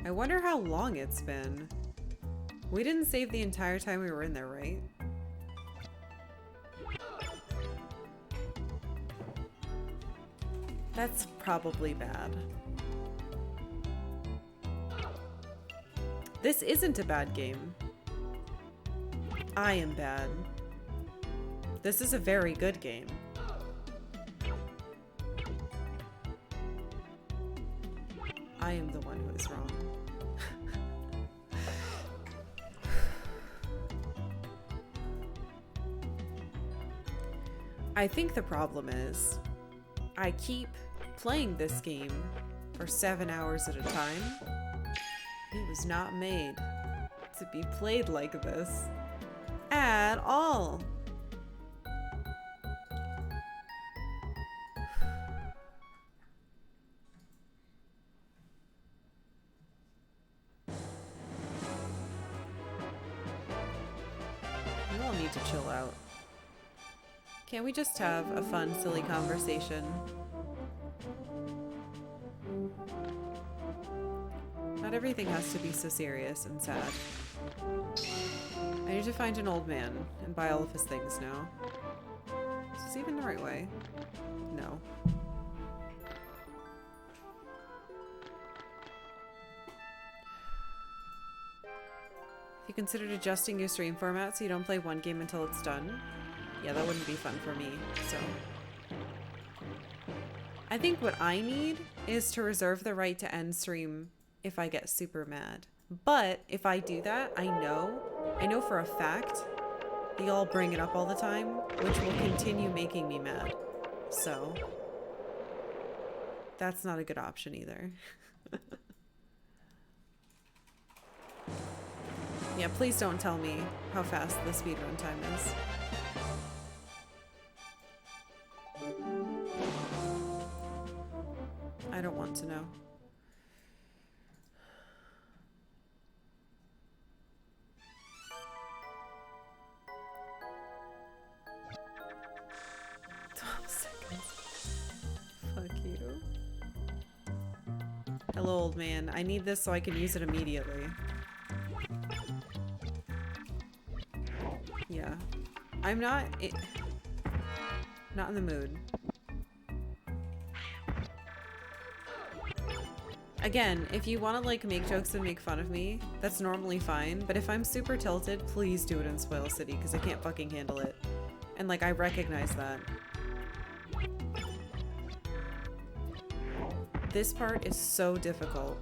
Speaker 1: I wonder how long it's been. We didn't save the entire time we were in there, right? That's probably bad. This isn't a bad game. I am bad. This is a very good game. I am the one who is wrong. I think the problem is I keep playing this game for 7 hours at a time. It was not made to be played like this at all. We all need to chill out. Can't we just have a fun, silly conversation? Not everything has to be so serious and sad. I need to find an old man and buy all of his things now. Is this even the right way? No. If you considered adjusting your stream format so you don't play one game until it's done, yeah, that wouldn't be fun for me, so. I think what I need is to reserve the right to end stream if I get super mad. But if I do that, I know for a fact that y'all bring it up all the time, which will continue making me mad. So, that's not a good option either. Yeah, please don't tell me how fast the speedrun time is. I don't want to know. Hello, old man. I need this so I can use it immediately. Yeah. I'm not in the mood. Again, if you want to like make jokes and make fun of me, that's normally fine, but if I'm super tilted, please do it in Spoil City because I can't fucking handle it. And like, I recognize that. This part is so difficult.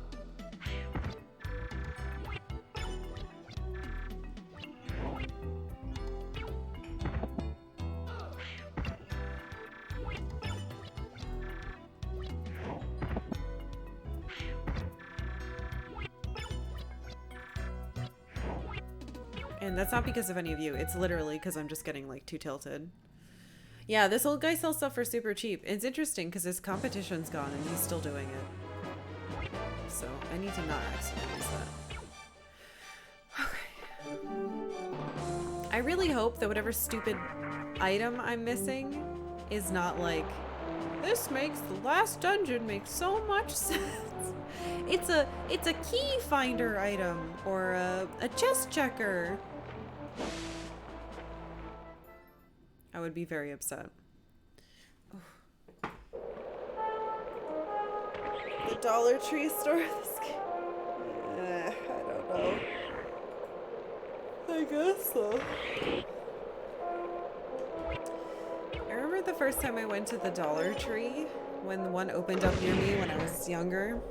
Speaker 1: And that's not because of any of you. It's literally because I'm just getting like too tilted. Yeah, this old guy sells stuff for super cheap. It's interesting because his competition's gone and he's still doing it. So I need to not accidentally use that. Okay. I really hope that whatever stupid item I'm missing is not like, this makes the last dungeon make so much sense. It's a key finder item or a chest checker. I would be very upset. Oh. The Dollar Tree store. I don't know. I guess so. I remember the first time I went to the Dollar Tree when the one opened up near me when I was younger.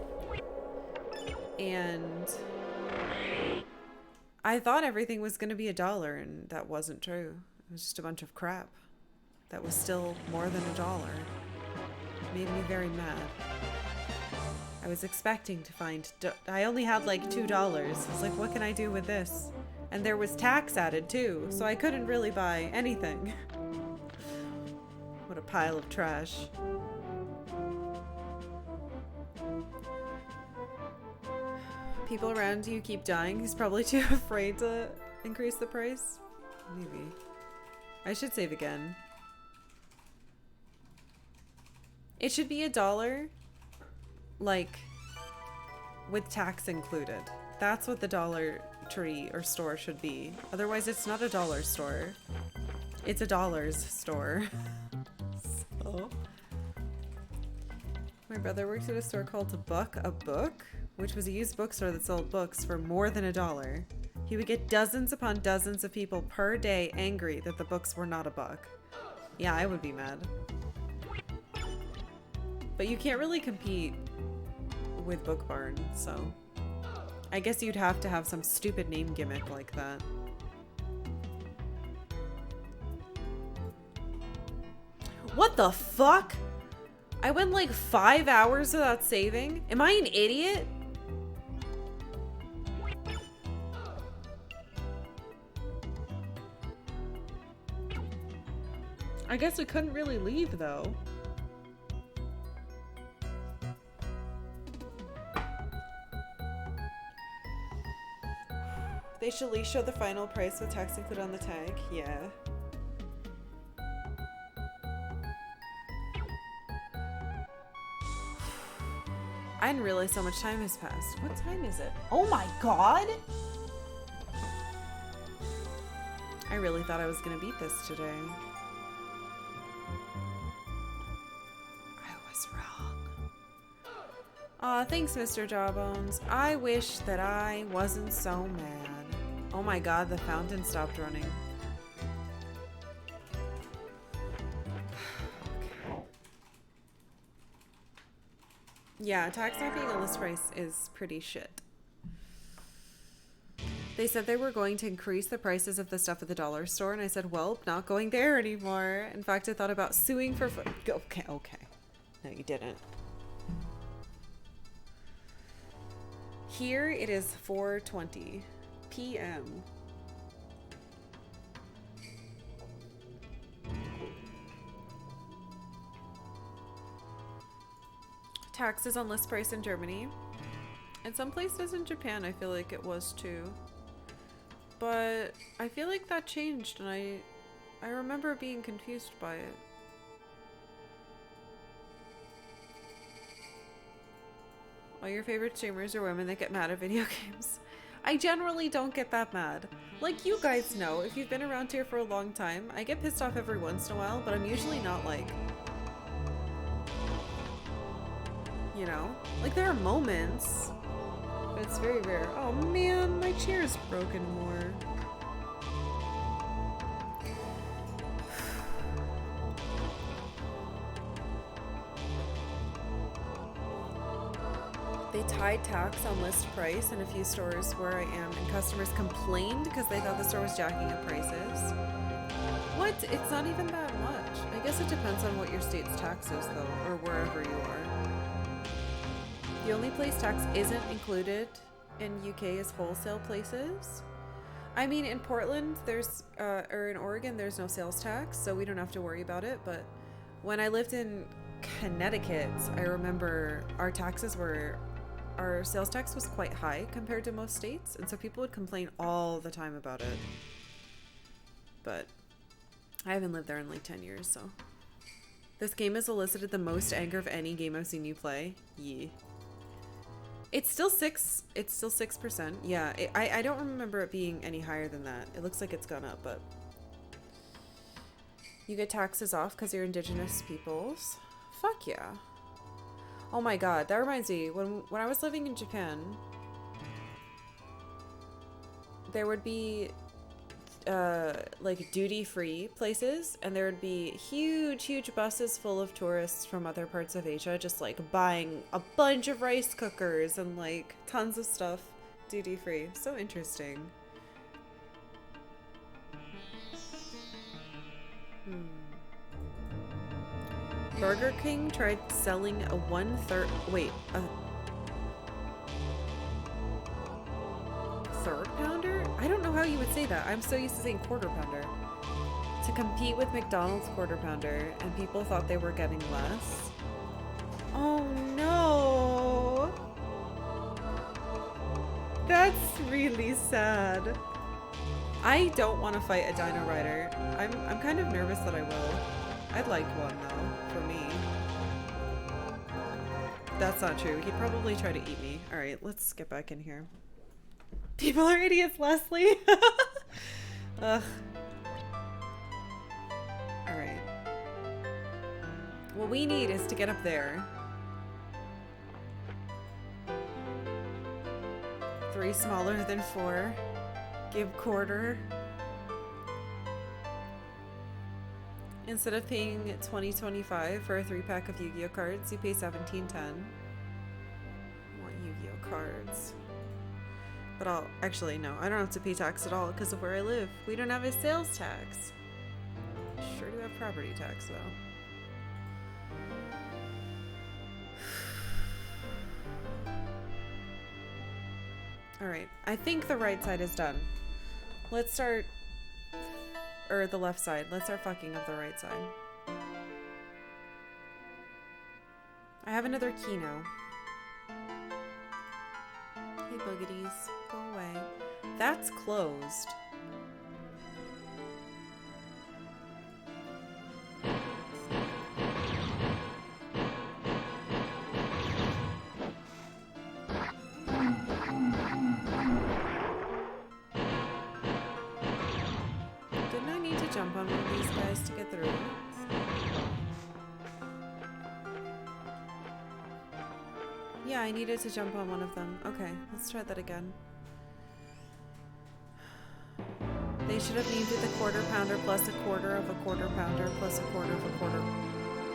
Speaker 1: And I thought everything was going to be $1, and that wasn't true. It was just a bunch of crap that was still more than $1. It made me very mad. I was expecting to find... I only had like $2. I was like, what can I do with this? And there was tax added too, so I couldn't really buy anything. What a pile of trash. People around you keep dying. He's probably too afraid to increase the price. Maybe. I should save again. It should be $1, like, with tax included. That's what the Dollar Tree or store should be. Otherwise, it's not a dollar store. It's a dollars store. So. My brother worked at a store called A Book, which was a used bookstore that sold books for more than $1. He would get dozens upon dozens of people per day angry that the books were not $1. Yeah, I would be mad. But you can't really compete with Book Barn, so I guess you'd have to have some stupid name gimmick like that. What the fuck? I went like 5 hours without saving? Am I an idiot? I guess I couldn't really leave though. They should at least show the final price with tax included on the tag. Yeah. I didn't realize so much time has passed. What time is it? Oh my god! I really thought I was gonna beat this today. I was wrong. Aw, thanks, Mr. Jawbones. I wish that I wasn't so mad. Oh my god, the fountain stopped running. Yeah, tax not being a list price is pretty shit. They said they were going to increase the prices of the stuff at the dollar store, and I said, well, not going there anymore. In fact, I thought about suing for... Okay. No, you didn't. Here it is 4:20 p.m. Taxes on list price in Germany. And some places in Japan I feel like it was too. But I feel like that changed, and I remember being confused by it. All your favorite streamers are women that get mad at video games. I generally don't get that mad. Like you guys know, if you've been around here for a long time, I get pissed off every once in a while, but I'm usually not like... You know? Like there are moments, but it's very rare. Oh man, my chair is broken more. high tax on list price in a few stores where I am, and customers complained because they thought the store was jacking up prices. What? It's not even that much. I guess it depends on what your state's tax is, though, or wherever you are. The only place tax isn't included in UK is wholesale places. I mean, in Portland, or in Oregon, there's no sales tax, so we don't have to worry about it. But when I lived in Connecticut, I remember our sales tax was quite high compared to most states, and so people would complain all the time about it. But I haven't lived there in like 10 years, so. This game has elicited the most anger of any game I've seen you play. Yeah. It's still 6%. Yeah, I don't remember it being any higher than that. It looks like it's gone up, but you get taxes off because you're indigenous peoples. Fuck yeah. Oh my god, that reminds me, when I was living in Japan, there would be like duty-free places, and there would be huge buses full of tourists from other parts of Asia just like buying a bunch of rice cookers and like tons of stuff duty-free. So interesting. Burger King tried selling a third pounder? I don't know how you would say that. I'm so used to saying quarter pounder. To compete with McDonald's quarter pounder, and people thought they were getting less. Oh no! That's really sad. I don't want to fight a dino rider. I'm kind of nervous that I will. I'd like one though, for me. That's not true. He'd probably try to eat me. Alright, let's get back in here. People are idiots, Leslie. Ugh. Alright. What we need is to get up there. 3 smaller than 4. Give quarter. Instead of paying $20.25 for a 3-pack of Yu-Gi-Oh cards, you pay $17.10. I want Yu-Gi-Oh cards. But actually, no, I don't have to pay tax at all because of where I live. We don't have a sales tax. Sure do have property tax, though. Alright, I think the right side is done. Let's start... Or the left side. Let's start fucking up the right side. I have another Kino. Hey, boogeties. Go away. That's closed. Didn't I need to jump on one of these guys to get through? Yeah, I needed to jump on one of them. Okay, let's try that again. They should have named it the quarter pounder plus a quarter of a quarter pounder plus a quarter of a quarter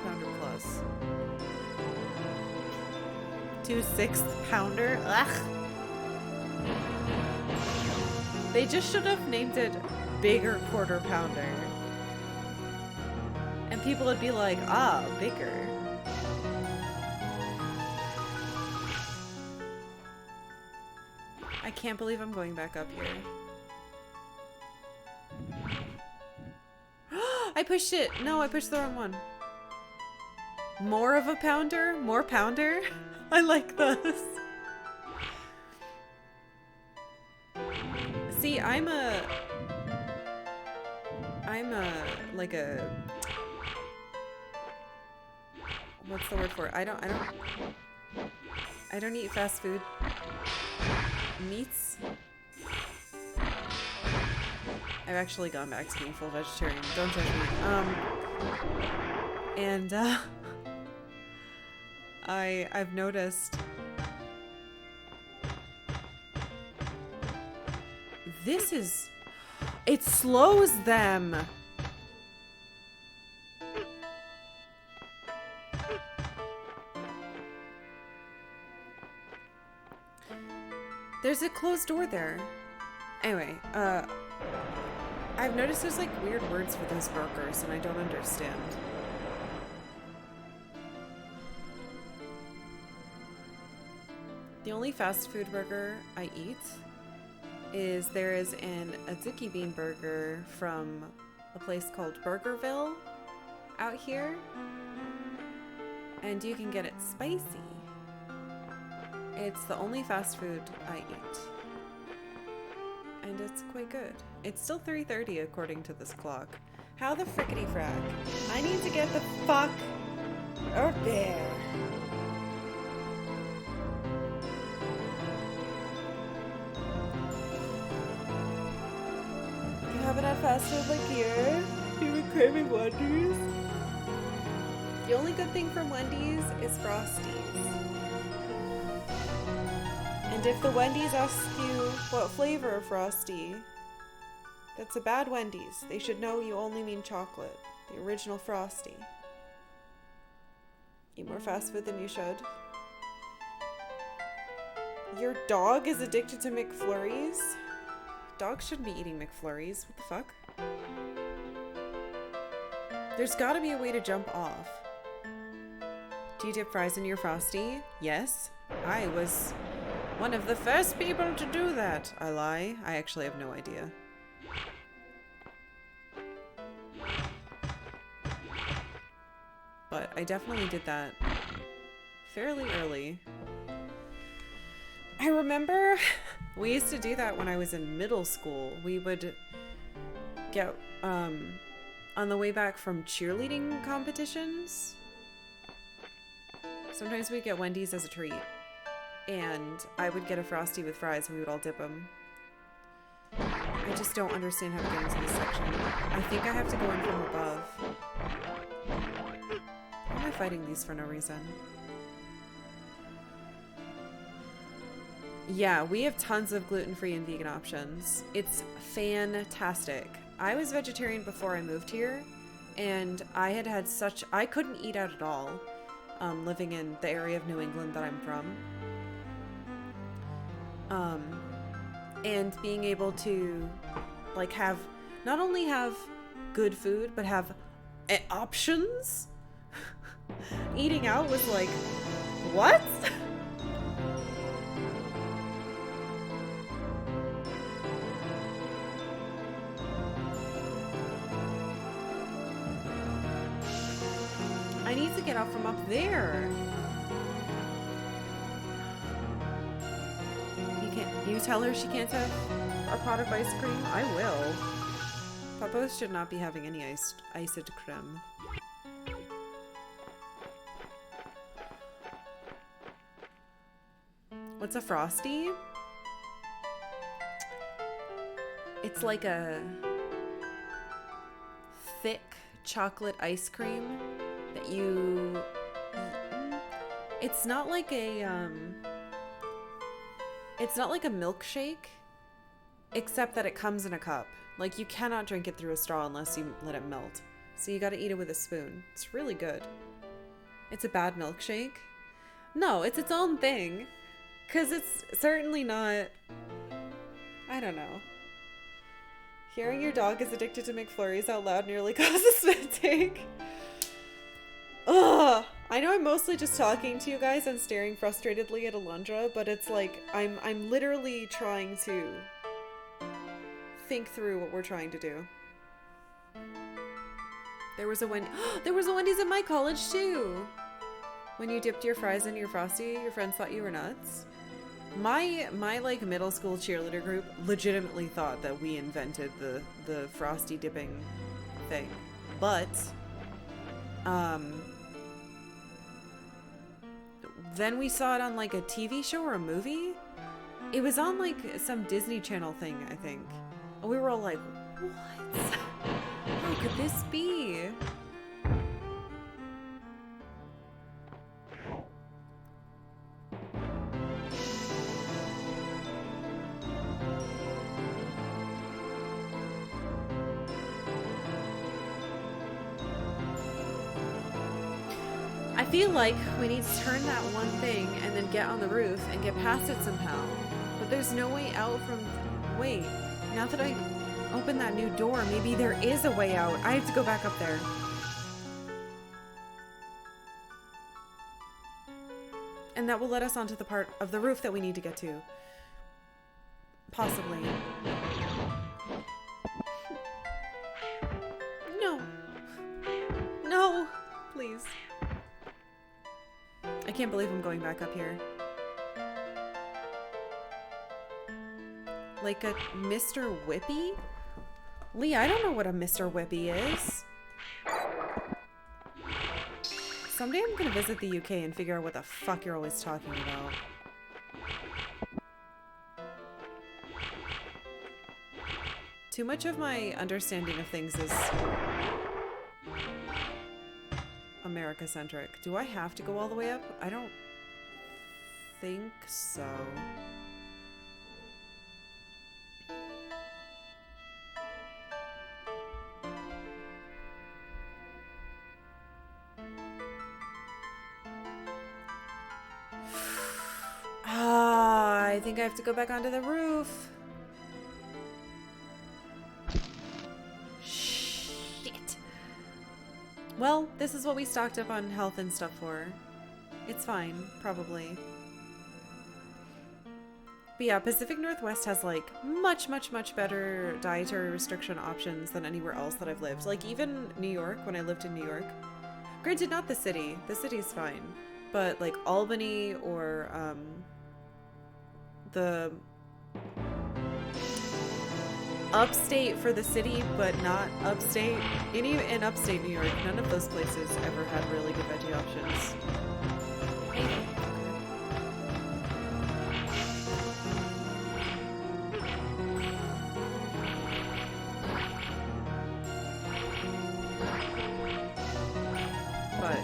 Speaker 1: pounder plus. 2/6 pounder? Ugh! They just should have named it bigger quarter pounder. And people would be like, ah, bigger. I can't believe I'm going back up here. I pushed it! No, I pushed the wrong one. More of a pounder? More pounder? I like this. See, I'm like a... What's the word for it? I don't eat fast food. Meats. I've actually gone back to being full vegetarian. Don't judge me. And I've noticed it slows them. There's a closed door there. Anyway, I've noticed there's like weird words for those burgers and I don't understand. The only fast food burger I eat is there is an azuki bean burger from a place called Burgerville out here. And you can get it spicy. It's the only fast food I eat. And it's quite good. It's still 3:30 according to this clock. How the frickety frack? I need to get the fuck out there. You haven't had fast food like here? You've been craving Wendy's? The only good thing from Wendy's is Frosties. And if the Wendy's asks you what flavor of Frosty, that's a bad Wendy's. They should know you only mean chocolate. The original Frosty. Eat more fast food than you should. Your dog is addicted to McFlurries? Dogs shouldn't be eating McFlurries. What the fuck? There's gotta be a way to jump off. Do you dip fries in your Frosty? Yes. I was one of the first people to do that. I lie. I actually have no idea. But I definitely did that fairly early. I remember we used to do that when I was in middle school. We would get, on the way back from cheerleading competitions, sometimes we'd get Wendy's as a treat. And I would get a Frosty with fries and we would all dip them. I just don't understand how to get into this section. I think I have to go in from above. Why am I fighting these for no reason? Yeah, we have tons of gluten-free and vegan options. It's fantastic. I was vegetarian before I moved here, and I had such... I couldn't eat out at all, living in the area of New England that I'm from. And being able to, like, have... not only have good food, but have options? Eating out was like, what? I need to get up from up there. You tell her she can't have a pot of ice cream? I will. Papas should not be having any iced creme. What's a Frosty? It's like a thick chocolate ice cream that you... It's not like a, it's not like a milkshake, except that it comes in a cup. Like, you cannot drink it through a straw unless you let it melt. So you gotta eat it with a spoon. It's really good. It's a bad milkshake? No, it's its own thing. Because it's certainly not... I don't know. Hearing your dog is addicted to McFlurries out loud nearly causes spit take. Ugh! I know I'm mostly just talking to you guys and staring frustratedly at Alundra, but it's like, I'm literally trying to think through what we're trying to do. There was a Wendy's at my college too! When you dipped your fries in your Frosty, your friends thought you were nuts. My like middle school cheerleader group legitimately thought that we invented the Frosty dipping thing. But then we saw it on like a TV show or a movie. It was on like some Disney Channel thing, I think. And we were all like, what? How could this be? I feel like we need to turn that one thing and then get on the roof and get past it somehow. But There's no way out from... Wait, now that I open that new door, maybe there is a way out. I have to go back up there. And that will let us onto the part of the roof that we need to get to. Possibly. No. No. Please. I can't believe I'm going back up here. Like a Mr. Whippy? Lee, I don't know what a Mr. Whippy is. Someday I'm gonna visit the UK and figure out what the fuck you're always talking about. Too much of my understanding of things is America-centric. Do I have to go all the way up? I don't think so. I think I have to go back onto the roof. Shit. Well, this is what we stocked up on health and stuff for. It's fine, probably. But yeah, Pacific Northwest has like much better dietary restriction options than anywhere else that I've lived. Like even New York, when I lived in New York. Granted, not the city. The city's fine. But like Albany or the upstate for the city, but not upstate. In upstate New York, none of those places ever had really good veggie options. But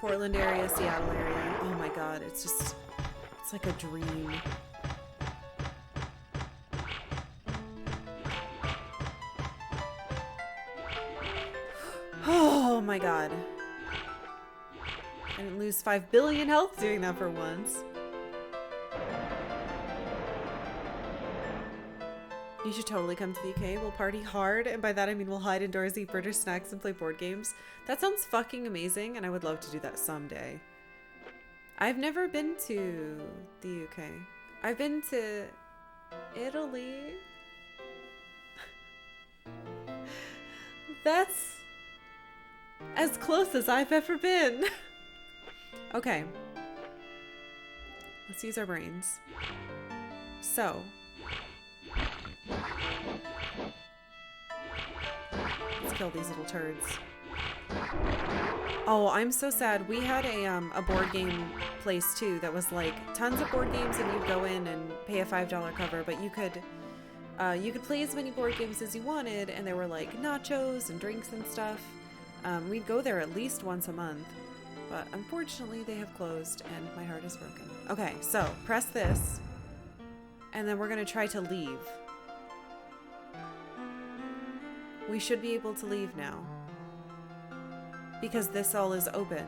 Speaker 1: Portland area, Seattle area, oh my god, it's like a dream. Oh my god. I didn't lose 5 billion health doing that for once. You should totally come to the UK. We'll party hard, and by that I mean we'll hide indoors, eat British snacks, and play board games. That sounds fucking amazing, and I would love to do that someday. I've never been to the UK. I've been to Italy. That's as close as I've ever been. Okay. Let's use our brains. So. Let's kill these little turds. Oh, I'm so sad. We had a board game place too that was like tons of board games, and you'd go in and pay a $5 cover, but you could play as many board games as you wanted, and there were like nachos and drinks and stuff. We'd go there at least once a month, but unfortunately they have closed and my heart is broken. Okay, so press this, and then we're gonna try to leave. We should be able to leave now, because this all is open.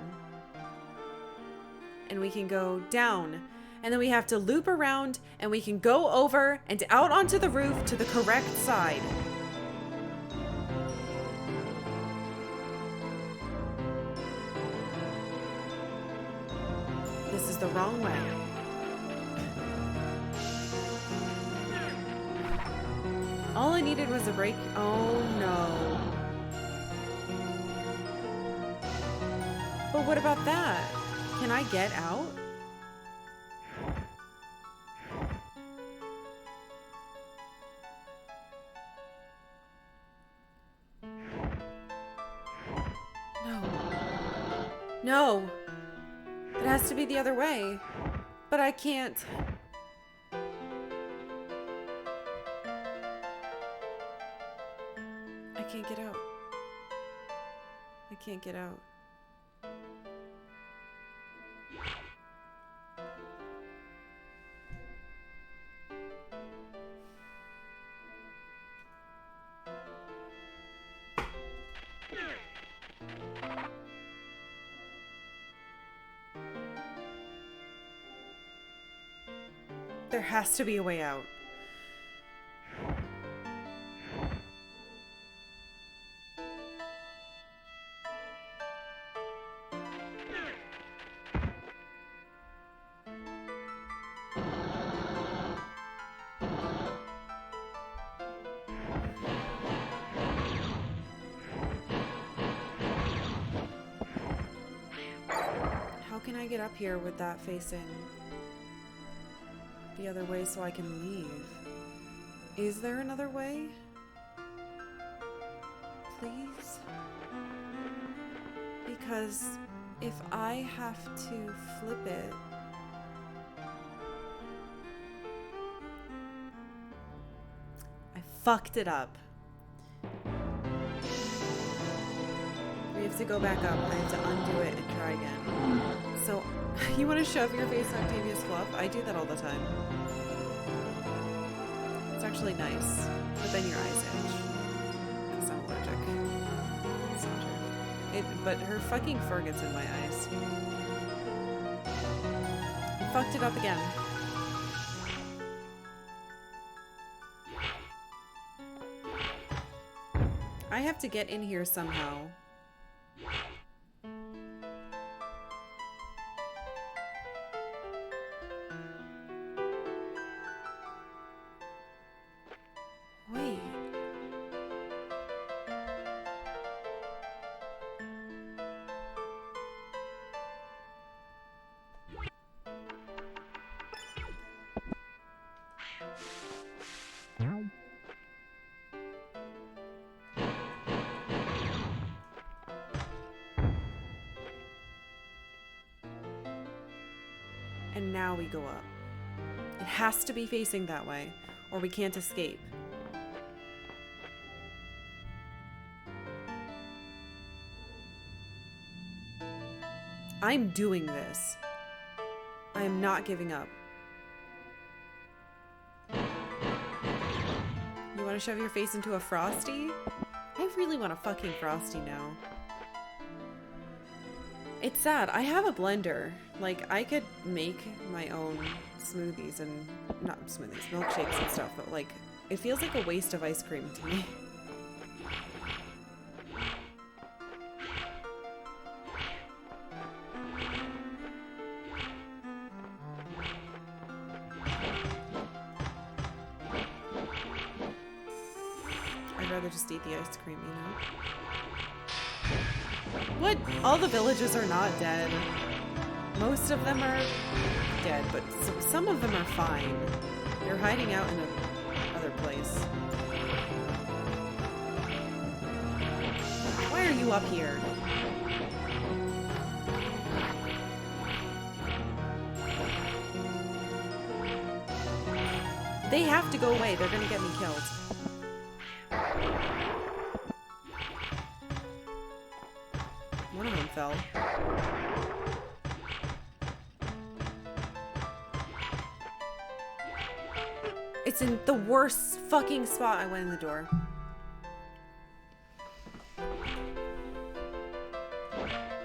Speaker 1: And we can go down, and then we have to loop around, and we can go over and out onto the roof to the correct side. This is the wrong way. All I needed was a break. Oh no. But what about that? Can I get out? No. No. It has to be the other way. But I can't. I can't get out. I can't get out. There has to be a way out. How can I get up here with that facing the other way so I can leave? Is there another way? Please? Because if I have to flip it, I fucked it up. We have to go back up. I have to undo it and try again. So, you want to shove your face in Octavia's fluff? I do that all the time. It's actually nice, but then your eyes itch. Because I'm allergic. It's not true. But her fucking fur gets in my eyes. I fucked it up again. I have to get in here somehow. Wait. And now we go up. It has to be facing that way, or we can't escape. I'm doing this. I am not giving up. You want to shove your face into a Frosty? I really want a fucking Frosty now. It's sad. I have a blender. Like, I could make my own smoothies and... not smoothies, milkshakes and stuff, but like, it feels like a waste of ice cream to me. I'd rather just eat the ice cream, you know? What? All the villages are not dead. Most of them are dead, but some of them are fine. They're hiding out in another place. Why are you up here? They have to go away. They're gonna get me killed. One of them fell. It's in the worst fucking spot. I went in the door.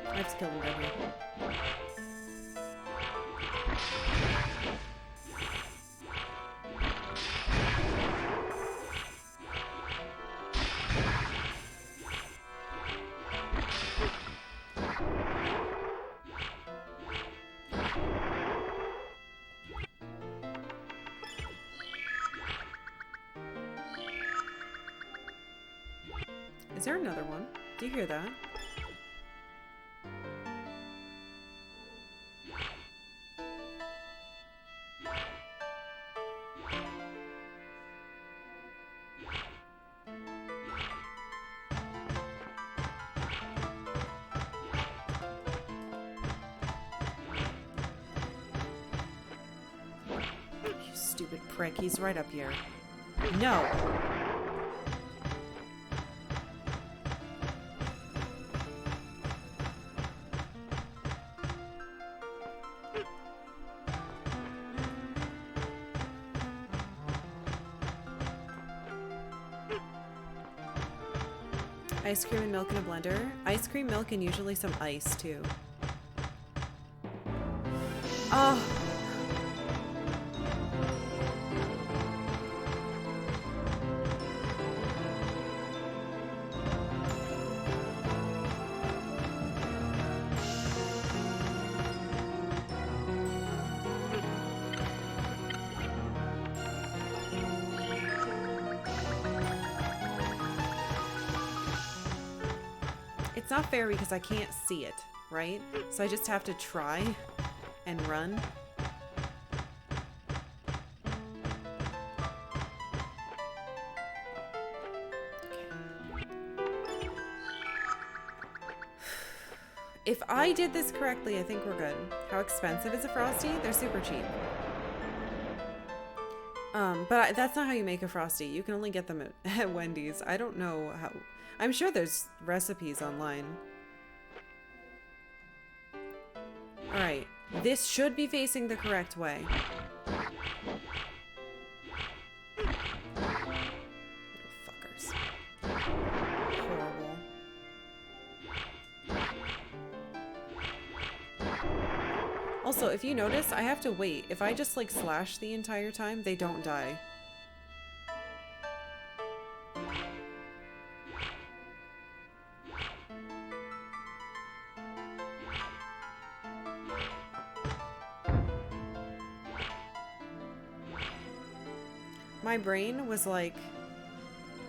Speaker 1: I have to kill him down here. Is there another one? Do you hear that? You stupid prick, he's right up here. No! Ice cream and milk in a blender. Ice cream, milk, and usually some ice, too. Oh. it's not fair because I can't see it, right? So I just have to try and run. If I did this correctly, I think we're good. How expensive is a Frosty? They're super cheap. But that's not how you make a Frosty. You can only get them at Wendy's. I don't know how. I'm sure there's recipes online. Alright. This should be facing the correct way. Little fuckers. Horrible. Also, if you notice, I have to wait. If I just, like, slash the entire time, they don't die. My brain was like,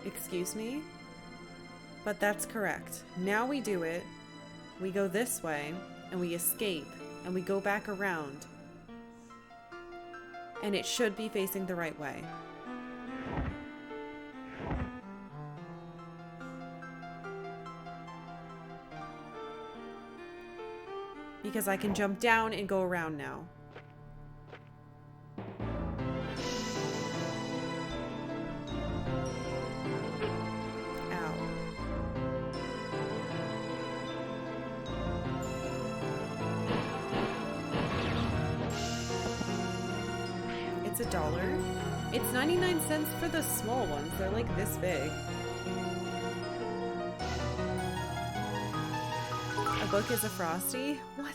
Speaker 1: excuse me? But that's correct. Now we do it. We go this way, and we escape. And we go back around. And it should be facing the right way. Because I can jump down and go around now. It's $1. It's 99 cents for the small ones. They're like this big. A book is a Frosty? What?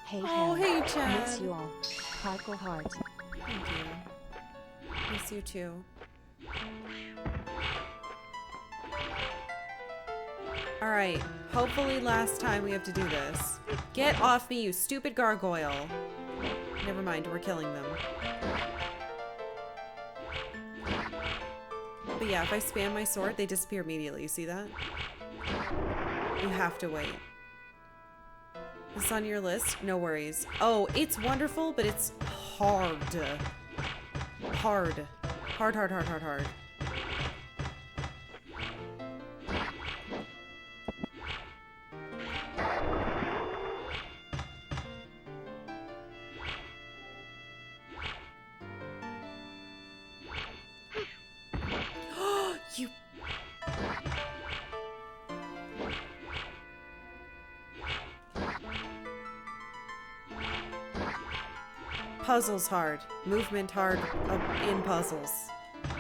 Speaker 2: Hey,
Speaker 1: oh, hey, Chad.
Speaker 2: Miss you all. Karkalla heart.
Speaker 1: Thank you. Miss you too. Alright. Hopefully last time we have to do this. Get off me, you stupid gargoyle. Never mind, we're killing them. But yeah, if I spam my sword, they disappear immediately. You see that? You have to wait. This on your list? No worries. Oh, it's wonderful, but it's hard. Hard. Hard, hard, hard, hard, hard. You... Puzzles hard. Movement hard in puzzles.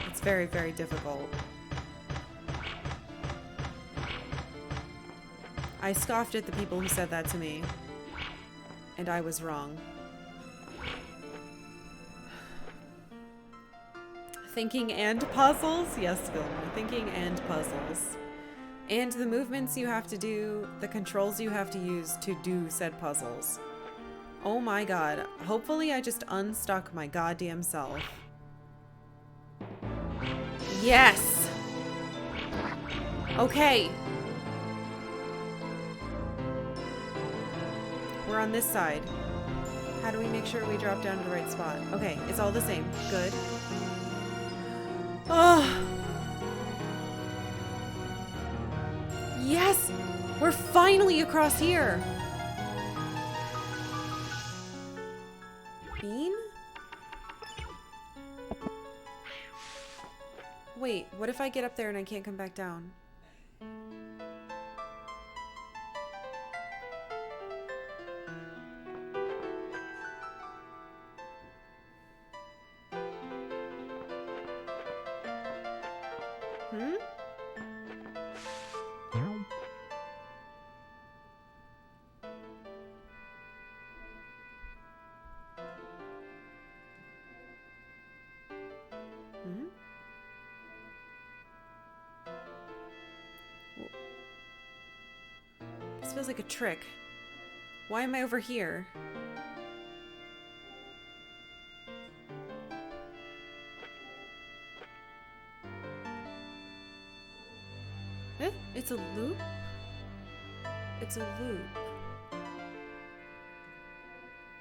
Speaker 1: It's very, very difficult. I scoffed at the people who said that to me. And I was wrong. Thinking and puzzles? Yes, Vilma. Thinking and puzzles. And the movements you have to do, the controls you have to use to do said puzzles. Oh my god. Hopefully I just unstuck my goddamn self. Yes! Okay. We're on this side. How do we make sure we drop down to the right spot? Okay, it's all the same. Good. Oh! Yes! We're finally across here! Bean? Wait, what if I get up there and I can't come back down? Hmm? Hmm? This feels like a trick. Why am I over here? Eh? It's a loop? It's a loop.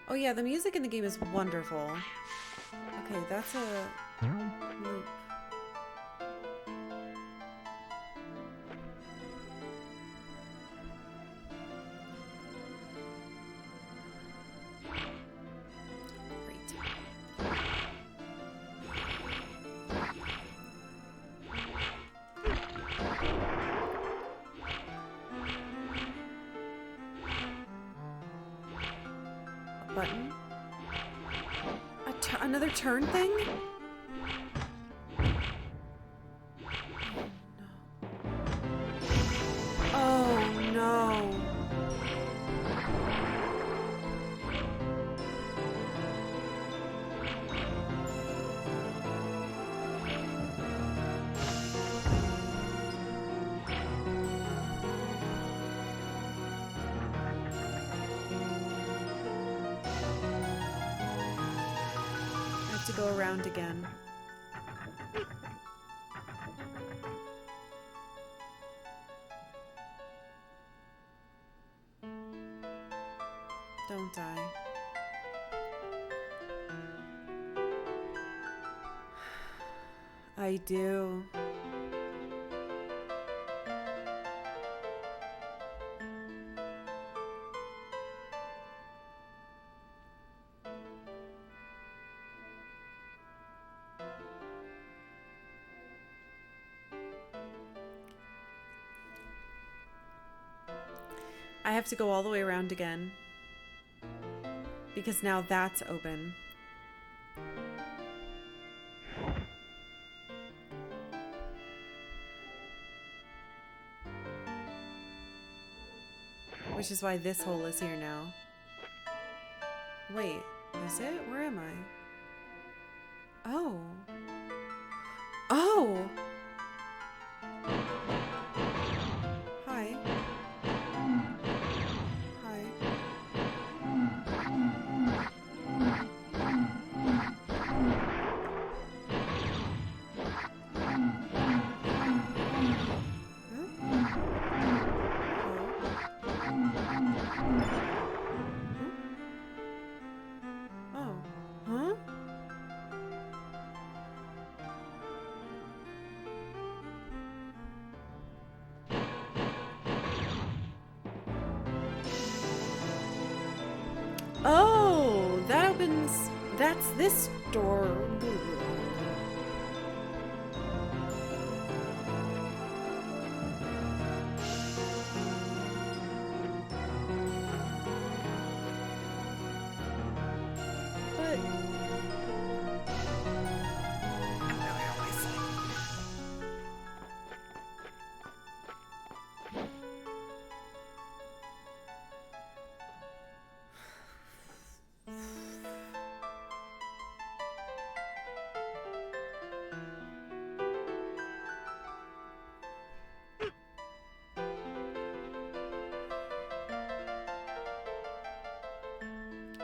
Speaker 1: Oh yeah, the music in the game is wonderful. Okay, that's a loop. Button? Another turn thing? Oh no. To go around again. Don't die. I do. I have to go all the way around again. Because now that's open. Which is why this hole is here now. Wait, is it? Where am I? Oh. Oh! Hi. Hi. Oh. Huh? Oh, that opens. That's this door.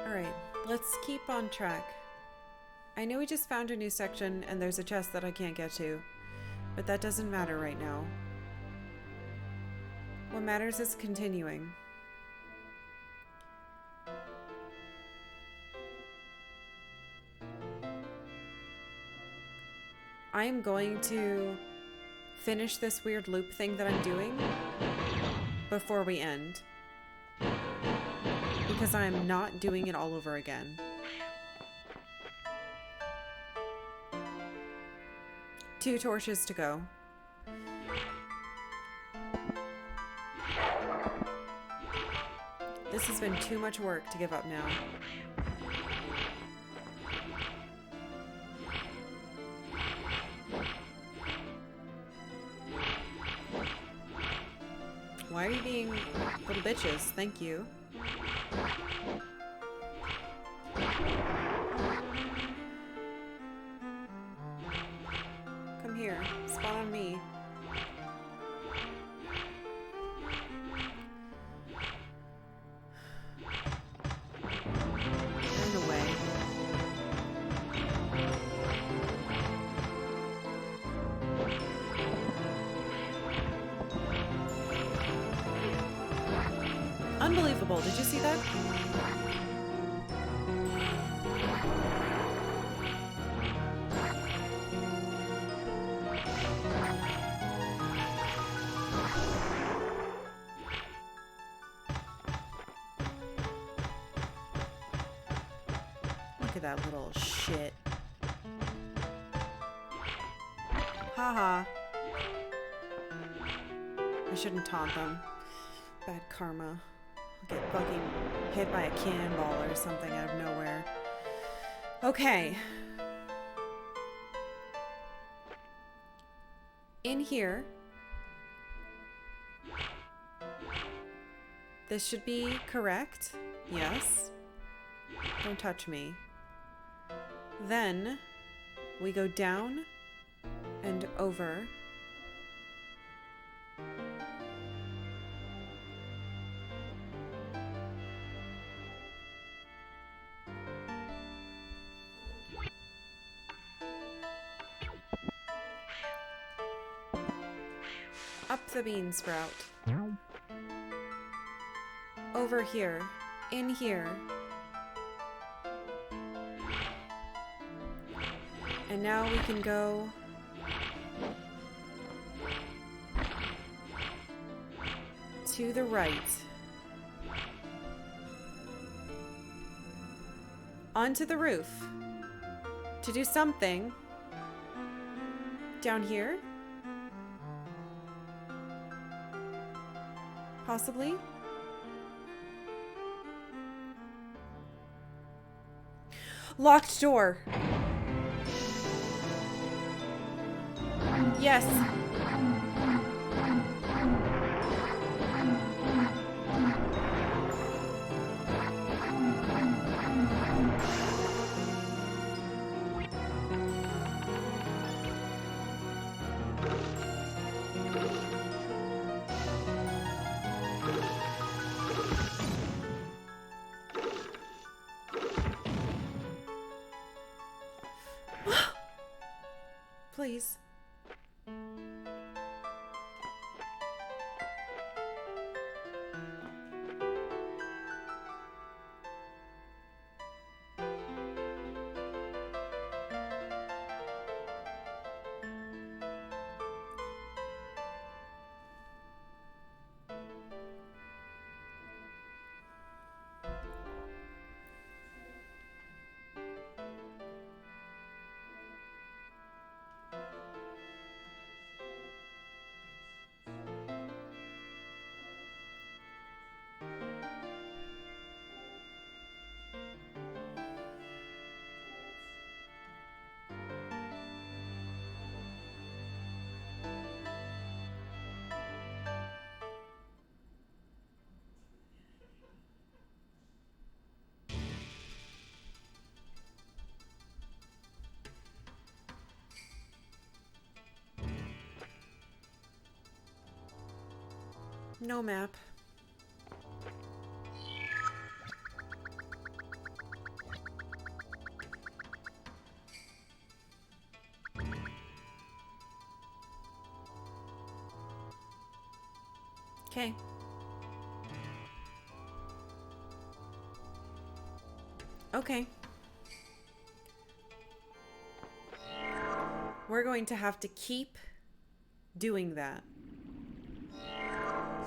Speaker 1: But alright, let's keep on track. I know we just found a new section and there's a chest that I can't get to, but that doesn't matter right now. What matters is continuing. I am going to finish this weird loop thing that I'm doing before we end. Because I am not doing it all over again. 2 torches to go. This has been too much work to give up now. Why are you being little bitches? Thank you. Come here. Spawn on me. In the way. bowl. Did you see that? Look at that little shit. Haha. I shouldn't taunt them. Bad karma. I'll get fucking hit by a cannonball or something out of nowhere. Okay. In here. This should be correct. Yes. Don't touch me. Then we go down and over. Up the bean sprout. Over here. In here. And now we can go to the right. Onto the roof. To do something. Down here? Possibly? Locked door. Yes. Please. No map. Okay. Okay. We're going to have to keep doing that.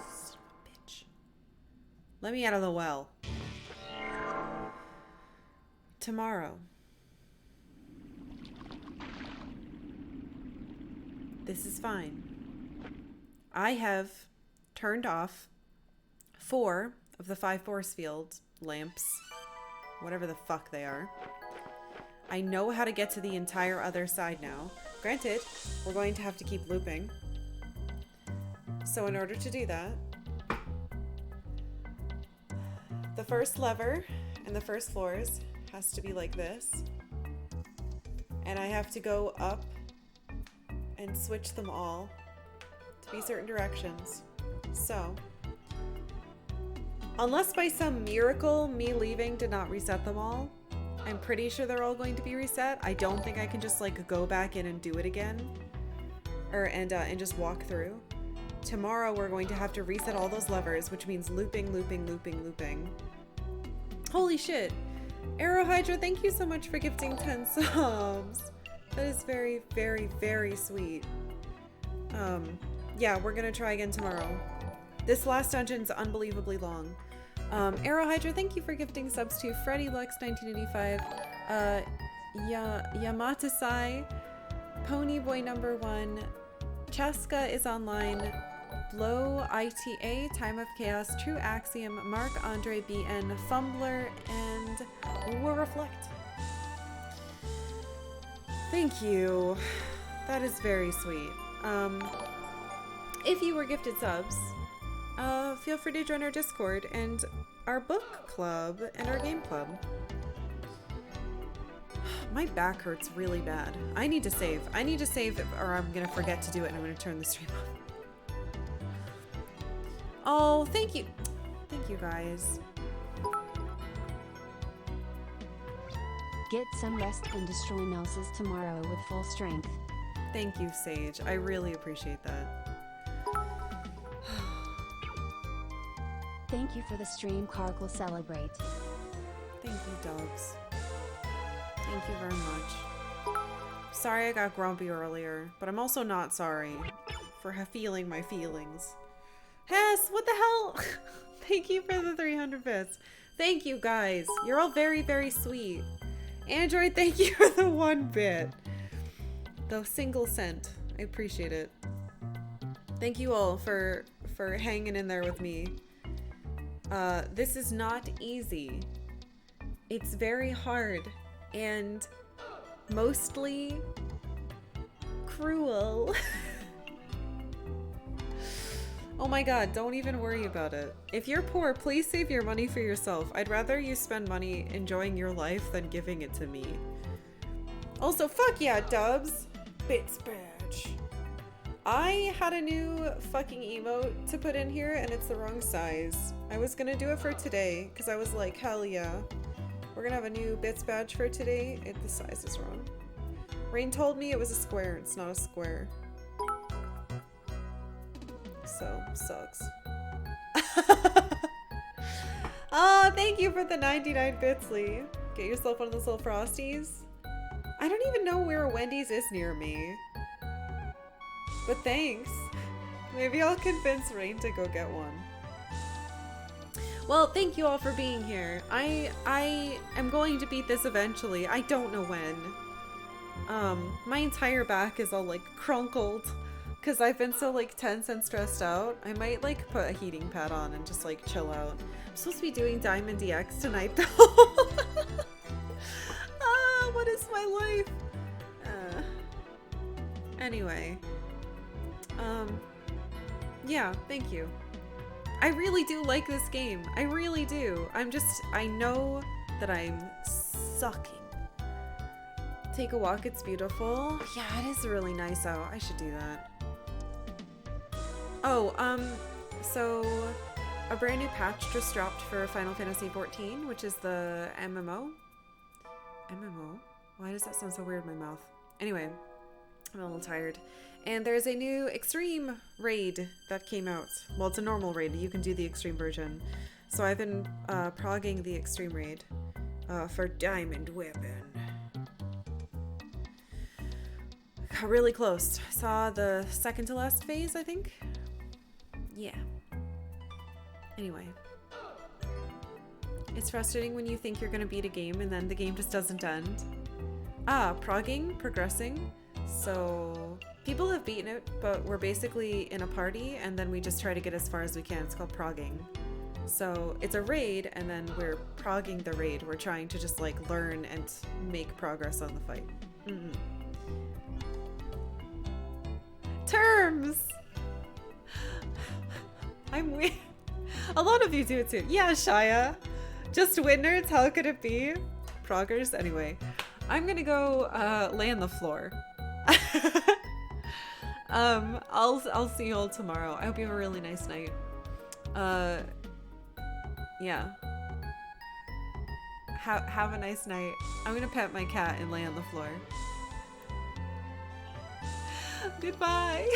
Speaker 1: Son of a bitch. Let me out of the well. Tomorrow. This is fine. I have turned off 4 of the 5 force field lamps. Whatever the fuck they are. I know how to get to the entire other side now. Granted, we're going to have to keep looping. So in order to do that, the first lever and the first floors has to be like this. And I have to go up and switch them all to be certain directions. So, unless by some miracle me leaving did not reset them all, I'm pretty sure they're all going to be reset. I don't think I can just like go back in and do it again, or and just walk through. tomorrow we're going to have to reset all those levers, which means looping, looping, looping, looping. Holy shit. Arrow Hydra, thank you so much for gifting 10 subs. That is very, very, very sweet. Yeah, we're gonna try again tomorrow. This last dungeon's unbelievably long. Arrow Hydra, thank you for gifting subs to Freddy Lux 1985, Yamatasai, Ponyboy number 1, Cheska is online, Blow ITA, Time of Chaos, True Axiom, Mark Andre BN, Fumbler, and War Reflect. Thank you. That is very sweet. If you were gifted subs, feel free to join our Discord and our book club and our game club. My back hurts really bad. I need to save. I need to save or I'm gonna forget to do it and I'm gonna turn the stream off. Oh, thank you. Thank you guys.
Speaker 2: Get some rest and destroy Nelses tomorrow with full strength.
Speaker 1: Thank you, Sage. I really appreciate that.
Speaker 2: Thank you for the stream, Karkalla. Celebrate.
Speaker 1: Thank you, dogs. Thank you very much. Sorry I got grumpy earlier, but I'm also not sorry for feeling my feelings. Hess, what the hell? Thank you for the 300 bits. Thank you, guys. You're all very, very sweet. Android, thank you for the 1 bit. The single cent. I appreciate it. Thank you all for hanging in there with me. This is not easy. It's very hard and mostly cruel. Oh my god, don't even worry about it. If you're poor, please save your money for yourself. I'd rather you spend money enjoying your life than giving it to me. Also, fuck yeah, Dubs! Bits badge. I had a new fucking emote to put in here and it's the wrong size. I was gonna do it for today because I was like, hell yeah. We're gonna have a new bits badge for today. The size is wrong. Rain told me it was a square. It's not a square. So, sucks. Oh, thank you for the 99 Bitsley. Get yourself one of those little Frosties. I don't even know where a Wendy's is near me. But thanks. Maybe I'll convince Rain to go get one. Well, thank you all for being here. I am going to beat this eventually. I don't know when. My entire back is all like crunkled because I've been so like tense and stressed out. I might like put a heating pad on and just like chill out. I'm supposed to be doing Diamond DX tonight though. What is my life? Anyway. Yeah, thank you. I really do like this game. I really do. I know that I'm sucking. Take a walk, it's beautiful. Yeah, it is really nice out. I should do that. Oh, so a brand new patch just dropped for Final Fantasy XIV, which is the MMO. MMO? Why does that sound so weird in my mouth? Anyway, I'm a little tired. And there's a new extreme raid that came out. Well, it's a normal raid. You can do the extreme version. So I've been progging the extreme raid for Diamond Weapon. Got really close. Saw the second to last phase, I think. Yeah. Anyway. It's frustrating when you think you're gonna beat a game and then the game just doesn't end. Progging, progressing. So people have beaten it, but we're basically in a party and then we just try to get as far as we can. It's called progging. So it's a raid and then we're progging the raid. We're trying to just like learn and make progress on the fight. Terms! I'm weird. A lot of you do it too. Yeah, Shia. Just winners, how could it be? Proggers? Anyway, I'm gonna go lay on the floor. I'll see you all tomorrow. I hope you have a really nice night. Yeah. Have a nice night. I'm gonna pet my cat and lay on the floor. Goodbye.